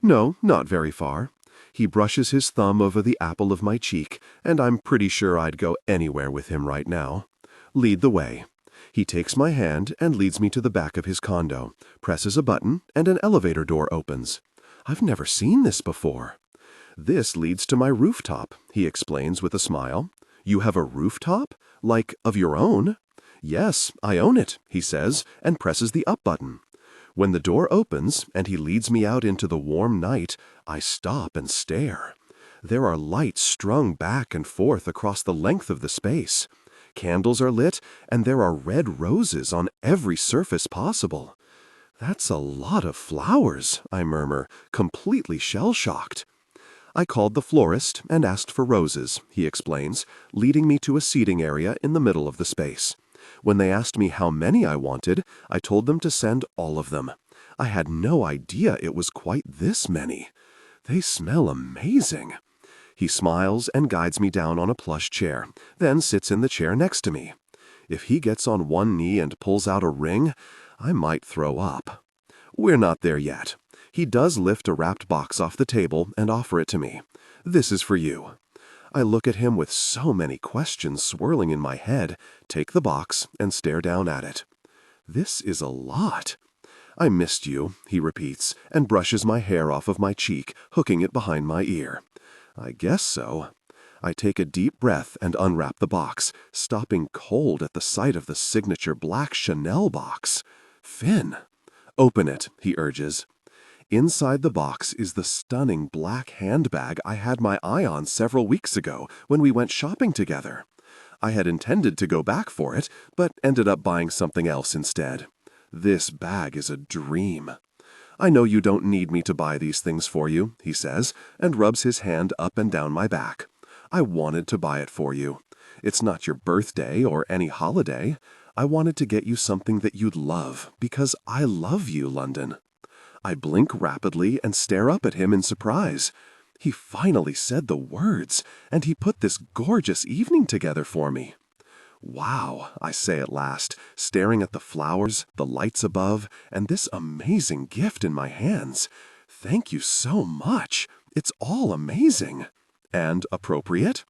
No, not very far. He brushes his thumb over the apple of my cheek, and I'm pretty sure I'd go anywhere with him right now. Lead the way. He takes my hand and leads me to the back of his condo, presses a button, and an elevator door opens. I've never seen this before. This leads to my rooftop, he explains with a smile. You have a rooftop? Like of your own? Yes, I own it, he says, and presses the up button. When the door opens and he leads me out into the warm night, I stop and stare. There are lights strung back and forth across the length of the space. Candles are lit, and there are red roses on every surface possible. That's a lot of flowers, I murmur, completely shell-shocked. I called the florist and asked for roses, he explains, leading me to a seating area in the middle of the space. When they asked me how many I wanted, I told them to send all of them. I had no idea it was quite this many. They smell amazing. He smiles and guides me down on a plush chair, then sits in the chair next to me. If he gets on one knee and pulls out a ring, I might throw up. We're not there yet. He does lift a wrapped box off the table and offer it to me. This is for you. I look at him with so many questions swirling in my head, take the box, and stare down at it. This is a lot. I missed you, he repeats, and brushes my hair off of my cheek, hooking it behind my ear. I guess so. I take a deep breath and unwrap the box, stopping cold at the sight of the signature black Chanel box. Finn. Open it, he urges. Inside the box is the stunning black handbag I had my eye on several weeks ago when we went shopping together. I had intended to go back for it, but ended up buying something else instead. This bag is a dream. I know you don't need me to buy these things for you, he says, and rubs his hand up and down my back. I wanted to buy it for you. It's not your birthday or any holiday. I wanted to get you something that you'd love, because I love you, London. I blink rapidly and stare up at him in surprise. He finally said the words, and he put this gorgeous evening together for me. Wow, I say at last, staring at the flowers, the lights above, and this amazing gift in my hands. Thank you so much. It's all amazing. And appropriate?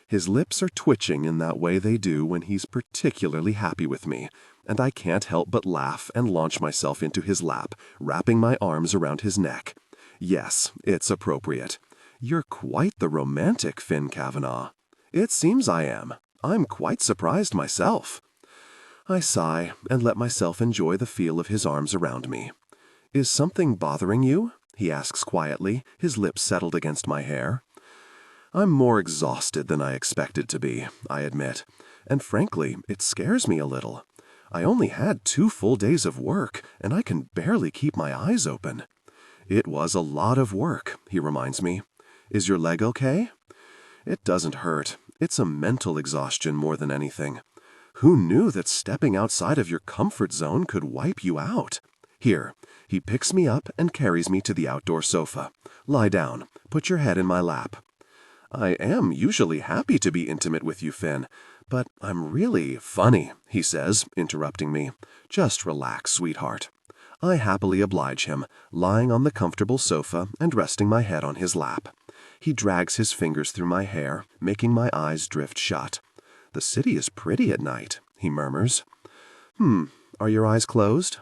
His lips are twitching in that way they do when he's particularly happy with me, and I can't help but laugh and launch myself into his lap, wrapping my arms around his neck. Yes, it's appropriate. You're quite the romantic, Finn Kavanaugh. It seems I am. I'm quite surprised myself. I sigh and let myself enjoy the feel of his arms around me. Is something bothering you? He asks quietly, his lips settled against my hair. I'm more exhausted than I expected to be, I admit, and frankly, it scares me a little. I only had 2 full days of work, and I can barely keep my eyes open. It was a lot of work, he reminds me. Is your leg okay? It doesn't hurt. It's a mental exhaustion more than anything. Who knew that stepping outside of your comfort zone could wipe you out? Here, he picks me up and carries me to the outdoor sofa. Lie down. Put your head in my lap. I am usually happy to be intimate with you, Finn, but I'm really funny, he says, interrupting me. Just relax, sweetheart. I happily oblige him, lying on the comfortable sofa and resting my head on his lap. He drags his fingers through my hair, making my eyes drift shut. The city is pretty at night, he murmurs. Are your eyes closed?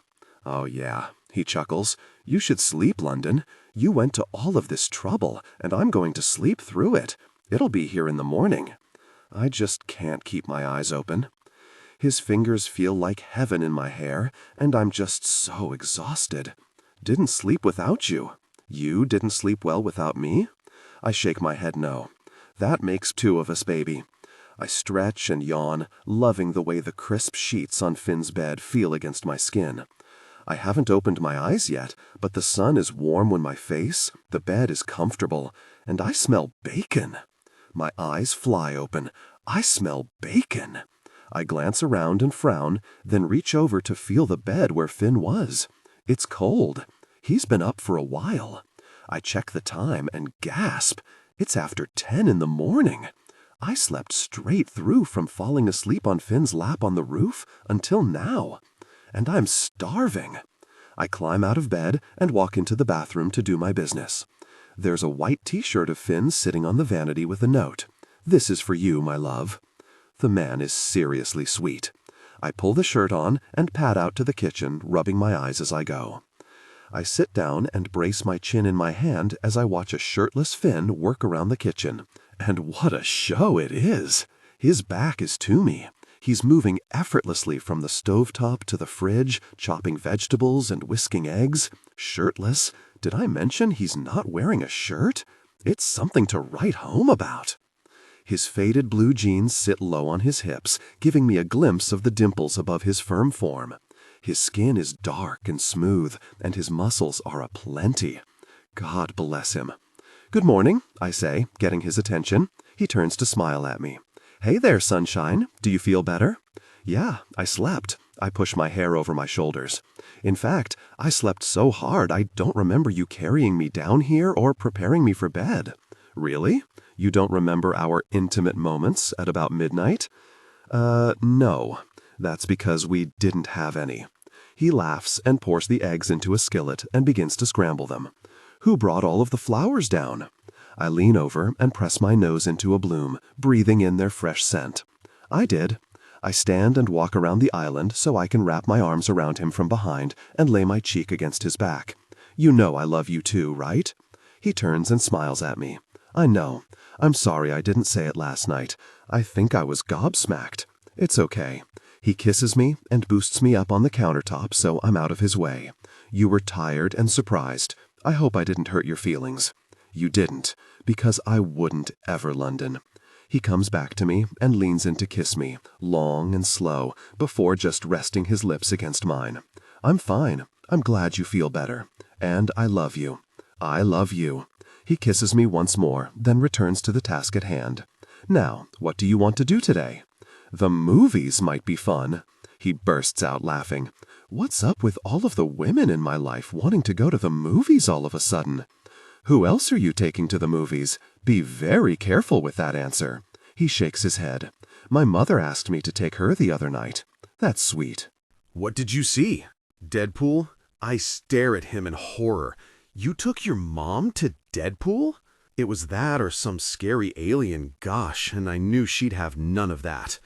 Oh, yeah, he chuckles. You should sleep, London. You went to all of this trouble, and I'm going to sleep through it. It'll be here in the morning. I just can't keep my eyes open. His fingers feel like heaven in my hair, and I'm just so exhausted. Didn't sleep without you. You didn't sleep well without me? I shake my head no. That makes 2 of us, baby. I stretch and yawn, loving the way the crisp sheets on Finn's bed feel against my skin. I haven't opened my eyes yet, but the sun is warm on my face, the bed is comfortable, and I smell bacon. My eyes fly open. I smell bacon. I glance around and frown, then reach over to feel the bed where Finn was. It's cold. He's been up for a while. I check the time and gasp. It's after 10 in the morning. I slept straight through from falling asleep on Finn's lap on the roof until now. And I'm starving. I climb out of bed and walk into the bathroom to do my business. There's a white t-shirt of Finn's sitting on the vanity with a note. This is for you, my love. The man is seriously sweet. I pull the shirt on and pad out to the kitchen, rubbing my eyes as I go. I sit down and brace my chin in my hand as I watch a shirtless Finn work around the kitchen. And what a show it is! His back is to me. He's moving effortlessly from the stovetop to the fridge, chopping vegetables and whisking eggs. Shirtless. Did I mention he's not wearing a shirt? It's something to write home about. His faded blue jeans sit low on his hips, giving me a glimpse of the dimples above his firm form. His skin is dark and smooth, and his muscles are aplenty. God bless him. Good morning, I say, getting his attention. He turns to smile at me. Hey there, sunshine. Do you feel better? Yeah, I slept. I push my hair over my shoulders. In fact, I slept so hard I don't remember you carrying me down here or preparing me for bed. Really? You don't remember our intimate moments at about midnight? No. That's because we didn't have any. He laughs and pours the eggs into a skillet and begins to scramble them. Who brought all of the flowers down? I lean over and press my nose into a bloom, breathing in their fresh scent. I did. I stand and walk around the island so I can wrap my arms around him from behind and lay my cheek against his back. You know I love you too, right? He turns and smiles at me. I know. I'm sorry I didn't say it last night. I think I was gobsmacked. It's okay. He kisses me and boosts me up on the countertop so I'm out of his way. You were tired and surprised. I hope I didn't hurt your feelings. You didn't, because I wouldn't ever, London. He comes back to me and leans in to kiss me, long and slow, before just resting his lips against mine. I'm fine. I'm glad you feel better. And I love you. I love you. He kisses me once more, then returns to the task at hand. Now, what do you want to do today? The movies might be fun. He bursts out laughing. What's up with all of the women in my life wanting to go to the movies all of a sudden? Who else are you taking to the movies? Be very careful with that answer. He shakes his head. My mother asked me to take her the other night. That's sweet. What did you see? Deadpool? I stare at him in horror. You took your mom to Deadpool? It was that or some scary alien, gosh, and I knew she'd have none of that.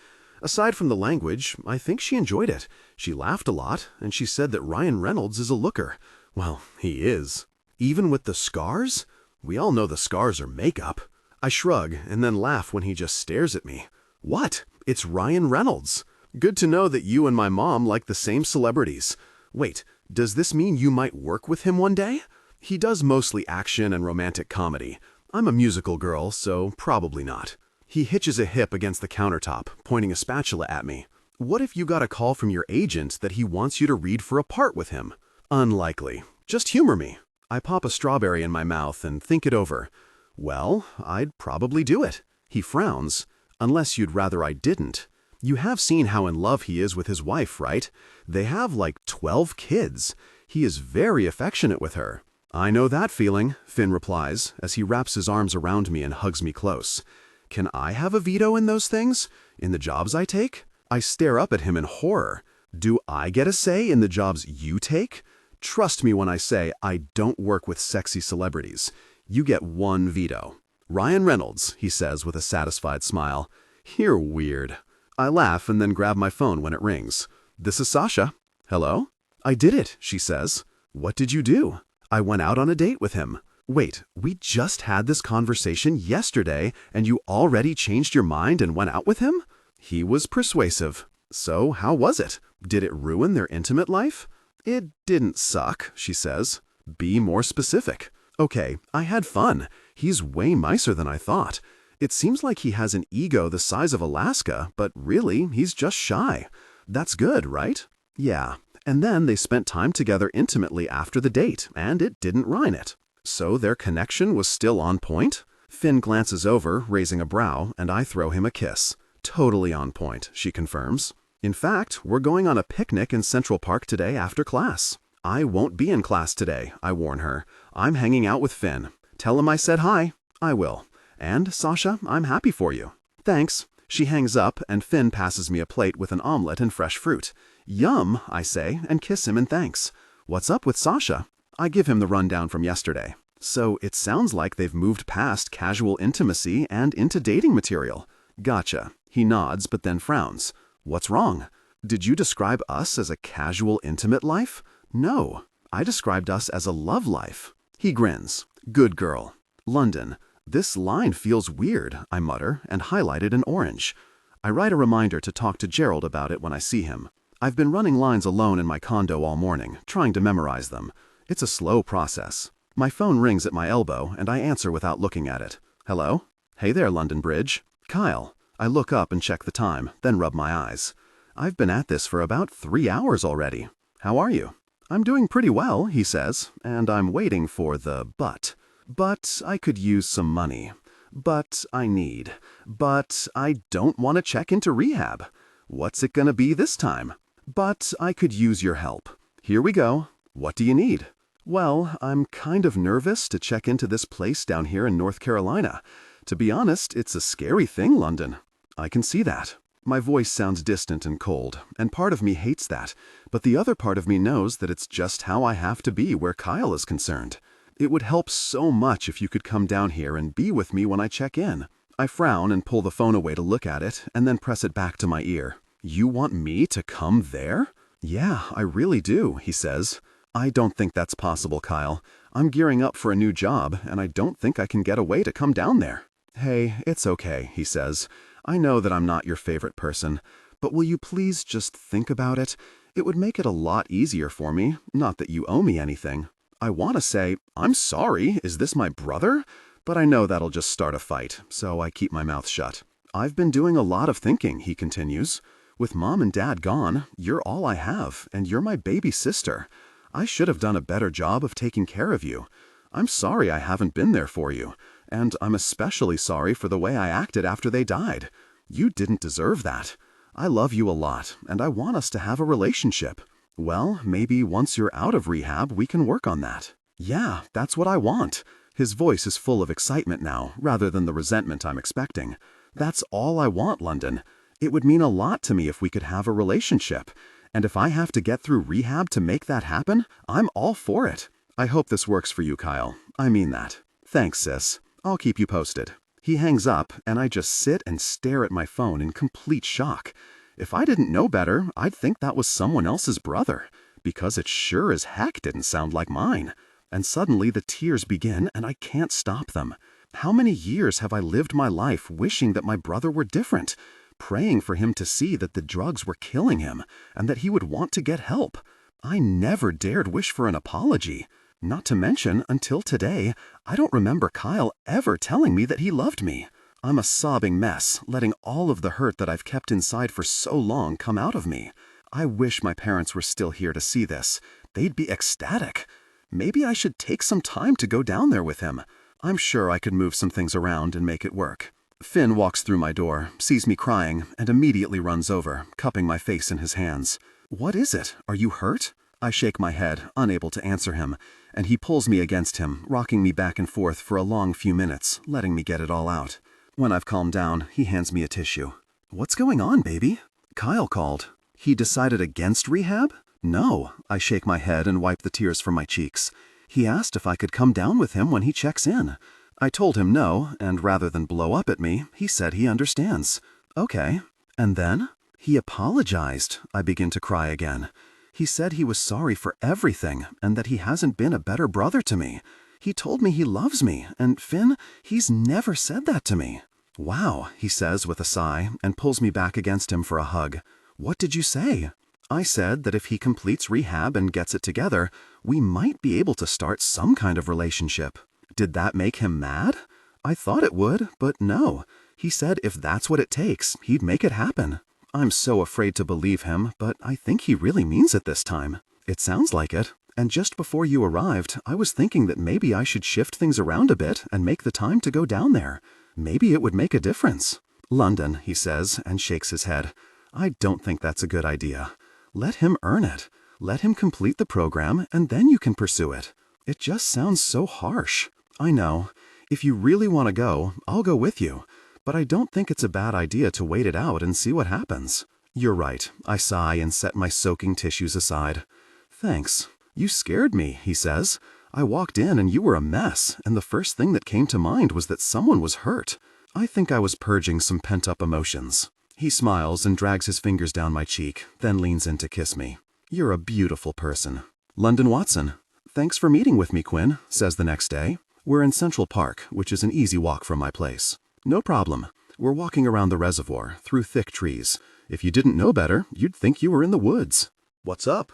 Aside from the language, I think she enjoyed it. She laughed a lot, and she said that Ryan Reynolds is a looker. Well, he is. Even with the scars? We all know the scars are makeup. I shrug and then laugh when he just stares at me. What? It's Ryan Reynolds. Good to know that you and my mom like the same celebrities. Wait, does this mean you might work with him one day? He does mostly action and romantic comedy. I'm a musical girl, so probably not. He hitches a hip against the countertop, pointing a spatula at me. What if you got a call from your agent that he wants you to read for a part with him? Unlikely. Just humor me. I pop a strawberry in my mouth and think it over. Well, I'd probably do it. He frowns. Unless you'd rather I didn't. You have seen how in love he is with his wife, right? They have like 12 kids. He is very affectionate with her. I know that feeling, Finn replies, as he wraps his arms around me and hugs me close. Can I have a veto in those things? In the jobs I take? I stare up at him in horror. Do I get a say in the jobs you take? Trust me when I say I don't work with sexy celebrities. You get one veto. Ryan Reynolds, he says with a satisfied smile. You're weird. I laugh and then grab my phone when it rings. This is Sasha. Hello? I did it, she says. What did you do? I went out on a date with him. Wait, we just had this conversation yesterday and you already changed your mind and went out with him? He was persuasive. So how was it? Did it ruin their intimate life? It didn't suck, she says. Be more specific. Okay, I had fun. He's way nicer than I thought. It seems like he has an ego the size of Alaska, but really, he's just shy. That's good, right? Yeah. And then they spent time together intimately after the date, and it didn't ruin it. So their connection was still on point? Finn glances over, raising a brow, and I throw him a kiss. Totally on point, she confirms. In fact, we're going on a picnic in Central Park today after class. I won't be in class today, I warn her. I'm hanging out with Finn. Tell him I said hi. I will. And, Sasha, I'm happy for you. Thanks. She hangs up, and Finn passes me a plate with an omelet and fresh fruit. Yum, I say, and kiss him in thanks. What's up with Sasha? I give him the rundown from yesterday. So it sounds like they've moved past casual intimacy and into dating material. Gotcha. He nods, but then frowns. What's wrong? Did you describe us as a casual intimate life? No. I described us as a love life. He grins. Good girl. London. This line feels weird, I mutter, and highlight it in orange. I write a reminder to talk to Gerald about it when I see him. I've been running lines alone in my condo all morning, trying to memorize them. It's a slow process. My phone rings at my elbow, and I answer without looking at it. Hello? Hey there, London Bridge. Kyle. I look up and check the time, then rub my eyes. I've been at this for about 3 hours already. How are you? I'm doing pretty well, he says, and I'm waiting for the but. But I could use some money. But I need. But I don't want to check into rehab. What's it gonna be this time? But I could use your help. Here we go. What do you need? Well, I'm kind of nervous to check into this place down here in North Carolina. To be honest, it's a scary thing, London. I can see that. My voice sounds distant and cold, and part of me hates that, but the other part of me knows that it's just how I have to be where Kyle is concerned. It would help so much if you could come down here and be with me when I check in. I frown and pull the phone away to look at it, and then press it back to my ear. You want me to come there? Yeah, I really do, he says. I don't think that's possible, Kyle. I'm gearing up for a new job, and I don't think I can get away to come down there. Hey, it's okay, he says. I know that I'm not your favorite person, but will you please just think about it? It would make it a lot easier for me, not that you owe me anything. I want to say, I'm sorry, is this my brother? But I know that'll just start a fight, so I keep my mouth shut. I've been doing a lot of thinking, he continues. With Mom and Dad gone, you're all I have, and you're my baby sister. I should have done a better job of taking care of you. I'm sorry I haven't been there for you, and I'm especially sorry for the way I acted after they died. You didn't deserve that. I love you a lot, and I want us to have a relationship. Well, maybe once you're out of rehab, we can work on that. Yeah, that's what I want. His voice is full of excitement now, rather than the resentment I'm expecting. That's all I want, London. It would mean a lot to me if we could have a relationship. And if I have to get through rehab to make that happen, I'm all for it. I hope this works for you, Kyle. I mean that. Thanks, sis. I'll keep you posted. He hangs up, and I just sit and stare at my phone in complete shock. If I didn't know better, I'd think that was someone else's brother, because it sure as heck didn't sound like mine. And suddenly the tears begin, and I can't stop them. How many years have I lived my life wishing that my brother were different, praying for him to see that the drugs were killing him, and that he would want to get help? I never dared wish for an apology. Not to mention, until today, I don't remember Kyle ever telling me that he loved me. I'm a sobbing mess, letting all of the hurt that I've kept inside for so long come out of me. I wish my parents were still here to see this. They'd be ecstatic. Maybe I should take some time to go down there with him. I'm sure I could move some things around and make it work. Finn walks through my door, sees me crying, and immediately runs over, cupping my face in his hands. What is it? Are you hurt? I shake my head, unable to answer him, and he pulls me against him, rocking me back and forth for a long few minutes, letting me get it all out. When I've calmed down, he hands me a tissue. What's going on, baby? Kyle called. He decided against rehab? No. I shake my head and wipe the tears from my cheeks. He asked if I could come down with him when he checks in. I told him no, and rather than blow up at me, he said he understands. Okay. And then? He apologized. I begin to cry again. He said he was sorry for everything, and that he hasn't been a better brother to me. He told me he loves me, and Finn, he's never said that to me. Wow, he says with a sigh, and pulls me back against him for a hug. What did you say? I said that if he completes rehab and gets it together, we might be able to start some kind of relationship. Did that make him mad? I thought it would, but no. He said if that's what it takes, he'd make it happen. I'm so afraid to believe him, but I think he really means it this time. It sounds like it. And just before you arrived, I was thinking that maybe I should shift things around a bit and make the time to go down there. Maybe it would make a difference. London, he says, and shakes his head. I don't think that's a good idea. Let him earn it. Let him complete the program, and then you can pursue it. It just sounds so harsh. I know. If you really want to go, I'll go with you. But I don't think it's a bad idea to wait it out and see what happens. You're right. I sigh and set my soaking tissues aside. Thanks. You scared me, he says. I walked in and you were a mess, and the first thing that came to mind was that someone was hurt. I think I was purging some pent-up emotions. He smiles and drags his fingers down my cheek, then leans in to kiss me. You're a beautiful person. London Watson. Thanks for meeting with me, Quinn, says the next day. We're in Central Park, which is an easy walk from my place. No problem. We're walking around the reservoir, through thick trees. If you didn't know better, you'd think you were in the woods. What's up?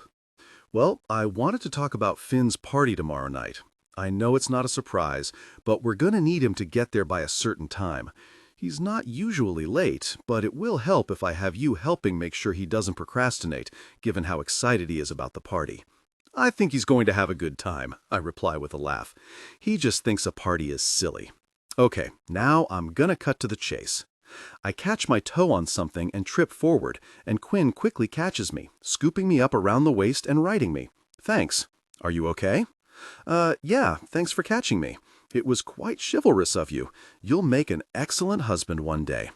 Well, I wanted to talk about Finn's party tomorrow night. I know it's not a surprise, but we're gonna need him to get there by a certain time. He's not usually late, but it will help if I have you helping make sure he doesn't procrastinate, given how excited he is about the party. I think he's going to have a good time, I reply with a laugh. He just thinks a party is silly. Okay, now I'm gonna cut to the chase. I catch my toe on something and trip forward, and Quinn quickly catches me, scooping me up around the waist and righting me. Thanks. Are you okay? Yeah, thanks for catching me. It was quite chivalrous of you. You'll make an excellent husband one day.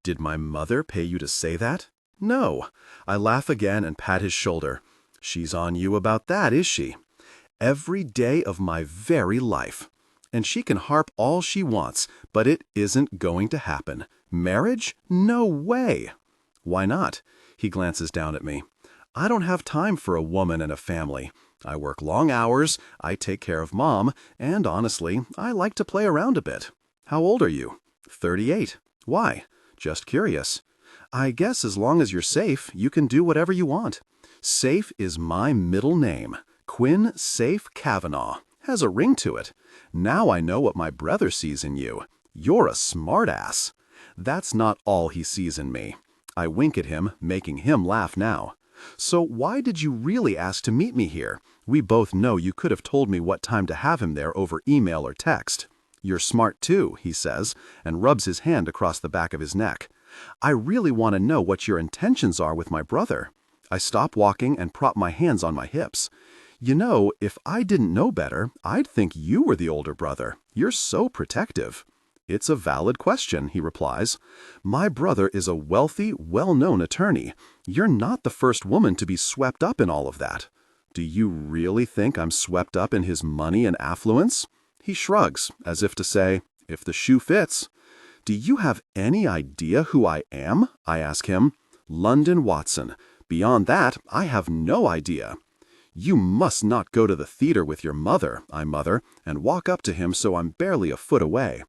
Did my mother pay you to say that? No. I laugh again and pat his shoulder. She's on you about that, is she? Every day of my very life. And she can harp all she wants, but it isn't going to happen. Marriage? No way. Why not? He glances down at me. I don't have time for a woman and a family. I work long hours, I take care of Mom, and honestly, I like to play around a bit. How old are you? 38. Why? Just curious. I guess as long as you're safe, you can do whatever you want. Safe is my middle name. Quinn Safe Kavanaugh. Has a ring to it. Now I know what my brother sees in you. You're a smartass. That's not all he sees in me. I wink at him, making him laugh now. So why did you really ask to meet me here? We both know you could have told me what time to have him there over email or text. You're smart too, he says, and rubs his hand across the back of his neck. I really want to know what your intentions are with my brother. I stop walking and prop my hands on my hips. You know, if I didn't know better, I'd think you were the older brother. You're so protective. It's a valid question, he replies. My brother is a wealthy, well-known attorney. You're not the first woman to be swept up in all of that. Do you really think I'm swept up in his money and affluence? He shrugs, as if to say, if the shoe fits. Do you have any idea who I am? I ask him. London Watson. Beyond that, I have no idea. You must not go to the theater with your mother, I mother, and walk up to him so I'm barely a foot away.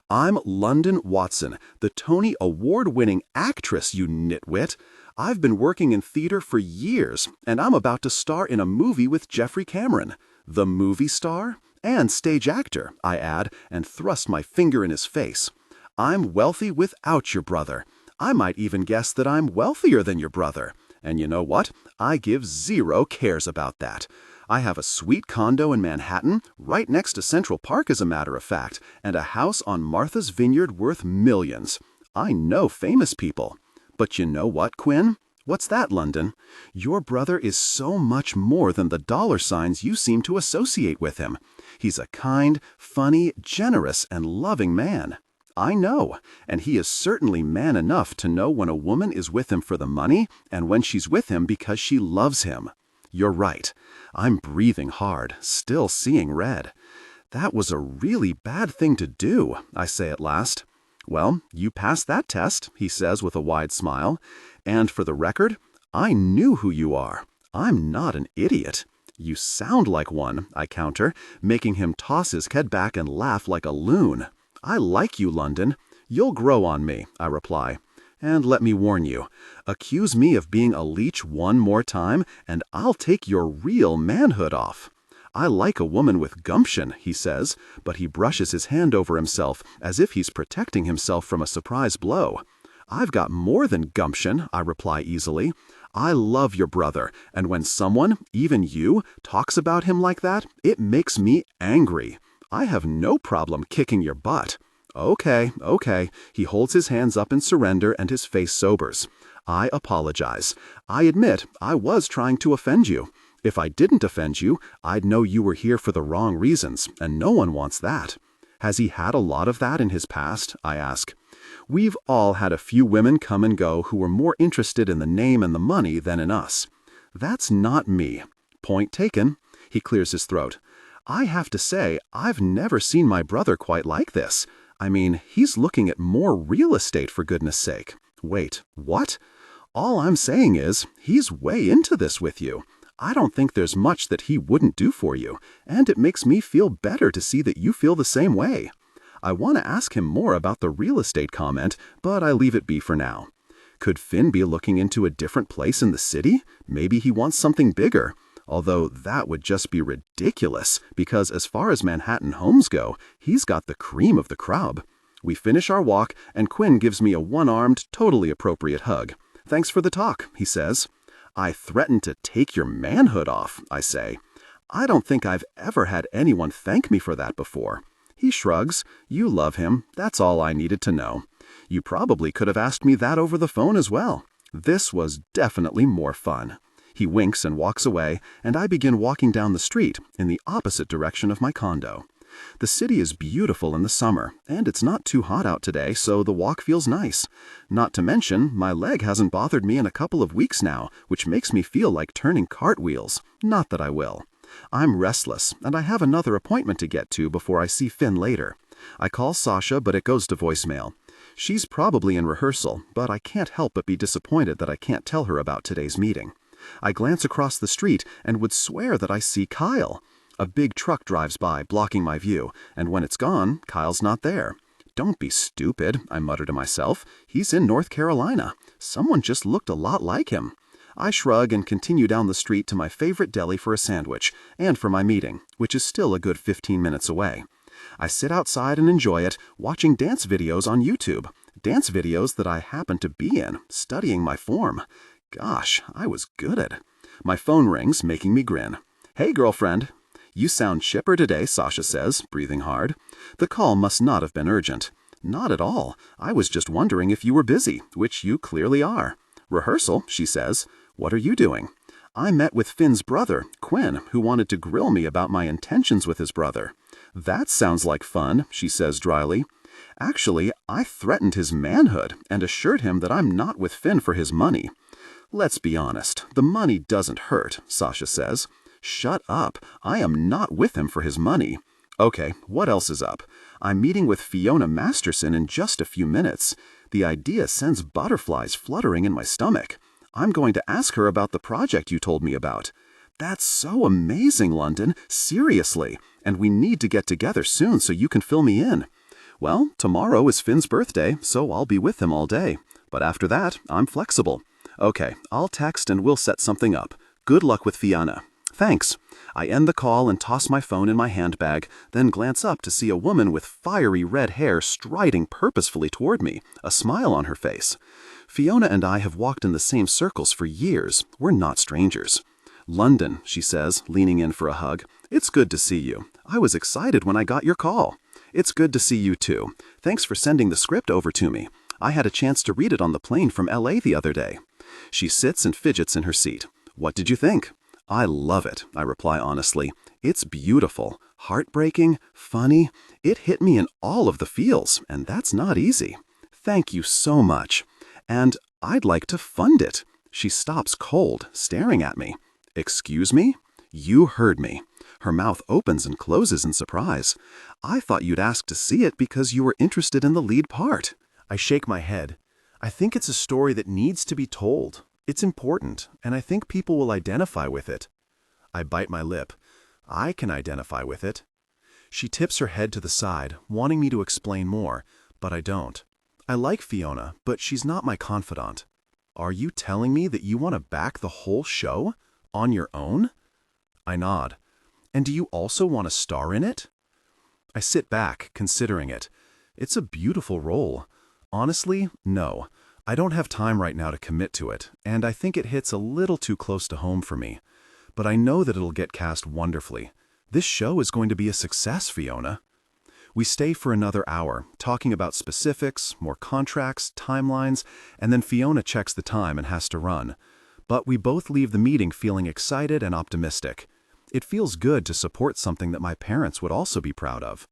I'm London Watson, the Tony Award-winning actress, you nitwit. I've been working in theater for years, and I'm about to star in a movie with Jeffrey Cameron. The movie star? And stage actor, I add, and thrust my finger in his face. I'm wealthy without your brother. I might even guess that I'm wealthier than your brother. And you know what? I give zero cares about that. I have a sweet condo in Manhattan, right next to Central Park as a matter of fact, and a house on Martha's Vineyard worth millions. I know famous people. But you know what, Quinn? What's that, London? Your brother is so much more than the dollar signs you seem to associate with him. He's a kind, funny, generous, and loving man. I know, and he is certainly man enough to know when a woman is with him for the money and when she's with him because she loves him. You're right. I'm breathing hard, still seeing red. That was a really bad thing to do, I say at last. Well, you passed that test, he says with a wide smile. And for the record, I knew who you are. I'm not an idiot. You sound like one, I counter, making him toss his head back and laugh like a loon. I like you, London. You'll grow on me, I reply. And let me warn you, accuse me of being a leech one more time, and I'll take your real manhood off. I like a woman with gumption, he says, but he brushes his hand over himself as if he's protecting himself from a surprise blow. I've got more than gumption, I reply easily. I love your brother, and when someone, even you, talks about him like that, it makes me angry. I have no problem kicking your butt. Okay. He holds his hands up in surrender and his face sobers. I apologize. I admit I was trying to offend you. If I didn't offend you, I'd know you were here for the wrong reasons, and no one wants that. Has he had a lot of that in his past? I ask. We've all had a few women come and go who were more interested in the name and the money than in us. That's not me. Point taken. He clears his throat. I have to say, I've never seen my brother quite like this. I mean, he's looking at more real estate for goodness sake. Wait, what? All I'm saying is, he's way into this with you. I don't think there's much that he wouldn't do for you, and it makes me feel better to see that you feel the same way. I want to ask him more about the real estate comment, but I leave it be for now. Could Finn be looking into a different place in the city? Maybe he wants something bigger. Although that would just be ridiculous, because as far as Manhattan homes go, he's got the cream of the crop. We finish our walk, and Quinn gives me a one-armed, totally appropriate hug. Thanks for the talk, he says. I threaten to take your manhood off, I say. I don't think I've ever had anyone thank me for that before. He shrugs. You love him. That's all I needed to know. You probably could have asked me that over the phone as well. This was definitely more fun. He winks and walks away, and I begin walking down the street in the opposite direction of my condo. The city is beautiful in the summer, and it's not too hot out today, so the walk feels nice. Not to mention, my leg hasn't bothered me in a couple of weeks now, which makes me feel like turning cartwheels. Not that I will. I'm restless, and I have another appointment to get to before I see Finn later. I call Sasha, but it goes to voicemail. She's probably in rehearsal, but I can't help but be disappointed that I can't tell her about today's meeting. I glance across the street and would swear that I see Kyle. A big truck drives by, blocking my view, and when it's gone, Kyle's not there. Don't be stupid, I mutter to myself. He's in North Carolina. Someone just looked a lot like him. I shrug and continue down the street to my favorite deli for a sandwich, and for my meeting, which is still a good 15 minutes away. I sit outside and enjoy it, watching dance videos on YouTube. Dance videos that I happen to be in, studying my form. Gosh, I was good at it. My phone rings, making me grin. Hey, girlfriend. You sound chipper today, Sasha says, breathing hard. The call must not have been urgent. Not at all. I was just wondering if you were busy, which you clearly are. Rehearsal, she says. What are you doing? I met with Finn's brother, Quinn, who wanted to grill me about my intentions with his brother. That sounds like fun, she says dryly. Actually, I threatened his manhood and assured him that I'm not with Finn for his money. Let's be honest, the money doesn't hurt, Sasha says. Shut up, I am not with him for his money. Okay, what else is up? I'm meeting with Fiona Masterson in just a few minutes. The idea sends butterflies fluttering in my stomach. I'm going to ask her about the project you told me about. That's so amazing, London, seriously, and we need to get together soon so you can fill me in. Well, tomorrow is Finn's birthday, so I'll be with him all day. But after that, I'm flexible. Okay, I'll text and we'll set something up. Good luck with Fiona. Thanks. I end the call and toss my phone in my handbag, then glance up to see a woman with fiery red hair striding purposefully toward me, a smile on her face. Fiona and I have walked in the same circles for years. We're not strangers. London, she says, leaning in for a hug. It's good to see you. I was excited when I got your call. It's good to see you too. Thanks for sending the script over to me. I had a chance to read it on the plane from LA the other day. She sits and fidgets in her seat. What did you think? I love it, I reply honestly. It's beautiful, heartbreaking, funny. It hit me in all of the feels, and that's not easy. Thank you so much. And I'd like to fund it. She stops cold, staring at me. Excuse me? You heard me. Her mouth opens and closes in surprise. I thought you'd ask to see it because you were interested in the lead part. I shake my head. I think it's a story that needs to be told. It's important, and I think people will identify with it. I bite my lip. I can identify with it. She tips her head to the side, wanting me to explain more, but I don't. I like Fiona, but she's not my confidant. Are you telling me that you want to back the whole show? On your own? I nod. And do you also want to star in it? I sit back, considering it. It's a beautiful role. Honestly, no. I don't have time right now to commit to it, and I think it hits a little too close to home for me. But I know that it'll get cast wonderfully. This show is going to be a success, Fiona. We stay for another hour, talking about specifics, more contracts, timelines, and then Fiona checks the time and has to run. But we both leave the meeting feeling excited and optimistic. It feels good to support something that my parents would also be proud of.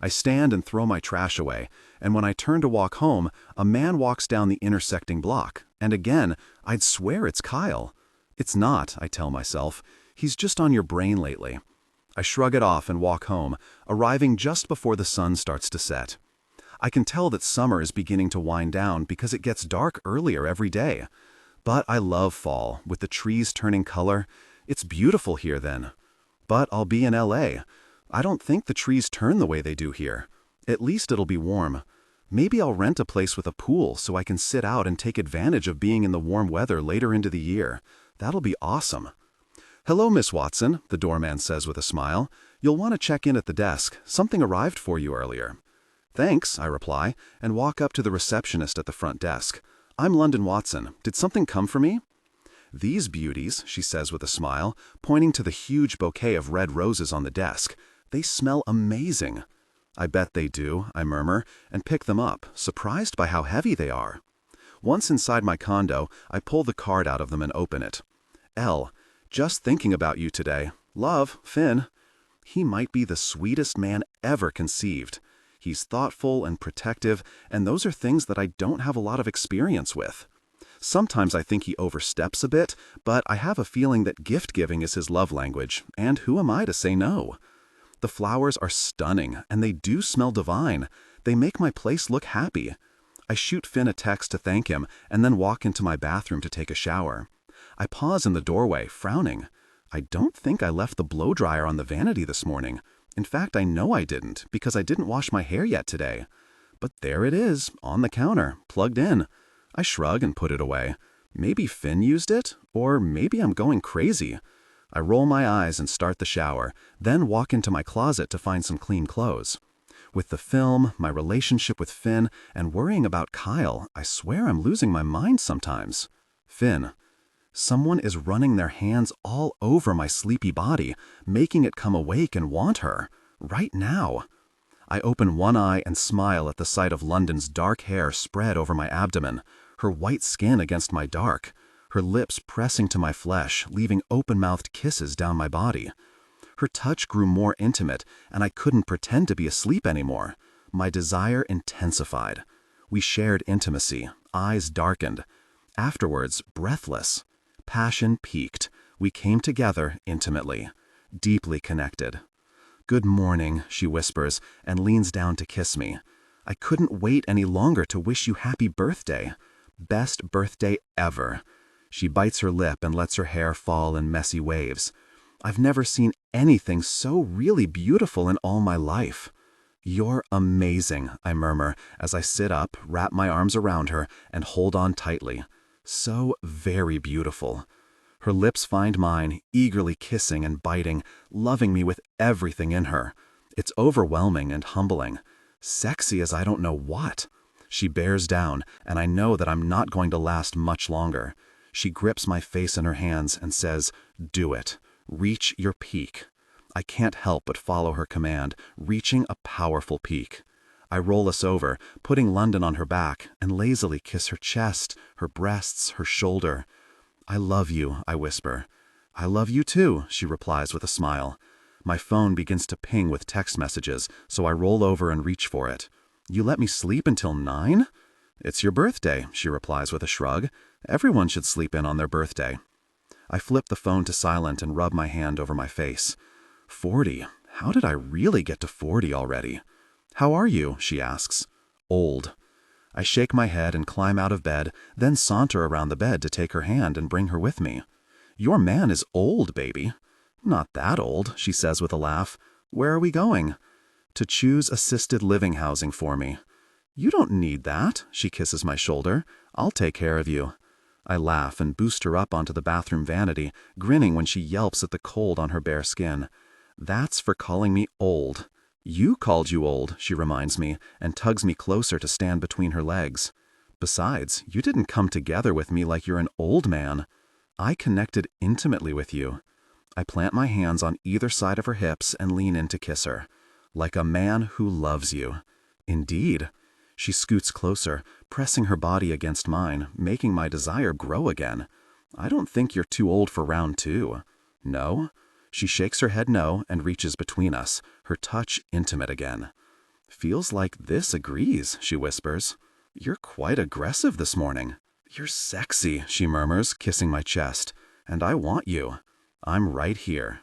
I stand and throw my trash away, and when I turn to walk home, a man walks down the intersecting block, and again, I'd swear it's Kyle. It's not, I tell myself. He's just on your brain lately. I shrug it off and walk home, arriving just before the sun starts to set. I can tell that summer is beginning to wind down because it gets dark earlier every day. But I love fall, with the trees turning color. It's beautiful here then. But I'll be in LA. I don't think the trees turn the way they do here. At least it'll be warm. Maybe I'll rent a place with a pool so I can sit out and take advantage of being in the warm weather later into the year. That'll be awesome. Hello, Miss Watson, the doorman says with a smile. You'll want to check in at the desk. Something arrived for you earlier. Thanks, I reply, and walk up to the receptionist at the front desk. I'm London Watson. Did something come for me? "These beauties," she says with a smile, pointing to the huge bouquet of red roses on the desk, "they smell amazing." "I bet they do," I murmur, and pick them up, surprised by how heavy they are. Once inside my condo, I pull the card out of them and open it. "L, just thinking about you today. Love, Finn." He might be the sweetest man ever conceived. He's thoughtful and protective, and those are things that I don't have a lot of experience with. Sometimes I think he oversteps a bit, but I have a feeling that gift-giving is his love language, and who am I to say no? The flowers are stunning, and they do smell divine. They make my place look happy. I shoot Finn a text to thank him, and then walk into my bathroom to take a shower. I pause in the doorway, frowning. I don't think I left the blow-dryer on the vanity this morning. In fact, I know I didn't, because I didn't wash my hair yet today. But there it is, on the counter, plugged in. I shrug and put it away. Maybe Finn used it, or maybe I'm going crazy. I roll my eyes and start the shower, then walk into my closet to find some clean clothes. With the film, my relationship with Finn, and worrying about Kyle, I swear I'm losing my mind sometimes. Finn. Someone is running their hands all over my sleepy body, making it come awake and want her. Right now. I open one eye and smile at the sight of London's dark hair spread over my abdomen, her white skin against my dark, her lips pressing to my flesh, leaving open-mouthed kisses down my body. Her touch grew more intimate, and I couldn't pretend to be asleep anymore. My desire intensified. We shared intimacy, eyes darkened. Afterwards, breathless. Passion peaked. We came together intimately, deeply connected. "Good morning," she whispers, and leans down to kiss me. "I couldn't wait any longer to wish you happy birthday. Best birthday ever." She bites her lip and lets her hair fall in messy waves. "I've never seen anything so really beautiful in all my life." "You're amazing," I murmur as I sit up, wrap my arms around her, and hold on tightly. "So very beautiful." Her lips find mine, eagerly kissing and biting, loving me with everything in her. It's overwhelming and humbling. Sexy as I don't know what. She bears down, and I know that I'm not going to last much longer. She grips my face in her hands and says, "Do it. Reach your peak." I can't help but follow her command, reaching a powerful peak. I roll us over, putting London on her back, and lazily kiss her chest, her breasts, her shoulder. "I love you," I whisper. "I love you too," she replies with a smile. My phone begins to ping with text messages, so I roll over and reach for it. "You let me sleep until 9? "It's your birthday," she replies with a shrug. "Everyone should sleep in on their birthday." I flip the phone to silent and rub my hand over my face. 40. How did I really get to 40 already? "How are you?" she asks. "Old." I shake my head and climb out of bed, then saunter around the bed to take her hand and bring her with me. "Your man is old, baby." "Not that old," she says with a laugh. "Where are we going?" "To choose assisted living housing for me." "You don't need that," she kisses my shoulder. "I'll take care of you." I laugh and boost her up onto the bathroom vanity, grinning when she yelps at the cold on her bare skin. "That's for calling me old." "You called you old," she reminds me, and tugs me closer to stand between her legs. "Besides, you didn't come together with me like you're an old man. I connected intimately with you." I plant my hands on either side of her hips and lean in to kiss her. "Like a man who loves you." "Indeed." She scoots closer, pressing her body against mine, making my desire grow again. "I don't think you're too old for round 2. "No?" She shakes her head no and reaches between us, her touch intimate again. "Feels like this agrees," she whispers. "You're quite aggressive this morning." "You're sexy," she murmurs, kissing my chest. "And I want you." "I'm right here."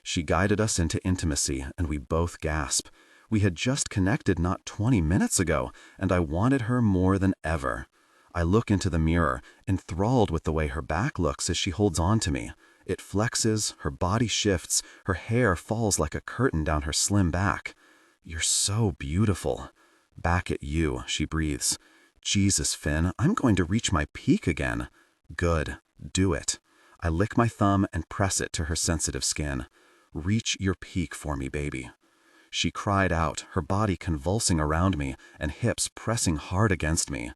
She guided us into intimacy, and we both gasp. We had just connected not 20 minutes ago, and I wanted her more than ever. I look into the mirror, enthralled with the way her back looks as she holds on to me. It flexes, her body shifts, her hair falls like a curtain down her slim back. "You're so beautiful." "Back at you," she breathes. "Jesus, Finn, I'm going to reach my peak again." "Good. Do it." I lick my thumb and press it to her sensitive skin. "Reach your peak for me, baby." She cried out, her body convulsing around me and hips pressing hard against me.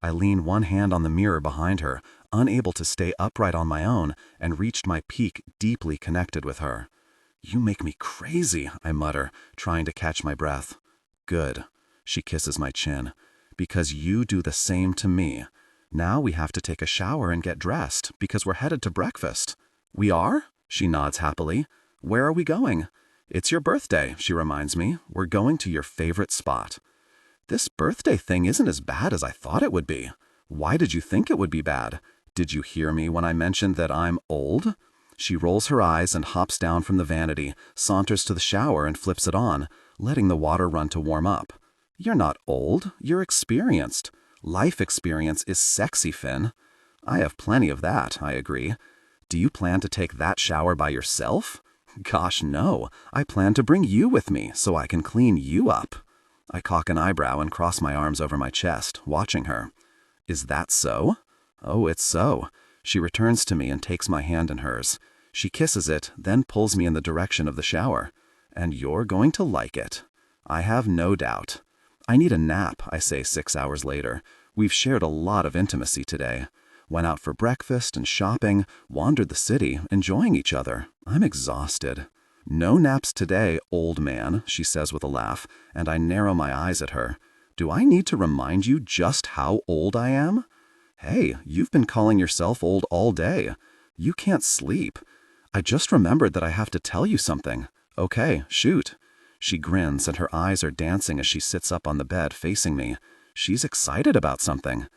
I lean one hand on the mirror behind her, unable to stay upright on my own, and reached my peak deeply connected with her. "You make me crazy," I mutter, trying to catch my breath. "Good." She kisses my chin. "Because you do the same to me. Now we have to take a shower and get dressed, because we're headed to breakfast." "We are?" She nods happily. "Where are we going?" "It's your birthday," she reminds me. "We're going to your favorite spot." "This birthday thing isn't as bad as I thought it would be." "Why did you think it would be bad? Did you hear me when I mentioned that I'm old?" She rolls her eyes and hops down from the vanity, saunters to the shower and flips it on, letting the water run to warm up. "You're not old, you're experienced. Life experience is sexy, Finn." "I have plenty of that," I agree. "Do you plan to take that shower by yourself?" "Gosh, no. I plan to bring you with me so I can clean you up." I cock an eyebrow and cross my arms over my chest, watching her. "Is that so?" "Oh, it's so." She returns to me and takes my hand in hers. She kisses it, then pulls me in the direction of the shower. "And you're going to like it." "I have no doubt." "I need a nap," I say 6 hours later. "We've shared a lot of intimacy today. Went out for breakfast and shopping, wandered the city, enjoying each other. I'm exhausted." "No naps today, old man," she says with a laugh, and I narrow my eyes at her. "Do I need to remind you just how old I am?" "Hey, you've been calling yourself old all day. You can't sleep." "I just remembered that I have to tell you something." "Okay, shoot." She grins and her eyes are dancing as she sits up on the bed facing me. She's excited about something.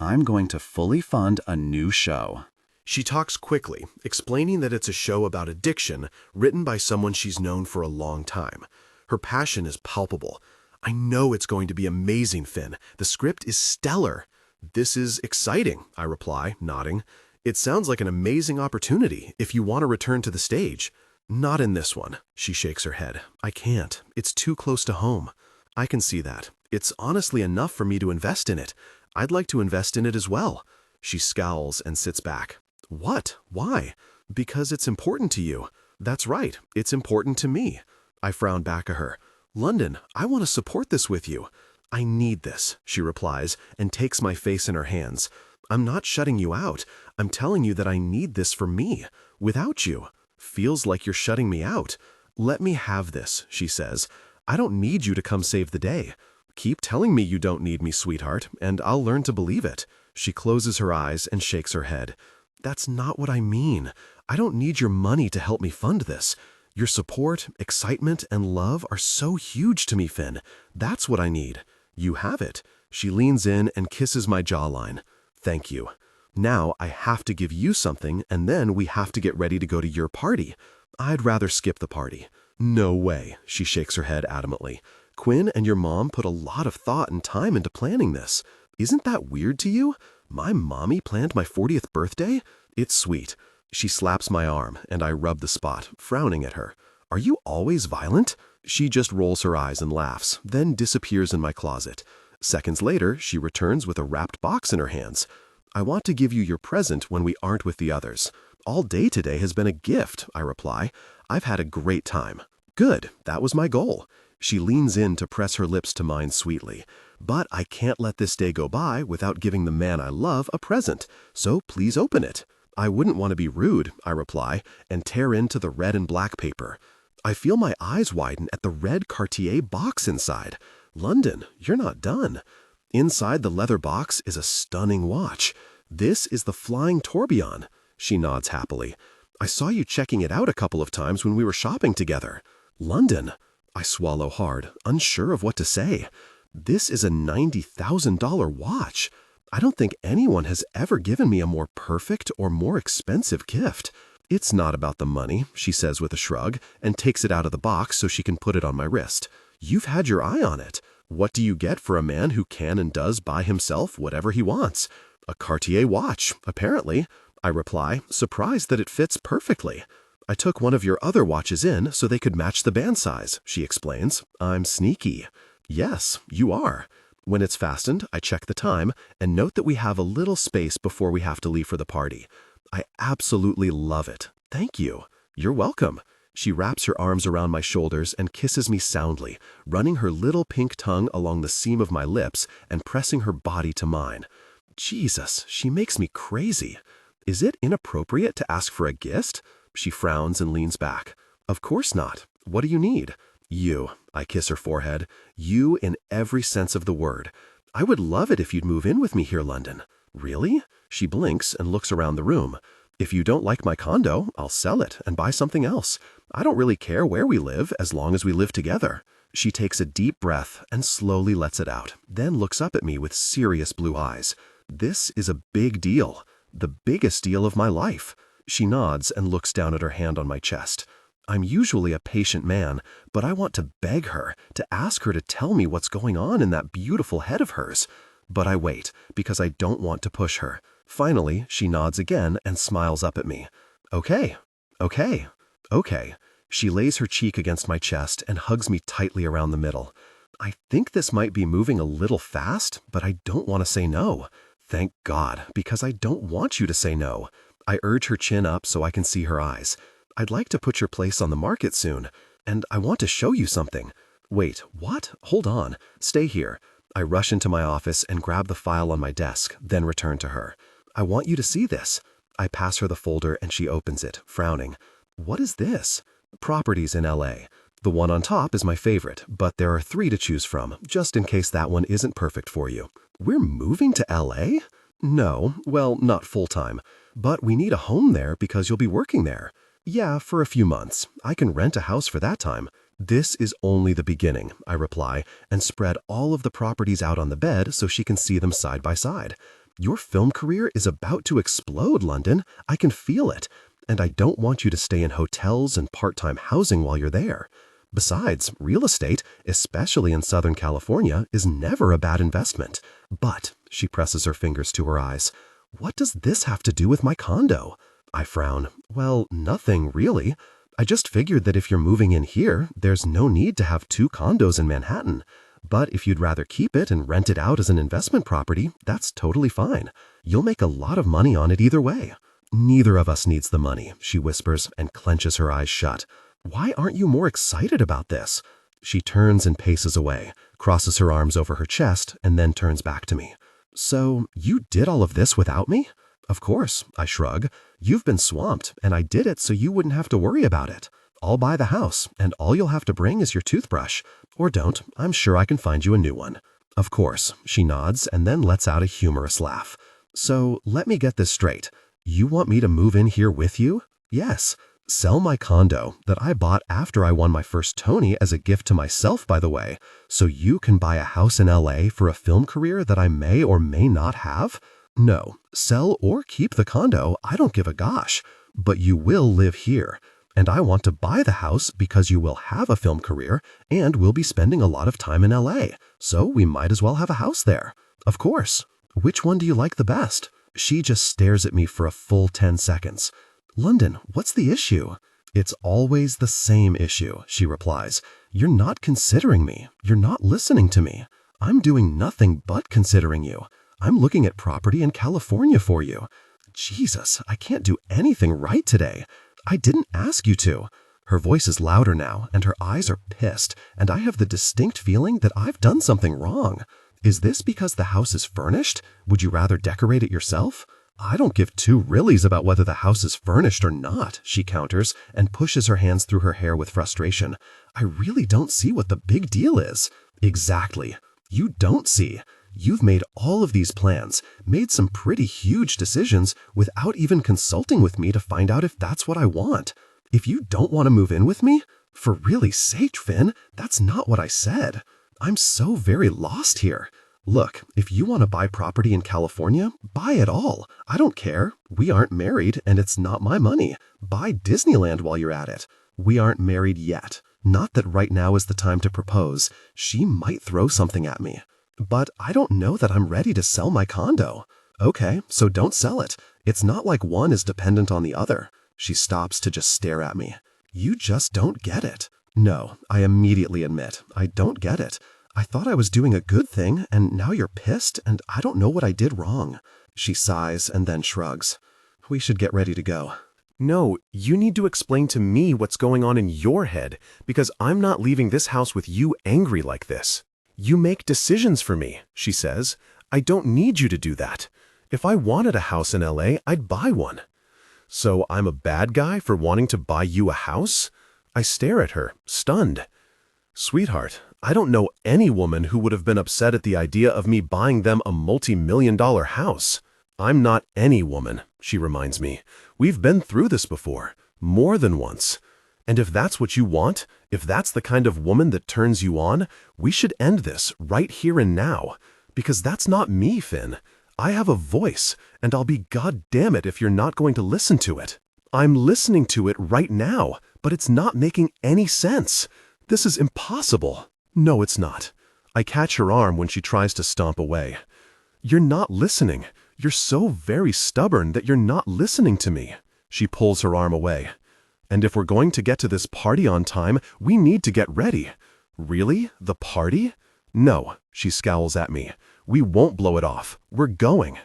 "I'm going to fully fund a new show." She talks quickly, explaining that it's a show about addiction written by someone she's known for a long time. Her passion is palpable. "I know it's going to be amazing, Finn. The script is stellar." "This is exciting," I reply, nodding. "It sounds like an amazing opportunity if you want to return to the stage." "Not in this one," she shakes her head. "I can't. It's too close to home." "I can see that. It's honestly enough for me to invest in it. I'd like to invest in it as well." She scowls and sits back. "What? Why?" "Because it's important to you." "That's right. It's important to me." I frown back at her. "London, I want to support this with you." "I need this," she replies, and takes my face in her hands. "I'm not shutting you out. I'm telling you that I need this for me. Without you." "Feels like you're shutting me out." "Let me have this," she says. "I don't need you to come save the day." "Keep telling me you don't need me, sweetheart, and I'll learn to believe it." She closes her eyes and shakes her head. "That's not what I mean. I don't need your money to help me fund this. Your support, excitement, and love are so huge to me, Finn. That's what I need. You have it." She leans in and kisses my jawline. "Thank you. Now I have to give you something, and then we have to get ready to go to your party." "I'd rather skip the party." "No way," she shakes her head adamantly. "Quinn and your mom put a lot of thought and time into planning this. Isn't that weird to you? My mommy planned my 40th birthday? It's sweet." She slaps my arm, and I rub the spot, frowning at her. "Are you always violent?" She just rolls her eyes and laughs, then disappears in my closet. Seconds later, she returns with a wrapped box in her hands. "I want to give you your present when we aren't with the others." "All day today has been a gift," I reply. "I've had a great time." "Good, that was my goal." She leans in to press her lips to mine sweetly. "But I can't let this day go by without giving the man I love a present, so please open it." "I wouldn't want to be rude," I reply, and tear into the red and black paper. I feel my eyes widen at the red Cartier box inside. "London, you're not done." Inside the leather box is a stunning watch. "This is the Flying Tourbillon." She nods happily. "I saw you checking it out a couple of times when we were shopping together." "London." I swallow hard, unsure of what to say. "This is a $90,000 watch. I don't think anyone has ever given me a more perfect or more expensive gift." "It's not about the money," she says with a shrug, and takes it out of the box so she can put it on my wrist. "You've had your eye on it. What do you get for a man who can and does buy himself whatever he wants?" "A Cartier watch, apparently," I reply, surprised that it fits perfectly. "I took one of your other watches in so they could match the band size," she explains. "I'm sneaky." "Yes, you are." When it's fastened, I check the time and note that we have a little space before we have to leave for the party. "I absolutely love it. Thank you." "You're welcome." She wraps her arms around my shoulders and kisses me soundly, running her little pink tongue along the seam of my lips and pressing her body to mine. Jesus, she makes me crazy. Is it inappropriate to ask for a gift? She frowns and leans back. Of course not. What do you need? You. I kiss her forehead. You in every sense of the word. I would love it if you'd move in with me here, London. Really? She blinks and looks around the room. If you don't like my condo, I'll sell it and buy something else. I don't really care where we live as long as we live together. She takes a deep breath and slowly lets it out, then looks up at me with serious blue eyes. This is a big deal. The biggest deal of my life. She nods and looks down at her hand on my chest. I'm usually a patient man, but I want to beg her, to ask her to tell me what's going on in that beautiful head of hers. But I wait, because I don't want to push her. Finally, she nods again and smiles up at me. Okay. She lays her cheek against my chest and hugs me tightly around the middle. I think this might be moving a little fast, but I don't want to say no. Thank God, because I don't want you to say no. I urge her chin up so I can see her eyes. I'd like to put your place on the market soon, and I want to show you something. Wait, what? Hold on. Stay here. I rush into my office and grab the file on my desk, then return to her. I want you to see this. I pass her the folder and she opens it, frowning. What is this? Properties in LA. The one on top is my favorite, but there are 3 to choose from, just in case that one isn't perfect for you. We're moving to LA? No, well, not full-time. But we need a home there because you'll be working there. Yeah, for a few months. I can rent a house for that time. This is only the beginning, I reply, and spread all of the properties out on the bed so she can see them side by side. Your film career is about to explode, London. I can feel it. And I don't want you to stay in hotels and part-time housing while you're there. Besides, real estate, especially in Southern California, is never a bad investment. But, she presses her fingers to her eyes, what does this have to do with my condo? I frown. Well, nothing really. I just figured that if you're moving in here, there's no need to have 2 condos in Manhattan. But if you'd rather keep it and rent it out as an investment property, that's totally fine. You'll make a lot of money on it either way. Neither of us needs the money, she whispers and clenches her eyes shut. Why aren't you more excited about this? She turns and paces away, crosses her arms over her chest, and then turns back to me. So, you did all of this without me? Of course, I shrug. You've been swamped, and I did it so you wouldn't have to worry about it. I'll buy the house, and all you'll have to bring is your toothbrush. Or don't, I'm sure I can find you a new one. Of course, she nods and then lets out a humorous laugh. So, let me get this straight. You want me to move in here with you? Yes. Sell my condo that I bought after I won my first Tony as a gift to myself, by the way, so you can buy a house in LA for a film career that I may or may not have? No, sell or keep the condo, I don't give a gosh. But you will live here. And I want to buy the house because you will have a film career and we'll be spending a lot of time in LA, so we might as well have a house there. Of course. Which one do you like the best? She just stares at me for a full 10 seconds. London, what's the issue? It's always the same issue, she replies. You're not considering me. You're not listening to me. I'm doing nothing but considering you. I'm looking at property in California for you. Jesus, I can't do anything right today. I didn't ask you to. Her voice is louder now, and her eyes are pissed, and I have the distinct feeling that I've done something wrong. Is this because the house is furnished? Would you rather decorate it yourself? I don't give 2 reallys about whether the house is furnished or not, she counters, and pushes her hands through her hair with frustration. I really don't see what the big deal is. Exactly. You don't see. You've made all of these plans, made some pretty huge decisions without even consulting with me to find out if that's what I want. If you don't want to move in with me, for really sake, Finn, that's not what I said. I'm so very lost here. Look, if you want to buy property in California, buy it all. I don't care. We aren't married, and it's not my money. Buy Disneyland while you're at it. We aren't married yet. Not that right now is the time to propose. She might throw something at me. But I don't know that I'm ready to sell my condo. Okay, so don't sell it. It's not like one is dependent on the other. She stops to just stare at me. You just don't get it. No, I immediately admit, I don't get it. I thought I was doing a good thing, and now you're pissed, and I don't know what I did wrong. She sighs and then shrugs. We should get ready to go. No, you need to explain to me what's going on in your head, because I'm not leaving this house with you angry like this. You make decisions for me, she says. I don't need you to do that. If I wanted a house in LA, I'd buy one. So I'm a bad guy for wanting to buy you a house? I stare at her, stunned. Sweetheart, I don't know any woman who would have been upset at the idea of me buying them a multi-million-dollar house. I'm not any woman, she reminds me. We've been through this before, more than once. And if that's what you want, if that's the kind of woman that turns you on, we should end this right here and now. Because that's not me, Finn. I have a voice, and I'll be goddamn it if you're not going to listen to it. I'm listening to it right now, but it's not making any sense. This is impossible. No, it's not. I catch her arm when she tries to stomp away. You're not listening. You're so very stubborn that you're not listening to me. She pulls her arm away. And if we're going to get to this party on time, we need to get ready. Really? The party? No, she scowls at me. We won't blow it off. We're going.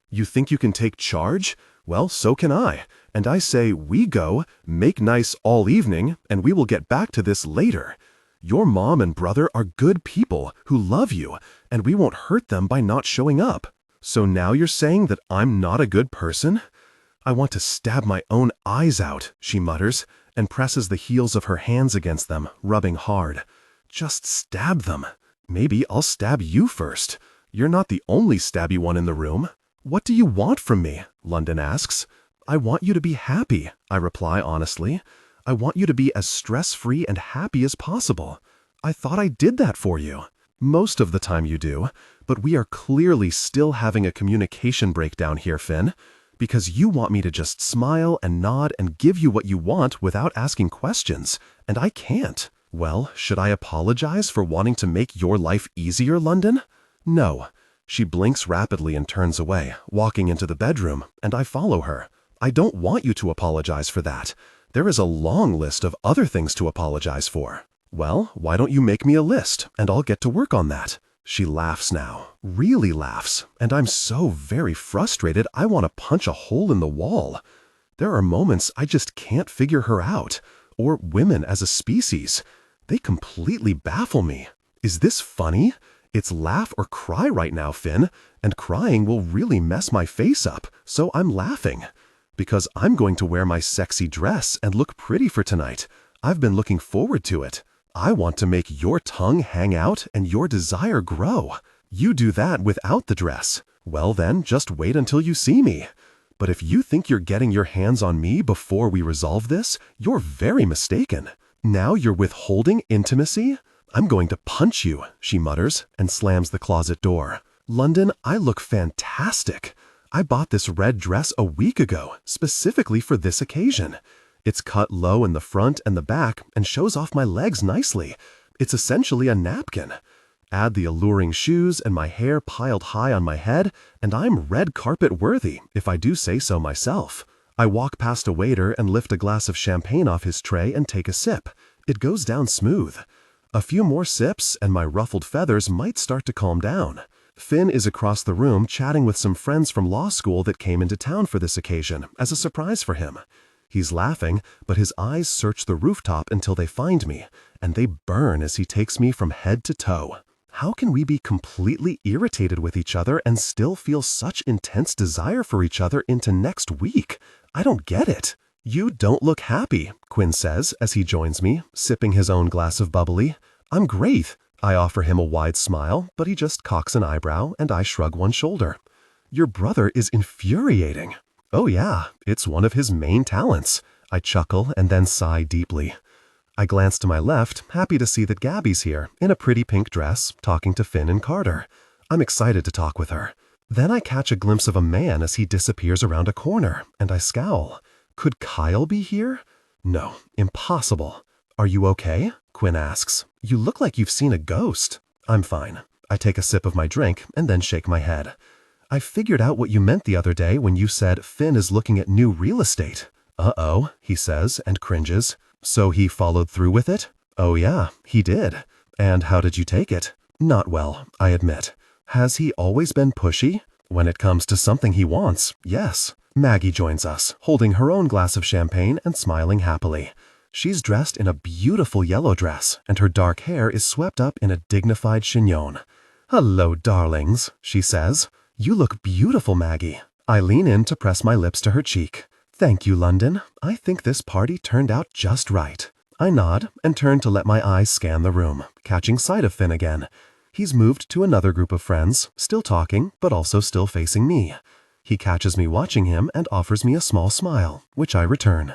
You think you can take charge? Well, so can I. And I say we go, make nice all evening, and we will get back to this later. Your mom and brother are good people who love you, and we won't hurt them by not showing up. So now you're saying that I'm not a good person? I want to stab my own eyes out, she mutters, and presses the heels of her hands against them, rubbing hard. Just stab them. Maybe I'll stab you first. You're not the only stabby one in the room. What do you want from me? London asks. I want you to be happy, I reply honestly. I want you to be as stress-free and happy as possible. I thought I did that for you. Most of the time you do, but we are clearly still having a communication breakdown here, Finn, because you want me to just smile and nod and give you what you want without asking questions, and I can't. Well, should I apologize for wanting to make your life easier, London? No. She blinks rapidly and turns away, walking into the bedroom, and I follow her. I don't want you to apologize for that. There is a long list of other things to apologize for. Well, why don't you make me a list, and I'll get to work on that. She laughs now, really laughs, and I'm so very frustrated I want to punch a hole in the wall. There are moments I just can't figure her out, or women as a species. They completely baffle me. Is this funny? It's laugh or cry right now, Finn, and crying will really mess my face up, so I'm laughing. Because I'm going to wear my sexy dress and look pretty for tonight. I've been looking forward to it. I want to make your tongue hang out and your desire grow. You do that without the dress. Well then, just wait until you see me. But if you think you're getting your hands on me before we resolve this, you're very mistaken. Now you're withholding intimacy? I'm going to punch you, she mutters and slams the closet door. London, I look fantastic. I bought this red dress a week ago, specifically for this occasion. It's cut low in the front and the back and shows off my legs nicely. It's essentially a napkin. Add the alluring shoes and my hair piled high on my head, and I'm red carpet worthy, if I do say so myself. I walk past a waiter and lift a glass of champagne off his tray and take a sip. It goes down smooth. A few more sips and my ruffled feathers might start to calm down. Finn is across the room chatting with some friends from law school that came into town for this occasion as a surprise for him. He's laughing, but his eyes search the rooftop until they find me, and they burn as he takes me from head to toe. How can we be completely irritated with each other and still feel such intense desire for each other into next week? I don't get it. You don't look happy, Quinn says as he joins me, sipping his own glass of bubbly. I'm great. I offer him a wide smile, but he just cocks an eyebrow and I shrug one shoulder. Your brother is infuriating. Oh yeah, it's one of his main talents. I chuckle and then sigh deeply. I glance to my left, happy to see that Gabby's here, in a pretty pink dress, talking to Finn and Carter. I'm excited to talk with her. Then I catch a glimpse of a man as he disappears around a corner, and I scowl. Could Kyle be here? No, impossible. Are you okay? Quinn asks. You look like you've seen a ghost. I'm fine. I take a sip of my drink and then shake my head. I figured out what you meant the other day when you said Finn is looking at new real estate. Uh-oh, he says and cringes. So he followed through with it? Oh yeah, he did. And how did you take it? Not well, I admit. Has he always been pushy? When it comes to something he wants, yes. Maggie joins us, holding her own glass of champagne and smiling happily. She's dressed in a beautiful yellow dress, and her dark hair is swept up in a dignified chignon. Hello, darlings, she says. You look beautiful, Maggie. I lean in to press my lips to her cheek. Thank you, London. I think this party turned out just right. I nod and turn to let my eyes scan the room, catching sight of Finn again. He's moved to another group of friends, still talking, but also still facing me. He catches me watching him and offers me a small smile, which I return.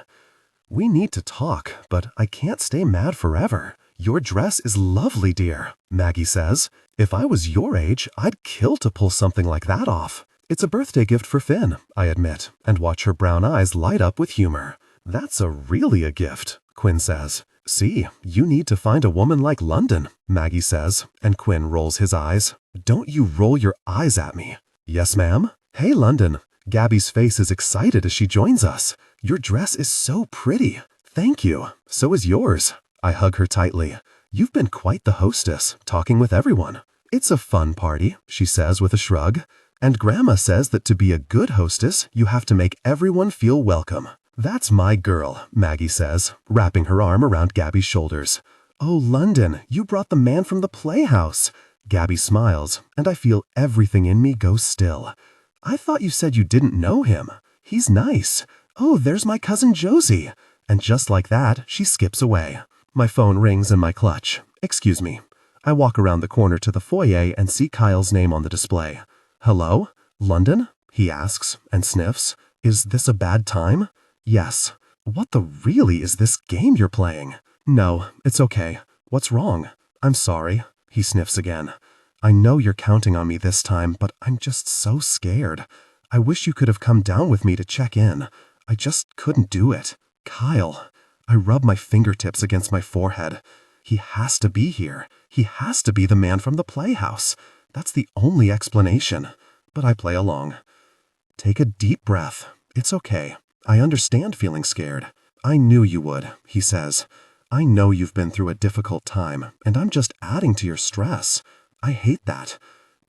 We need to talk, but I can't stay mad forever. Your dress is lovely, dear, Maggie says. If I was your age, I'd kill to pull something like that off. It's a birthday gift for Finn, I admit, and watch her brown eyes light up with humor. That's really a gift, Quinn says. See, you need to find a woman like London, Maggie says, and Quinn rolls his eyes. Don't you roll your eyes at me. Yes, ma'am. Hey, London. Gabby's face is excited as she joins us. Your dress is so pretty. Thank you. So is yours. I hug her tightly. You've been quite the hostess, talking with everyone. It's a fun party, she says with a shrug. And Grandma says that to be a good hostess, you have to make everyone feel welcome. That's my girl, Maggie says, wrapping her arm around Gabby's shoulders. Oh, London, you brought the man from the playhouse. Gabby smiles, and I feel everything in me go still. I thought you said you didn't know him. He's nice. Oh, there's my cousin Josie. And just like that, she skips away. My phone rings in my clutch. Excuse me. I walk around the corner to the foyer and see Kyle's name on the display. Hello? London? He asks and sniffs. Is this a bad time? Yes. What the really is this game you're playing? No, it's okay. What's wrong? I'm sorry. He sniffs again. I know you're counting on me this time, but I'm just so scared. I wish you could have come down with me to check in. I just couldn't do it. Kyle. I rub my fingertips against my forehead. He has to be here. He has to be the man from the playhouse. That's the only explanation. But I play along. Take a deep breath. It's okay. I understand feeling scared. I knew you would, he says. I know you've been through a difficult time, and I'm just adding to your stress. I hate that.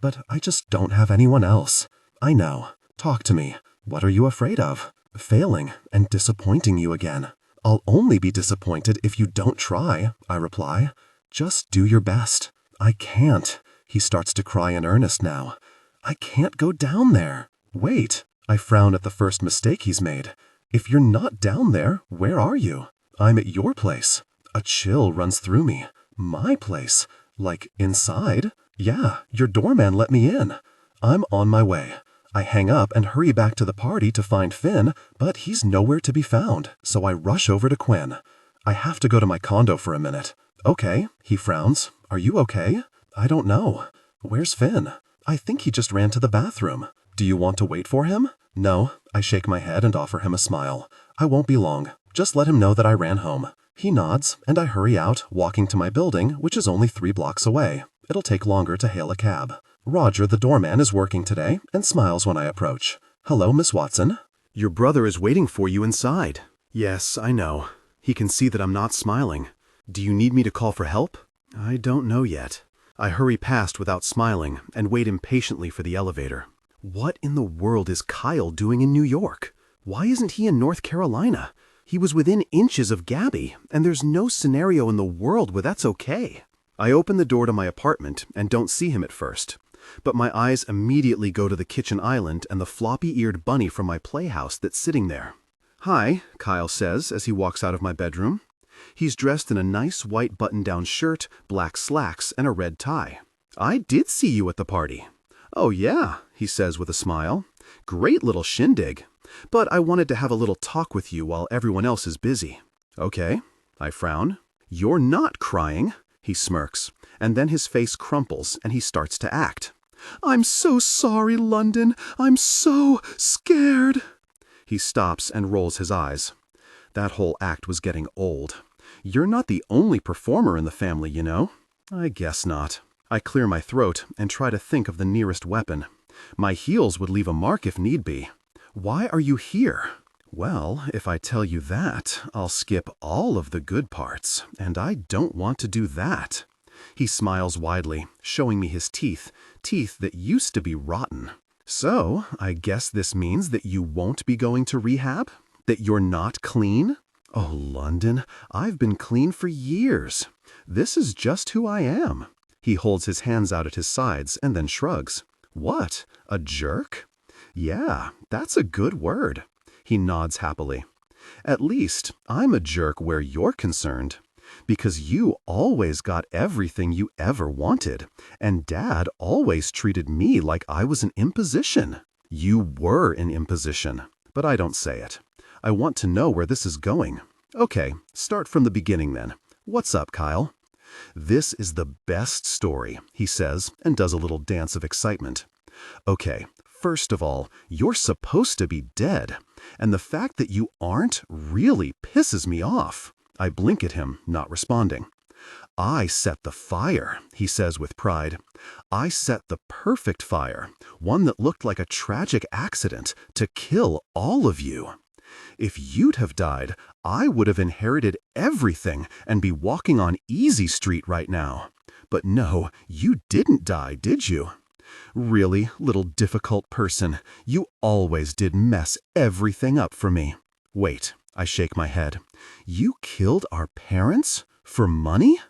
But I just don't have anyone else. I know. Talk to me. What are you afraid of? Failing and disappointing you again. I'll only be disappointed if you don't try, I reply. Just do your best. I can't. He starts to cry in earnest now. I can't go down there. Wait. I frown at the first mistake he's made. If you're not down there, where are you? I'm at your place. A chill runs through me. My place? Like inside? Yeah, your doorman let me in. I'm on my way. I hang up and hurry back to the party to find Finn, but he's nowhere to be found, so I rush over to Quinn. I have to go to my condo for a minute. Okay, he frowns. Are you okay? I don't know. Where's Finn? I think he just ran to the bathroom. Do you want to wait for him? No, I shake my head and offer him a smile. I won't be long. Just let him know that I ran home. He nods, and I hurry out, walking to my building, which is only 3 blocks away. It'll take longer to hail a cab. Roger, the doorman, is working today and smiles when I approach. Hello, Miss Watson. Your brother is waiting for you inside. Yes, I know. He can see that I'm not smiling. Do you need me to call for help? I don't know yet. I hurry past without smiling and wait impatiently for the elevator. What in the world is Kyle doing in New York? Why isn't he in North Carolina? He was within inches of Gabby, and there's no scenario in the world where that's okay. I open the door to my apartment and don't see him at first, but my eyes immediately go to the kitchen island and the floppy-eared bunny from my playhouse that's sitting there. Hi, Kyle says as he walks out of my bedroom. He's dressed in a nice white button-down shirt, black slacks, and a red tie. I did see you at the party. Oh yeah, he says with a smile. Great little shindig. But I wanted to have a little talk with you while everyone else is busy. Okay, I frown. You're not crying, he smirks, and then his face crumples and he starts to act. I'm so sorry, London. I'm so scared. He stops and rolls his eyes. That whole act was getting old. You're not the only performer in the family, you know. I guess not. I clear my throat and try to think of the nearest weapon. My heels would leave a mark if need be. Why are you here? Well, if I tell you that, I'll skip all of the good parts, and I don't want to do that. He smiles widely, showing me his teeth that used to be rotten. So, I guess this means that you won't be going to rehab? That you're not clean? Oh, London, I've been clean for years. This is just who I am. He holds his hands out at his sides and then shrugs. What? A jerk? Yeah, that's a good word. He nods happily. At least, I'm a jerk where you're concerned. Because you always got everything you ever wanted, and Dad always treated me like I was an imposition. You were an imposition, but I don't say it. I want to know where this is going. Okay, start from the beginning then. What's up, Kyle? This is the best story, he says, and does a little dance of excitement. Okay, first of all, you're supposed to be dead, and the fact that you aren't really pisses me off. I blink at him, not responding. I set the fire, he says with pride. I set the perfect fire, one that looked like a tragic accident, to kill all of you. If you'd have died, I would have inherited everything and be walking on Easy Street right now. But no, you didn't die, did you? Really, little difficult person, you always did mess everything up for me. Wait, I shake my head. You killed our parents? For money?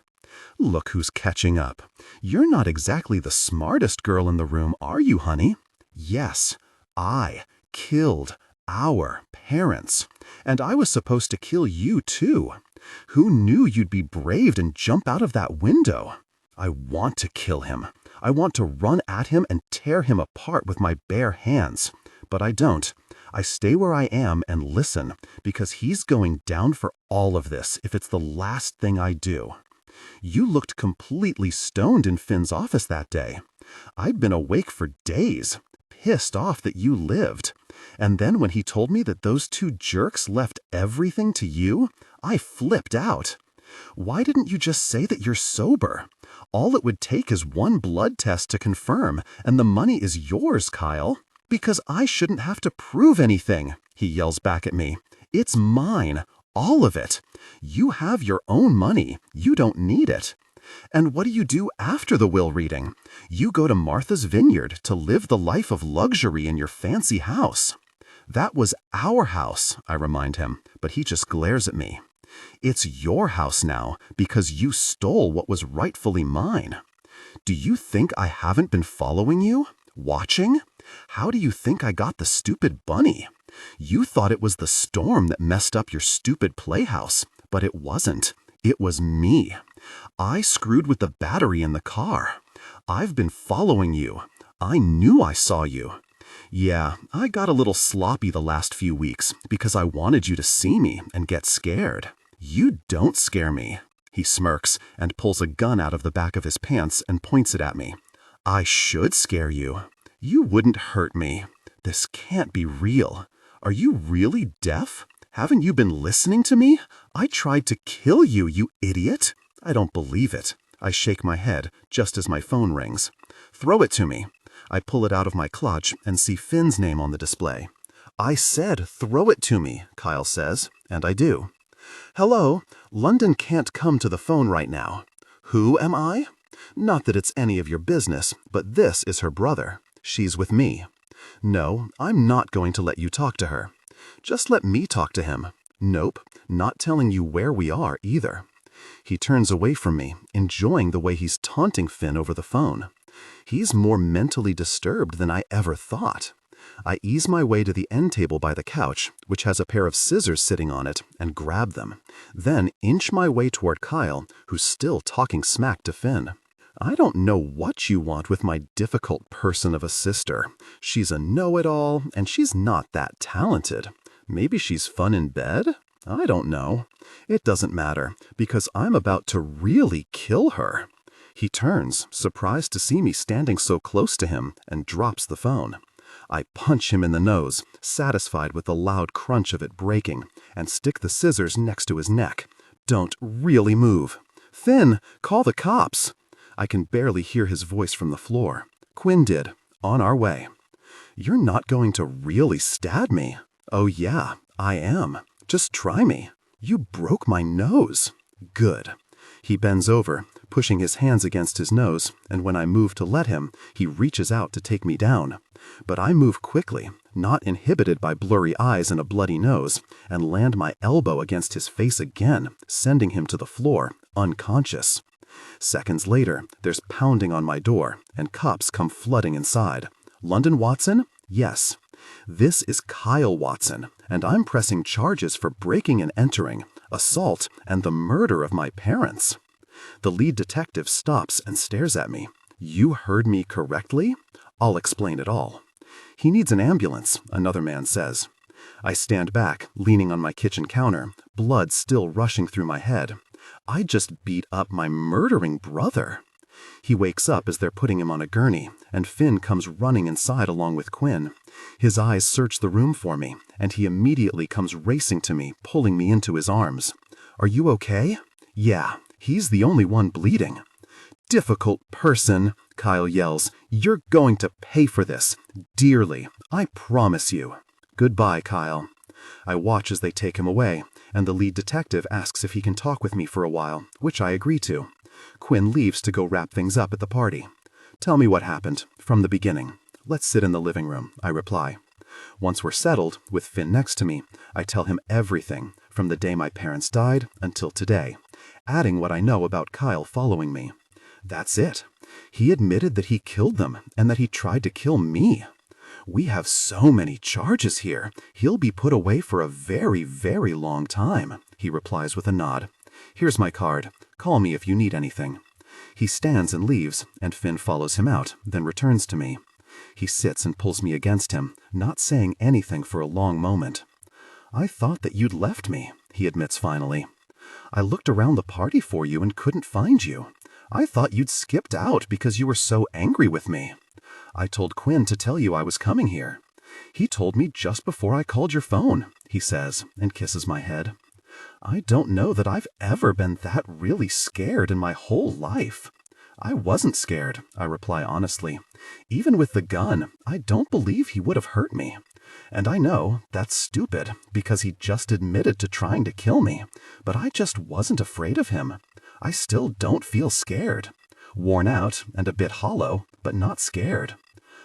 Look who's catching up. You're not exactly the smartest girl in the room, are you, honey? Yes, I killed our parents. And I was supposed to kill you too. Who knew you'd be brave and jump out of that window? I want to kill him. I want to run at him and tear him apart with my bare hands. But I don't. I stay where I am and listen, because he's going down for all of this if it's the last thing I do. You looked completely stoned in Finn's office that day. I'd been awake for days, pissed off that you lived. And then when he told me that those two jerks left everything to you, I flipped out. Why didn't you just say that you're sober? All it would take is one blood test to confirm, and the money is yours, Kyle. Because I shouldn't have to prove anything, he yells back at me. It's mine, all of it. You have your own money. You don't need it. And what do you do after the will reading? You go to Martha's Vineyard to live the life of luxury in your fancy house. That was our house, I remind him, but he just glares at me. It's your house now because you stole what was rightfully mine. Do you think I haven't been following you? Watching? How do you think I got the stupid bunny? You thought it was the storm that messed up your stupid playhouse, but it wasn't. It was me. I screwed with the battery in the car. I've been following you. I knew I saw you. Yeah, I got a little sloppy the last few weeks because I wanted you to see me and get scared. You don't scare me. He smirks and pulls a gun out of the back of his pants and points it at me. I should scare you. You wouldn't hurt me. This can't be real. Are you really deaf? Haven't you been listening to me? I tried to kill you, you idiot. I don't believe it. I shake my head just as my phone rings. Throw it to me. I pull it out of my clutch and see Finn's name on the display. I said throw it to me, Kyle says, and I do. Hello, London can't come to the phone right now. Who am I? Not that it's any of your business, but this is her brother. She's with me. No, I'm not going to let you talk to her. Just let me talk to him. Nope, not telling you where we are either. He turns away from me, enjoying the way he's taunting Finn over the phone. He's more mentally disturbed than I ever thought. I ease my way to the end table by the couch, which has a pair of scissors sitting on it, and grab them. Then inch my way toward Kyle, who's still talking smack to Finn. I don't know what you want with my difficult person of a sister. She's a know-it-all, and she's not that talented. Maybe she's fun in bed? I don't know. It doesn't matter, because I'm about to really kill her. He turns, surprised to see me standing so close to him, and drops the phone. I punch him in the nose, satisfied with the loud crunch of it breaking, and stick the scissors next to his neck. Don't really move. Finn, call the cops. I can barely hear his voice from the floor. Quinn did. On our way. You're not going to really stab me? Oh yeah, I am. Just try me. You broke my nose. Good. He bends over, pushing his hands against his nose, and when I move to let him, he reaches out to take me down. But I move quickly, not inhibited by blurry eyes and a bloody nose, and land my elbow against his face again, sending him to the floor, unconscious. Seconds later, there's pounding on my door, and cops come flooding inside. London Watson? Yes. This is Kyle Watson, and I'm pressing charges for breaking and entering, assault, and the murder of my parents. The lead detective stops and stares at me. You heard me correctly? I'll explain it all. He needs an ambulance, another man says. I stand back, leaning on my kitchen counter, blood still rushing through my head. I just beat up my murdering brother. He wakes up as they're putting him on a gurney, and Finn comes running inside along with Quinn. His eyes search the room for me, and he immediately comes racing to me, pulling me into his arms. Are you okay? Yeah, he's the only one bleeding. Difficult person, Kyle yells. You're going to pay for this, dearly, I promise you. Goodbye, Kyle. I watch as they take him away, and the lead detective asks if he can talk with me for a while, which I agree to. Quinn leaves to go wrap things up at the party. Tell me what happened, from the beginning. Let's sit in the living room, I reply. Once we're settled, with Finn next to me, I tell him everything, from the day my parents died until today, adding what I know about Kyle following me. That's it. He admitted that he killed them, and that he tried to kill me. We have so many charges here, he'll be put away for a very, very long time, he replies with a nod. Here's my card. Call me if you need anything. He stands and leaves, and Finn follows him out, then returns to me. He sits and pulls me against him, not saying anything for a long moment. I thought that you'd left me, he admits finally. I looked around the party for you and couldn't find you. I thought you'd skipped out because you were so angry with me. I told Quinn to tell you I was coming here. He told me just before I called your phone, he says, and kisses my head. I don't know that I've ever been that really scared in my whole life. I wasn't scared, I reply honestly. Even with the gun, I don't believe he would have hurt me. And I know that's stupid, because he just admitted to trying to kill me. But I just wasn't afraid of him. I still don't feel scared. Worn out and a bit hollow, but not scared.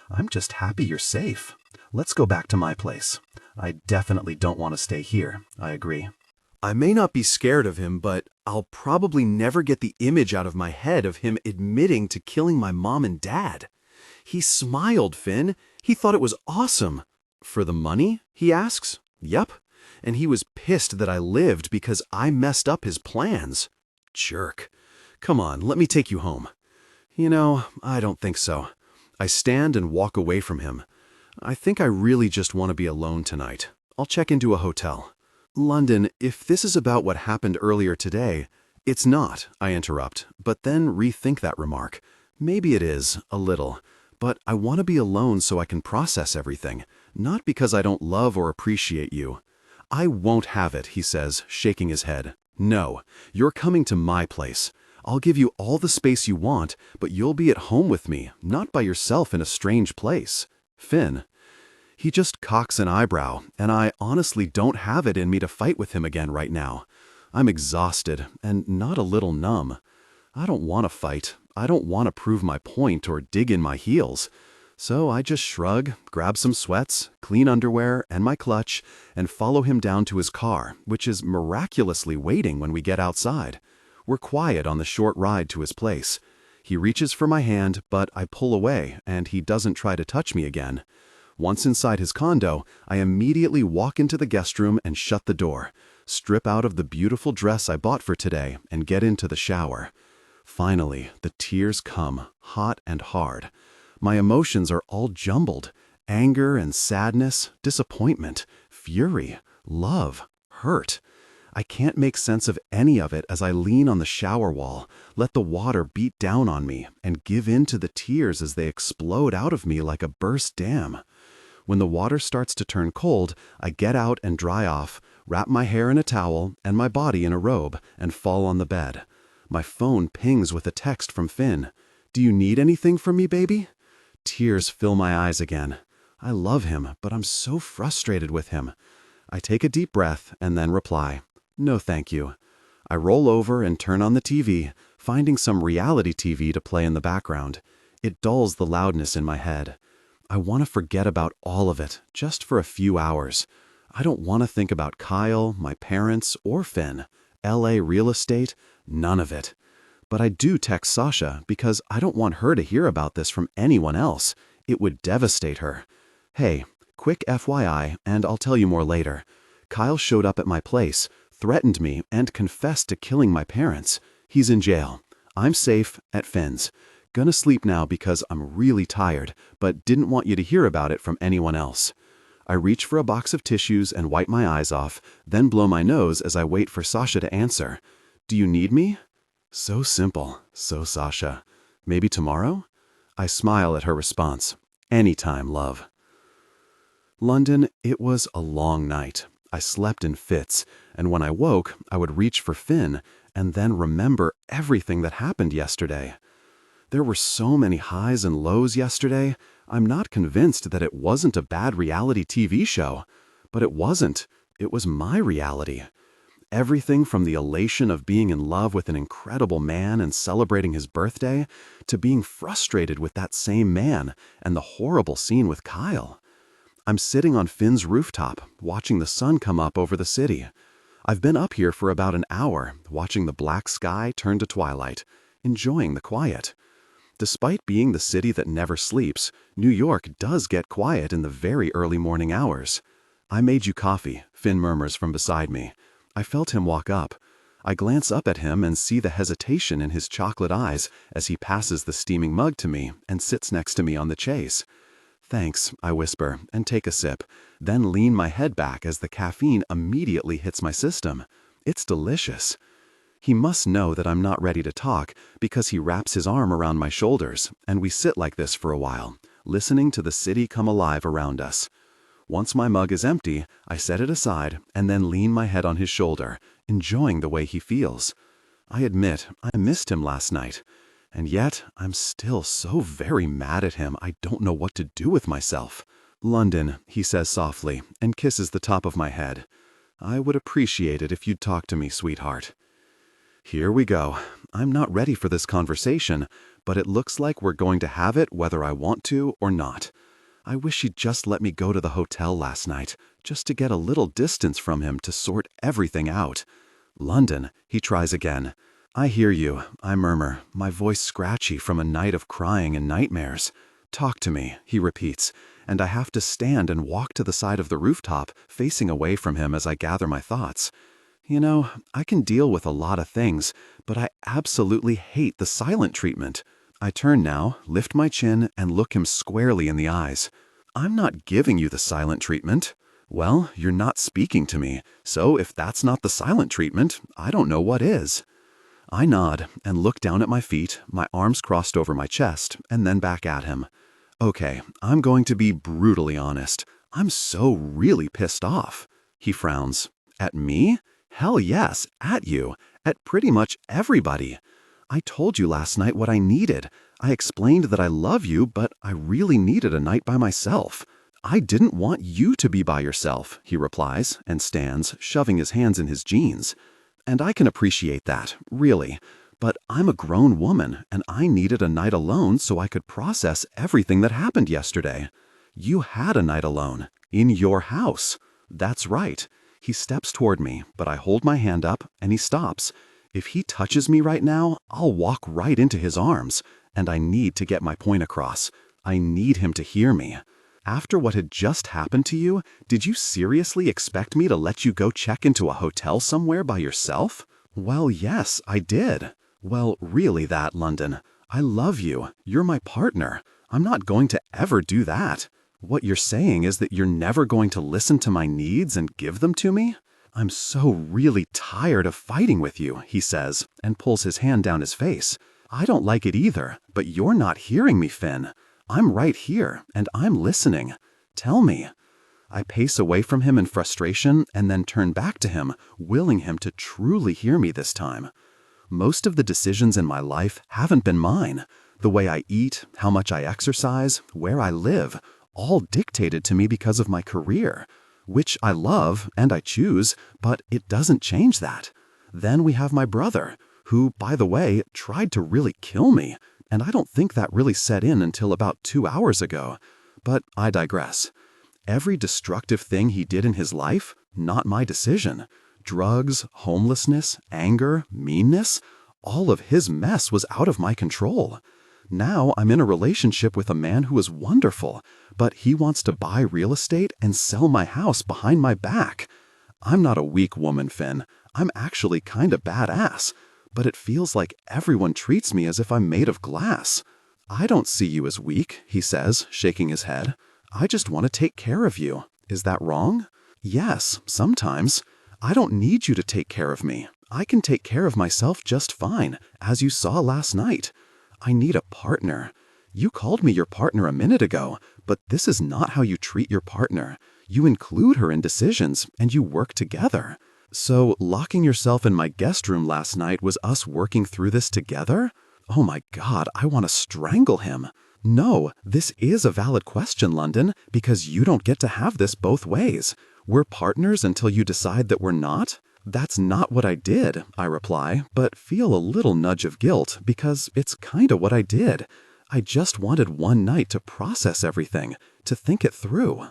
I'm just happy you're safe. Let's go back to my place. I definitely don't want to stay here, I agree. I may not be scared of him, but I'll probably never get the image out of my head of him admitting to killing my mom and dad. He smiled, Finn. He thought it was awesome. For the money? He asks. Yep. And he was pissed that I lived because I messed up his plans. Jerk. Come on, let me take you home. You know, I don't think so. I stand and walk away from him. I think I really just want to be alone tonight. I'll check into a hotel. London, if this is about what happened earlier today, it's not, I interrupt, but then rethink that remark. Maybe it is, a little, but I want to be alone so I can process everything, not because I don't love or appreciate you. I won't have it, he says, shaking his head. No, you're coming to my place. I'll give you all the space you want, but you'll be at home with me, not by yourself in a strange place. Finn. He just cocks an eyebrow, and I honestly don't have it in me to fight with him again right now. I'm exhausted, and not a little numb. I don't want to fight. I don't want to prove my point or dig in my heels. So I just shrug, grab some sweats, clean underwear, and my clutch, and follow him down to his car, which is miraculously waiting when we get outside. We're quiet on the short ride to his place. He reaches for my hand, but I pull away, and he doesn't try to touch me again. Once inside his condo, I immediately walk into the guest room and shut the door, strip out of the beautiful dress I bought for today, and get into the shower. Finally, the tears come, hot and hard. My emotions are all jumbled: anger and sadness, disappointment, fury, love, hurt. I can't make sense of any of it as I lean on the shower wall, let the water beat down on me, and give in to the tears as they explode out of me like a burst dam. When the water starts to turn cold, I get out and dry off, wrap my hair in a towel and my body in a robe, and fall on the bed. My phone pings with a text from Finn. Do you need anything from me, baby? Tears fill my eyes again. I love him, but I'm so frustrated with him. I take a deep breath and then reply, no thank you. I roll over and turn on the TV, finding some reality TV to play in the background. It dulls the loudness in my head. I want to forget about all of it, just for a few hours. I don't want to think about Kyle, my parents, or Finn, LA real estate, none of it. But I do text Sasha because I don't want her to hear about this from anyone else. It would devastate her. Hey, quick FYI, and I'll tell you more later. Kyle showed up at my place, threatened me, and confessed to killing my parents. He's in jail. I'm safe at Finn's. Gonna sleep now because I'm really tired, but didn't want you to hear about it from anyone else. I reach for a box of tissues and wipe my eyes off, then blow my nose as I wait for Sasha to answer. Do you need me? So simple, so Sasha. Maybe tomorrow? I smile at her response. Anytime, love. London, it was a long night. I slept in fits, and when I woke, I would reach for Finn and then remember everything that happened yesterday. There were so many highs and lows yesterday, I'm not convinced that it wasn't a bad reality TV show. But it wasn't. It was my reality. Everything from the elation of being in love with an incredible man and celebrating his birthday, to being frustrated with that same man and the horrible scene with Kyle. I'm sitting on Finn's rooftop, watching the sun come up over the city. I've been up here for about an hour, watching the black sky turn to twilight, enjoying the quiet. Despite being the city that never sleeps, New York does get quiet in the very early morning hours. I made you coffee, Finn murmurs from beside me. I felt him walk up. I glance up at him and see the hesitation in his chocolate eyes as he passes the steaming mug to me and sits next to me on the chase. Thanks, I whisper, and take a sip, then lean my head back as the caffeine immediately hits my system. It's delicious. He must know that I'm not ready to talk because he wraps his arm around my shoulders, and we sit like this for a while, listening to the city come alive around us. Once my mug is empty, I set it aside and then lean my head on his shoulder, enjoying the way he feels. I admit I missed him last night, and yet I'm still so very mad at him I don't know what to do with myself. London, he says softly, and kisses the top of my head. I would appreciate it if you'd talk to me, sweetheart. Here we go. I'm not ready for this conversation, but it looks like we're going to have it whether I want to or not. I wish he'd just let me go to the hotel last night, just to get a little distance from him to sort everything out. London, he tries again. I hear you, I murmur, my voice scratchy from a night of crying and nightmares. Talk to me, he repeats, and I have to stand and walk to the side of the rooftop, facing away from him as I gather my thoughts. You know, I can deal with a lot of things, but I absolutely hate the silent treatment. I turn now, lift my chin, and look him squarely in the eyes. I'm not giving you the silent treatment. Well, you're not speaking to me, so if that's not the silent treatment, I don't know what is. I nod and look down at my feet, my arms crossed over my chest, and then back at him. Okay, I'm going to be brutally honest. I'm so really pissed off. He frowns. At me? Hell yes, at you. At pretty much everybody. I told you last night what I needed. I explained that I love you, but I really needed a night by myself. I didn't want you to be by yourself, he replies, and stands, shoving his hands in his jeans. And I can appreciate that, really. But I'm a grown woman, and I needed a night alone so I could process everything that happened yesterday. You had a night alone, in your house. That's right. He steps toward me, but I hold my hand up, and he stops. If he touches me right now, I'll walk right into his arms, and I need to get my point across. I need him to hear me. After what had just happened to you, did you seriously expect me to let you go check into a hotel somewhere by yourself? Well, yes, I did. Well, really that, London. I love you. You're my partner. I'm not going to ever do that. What you're saying is that you're never going to listen to my needs and give them to me? I'm so really tired of fighting with you, he says, and pulls his hand down his face. I don't like it either, but you're not hearing me, Finn. I'm right here, and I'm listening. Tell me. I pace away from him in frustration and then turn back to him, willing him to truly hear me this time. Most of the decisions in my life haven't been mine. The way I eat, how much I exercise, where I live, all dictated to me because of my career, which I love and I choose, but it doesn't change that. Then we have my brother, who, by the way, tried to really kill me, and I don't think that really set in until about 2 hours ago. But I digress. Every destructive thing he did in his life, not my decision. Drugs, homelessness, anger, meanness, All of his mess was out of my control. Now I'm in a relationship with a man who is wonderful, but he wants to buy real estate and sell my house behind my back. I'm not a weak woman, Finn. I'm actually kind of badass, but it feels like everyone treats me as if I'm made of glass. I don't see you as weak, he says, shaking his head. I just want to take care of you. Is that wrong? Yes, sometimes. I don't need you to take care of me. I can take care of myself just fine, as you saw last night. I need a partner. You called me your partner a minute ago, but this is not how you treat your partner. You include her in decisions, and you work together. So, locking yourself in my guest room last night was us working through this together? Oh my God, I want to strangle him. No, this is a valid question, London, because you don't get to have this both ways. We're partners until you decide that we're not? That's not what I did, I reply, but feel a little nudge of guilt because it's kinda what I did. I just wanted one night to process everything, to think it through.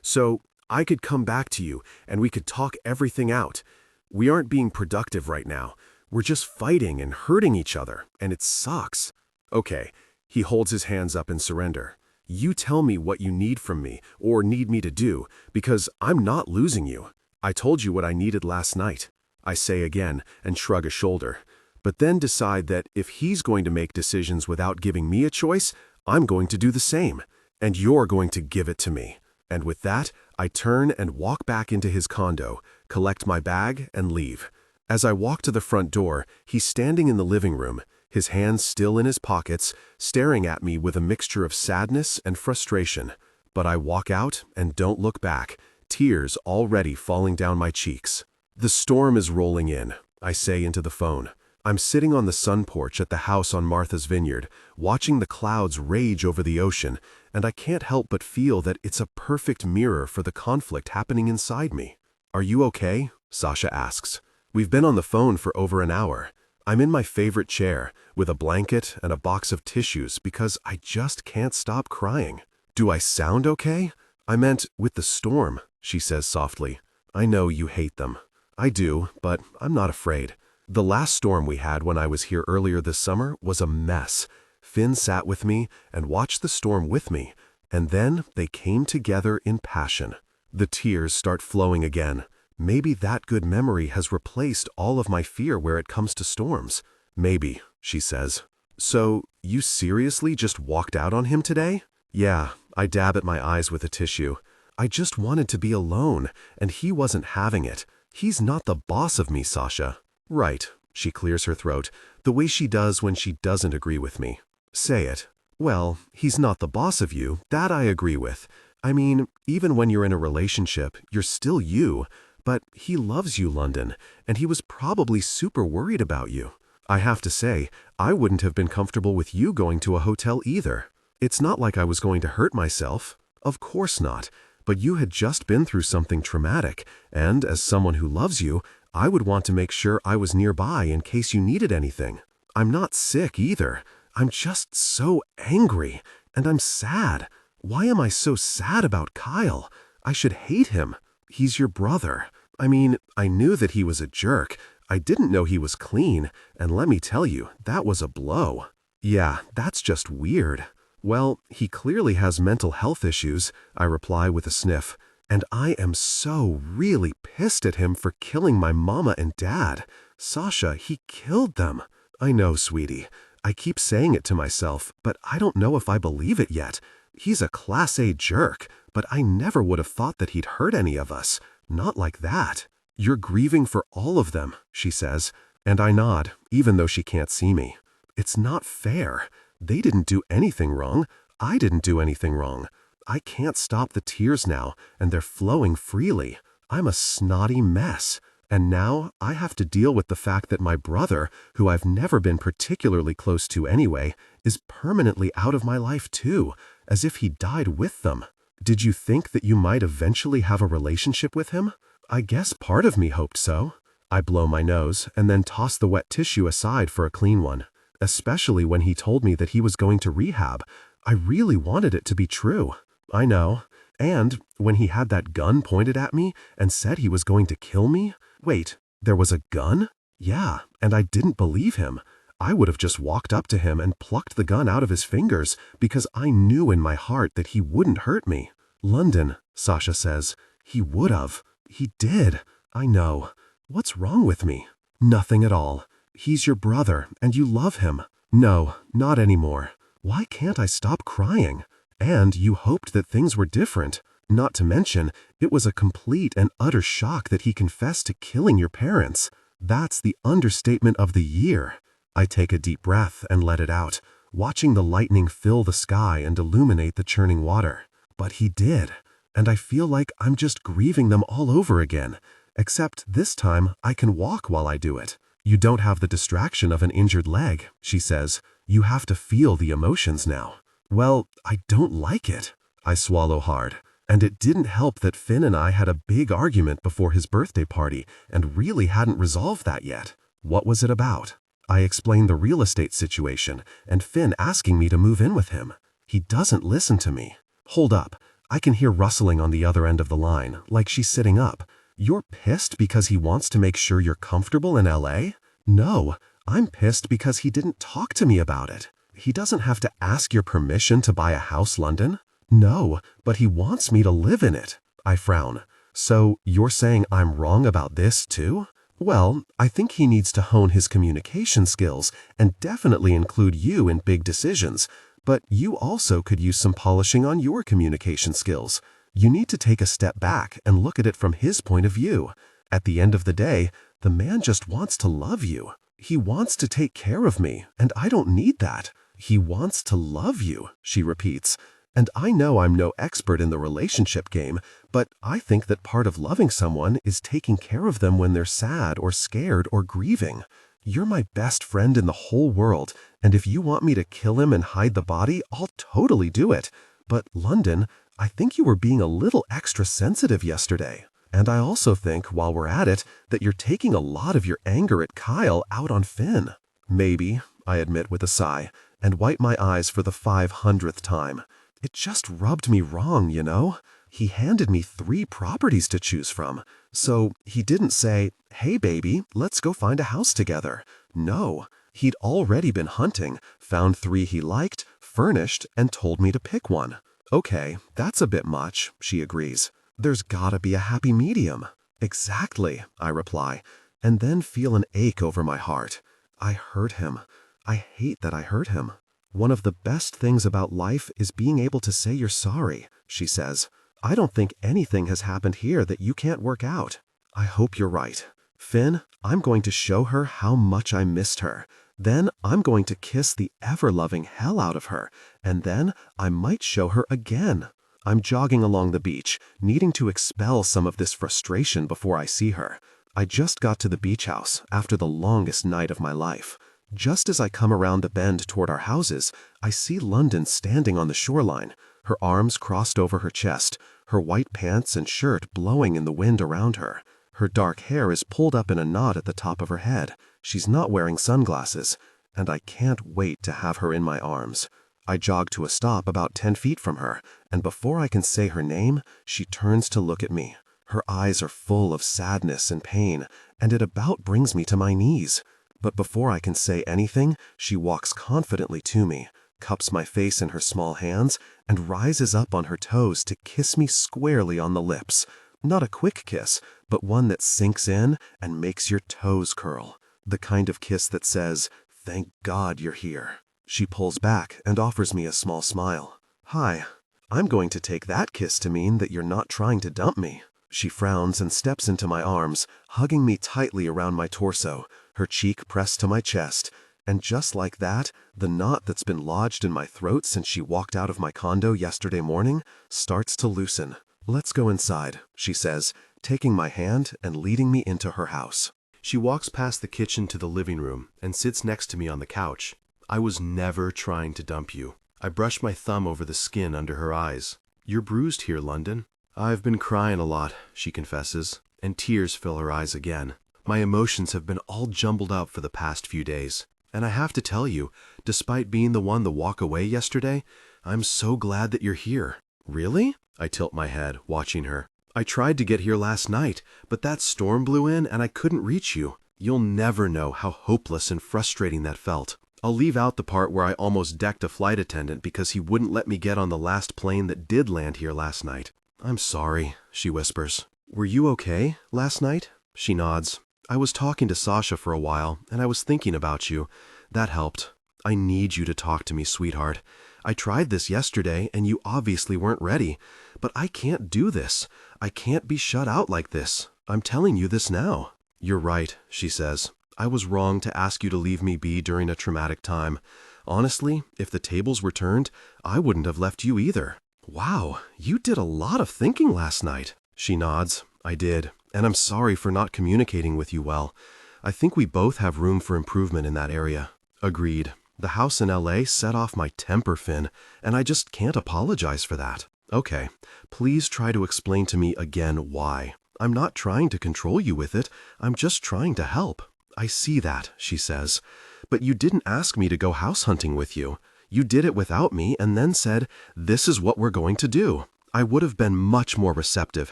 So, I could come back to you, and we could talk everything out. We aren't being productive right now. We're just fighting and hurting each other, and it sucks. Okay, he holds his hands up in surrender. You tell me what you need from me, or need me to do, because I'm not losing you. I told you what I needed last night. I say again, and shrug a shoulder. But then decide that if he's going to make decisions without giving me a choice, I'm going to do the same. And you're going to give it to me. And with that, I turn and walk back into his condo, collect my bag, and leave. As I walk to the front door, he's standing in the living room, his hands still in his pockets, staring at me with a mixture of sadness and frustration. But I walk out and don't look back, tears already falling down my cheeks. The storm is rolling in, I say into the phone. I'm sitting on the sun porch at the house on Martha's Vineyard, watching the clouds rage over the ocean, and I can't help but feel that it's a perfect mirror for the conflict happening inside me. Are you okay? Sasha asks. We've been on the phone for over an hour. I'm in my favorite chair, with a blanket and a box of tissues because I just can't stop crying. Do I sound okay? I meant with the storm, she says softly. I know you hate them. I do, but I'm not afraid. The last storm we had when I was here earlier this summer was a mess. Finn sat with me and watched the storm with me, and then they came together in passion. The tears start flowing again. Maybe that good memory has replaced all of my fear where it comes to storms. Maybe, she says. So, you seriously just walked out on him today? Yeah, I dab at my eyes with a tissue. I just wanted to be alone, and he wasn't having it. He's not the boss of me, Sasha. Right, she clears her throat, the way she does when she doesn't agree with me. Say it. Well, he's not the boss of you, that I agree with. I mean, even when you're in a relationship, you're still you. But he loves you, London, and he was probably super worried about you. I have to say, I wouldn't have been comfortable with you going to a hotel either. It's not like I was going to hurt myself. Of course not. But you had just been through something traumatic, and as someone who loves you, I would want to make sure I was nearby in case you needed anything. I'm not sick either. I'm just so angry, and I'm sad. Why am I so sad about Kyle? I should hate him. He's your brother. I mean, I knew that he was a jerk. I didn't know he was clean, and let me tell you, that was a blow. Yeah, that's just weird. Well, he clearly has mental health issues, I reply with a sniff. And I am so really pissed at him for killing my mama and dad. Sasha, he killed them. I know, sweetie. I keep saying it to myself, but I don't know if I believe it yet. He's a Class A jerk, but I never would have thought that he'd hurt any of us. Not like that. You're grieving for all of them, she says, and I nod, even though she can't see me. It's not fair. They didn't do anything wrong. I didn't do anything wrong. I can't stop the tears now, and they're flowing freely. I'm a snotty mess. And now I have to deal with the fact that my brother, who I've never been particularly close to anyway, is permanently out of my life too, as if he died with them. Did you think that you might eventually have a relationship with him? I guess part of me hoped so. I blow my nose and then toss the wet tissue aside for a clean one. Especially when he told me that he was going to rehab. I really wanted it to be true. I know. And when he had that gun pointed at me and said he was going to kill me. Wait, there was a gun? Yeah, and I didn't believe him. I would have just walked up to him and plucked the gun out of his fingers because I knew in my heart that he wouldn't hurt me. London, Sasha says. He would have. He did. I know. What's wrong with me? Nothing at all. He's your brother, and you love him. No, not anymore. Why can't I stop crying? And you hoped that things were different. Not to mention, it was a complete and utter shock that he confessed to killing your parents. That's the understatement of the year. I take a deep breath and let it out, watching the lightning fill the sky and illuminate the churning water. But he did, and I feel like I'm just grieving them all over again, except this time I can walk while I do it. You don't have the distraction of an injured leg, she says. You have to feel the emotions now. Well, I don't like it. I swallow hard. And it didn't help that Finn and I had a big argument before his birthday party and really hadn't resolved that yet. What was it about? I explained the real estate situation and Finn asking me to move in with him. He doesn't listen to me. Hold up. I can hear rustling on the other end of the line, like she's sitting up. You're pissed because he wants to make sure you're comfortable in LA? No, I'm pissed because he didn't talk to me about it. He doesn't have to ask your permission to buy a house, London. No, but he wants me to live in it. I frown. So you're saying I'm wrong about this too? Well, I think he needs to hone his communication skills and definitely include you in big decisions. But you also could use some polishing on your communication skills. You need to take a step back and look at it from his point of view. At the end of the day, the man just wants to love you. He wants to take care of me, and I don't need that. He wants to love you, she repeats. And I know I'm no expert in the relationship game, but I think that part of loving someone is taking care of them when they're sad or scared or grieving. You're my best friend in the whole world, and if you want me to kill him and hide the body, I'll totally do it. But London, I think you were being a little extra sensitive yesterday. And I also think, while we're at it, that you're taking a lot of your anger at Kyle out on Finn. Maybe, I admit with a sigh, and wipe my eyes for the 500th time. It just rubbed me wrong, you know? He handed me 3 properties to choose from. So he didn't say, hey baby, let's go find a house together. No, he'd already been hunting, found 3 he liked, furnished, and told me to pick one. Okay, that's a bit much, she agrees. There's gotta be a happy medium. Exactly, I reply, and then feel an ache over my heart. I hurt him. I hate that I hurt him. One of the best things about life is being able to say you're sorry, she says. I don't think anything has happened here that you can't work out. I hope you're right. Finn, I'm going to show her how much I missed her. Then I'm going to kiss the ever-loving hell out of her, and then I might show her again. I'm jogging along the beach, needing to expel some of this frustration before I see her. I just got to the beach house after the longest night of my life. Just as I come around the bend toward our houses, I see London standing on the shoreline, her arms crossed over her chest, her white pants and shirt blowing in the wind around her. Her dark hair is pulled up in a knot at the top of her head. She's not wearing sunglasses, and I can't wait to have her in my arms. I jog to a stop about 10 feet from her, and before I can say her name, she turns to look at me. Her eyes are full of sadness and pain, and it about brings me to my knees. But before I can say anything, she walks confidently to me, cups my face in her small hands, and rises up on her toes to kiss me squarely on the lips. Not a quick kiss, but one that sinks in and makes your toes curl. The kind of kiss that says, "Thank God you're here." She pulls back and offers me a small smile. "Hi. I'm going to take that kiss to mean that you're not trying to dump me." She frowns and steps into my arms, hugging me tightly around my torso, her cheek pressed to my chest, and just like that, the knot that's been lodged in my throat since she walked out of my condo yesterday morning starts to loosen. "Let's go inside," she says, taking my hand and leading me into her house. She walks past the kitchen to the living room and sits next to me on the couch. "I was never trying to dump you." I brush my thumb over the skin under her eyes. "You're bruised here, London." "I've been crying a lot," she confesses, and tears fill her eyes again. "My emotions have been all jumbled up for the past few days. And I have to tell you, despite being the one to walk away yesterday, I'm so glad that you're here." "Really?" I tilt my head, watching her. "I tried to get here last night, but that storm blew in and I couldn't reach you. You'll never know how hopeless and frustrating that felt. I'll leave out the part where I almost decked a flight attendant because he wouldn't let me get on the last plane that did land here last night. I'm sorry, she whispers. Were you okay last night? She nods. I was talking to Sasha for a while, and I was thinking about you. That helped. I need you to talk to me, sweetheart. I tried this yesterday, and you obviously weren't ready. But I can't do this. I can't be shut out like this. I'm telling you this now. You're right, she says. I was wrong to ask you to leave me be during a traumatic time. Honestly, if the tables were turned, I wouldn't have left you either. Wow, you did a lot of thinking last night. She nods. I did, and I'm sorry for not communicating with you well. I think we both have room for improvement in that area. Agreed. The house in LA set off my temper, Finn, and I just can't apologize for that. Okay, please try to explain to me again why. I'm not trying to control you with it, I'm just trying to help. I see that, she says. But you didn't ask me to go house hunting with you. You did it without me and then said, this is what we're going to do. I would have been much more receptive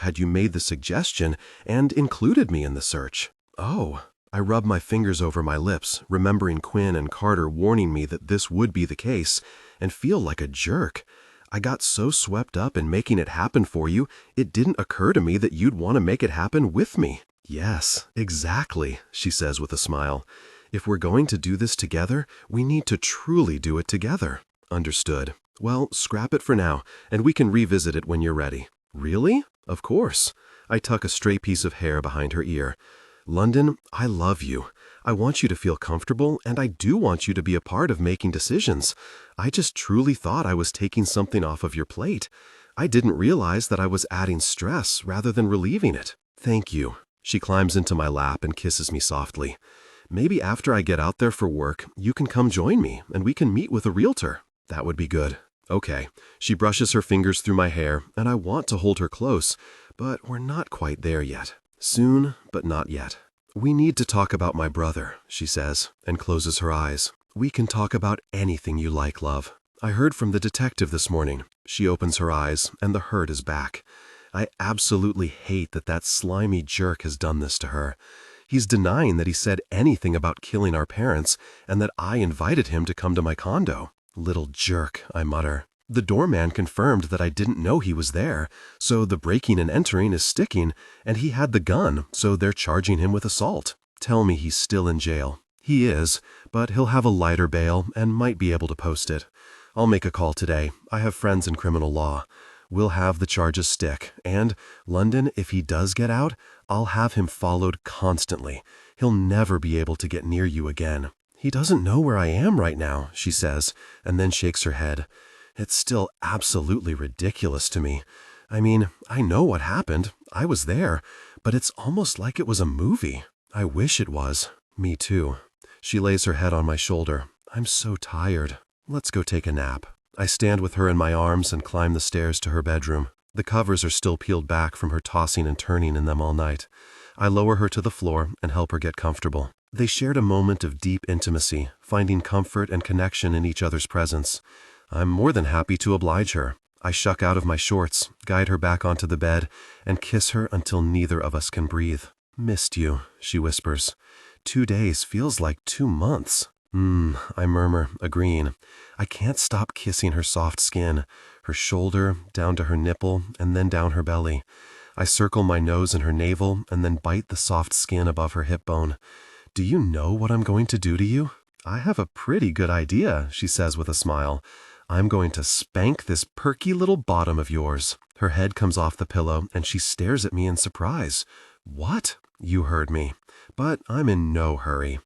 had you made the suggestion and included me in the search. Oh. I rub my fingers over my lips, remembering Quinn and Carter warning me that this would be the case, and feel like a jerk. I got so swept up in making it happen for you, it didn't occur to me that you'd want to make it happen with me. Yes, exactly, she says with a smile. If we're going to do this together, we need to truly do it together. Understood. Well, scrap it for now, and we can revisit it when you're ready. Really? Of course. I tuck a stray piece of hair behind her ear. London, I love you. I want you to feel comfortable, and I do want you to be a part of making decisions. I just truly thought I was taking something off of your plate. I didn't realize that I was adding stress rather than relieving it. Thank you. She climbs into my lap and kisses me softly. Maybe after I get out there for work, you can come join me, and we can meet with a realtor. That would be good. Okay. She brushes her fingers through my hair, and I want to hold her close, but we're not quite there yet. Soon, but not yet. We need to talk about my brother, she says, and closes her eyes. We can talk about anything you like, love. I heard from the detective this morning. She opens her eyes, and the hurt is back. I absolutely hate that that slimy jerk has done this to her. He's denying that he said anything about killing our parents, and that I invited him to come to my condo. Little jerk, I mutter. The doorman confirmed that I didn't know he was there, so the breaking and entering is sticking, and he had the gun, so they're charging him with assault. Tell me he's still in jail. He is, but he'll have a lighter bail and might be able to post it. I'll make a call today. I have friends in criminal law. We'll have the charges stick, and, London, if he does get out, I'll have him followed constantly. He'll never be able to get near you again. He doesn't know where I am right now, she says, and then shakes her head. It's still absolutely ridiculous to me. I mean, I know what happened. I was there, but it's almost like it was a movie. I wish it was. Me too. She lays her head on my shoulder. I'm so tired. Let's go take a nap. I stand with her in my arms and climb the stairs to her bedroom. The covers are still peeled back from her tossing and turning in them all night. I lower her to the floor and help her get comfortable. They shared a moment of deep intimacy, finding comfort and connection in each other's presence. I'm more than happy to oblige her. I shuck out of my shorts, guide her back onto the bed, and kiss her until neither of us can breathe. Missed you, she whispers. 2 days feels like 2 months. I murmur, agreeing. I can't stop kissing her soft skin, her shoulder, down to her nipple, and then down her belly. I circle my nose in her navel and then bite the soft skin above her hip bone. Do you know what I'm going to do to you? I have a pretty good idea, she says with a smile. I'm going to spank this perky little bottom of yours. Her head comes off the pillow and she stares at me in surprise. What? You heard me. But I'm in no hurry.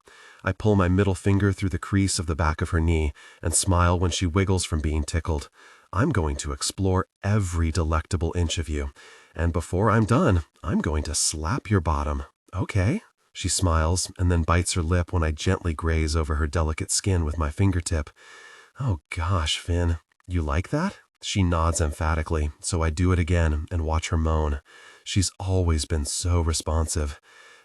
I pull my middle finger through the crease of the back of her knee and smile when she wiggles from being tickled. I'm going to explore every delectable inch of you. And before I'm done, I'm going to slap your bottom. Okay? She smiles and then bites her lip when I gently graze over her delicate skin with my fingertip. Oh gosh, Finn, you like that? She nods emphatically, so I do it again and watch her moan. She's always been so responsive.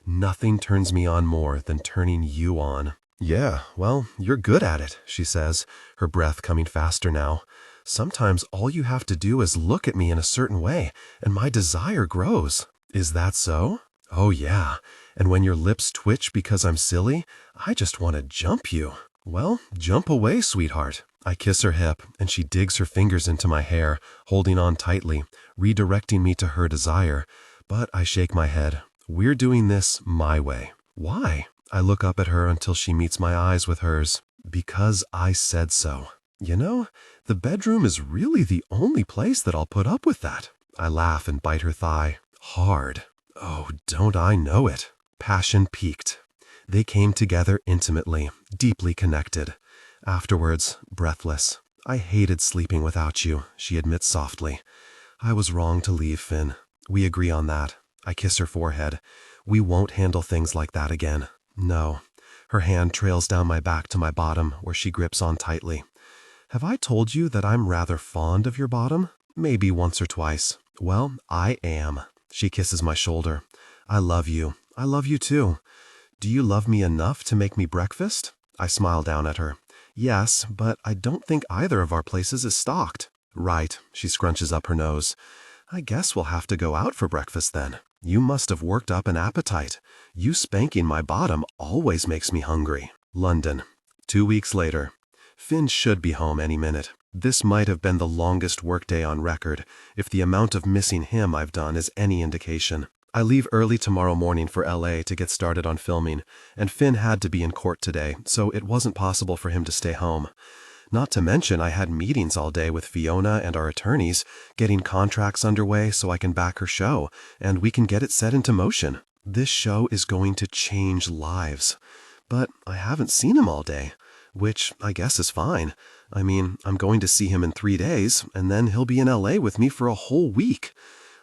Nothing turns me on more than turning you on. Yeah, well, you're good at it, she says, her breath coming faster now. Sometimes all you have to do is look at me in a certain way, and my desire grows. Is that so? Oh yeah, And when your lips twitch because I'm silly, I just want to jump you. Well, jump away, sweetheart. I kiss her hip, and she digs her fingers into my hair, holding on tightly, redirecting me to her desire. But I shake my head. We're doing this my way. Why? I look up at her until she meets my eyes with hers. Because I said so. You know, the bedroom is really the only place that I'll put up with that. I laugh and bite her thigh. Hard. Oh, don't I know it? Passion peaked. They came together intimately, deeply connected. Afterwards, breathless. I hated sleeping without you, she admits softly. I was wrong to leave, Finn. We agree on that. I kiss her forehead. We won't handle things like that again. No. Her hand trails down my back to my bottom, where she grips on tightly. Have I told you that I'm rather fond of your bottom? Maybe once or twice. Well, I am. She kisses my shoulder. I love you. I love you too. Do you love me enough to make me breakfast? I smile down at her. Yes, but I don't think either of our places is stocked. Right, she scrunches up her nose. I guess we'll have to go out for breakfast then. You must have worked up an appetite. You spanking my bottom always makes me hungry. London. 2 weeks later. Finn should be home any minute. This might have been the longest workday on record, if the amount of missing him I've done is any indication. I leave early tomorrow morning for LA to get started on filming, and Finn had to be in court today, so it wasn't possible for him to stay home. Not to mention I had meetings all day with Fiona and our attorneys, getting contracts underway so I can back her show, and we can get it set into motion. This show is going to change lives. But I haven't seen him all day, which I guess is fine. I mean, I'm going to see him in 3 days, and then he'll be in LA with me for a whole week.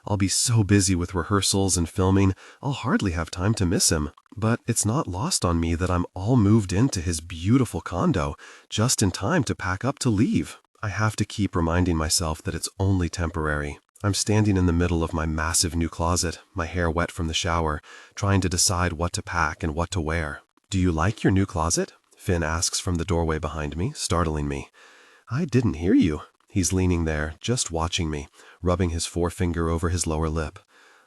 I'll be so busy with rehearsals and filming, I'll hardly have time to miss him. But it's not lost on me that I'm all moved into his beautiful condo, just in time to pack up to leave. I have to keep reminding myself that it's only temporary. I'm standing in the middle of my massive new closet, my hair wet from the shower, trying to decide what to pack and what to wear. Do you like your new closet? Finn asks from the doorway behind me, startling me. I didn't hear you. He's leaning there, just watching me, rubbing his forefinger over his lower lip.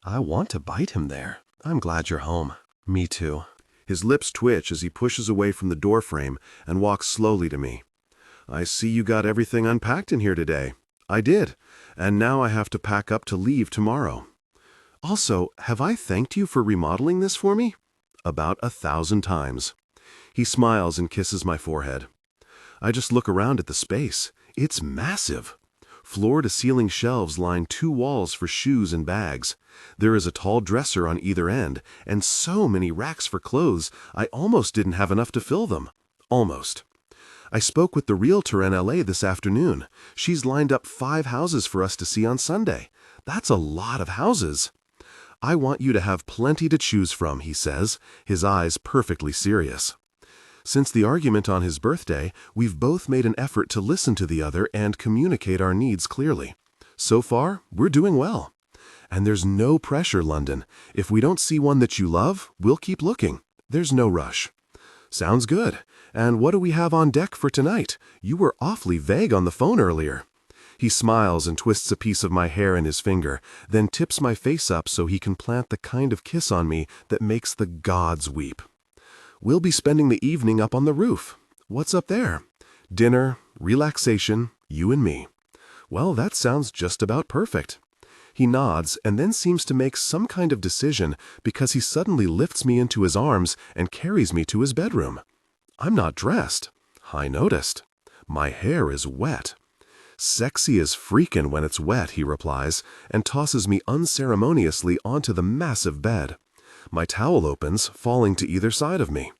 I want to bite him there. I'm glad you're home. Me too. His lips twitch as he pushes away from the doorframe and walks slowly to me. I see you got everything unpacked in here today. I did, and now I have to pack up to leave tomorrow. Also, have I thanked you for remodeling this for me? About 1,000 times. He smiles and kisses my forehead. I just look around at the space. It's massive. Floor-to-ceiling shelves line 2 walls for shoes and bags. There is a tall dresser on either end, and so many racks for clothes, I almost didn't have enough to fill them. Almost. I spoke with the realtor in LA this afternoon. She's lined up 5 houses for us to see on Sunday. That's a lot of houses. I want you to have plenty to choose from, he says, his eyes perfectly serious. Since the argument on his birthday, we've both made an effort to listen to the other and communicate our needs clearly. So far, we're doing well. And there's no pressure, London. If we don't see one that you love, we'll keep looking. There's no rush. Sounds good. And what do we have on deck for tonight? You were awfully vague on the phone earlier. He smiles and twists a piece of my hair in his finger, then tips my face up so he can plant the kind of kiss on me that makes the gods weep. We'll be spending the evening up on the roof. What's up there? Dinner, relaxation, you and me. Well, that sounds just about perfect. He nods and then seems to make some kind of decision because he suddenly lifts me into his arms and carries me to his bedroom. I'm not dressed. I noticed. My hair is wet. Sexy as freakin' when it's wet, he replies, and tosses me unceremoniously onto the massive bed. My towel opens, falling to either side of me.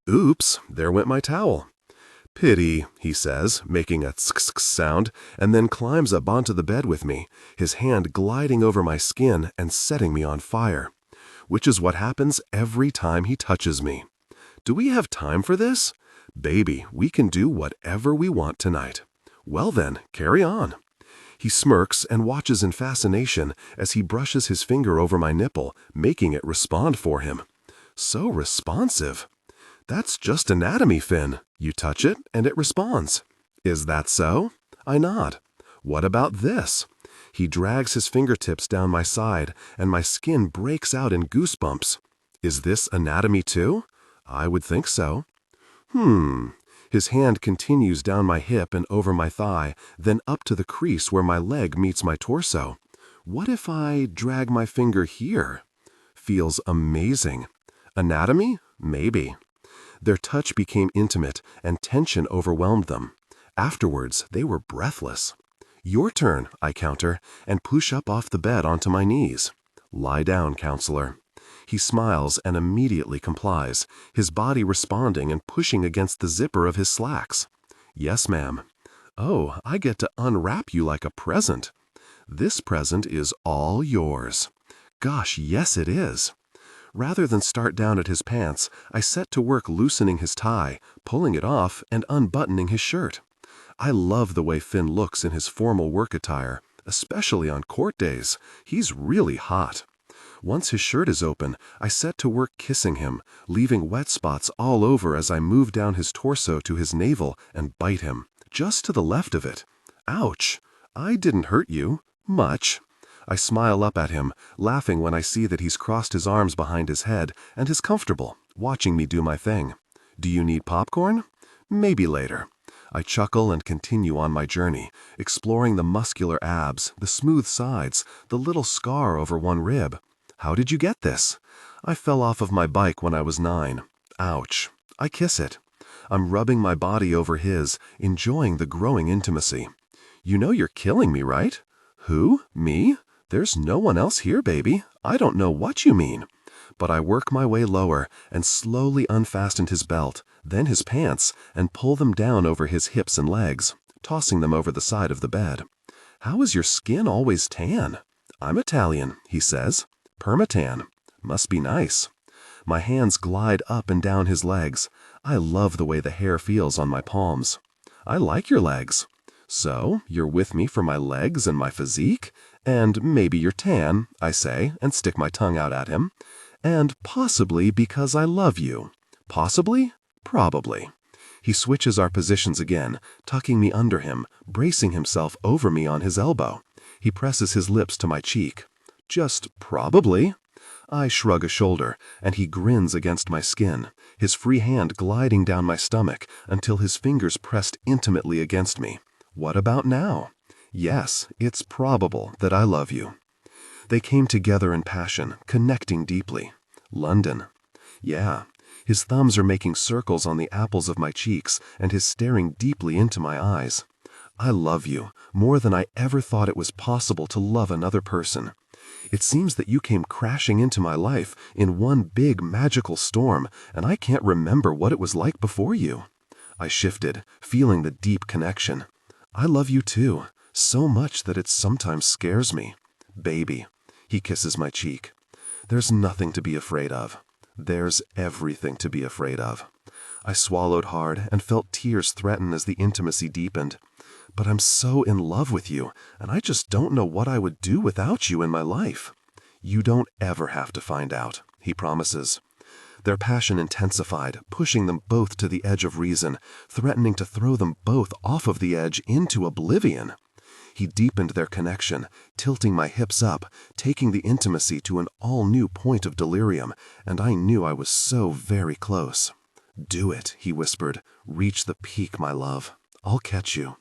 Oops, there went my towel. Pity, he says, making a tsk-tsk sound, and then climbs up onto the bed with me, his hand gliding over my skin and setting me on fire. Which is what happens every time he touches me. Do we have time for this? Baby, we can do whatever we want tonight. Well then, carry on. He smirks and watches in fascination as he brushes his finger over my nipple, making it respond for him. So responsive. That's just anatomy, Finn. You touch it and it responds. Is that so? I nod. What about this? He drags his fingertips down my side and my skin breaks out in goosebumps. Is this anatomy too? I would think so. His hand continues down my hip and over my thigh, then up to the crease where my leg meets my torso. What if I drag my finger here? Feels amazing. Anatomy? Maybe. Their touch became intimate, and tension overwhelmed them. Afterwards, they were breathless. Your turn, I counter, and push up off the bed onto my knees. Lie down, counselor. He smiles and immediately complies, his body responding and pushing against the zipper of his slacks. Yes, ma'am. Oh, I get to unwrap you like a present. This present is all yours. Gosh, yes it is. Rather than start down at his pants, I set to work loosening his tie, pulling it off, and unbuttoning his shirt. I love the way Finn looks in his formal work attire, especially on court days. He's really hot. Once his shirt is open, I set to work kissing him, leaving wet spots all over as I move down his torso to his navel and bite him, just to the left of it. Ouch! I didn't hurt you. Much. I smile up at him, laughing when I see that he's crossed his arms behind his head and is comfortable, watching me do my thing. Do you need popcorn? Maybe later. I chuckle and continue on my journey, exploring the muscular abs, the smooth sides, the little scar over one rib. How did you get this? I fell off of my bike when I was 9. Ouch. I kiss it. I'm rubbing my body over his, enjoying the growing intimacy. You know you're killing me, right? Who? Me? There's no one else here, baby. I don't know what you mean. But I work my way lower and slowly unfastened his belt, then his pants, and pull them down over his hips and legs, tossing them over the side of the bed. How is your skin always tan? I'm Italian, he says. Permatan. Must be nice. My hands glide up and down his legs. I love the way the hair feels on my palms. I like your legs. So, you're with me for my legs and my physique? And maybe you're tan, I say, and stick my tongue out at him. And possibly because I love you. Possibly? Probably. He switches our positions again, tucking me under him, bracing himself over me on his elbow. He presses his lips to my cheek. Just probably. I shrug a shoulder, and he grins against my skin, his free hand gliding down my stomach until his fingers pressed intimately against me. What about now? Yes, it's probable that I love you. They came together in passion, connecting deeply. London. Yeah, his thumbs are making circles on the apples of my cheeks, and his staring deeply into my eyes. I love you, more than I ever thought it was possible to love another person. It seems that you came crashing into my life in one big magical storm, and I can't remember what it was like before you. I shifted, feeling the deep connection. I love you too, so much that it sometimes scares me. Baby. He kisses my cheek. There's nothing to be afraid of. There's everything to be afraid of. I swallowed hard and felt tears threaten as the intimacy deepened. But I'm so in love with you, and I just don't know what I would do without you in my life. You don't ever have to find out, he promises. Their passion intensified, pushing them both to the edge of reason, threatening to throw them both off of the edge into oblivion. He deepened their connection, tilting my hips up, taking the intimacy to an all-new point of delirium, and I knew I was so very close. Do it, he whispered. Reach the peak, my love. I'll catch you.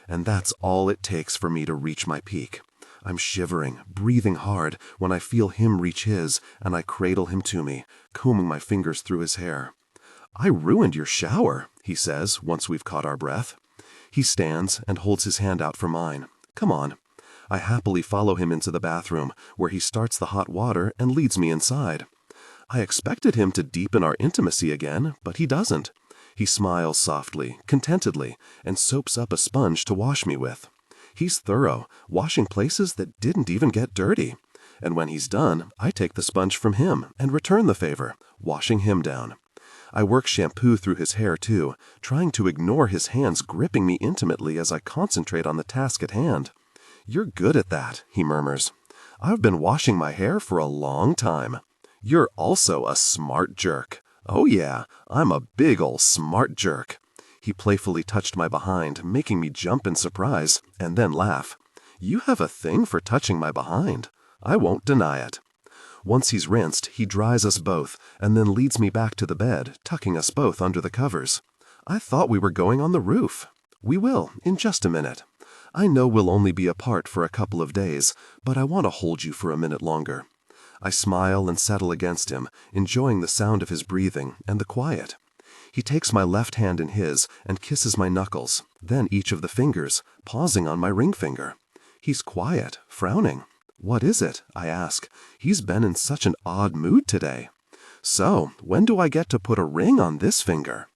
And that's all it takes for me to reach my peak. I'm shivering, breathing hard, when I feel him reach his, and I cradle him to me, combing my fingers through his hair. I ruined your shower, he says, once we've caught our breath. He stands and holds his hand out for mine. Come on. I happily follow him into the bathroom, where he starts the hot water and leads me inside. I expected him to deepen our intimacy again, but he doesn't. He smiles softly, contentedly, and soaps up a sponge to wash me with. He's thorough, washing places that didn't even get dirty. And when he's done, I take the sponge from him and return the favor, washing him down. I work shampoo through his hair too, trying to ignore his hands gripping me intimately as I concentrate on the task at hand. You're good at that, he murmurs. I've been washing my hair for a long time. You're also a smart jerk. Oh yeah, I'm a big ol' smart jerk. He playfully touched my behind, making me jump in surprise, and then laugh. You have a thing for touching my behind. I won't deny it. Once he's rinsed, he dries us both, and then leads me back to the bed, tucking us both under the covers. I thought we were going on the roof. We will, in just a minute. I know we'll only be apart for a couple of days, but I want to hold you for a minute longer. I smile and settle against him, enjoying the sound of his breathing and the quiet. He takes my left hand in his and kisses my knuckles, then each of the fingers, pausing on my ring finger. He's quiet, frowning. What is it? I ask. He's been in such an odd mood today. So, when do I get to put a ring on this finger?